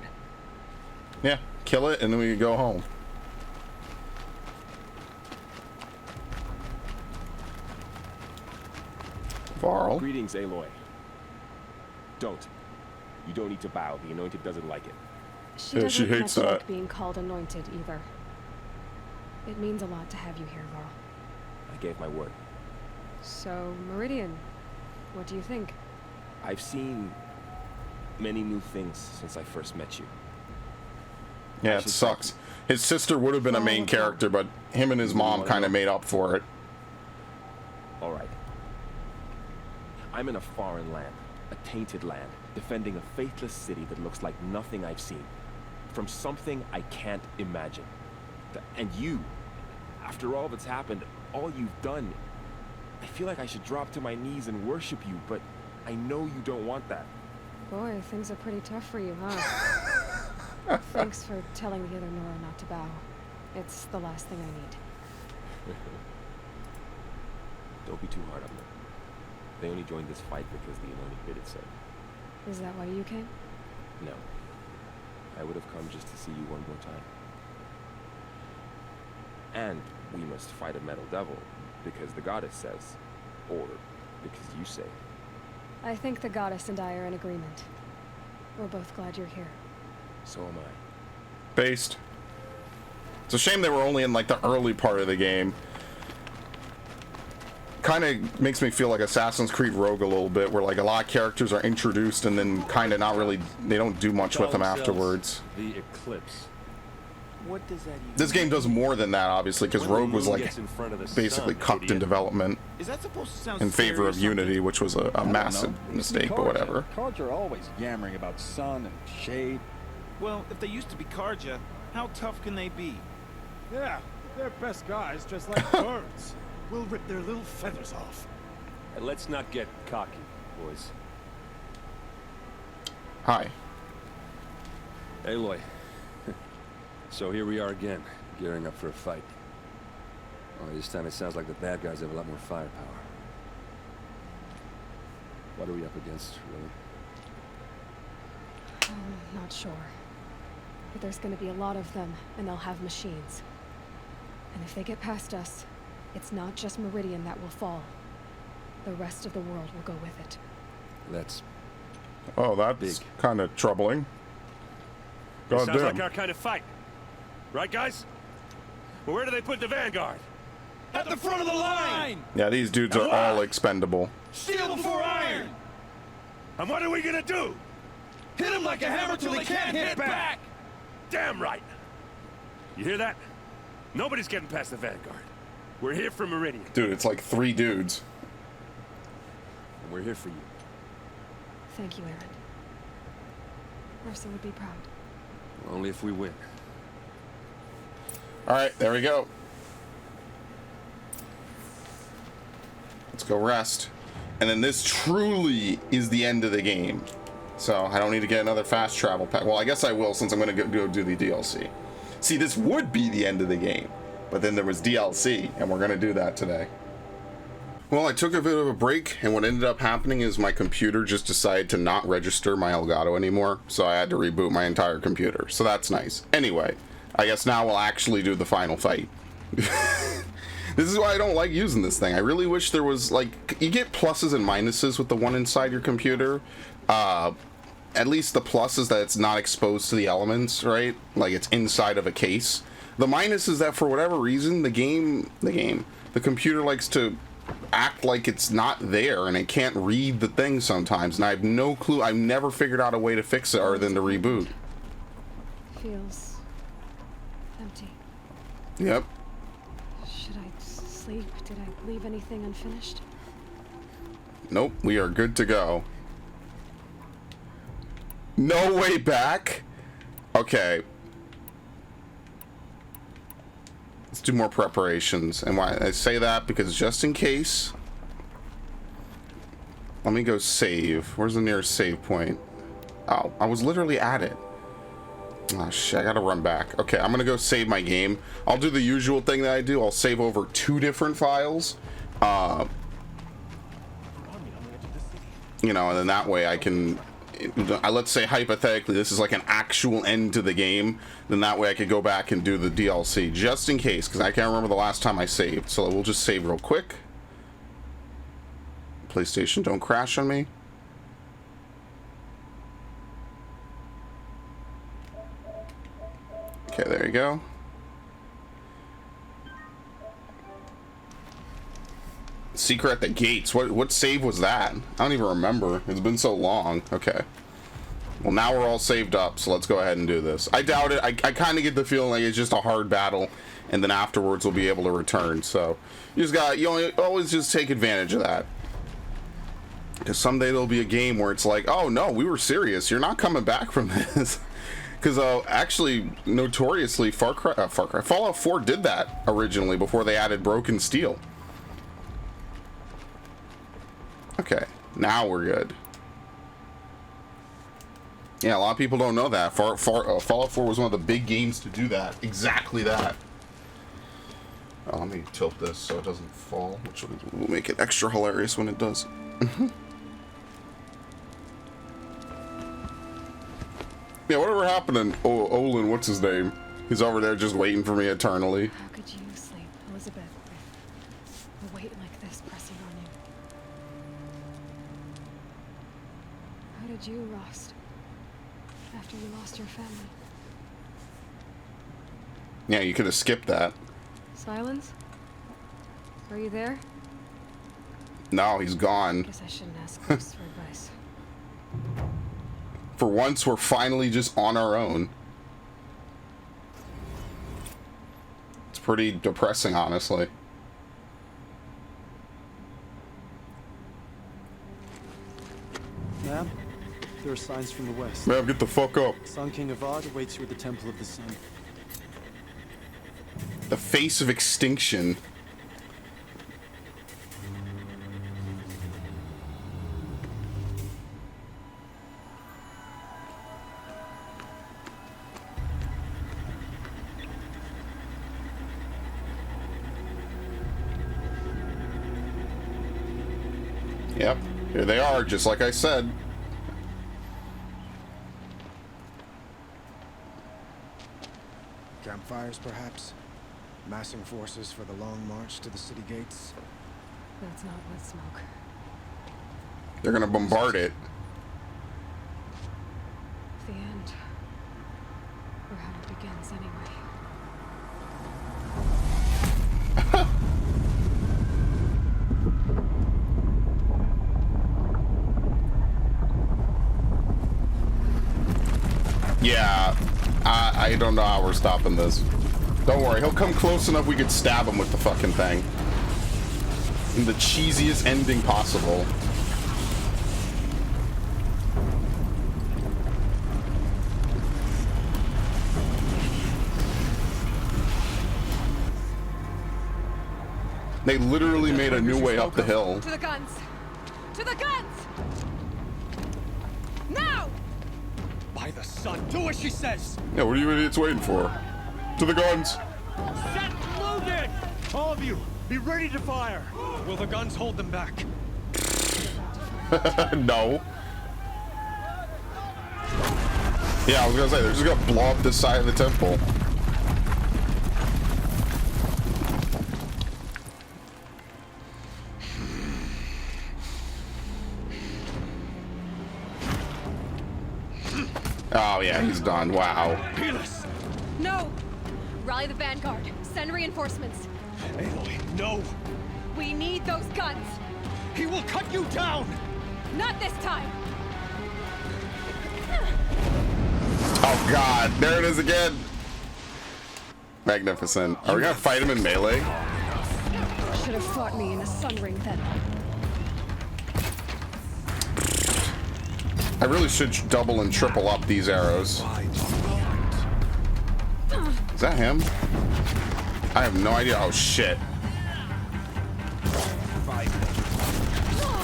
Yeah, kill it and then we can go home. Varl. Greetings, Aloy. Don't. You don't need to bow. The Anointed doesn't like it. She doesn't she hates much that. like being called anointed either. It means a lot to have you here, Varl. I gave my word. So, Meridian, what do you think? I've seen many new things since I first met you. Yeah, it sucks. His sister would have been a main character, but him and his mom kind of made up for it. All right. I'm in a foreign land, a tainted land, defending a faithless city that looks like nothing I've seen. From something I can't imagine. And you, after all that's happened, all you've done, I feel like I should drop to my knees and worship you, but I know you don't want that. Boy, things are pretty tough for you, huh? Thanks for telling the other Nora not to bow. It's the last thing I need. Don't be too hard on them. They only joined this fight because the Anointed bid it so. Is that why you came? No. I would have come just to see you one more time. And we must fight a metal devil, because the goddess says, or because you say. I think the goddess and I are in agreement. We're both glad you're here. So am I. Based. It's a shame they were only in like the early part of the game. Kind of makes me feel like Assassin's Creed Rogue a little bit, where like a lot of characters are introduced and then kind of not really, they don't do much with them afterwards. The Eclipse. What does that even This game does more than that, obviously, because Rogue was like basically cucked in development Is that supposed to sound in favor of scary or something? Unity, which was a massive mistake, but whatever. Carja are always yammering about sun and shade. Well, if they used to be Carja, how tough can they be? Yeah, they're best guys just like birds. We'll rip their little feathers off. And let's not get cocky, boys. Hi. Aloy. So here we are again, gearing up for a fight. Only this time it sounds like the bad guys have a lot more firepower. What are we up against, really? I'm not sure. But there's gonna be a lot of them, and they'll have machines. And if they get past us, it's not just Meridian that will fall. The rest of the world will go with it. That's... Oh, that's kind of troubling. God Sounds damn. like our kind of fight. Right, guys? Well, where do they put the Vanguard? At the front of the line! Yeah, these dudes are all expendable. Steel before iron! And what are we gonna do? Hit him like a hammer till he can't hit back! Damn right! You hear that? Nobody's getting past the Vanguard. We're here for Meridian. Dude, it's like 3 dudes. And we're here for you. Thank you, Aaron. Mercer would be proud. Only if we win. Alright, there we go. Let's go rest. And then this truly is the end of the game. So I don't need to get another fast travel pack. Well, I guess I will, since I'm going to go do the DLC. See, this would be the end of the game, but then there was DLC, and we're gonna do that today. Well, I took a bit of a break, and what ended up happening is my computer just decided to not register my Elgato anymore, so I had to reboot my entire computer, so that's nice. Anyway, I guess now we'll actually do the final fight. This is why I don't like using this thing. I really wish there was, like, you get pluses and minuses with the one inside your computer. At least the plus is that it's not exposed to the elements, right? Like, it's inside of a case. The minus is that for whatever reason, the computer likes to act like it's not there and it can't read the thing sometimes, and I have no clue. I've never figured out a way to fix it other than to reboot. Feels empty. Yep. Should I sleep? Did I leave anything unfinished? Nope, we are good to go. No way back? Okay. Let's do more preparations. And why I say that, because just in case, let me go save. Where's the nearest save point? Oh, I was literally at it. Oh shit, I gotta run back. Okay, I'm gonna go save my game. I'll do the usual thing that I do. I'll save over 2 different files. You know, and then that way I can, let's say hypothetically this is like an actual end to the game, then that way I could go back and do the DLC just in case, because I can't remember the last time I saved. So we'll just save real quick. PlayStation, don't crash on me. Okay, there you go. Secret at the gates. What save was that? I don't even remember. It's been so long. Okay. Well, now we're all saved up, so let's go ahead and do this. I doubt it. I kind of get the feeling like it's just a hard battle, and then afterwards we'll be able to return. So you always just take advantage of that. Because someday there'll be a game where it's like, oh no, we were serious. You're not coming back from this. Because actually, notoriously, Fallout 4 did that originally before they added Broken Steel. Okay, now we're good. Yeah, a lot of people don't know that. Fallout 4 was one of the big games to do that. Exactly that. Oh, let me tilt this so it doesn't fall, which will make it extra hilarious when it does. Yeah, whatever happened to Olin, what's his name? He's over there just waiting for me eternally. How could you sleep, Elizabeth, with a weight like this pressing on you? How did you, Rost, after you lost your family? Yeah, you could have skipped that. Silence? Are you there? No, he's gone. Guess I shouldn't ask Chris for advice. For once, we're finally just on our own. It's pretty depressing, honestly. Ma'am, there are signs from the west. Ma'am, get the fuck up. Sun King Avad awaits you at the Temple of the Sun. The face of extinction. Yep, here they are, just like I said. Campfires, perhaps? Massing forces for the long march to the city gates? That's not with smoke. They're gonna bombard it. The end. Or how it begins, anyway. Yeah, I don't know how we're stopping this. Don't worry, he'll come close enough we could stab him with the fucking thing. In the cheesiest ending possible. They literally made a new way up the hill. To the guns! To the guns! Now! By the sun, do as she says! Yeah, what are you idiots waiting for? To the guns. Set loaded! All of you, be ready to fire. Will the guns hold them back? No. Yeah, I was gonna say, they're just gonna blow up this side of the temple. Oh yeah, he's done. Wow. No! Rally the Vanguard. Send reinforcements. Aloy, no! We need those guns. He will cut you down! Not this time! Oh god, there it is again. Magnificent. Are we gonna fight him in melee? Should have fought me in a sun ring then. I really should double and triple up these arrows. Is that him? I have no idea. Oh shit.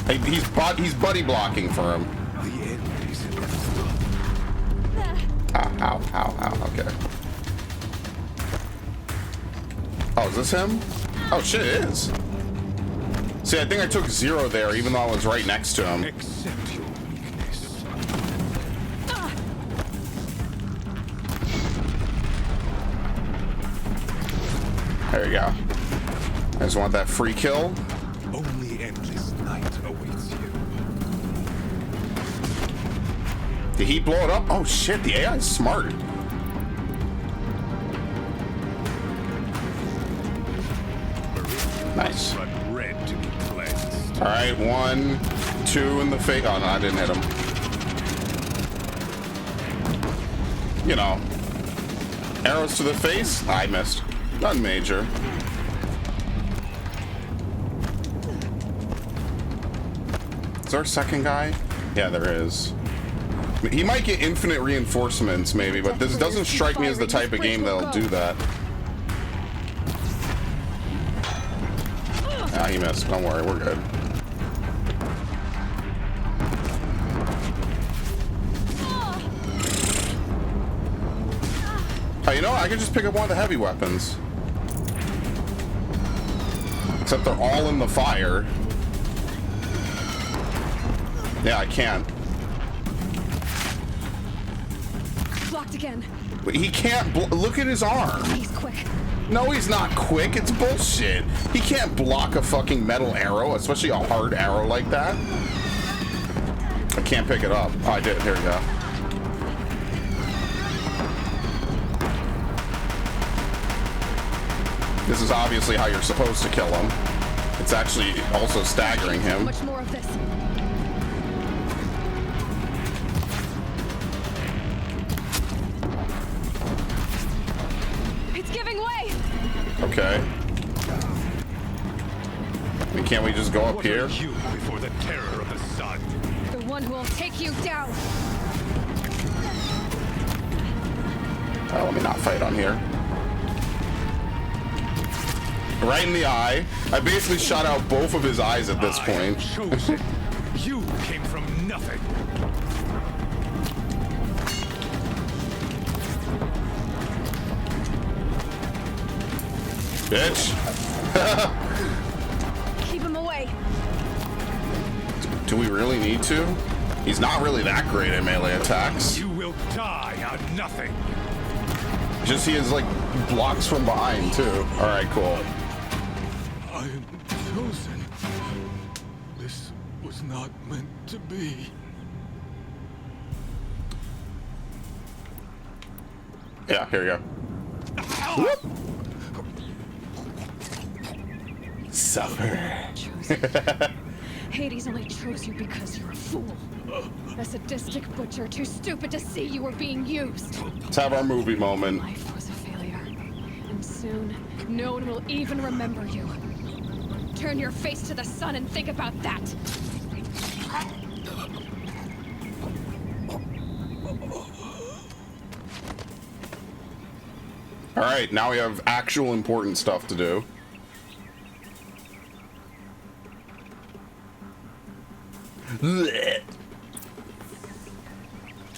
Hey, he's buddy blocking for him. Ow, ow, ow, okay. Oh, is this him? Oh shit, it is. See, I think I took 0 there, even though I was right next to him. Accept your weakness. There you go. I just want that free kill. Only endless night awaits you. Did he blow it up? Oh shit, the AI is smart. Nice. Red to be cleansed. Alright, 1, 2 in the face. Oh no, I didn't hit him. You know. Arrows to the face? I missed. Nothing major. Is there a second guy? Yeah, there is. He might get infinite reinforcements, maybe, but this doesn't strike me as the type of game that'll do that. Ah, he missed. Don't worry, we're good. Oh, you know what? I can just pick up one of the heavy weapons. Except they're all in the fire. Yeah, I can't. Blocked again. But he can't look at his arm. He's quick. No, he's not quick. It's bullshit. He can't block a fucking metal arrow, especially a hard arrow like that. I can't pick it up. Oh, I did. Here we go. This is obviously how you're supposed to kill him. It's actually also staggering him. Much more of this. It's giving way. Okay. I mean, can't we just go up here? You before the terror of the sun. The one who will take you down. Oh, let me not fight on here. Right in the eye. I basically shot out both of his eyes at this point. Chosen. You came from nothing. Bitch. Keep him away. Do we really need to? He's not really that great at melee attacks. You will die on nothing. Just he has like blocks from behind too. All right, cool. I am chosen. This was not meant to be. Yeah, here you go. Whoop. Suffer. Hades only chose you because you're a fool. A sadistic butcher, too stupid to see you were being used. Let's have our movie moment. Life was a failure. And soon, no one will even remember you. Turn your face to the sun and think about that. All right, now we have actual important stuff to do.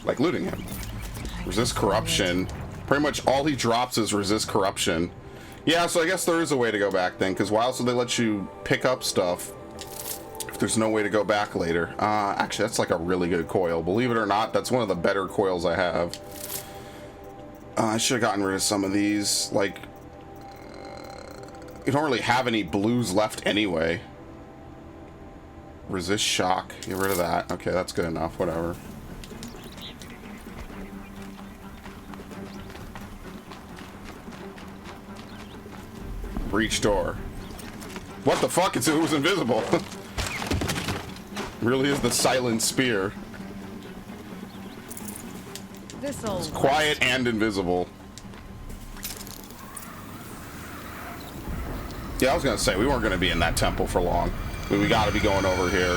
Like looting him. Resist corruption. Pretty much all he drops is resist corruption. Yeah, so I guess there is a way to go back then, because why else would they let you pick up stuff if there's no way to go back later? Actually, that's like a really good coil. Believe it or not, that's one of the better coils I have. I should have gotten rid of some of these. Like, you don't really have any blues left anyway. Resist shock. Get rid of that. Okay, that's good enough. Whatever. Breach door. What the fuck? It was invisible. Really is the silent spear. This'll It's quiet and invisible. Yeah, I was gonna say we weren't gonna be in that temple for long. We gotta be going over here.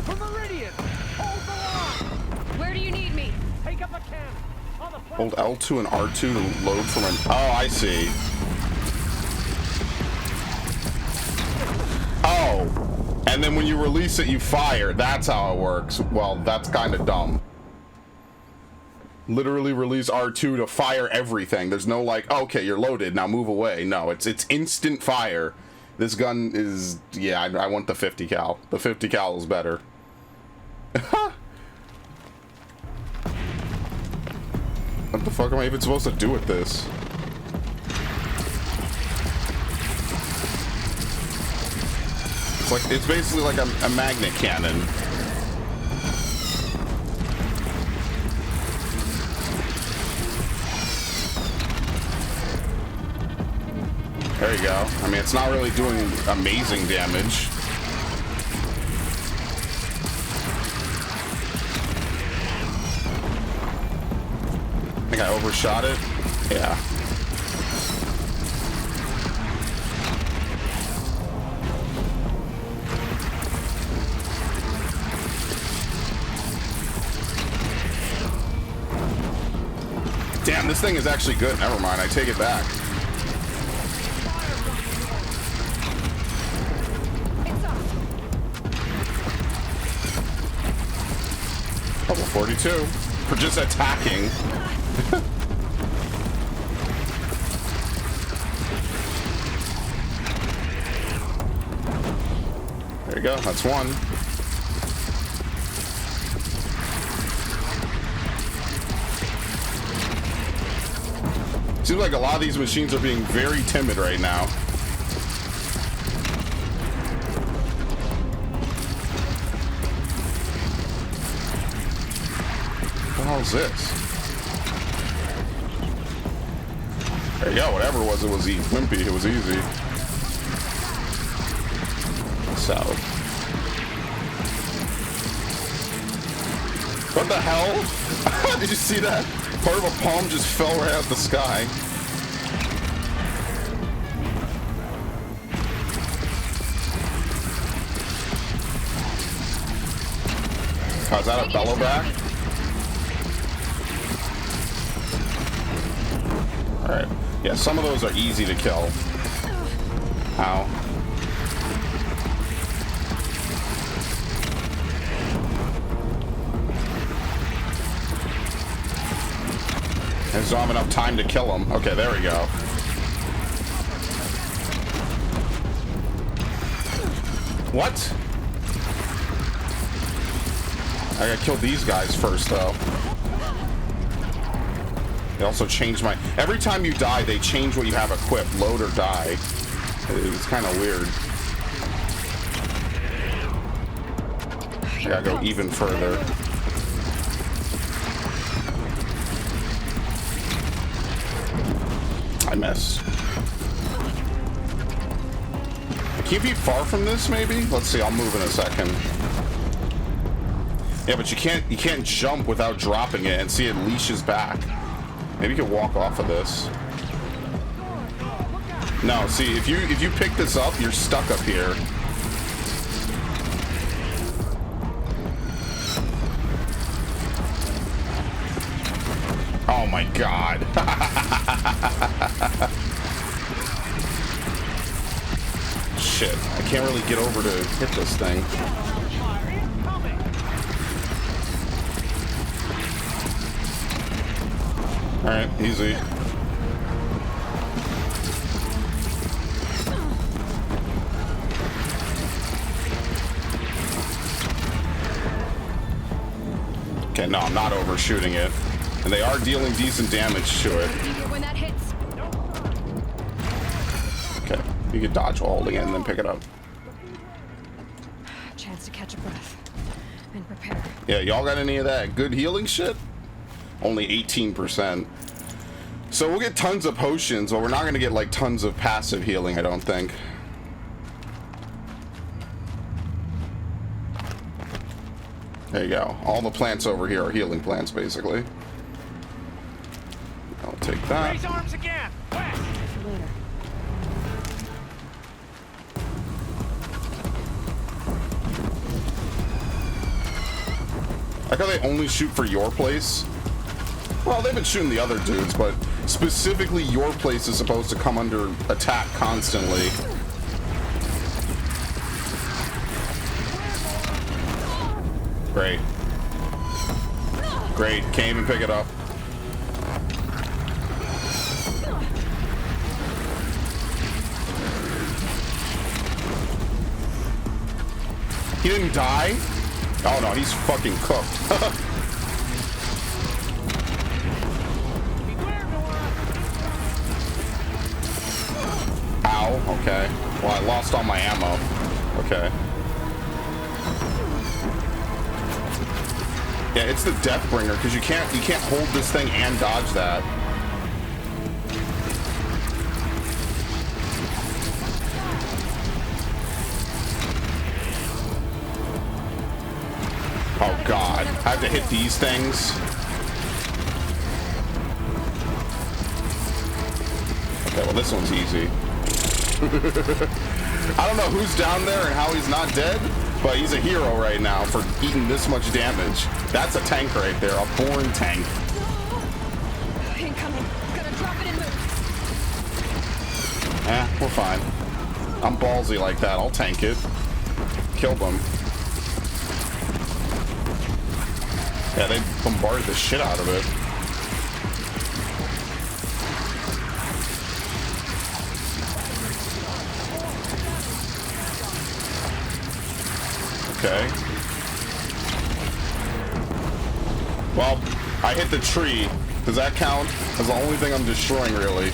Meridian, hold the line. Where do you need me? Take up a cannon. Hold L2 and R2 to load from an... Oh, I see. Oh. And then when you release it, you fire. That's how it works. Well, that's kind of dumb. Literally release R2 to fire everything. There's no like, okay, you're loaded, now move away. No, it's instant fire. This gun is... Yeah, I want the 50 cal. The 50 cal is better. What the fuck am I even supposed to do with this? It's like, it's basically like a magnet cannon. There you go. I mean, it's not really doing amazing damage. I think I overshot it. Yeah. Damn, this thing is actually good. Never mind, I take it back. Level 42 for just attacking. There you go, that's one. Seems like a lot of these machines are being very timid right now. What the hell is this? There you go, whatever it was wimpy, it was easy. So. What the hell? Did you see that? Part of a palm just fell right out of the sky. Oh, is that a bellow back? Alright. Yeah, some of those are easy to kill. Ow. I just don't have enough time to kill him. Okay, there we go. What? I gotta kill these guys first, though. They also change my... Every time you die, they change what you have equipped. Load or die. It's kind of weird. I gotta go even further. I missed. Can you be far from this, maybe? Let's see, I'll move in a second. Yeah, but you can't jump without dropping it, and see it leashes back. Maybe you can walk off of this. No, see, if you pick this up, you're stuck up here. Oh my god. Shit, I can't really get over to hit this thing. Alright, easy. Okay, no, I'm not overshooting it. And they are dealing decent damage to it. When that hits. Okay, you can dodge while holding it and then pick it up. Chance to catch a breath and prepare. Yeah, y'all got any of that good healing shit? Only 18%. So we'll get tons of potions, but we're not gonna get like tons of passive healing, I don't think. There you go. All the plants over here are healing plants, basically. I'll take that. Raise arms again. West. Later. Like how they only shoot for your place? Well, they've been shooting the other dudes, but specifically your place is supposed to come under attack constantly. Great. Great. Can't even pick it up. He didn't die? Oh no, he's fucking cooked. Ow, okay. Well, I lost all my ammo. Okay. Yeah, it's the Deathbringer, because you can't hold this thing and dodge that. Oh god, I have to hit these things. Okay, well this one's easy. I don't know who's down there and how he's not dead, but he's a hero right now for eating this much damage. That's a tank right there, a born tank. Incoming. Gonna drop it and move. We're fine. I'm ballsy like that. I'll tank it. Kill them. Yeah, they bombarded the shit out of it. Okay. Well, I hit the tree. Does that count? That's the only thing I'm destroying, really.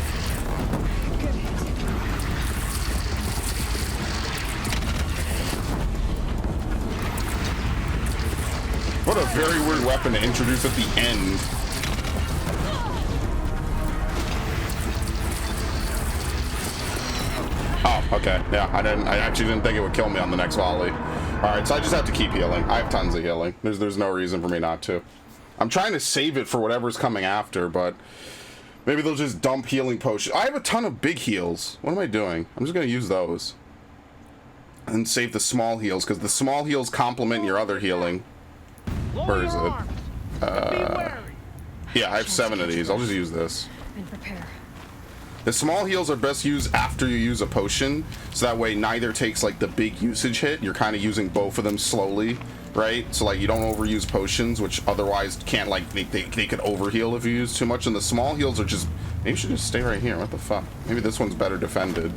What a very weird weapon to introduce at the end. Oh, okay. Yeah, I actually didn't think it would kill me on the next volley. Alright, so I just have to keep healing. I have tons of healing. There's no reason for me not to. I'm trying to save it for whatever's coming after, but maybe they'll just dump healing potions. I have a ton of big heals. What am I doing? I'm just gonna use those. And save the small heals, because the small heals complement your other healing. Where is it? Yeah, I have 7 of these. I'll just use this. And prepare. The small heals are best used after you use a potion, so that way neither takes like the big usage hit. You're kind of using both of them slowly, right? So like you don't overuse potions, which otherwise can't, like they could overheal if you use too much. And the small heals are just, maybe you should just stay right here. What the fuck? Maybe this one's better defended.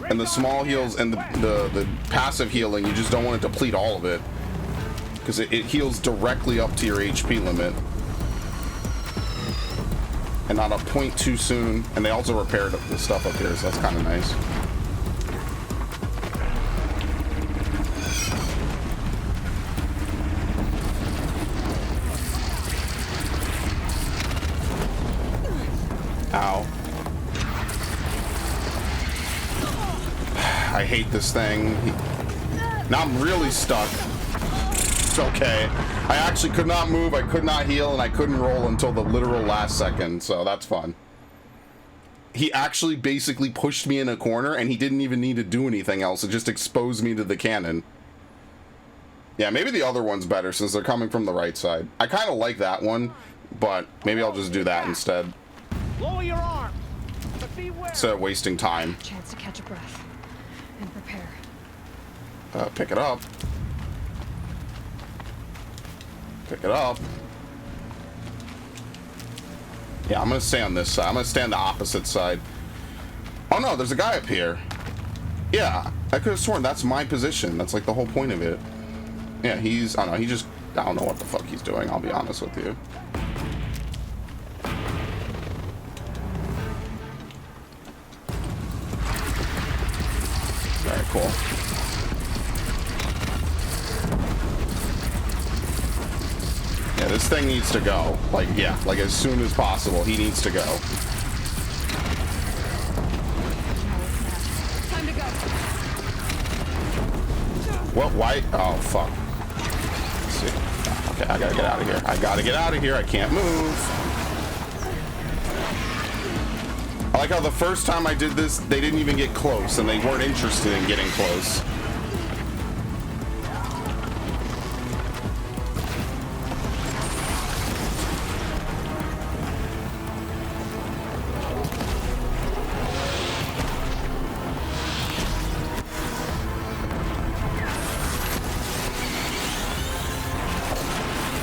And the small heals and the passive healing, you just don't want to deplete all of it, because it heals directly up to your HP limit. And not a point too soon. And they also repaired the stuff up here, so that's kind of nice. Ow. I hate this thing. Now I'm really stuck. It's okay. I actually could not move, I could not heal, and I couldn't roll until the literal last second, so that's fun. He actually basically pushed me in a corner, and he didn't even need to do anything else. It just exposed me to the cannon. Yeah, maybe the other one's better since they're coming from the right side. I kind of like that one, but maybe I'll just do that instead. Lower your arms. Instead of wasting time. Chance to catch a breath and prepare. Pick it up. Pick it up. Yeah, I'm gonna stay on this side. I'm gonna stay on the opposite side. Oh no, there's a guy up here. Yeah, I could have sworn that's my position. That's like the whole point of it. Yeah, he's, I don't know, he just, I don't know what the fuck he's doing, I'll be honest with you. Very cool. Yeah, this thing needs to go. Like, yeah, like as soon as possible, he needs to go. Time to go. What? Why? Oh, fuck. Let's see. Okay, I gotta get out of here. I gotta get out of here. I can't move. I like how the first time I did this, they didn't even get close, and they weren't interested in getting close.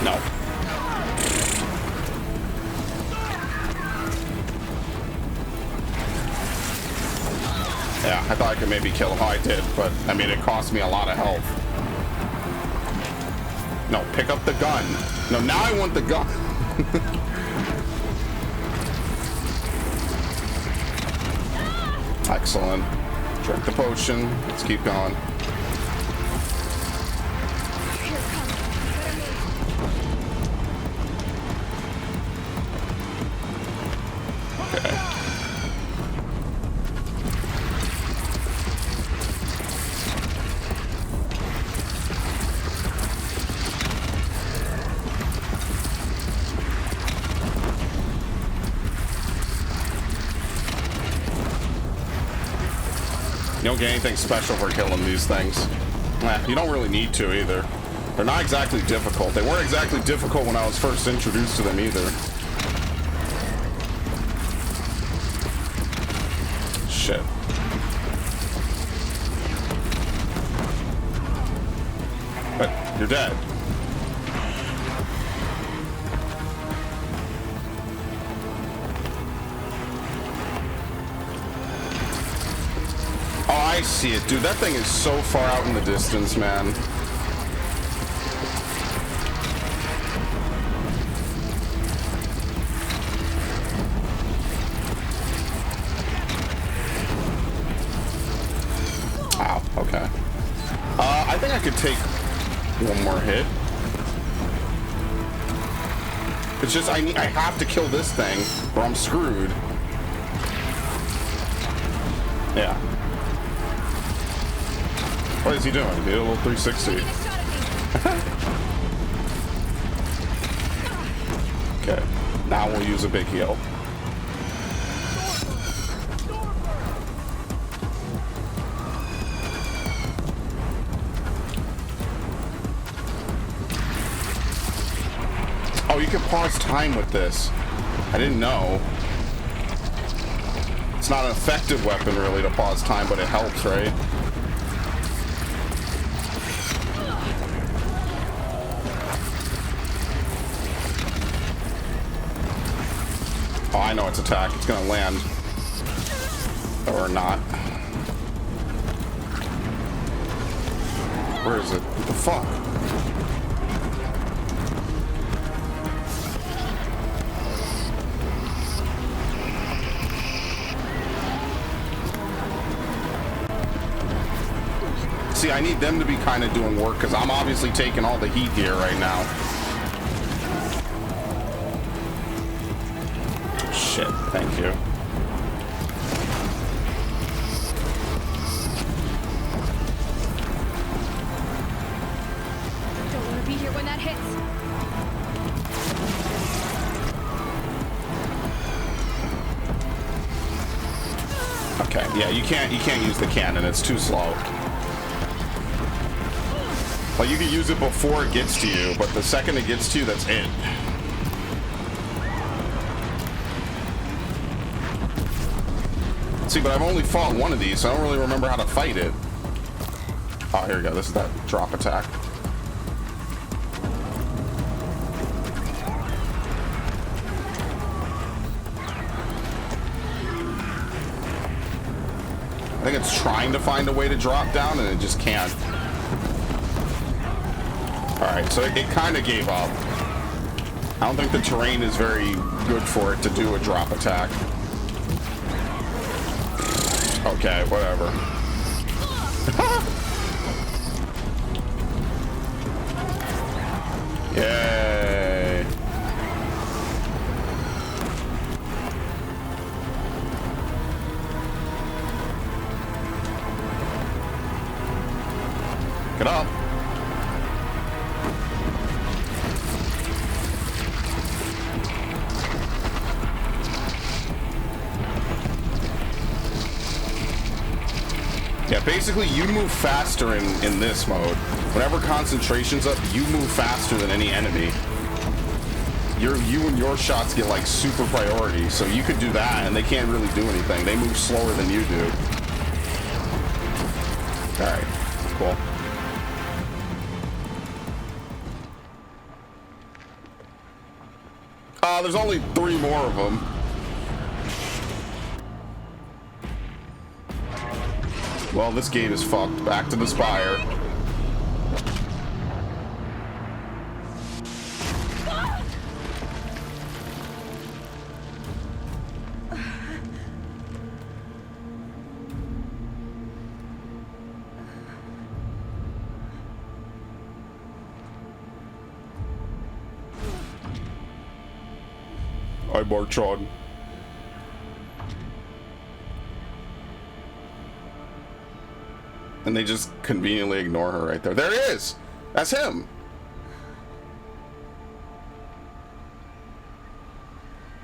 No. Yeah, I thought I could maybe kill him. Oh, I did, but I mean, it cost me a lot of health. No, pick up the gun. No, now I want the gun. Excellent. Drink the potion. Let's keep going. Okay. You don't get anything special for killing these things. You don't really need to either. They're not exactly difficult. They weren't exactly difficult when I was first introduced to them either. Shit. But you're dead. Oh, I see it. Dude, that thing is so far out in the distance, man. Wow, okay. I think I could take one more hit. It's just I have to kill this thing or I'm screwed. Yeah. What is he doing? He did a little 360. Okay. Now we'll use a big heal. Oh, you can pause time with this. I didn't know. It's not an effective weapon really to pause time, but it helps, right? Oh, I know its attack. It's gonna land. Or not. Where is it? What the fuck? See, I need them to be kind of doing work because I'm obviously taking all the heat here right now. Shit, thank you. Don't want to be here when that hits. Okay, yeah, you can't use the cannon, it's too slow. Like, you can use it before it gets to you, but the second it gets to you, that's it. See, but I've only fought one of these, so I don't really remember how to fight it. Oh, here we go. This is that drop attack. I think it's trying to find a way to drop down and it just can't. Alright, so it kind of gave up. I don't think the terrain is very good for it to do a drop attack. Okay, whatever. Yay. Get up. Yeah, basically you move faster in this mode. Whenever concentration's up, you move faster than any enemy. You and your shots get like super priority, so you could do that and they can't really do anything. They move slower than you do. Alright, cool. There's only 3 more of them. Well, this gate is fucked. Back to the spire. Hi, Bartron. And they just conveniently ignore her right there. There he is! That's him!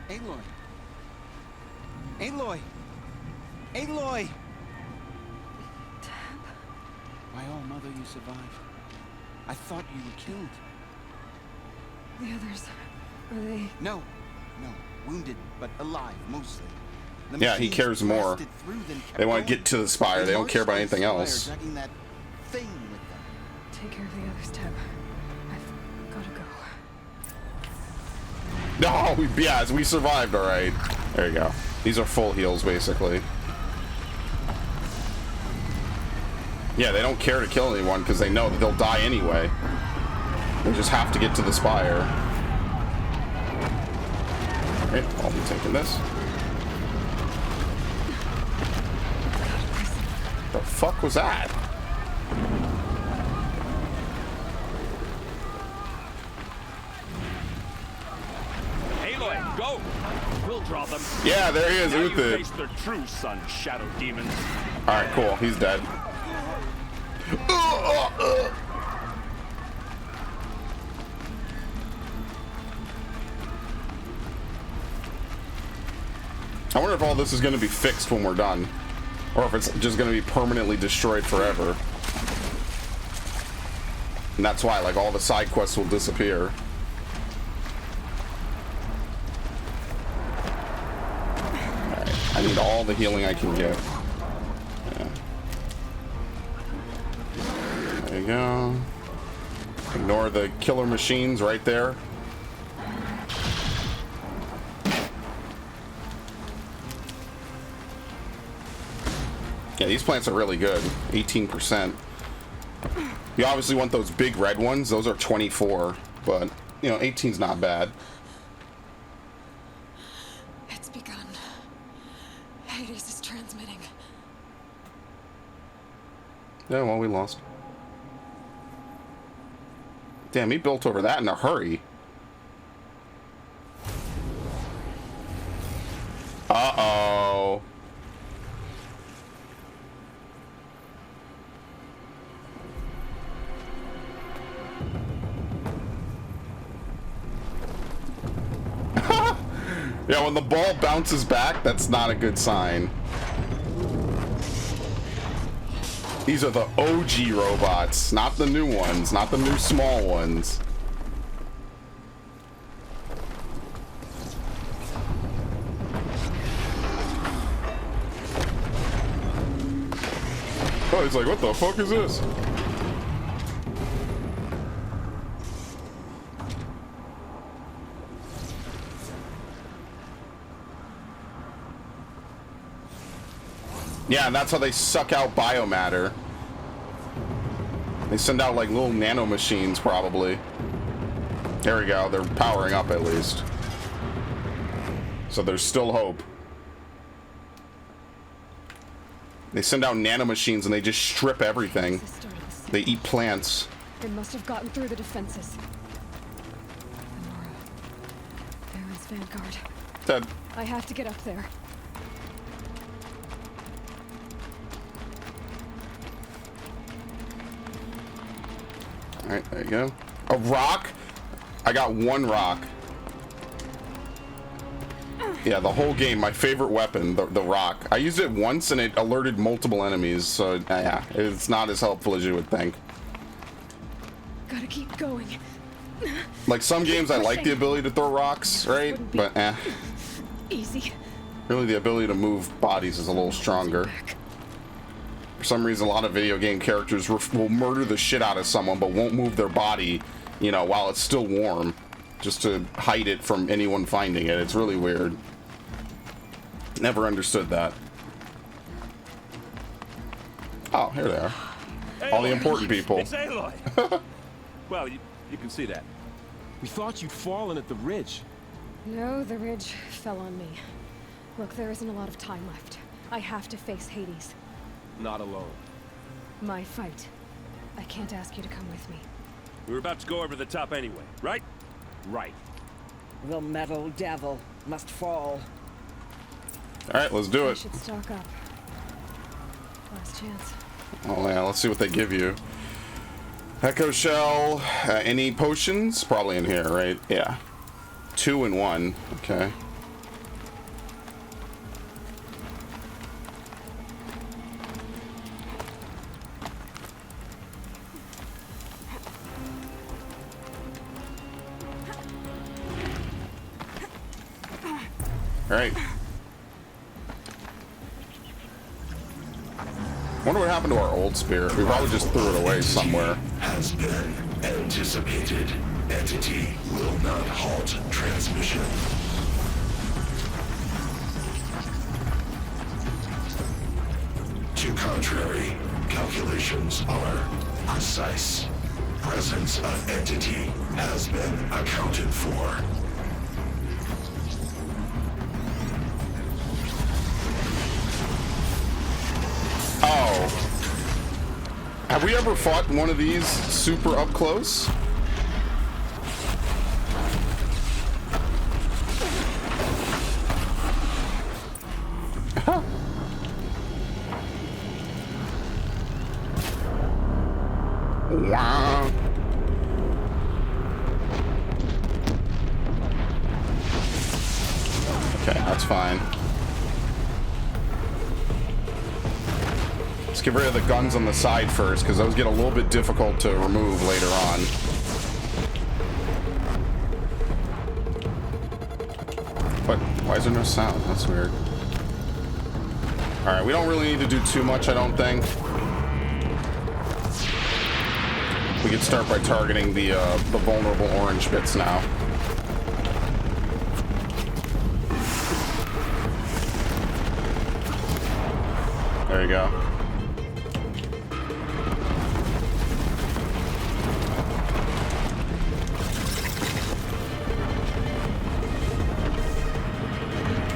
Aloy! Aloy! Aloy! My own mother, you survived. I thought you were killed. The others, are they? No. Wounded, but alive, mostly. Yeah, he cares more. They want to get to the spire. They don't care about anything else. That thing with them. Take care of the others, Teb. I've gotta go. No, yeah, we survived, alright. There you go. These are full heals, basically. Yeah, they don't care to kill anyone because they know that they'll die anyway. They just have to get to the spire. Alright, I'll be taking this. The fuck was that? Aloy, go! We'll draw them. Yeah, there he is, Now you Uthid. face their true son, Shadow Demons. Alright, cool. He's dead. I wonder if all this is going to be fixed when we're done. Or if it's just going to be permanently destroyed forever. And that's why, like, all the side quests will disappear. Alright, I need all the healing I can get. Yeah. There you go. Ignore the killer machines right there. Yeah, these plants are really good. 18%. You obviously want those big red ones. Those are 24, but, you know, 18's not bad. It's begun. Hades is transmitting. Yeah, well, we lost. Damn, he built over that in a hurry. Uh-oh. Yeah, when the ball bounces back, that's not a good sign. These are the OG robots, not the new ones, not the new small ones. Oh, he's like, what the fuck is this? Yeah, and that's how they suck out biomatter. They send out like little nanomachines, probably. There we go. They're powering up at least. So there's still hope. They send out nanomachines and they just strip everything. They eat plants. They must have gotten through the defenses. Nora. Baron's vanguard. Dead. I have to get up there. Alright, there you go. A rock? I got one rock. Yeah, the whole game, my favorite weapon, the rock. I used it once and it alerted multiple enemies, so yeah, it's not as helpful as you would think. Gotta keep going. Like some games I like the ability to throw rocks, right? But Easy. really the ability to move bodies is a little stronger. For some reason, a lot of video game characters will murder the shit out of someone, but won't move their body, you know, while it's still warm, just to hide it from anyone finding it. It's really weird. Never understood that. Oh, here they are. Aloy. All the important people. It's Aloy. Well, you can see that. We thought you'd fallen at the ridge. No, the ridge fell on me. Look, there isn't a lot of time left. I have to face Hades. Not alone. My fight. I can't ask you to come with me. We were about to go over the top anyway, right? Right. The metal devil must fall. Alright, let's do I it. should stock up. Last chance. Oh yeah, let's see what they give you. Echo Shell, any potions? Probably in here, right? Yeah. 2 and 1, okay. Alright. Wonder what happened to our old spear. We probably just threw it away somewhere. Has been anticipated. Entity will not halt transmission. To contrary, calculations are precise. Presence of entity has been accounted for. Oh. Have we ever fought one of these super up close? Wow. Okay, that's fine. Let's get rid of the guns on the side first, because those get a little bit difficult to remove later on. But why is there no sound? That's weird. Alright, we don't really need to do too much, I don't think. We can start by targeting the vulnerable orange bits now. There you go.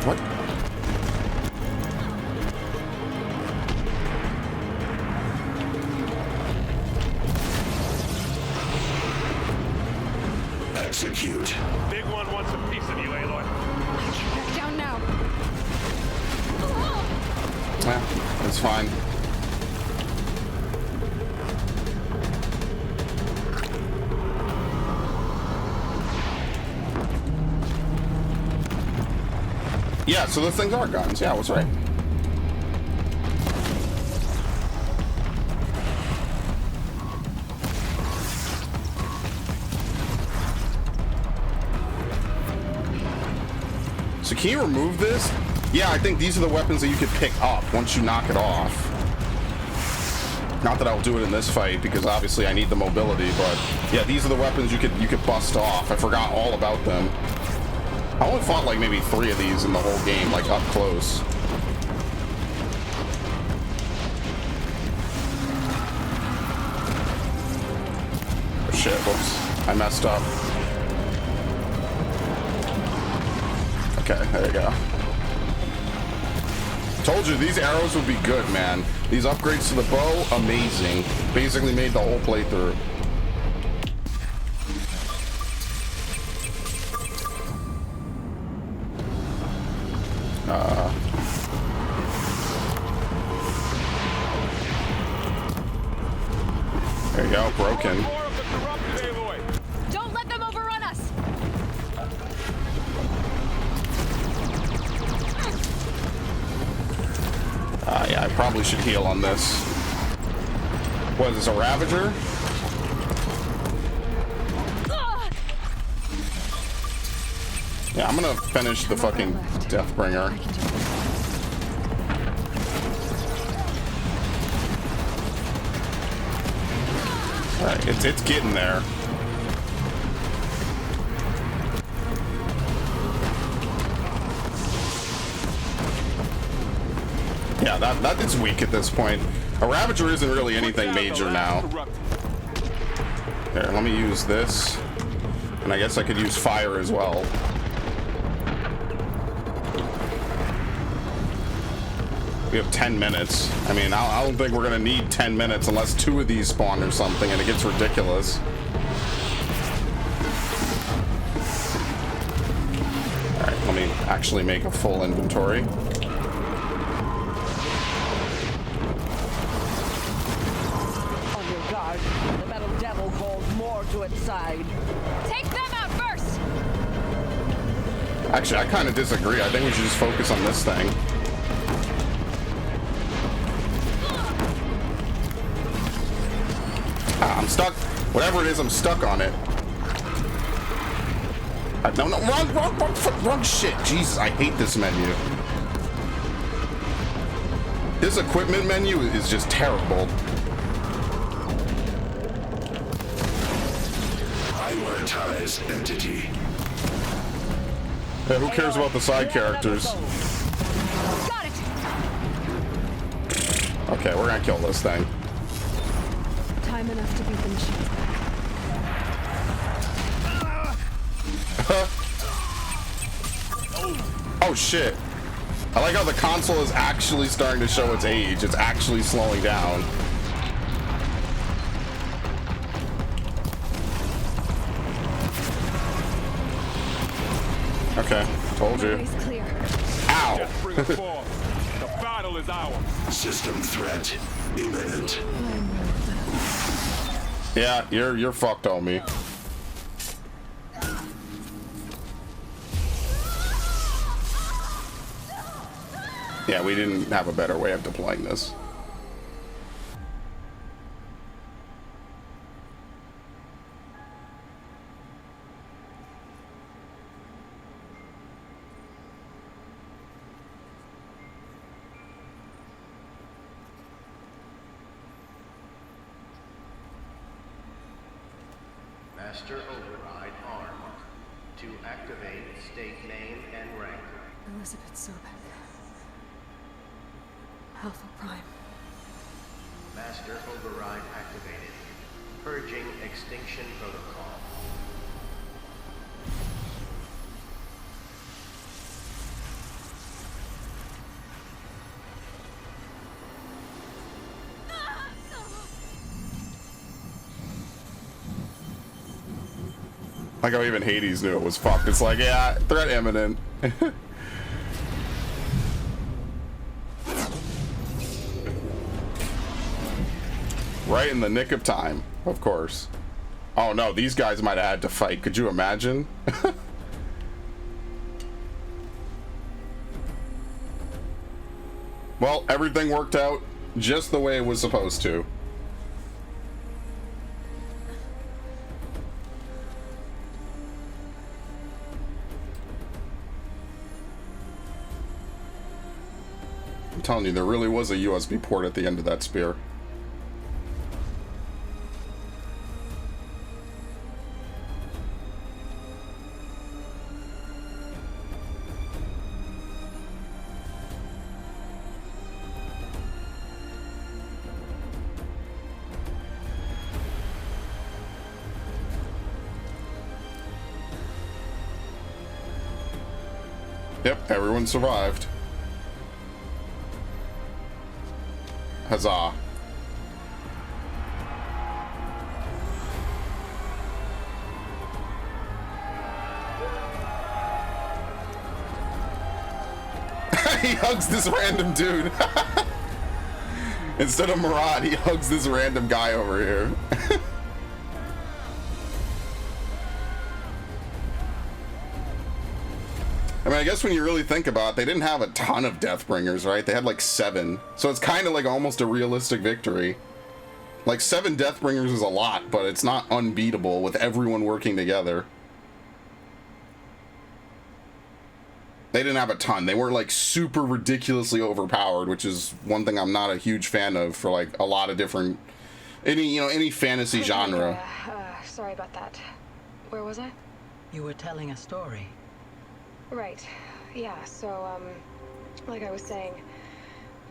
What? Execute. Big one wants a piece of you, Aloy. Back down now. Yeah, that's fine. Yeah, so those things are guns. Yeah, I was right. So can you remove this? Yeah, I think these are the weapons that you could pick up once you knock it off. Not that I'll do it in this fight, because obviously I need the mobility, but yeah, these are the weapons you could bust off. I forgot all about them. I only fought like maybe 3 of these in the whole game, like up close. shit. Whoops. I messed up. Okay, there you go. Told you, these arrows would be good, man. These upgrades to the bow, amazing. Basically made the whole playthrough. There you go, broken. Don't let them overrun us. Yeah, I probably should heal on this. What is this, a Ravager? Yeah, I'm gonna finish the fucking Deathbringer. Alright, it's getting there. Yeah, that is weak at this point. A Ravager isn't really anything major now. Here, let me use this. And I guess I could use fire as well. We have 10 minutes. I mean, I don't think we're gonna need 10 minutes unless 2 of these spawn or something, and it gets ridiculous. Alright, let me actually make a full inventory. On your guard, the metal devil calls more to its side. Take them out first! Actually, I kind of disagree. I think we should just focus on this thing. I'm stuck. Whatever it is, I'm stuck on it. No, wrong shit. Jesus, I hate this menu. This equipment menu is just terrible. Prioritize entity. Yeah, who cares about the side characters? Got it. Okay, we're gonna kill this thing. Time enough to beat the machines back. Oh shit. I like how the console is actually starting to show its age. It's actually slowing down. Okay, told you. Ow! The battle is ours. System threat imminent. Yeah, you're fucked on me. Yeah, we didn't have a better way of deploying this. Master override armed. To activate, state name and rank. Elizabeth Sobeck. Alpha Prime. Master override activated. Purging extinction protocol. Like how even Hades knew it was fucked. It's like, yeah, threat imminent. Right in the nick of time, of course. Oh no, these guys might have had to fight. Could you imagine? Well, everything worked out just the way it was supposed to. I'm telling you, there really was a USB port at the end of that spear. Yep, everyone survived. Huzzah. He hugs this random dude. Instead of Murad, he hugs this random guy over here. I mean, I guess when you really think about it, they didn't have a ton of Deathbringers, right? They had like 7. So it's kind of like almost a realistic victory. Like 7 Deathbringers is a lot, but it's not unbeatable with everyone working together. They didn't have a ton. They weren't like super ridiculously overpowered, which is one thing I'm not a huge fan of for like a lot of different, any fantasy genre. Sorry about that. Where was I? You were telling a story. Right. Yeah, so, like I was saying,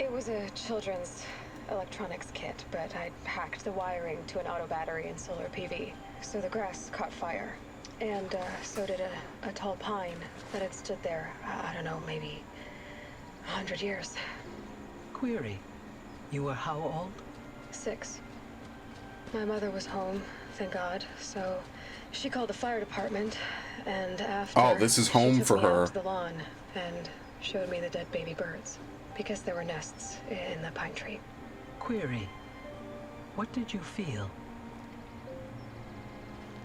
it was a children's electronics kit, but I'd hacked the wiring to an auto battery and solar PV. So the grass caught fire. And, so did a tall pine that had stood there, I don't know, maybe 100 years. Query. You were how old? 6. My mother was home, thank God, so she called the fire department, and after... Oh, this is home for her. She took me out to the lawn and showed me the dead baby birds, because there were nests in the pine tree. Query. What did you feel?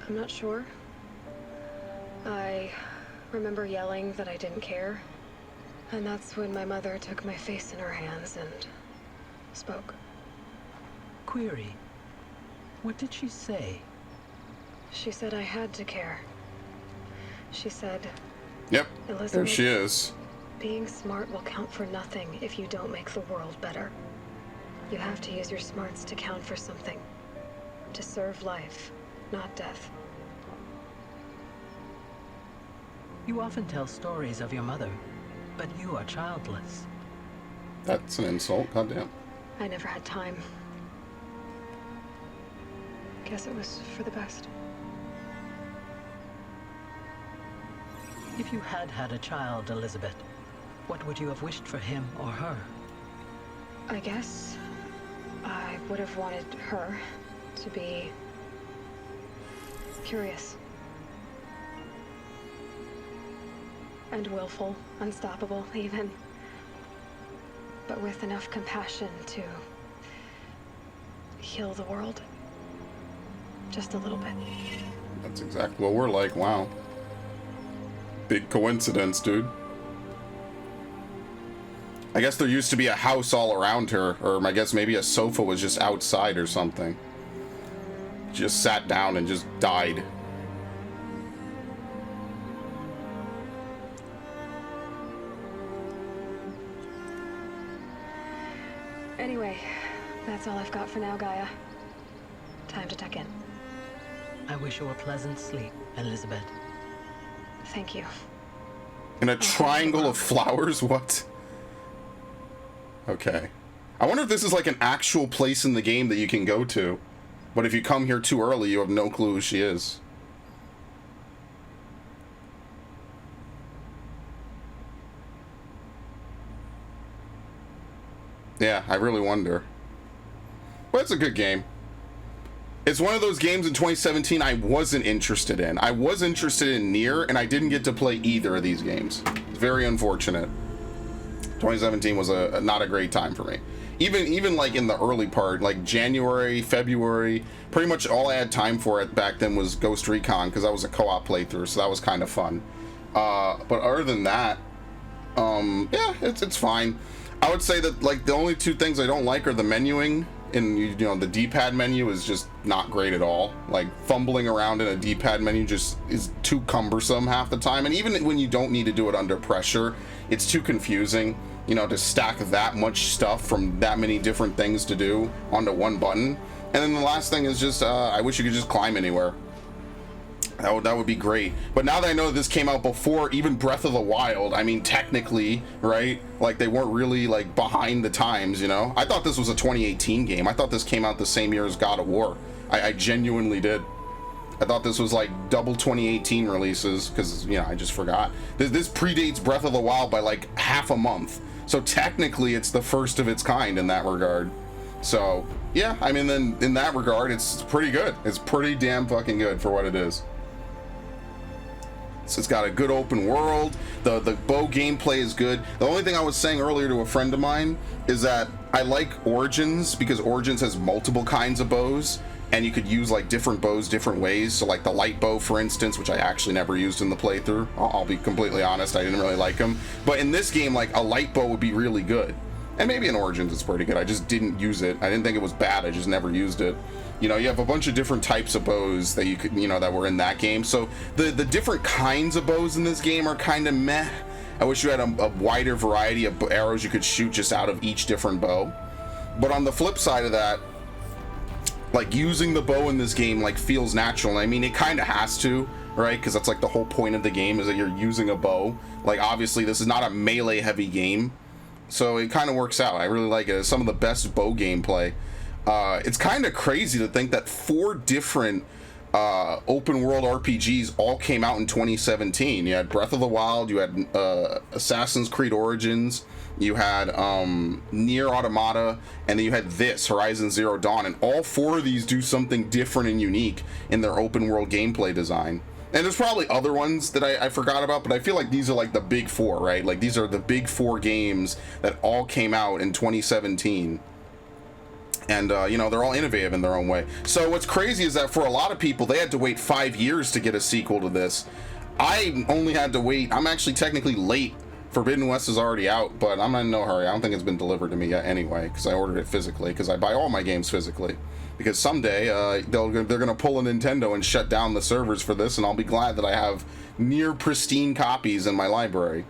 I'm not sure. I remember yelling that I didn't care, and that's when my mother took my face in her hands and spoke. Query. What did she say? She said I had to care. She said, Yep, Elizabeth, there she is. Being smart will count for nothing if you don't make the world better. You have to use your smarts to count for something. To serve life, not death. You often tell stories of your mother, but you are childless. That's an insult, goddamn. I never had time. Guess it was for the best. If you had had a child, Elizabeth, what would you have wished for him or her? I guess I would have wanted her to be curious. And willful, unstoppable, even. But with enough compassion to heal the world. Just a little bit. That's exactly what we're like, wow. Big coincidence, dude. I guess there used to be a house all around her, or I guess maybe a sofa was just outside or something. She just sat down and just died. Anyway, that's all I've got for now, Gaia. Time to tuck in. I wish you a pleasant sleep, Elizabeth. Thank you. In a triangle of flowers? What? Okay. I wonder if this is like an actual place in the game that you can go to. But if you come here too early, you have no clue who she is. Yeah, I really wonder. But it's a good game. It's one of those games in 2017 I wasn't interested in. I was interested in Nier, and I didn't get to play either of these games. It's very unfortunate. 2017 was not a great time for me. Even like in the early part, like January, February, pretty much all I had time for it back then was Ghost Recon, because that was a co-op playthrough, so that was kind of fun. But other than that, yeah, it's fine. I would say that like the only two things I don't like are the menuing. And you know, the D-pad menu is just not great at all. Like fumbling around in a D-pad menu just is too cumbersome half the time. And even when you don't need to do it under pressure, it's too confusing, you know, to stack that much stuff from that many different things to do onto one button. And then the last thing is just, I wish you could just climb anywhere. That would be great. But now that I know this came out before even Breath of the Wild, I mean, technically, right? Like, they weren't really, like, behind the times, you know? I thought this was a 2018 game. I thought this came out the same year as God of War. I genuinely did. I thought this was like double 2018 releases because, you know, I just forgot. This predates Breath of the Wild by like half a month. So technically it's the first of its kind in that regard. So yeah, I mean, then in that regard, it's pretty good. It's pretty damn fucking good for what it is. So it's got a good open world. The bow gameplay is good. The only thing I was saying earlier to a friend of mine is that I like Origins because Origins has multiple kinds of bows, and you could use like different bows different ways. So like the light bow, for instance, which I actually never used in the playthrough. I'll be completely honest, I didn't really like them. But in this game, like a light bow would be really good. And maybe in Origins it's pretty good. I just didn't use it. I didn't think it was bad. I just never used it. You know, you have a bunch of different types of bows that you could, you know, that were in that game. So the different kinds of bows in this game are kind of meh. I wish you had a wider variety of arrows you could shoot just out of each different bow. But on the flip side of that, like using the bow in this game like feels natural. And I mean, it kind of has to, right? Because that's like the whole point of the game is that you're using a bow. Like obviously this is not a melee heavy game, so it kind of works out. I really like it. It's some of the best bow gameplay. It's kind of crazy to think that 4 different open world RPGs all came out in 2017. You had Breath of the Wild, you had Assassin's Creed Origins, you had Nier Automata, and then you had this, Horizon Zero Dawn, and all 4 of these do something different and unique in their open world gameplay design. And there's probably other ones that I forgot about, but I feel like these are like the big 4, right? Like these are the big 4 games that all came out in 2017. And, you know, they're all innovative in their own way. So what's crazy is that for a lot of people, they had to wait 5 years to get a sequel to this. I only had to wait. I'm actually technically late. Forbidden West is already out, but I'm in no hurry. I don't think it's been delivered to me yet anyway, because I ordered it physically, because I buy all my games physically. Because someday they're going to pull a Nintendo and shut down the servers for this, and I'll be glad that I have near pristine copies in my library.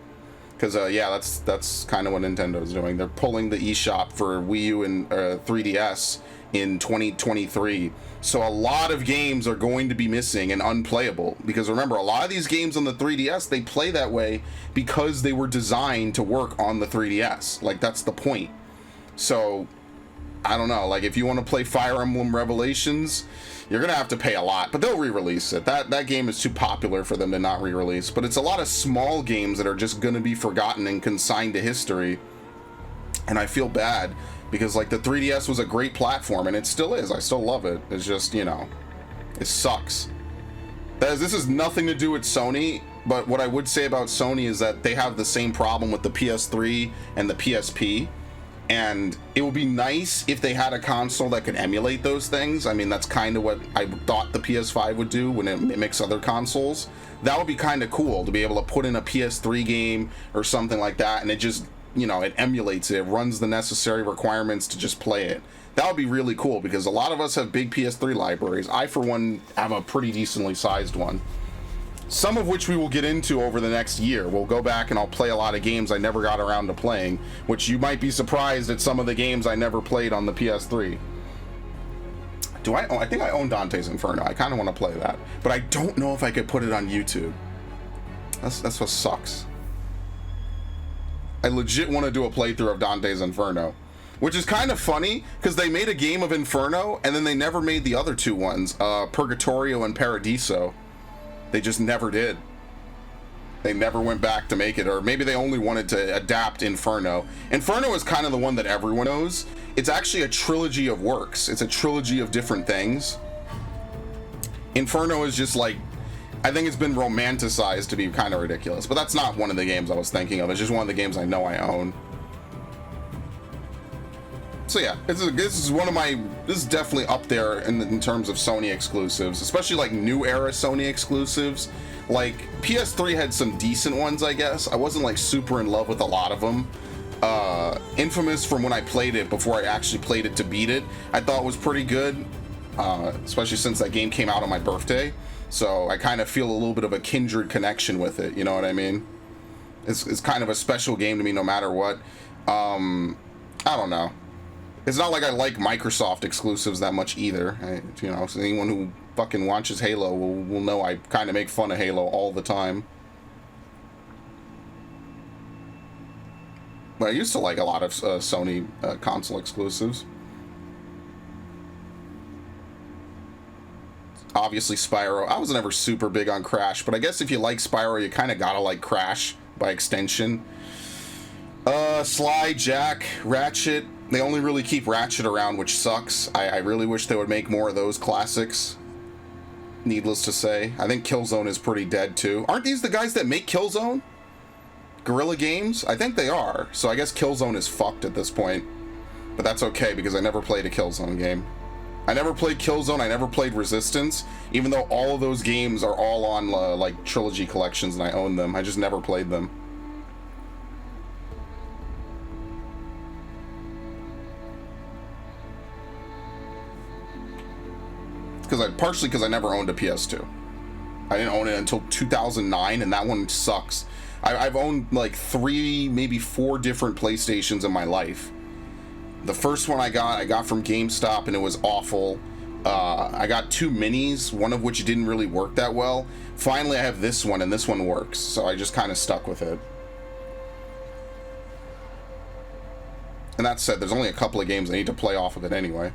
Because yeah, that's kind of what Nintendo's doing. They're pulling the eShop for Wii U and 3DS in 2023. So a lot of games are going to be missing and unplayable. Because remember, a lot of these games on the 3DS, they play that way because they were designed to work on the 3DS. Like, that's the point. So, I don't know. Like, if you want to play Fire Emblem Revelations, you're gonna have to pay a lot, but they'll re-release it. That game is too popular for them to not re-release. But it's a lot of small games that are just gonna be forgotten and consigned to history. And I feel bad because like the 3DS was a great platform, and it still is. I still love it. It's just, you know, it sucks. This has nothing to do with Sony, but what I would say about Sony is that they have the same problem with the PS3 and the PSP. And it would be nice if they had a console that could emulate those things. I mean, that's kind of what I thought the PS5 would do when it mimics other consoles. That would be kind of cool to be able to put in a PS3 game or something like that, and it just, you know, it emulates it. It runs the necessary requirements to just play it. That would be really cool because a lot of us have big PS3 libraries. I, for one, have a pretty decently sized one. Some of which we will get into over the next year. We'll go back and I'll play a lot of games I never got around to playing, which you might be surprised at some of the games I never played on the PS3. I think I own Dante's Inferno. I kind of want to play that, but I don't know if I could put it on YouTube. That's what sucks. I legit want to do a playthrough of Dante's Inferno, which is kind of funny because they made a game of Inferno and then they never made the other 2 ones, Purgatorio and Paradiso. They just never did. They never went back to make it, or maybe they only wanted to adapt Inferno. Inferno is kind of the one that everyone knows. It's actually a trilogy of works. It's a trilogy of different things. Inferno is just like, I think it's been romanticized to be kind of ridiculous, but that's not one of the games I was thinking of. It's just one of the games I know I own. So yeah, this is definitely up there in terms of Sony exclusives, especially like new era Sony exclusives. Like PS3 had some decent ones, I guess. I wasn't like super in love with a lot of them. Infamous, from when I played it before I actually played it to beat it, I thought was pretty good, especially since that game came out on my birthday. So I kind of feel a little bit of a kindred connection with it. You know what I mean? It's kind of a special game to me no matter what. I don't know. It's not like I like Microsoft exclusives that much either. You know, so anyone who fucking watches Halo will know I kind of make fun of Halo all the time. But I used to like a lot of Sony console exclusives. Obviously Spyro. I was never super big on Crash, but I guess if you like Spyro, you kind of gotta like Crash by extension. Sly, Jack, Ratchet. They only really keep Ratchet around, which sucks. I really wish they would make more of those classics. Needless to say. I think Killzone is pretty dead too. Aren't these the guys that make Killzone? Guerrilla Games? I think they are. So I guess Killzone is fucked at this point. But that's okay because I never played a Killzone game. I never played Killzone, I never played Resistance, even though all of those games are all on like trilogy collections and I own them. I just never played them. Partially because I never owned a PS2. I didn't own it until 2009, and that one sucks. I've owned like 3, maybe 4 different PlayStations in my life. The first one I got from GameStop, and it was awful. I got 2 minis, one of which didn't really work that well. Finally, I have this one, and this one works, so I just kind of stuck with it. And that said, there's only a couple of games I need to play off of it anyway.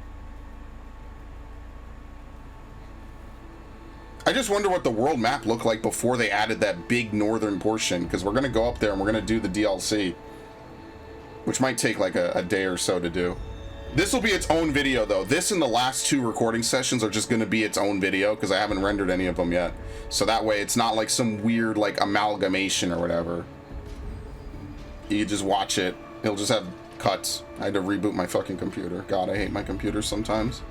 I just wonder what the world map looked like before they added that big northern portion, because we're going to go up there and we're going to do the DLC, which might take like a day or so to do. This will be its own video though. This and the last 2 recording sessions are just going to be its own video because I haven't rendered any of them yet. So that way it's not like some weird like amalgamation or whatever. You can just watch it. It'll just have cuts. I had to reboot my fucking computer. God, I hate my computer sometimes.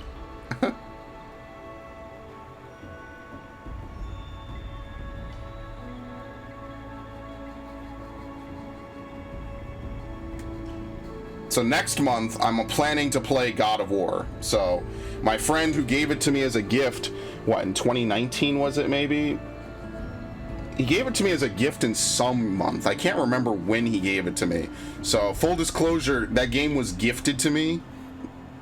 So next month, I'm planning to play God of War. So my friend who gave it to me as a gift, what, in 2019 was it maybe? He gave it to me as a gift in some month. I can't remember when he gave it to me. So full disclosure, that game was gifted to me.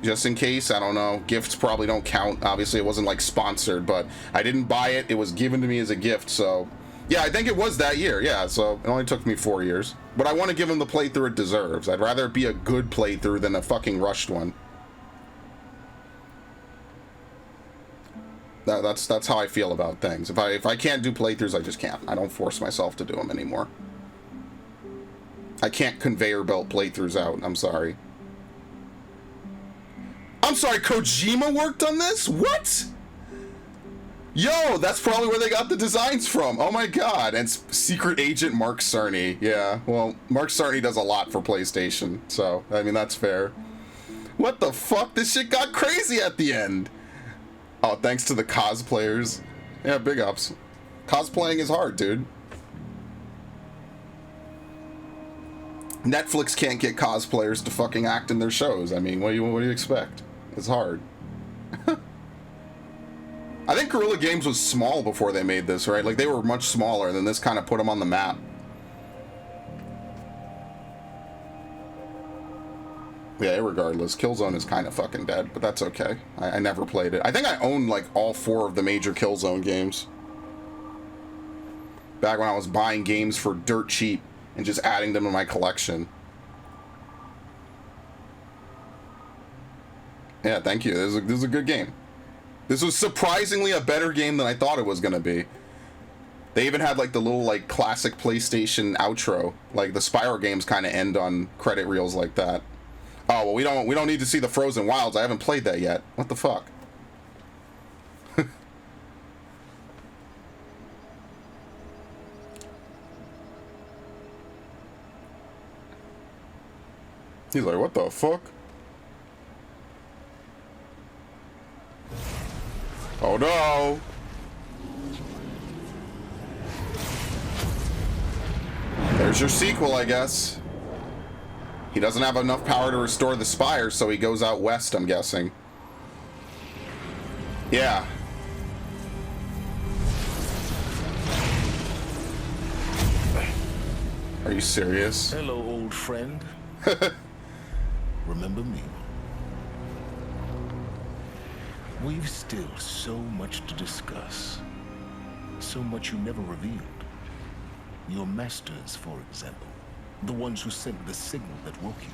Just in case, I don't know. Gifts probably don't count. Obviously, it wasn't like sponsored, but I didn't buy it. It was given to me as a gift, so... Yeah, I think it was that year, yeah, so it only took me 4 years. But I want to give him the playthrough it deserves. I'd rather it be a good playthrough than a fucking rushed one. That's how I feel about things. If I can't do playthroughs, I just can't. I don't force myself to do them anymore. I can't conveyor belt playthroughs out, I'm sorry. I'm sorry, Kojima worked on this? What? Yo, that's probably where they got the designs from. Oh my god. And Secret Agent Mark Cerny. Yeah, well, Mark Cerny does a lot for PlayStation, so, I mean, that's fair. What the fuck? This shit got crazy at the end. Oh, thanks to the cosplayers. Yeah, big ups. Cosplaying is hard, dude. Netflix can't get cosplayers to fucking act in their shows. I mean, what do you expect? It's hard. I think Guerrilla Games was small before they made this, right? Like, they were much smaller, and then this kind of put them on the map. Yeah, regardless, Killzone is kind of fucking dead, but that's okay. I never played it. I think I own, like, all 4 of the major Killzone games. Back when I was buying games for dirt cheap and just adding them to my collection. Yeah, thank you. This is a good game. This was surprisingly a better game than I thought it was going to be. They even had like the little like classic PlayStation outro. Like the Spyro games kind of end on credit reels like that. Oh, well, we don't need to see the Frozen Wilds. I haven't played that yet. What the fuck? He's like, what the fuck? Oh no! There's your sequel, I guess. He doesn't have enough power to restore the Spire, so he goes out west, I'm guessing. Yeah. Are you serious? Hello, old friend. Remember me? We've still so much to discuss. So much you never revealed. Your masters, for example. The ones who sent the signal that woke you.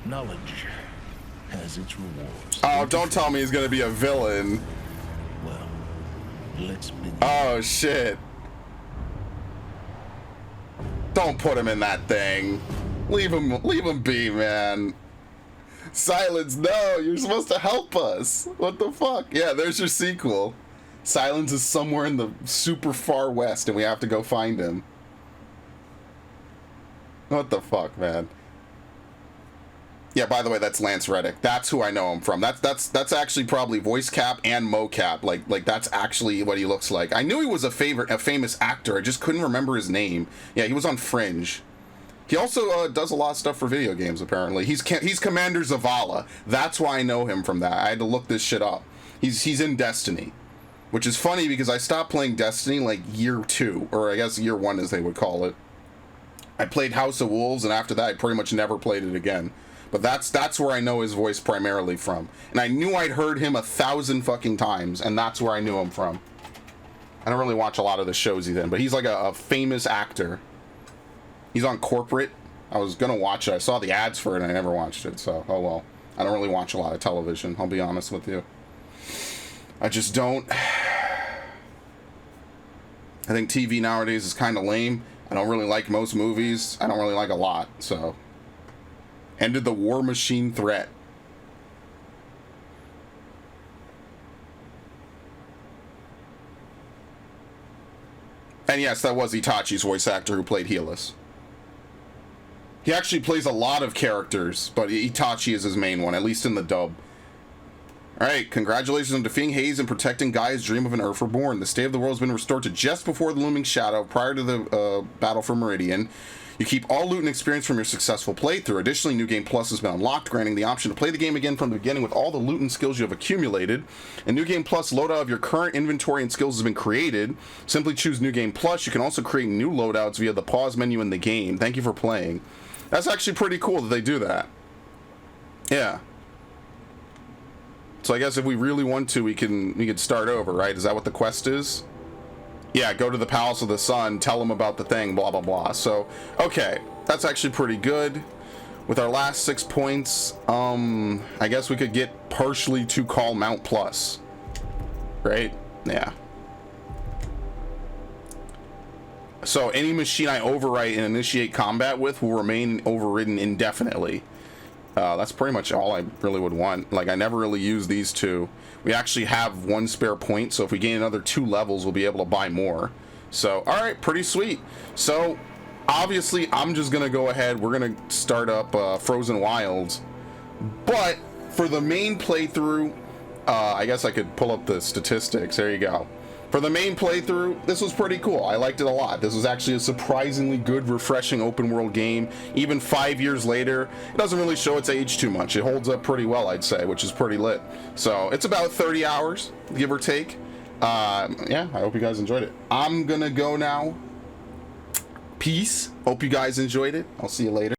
Knowledge has its rewards. Oh, don't tell me he's gonna be a villain. Let's begin. Oh shit. Don't put him in that thing. Leave him be, man. Silence, no, you're supposed to help us. What the fuck? Yeah, there's your sequel. Silence is somewhere in the super far west and we have to go find him. What the fuck, man? Yeah, by the way, that's Lance Reddick. That's who I know him from. That's actually probably voice cap and mocap. Like that's actually what he looks like. I knew he was a famous actor. I just couldn't remember his name. Yeah, he was on Fringe. He also does a lot of stuff for video games, apparently. He's Commander Zavala. That's why I know him from that. I had to look this shit up. He's in Destiny. Which is funny because I stopped playing Destiny like year 2, or I guess year 1 as they would call it. I played House of Wolves, and after that I pretty much never played it again. But that's where I know his voice primarily from. And I knew I'd heard him 1,000 fucking times, and that's where I knew him from. I don't really watch a lot of the shows he's in, but he's like a famous actor. He's on Corporate. I was gonna watch it. I saw the ads for it and I never watched it, so oh well. I don't really watch a lot of television, I'll be honest with you. I just don't. I think TV nowadays is kind of lame. I don't really like most movies. I don't really like a lot, so. Ended the War Machine threat. And yes, that was Itachi's voice actor who played Helis. He actually plays a lot of characters, but Itachi is his main one, at least in the dub. Alright, congratulations on defeating Hades and protecting Gaia's dream of an Earth Reborn. The state of the world has been restored to just before the looming shadow, prior to the battle for Meridian. You keep all loot and experience from your successful playthrough. Additionally, New Game Plus has been unlocked, granting the option to play the game again from the beginning with all the loot and skills you have accumulated. A New Game Plus loadout of your current inventory and skills has been created. Simply choose New Game Plus. You can also create new loadouts via the pause menu in the game. Thank you for playing. That's actually pretty cool that they do that. Yeah. So I guess if we really want to, we can start over, right? Is that what the quest is? Yeah, go to the Palace of the Sun, tell them about the thing, blah, blah, blah. So, okay, that's actually pretty good. With our last 6 points, I guess we could get partially to call Mount Plus. Right? Yeah. So any machine I overwrite and initiate combat with will remain overridden indefinitely. That's pretty much all I really would want. Like, I never really use these two. We actually have 1 spare point, so if we gain another 2 levels, we'll be able to buy more. So, alright, pretty sweet. So, obviously, I'm just gonna go ahead. We're gonna start up Frozen Wilds. But, for the main playthrough, I guess I could pull up the statistics. There you go. For the main playthrough, this was pretty cool. I liked it a lot. This was actually a surprisingly good, refreshing open world game. Even 5 years later, it doesn't really show its age too much. It holds up pretty well, I'd say, which is pretty lit. So it's about 30 hours, give or take. Yeah, I hope you guys enjoyed it. I'm gonna go now. Peace. Hope you guys enjoyed it. I'll see you later.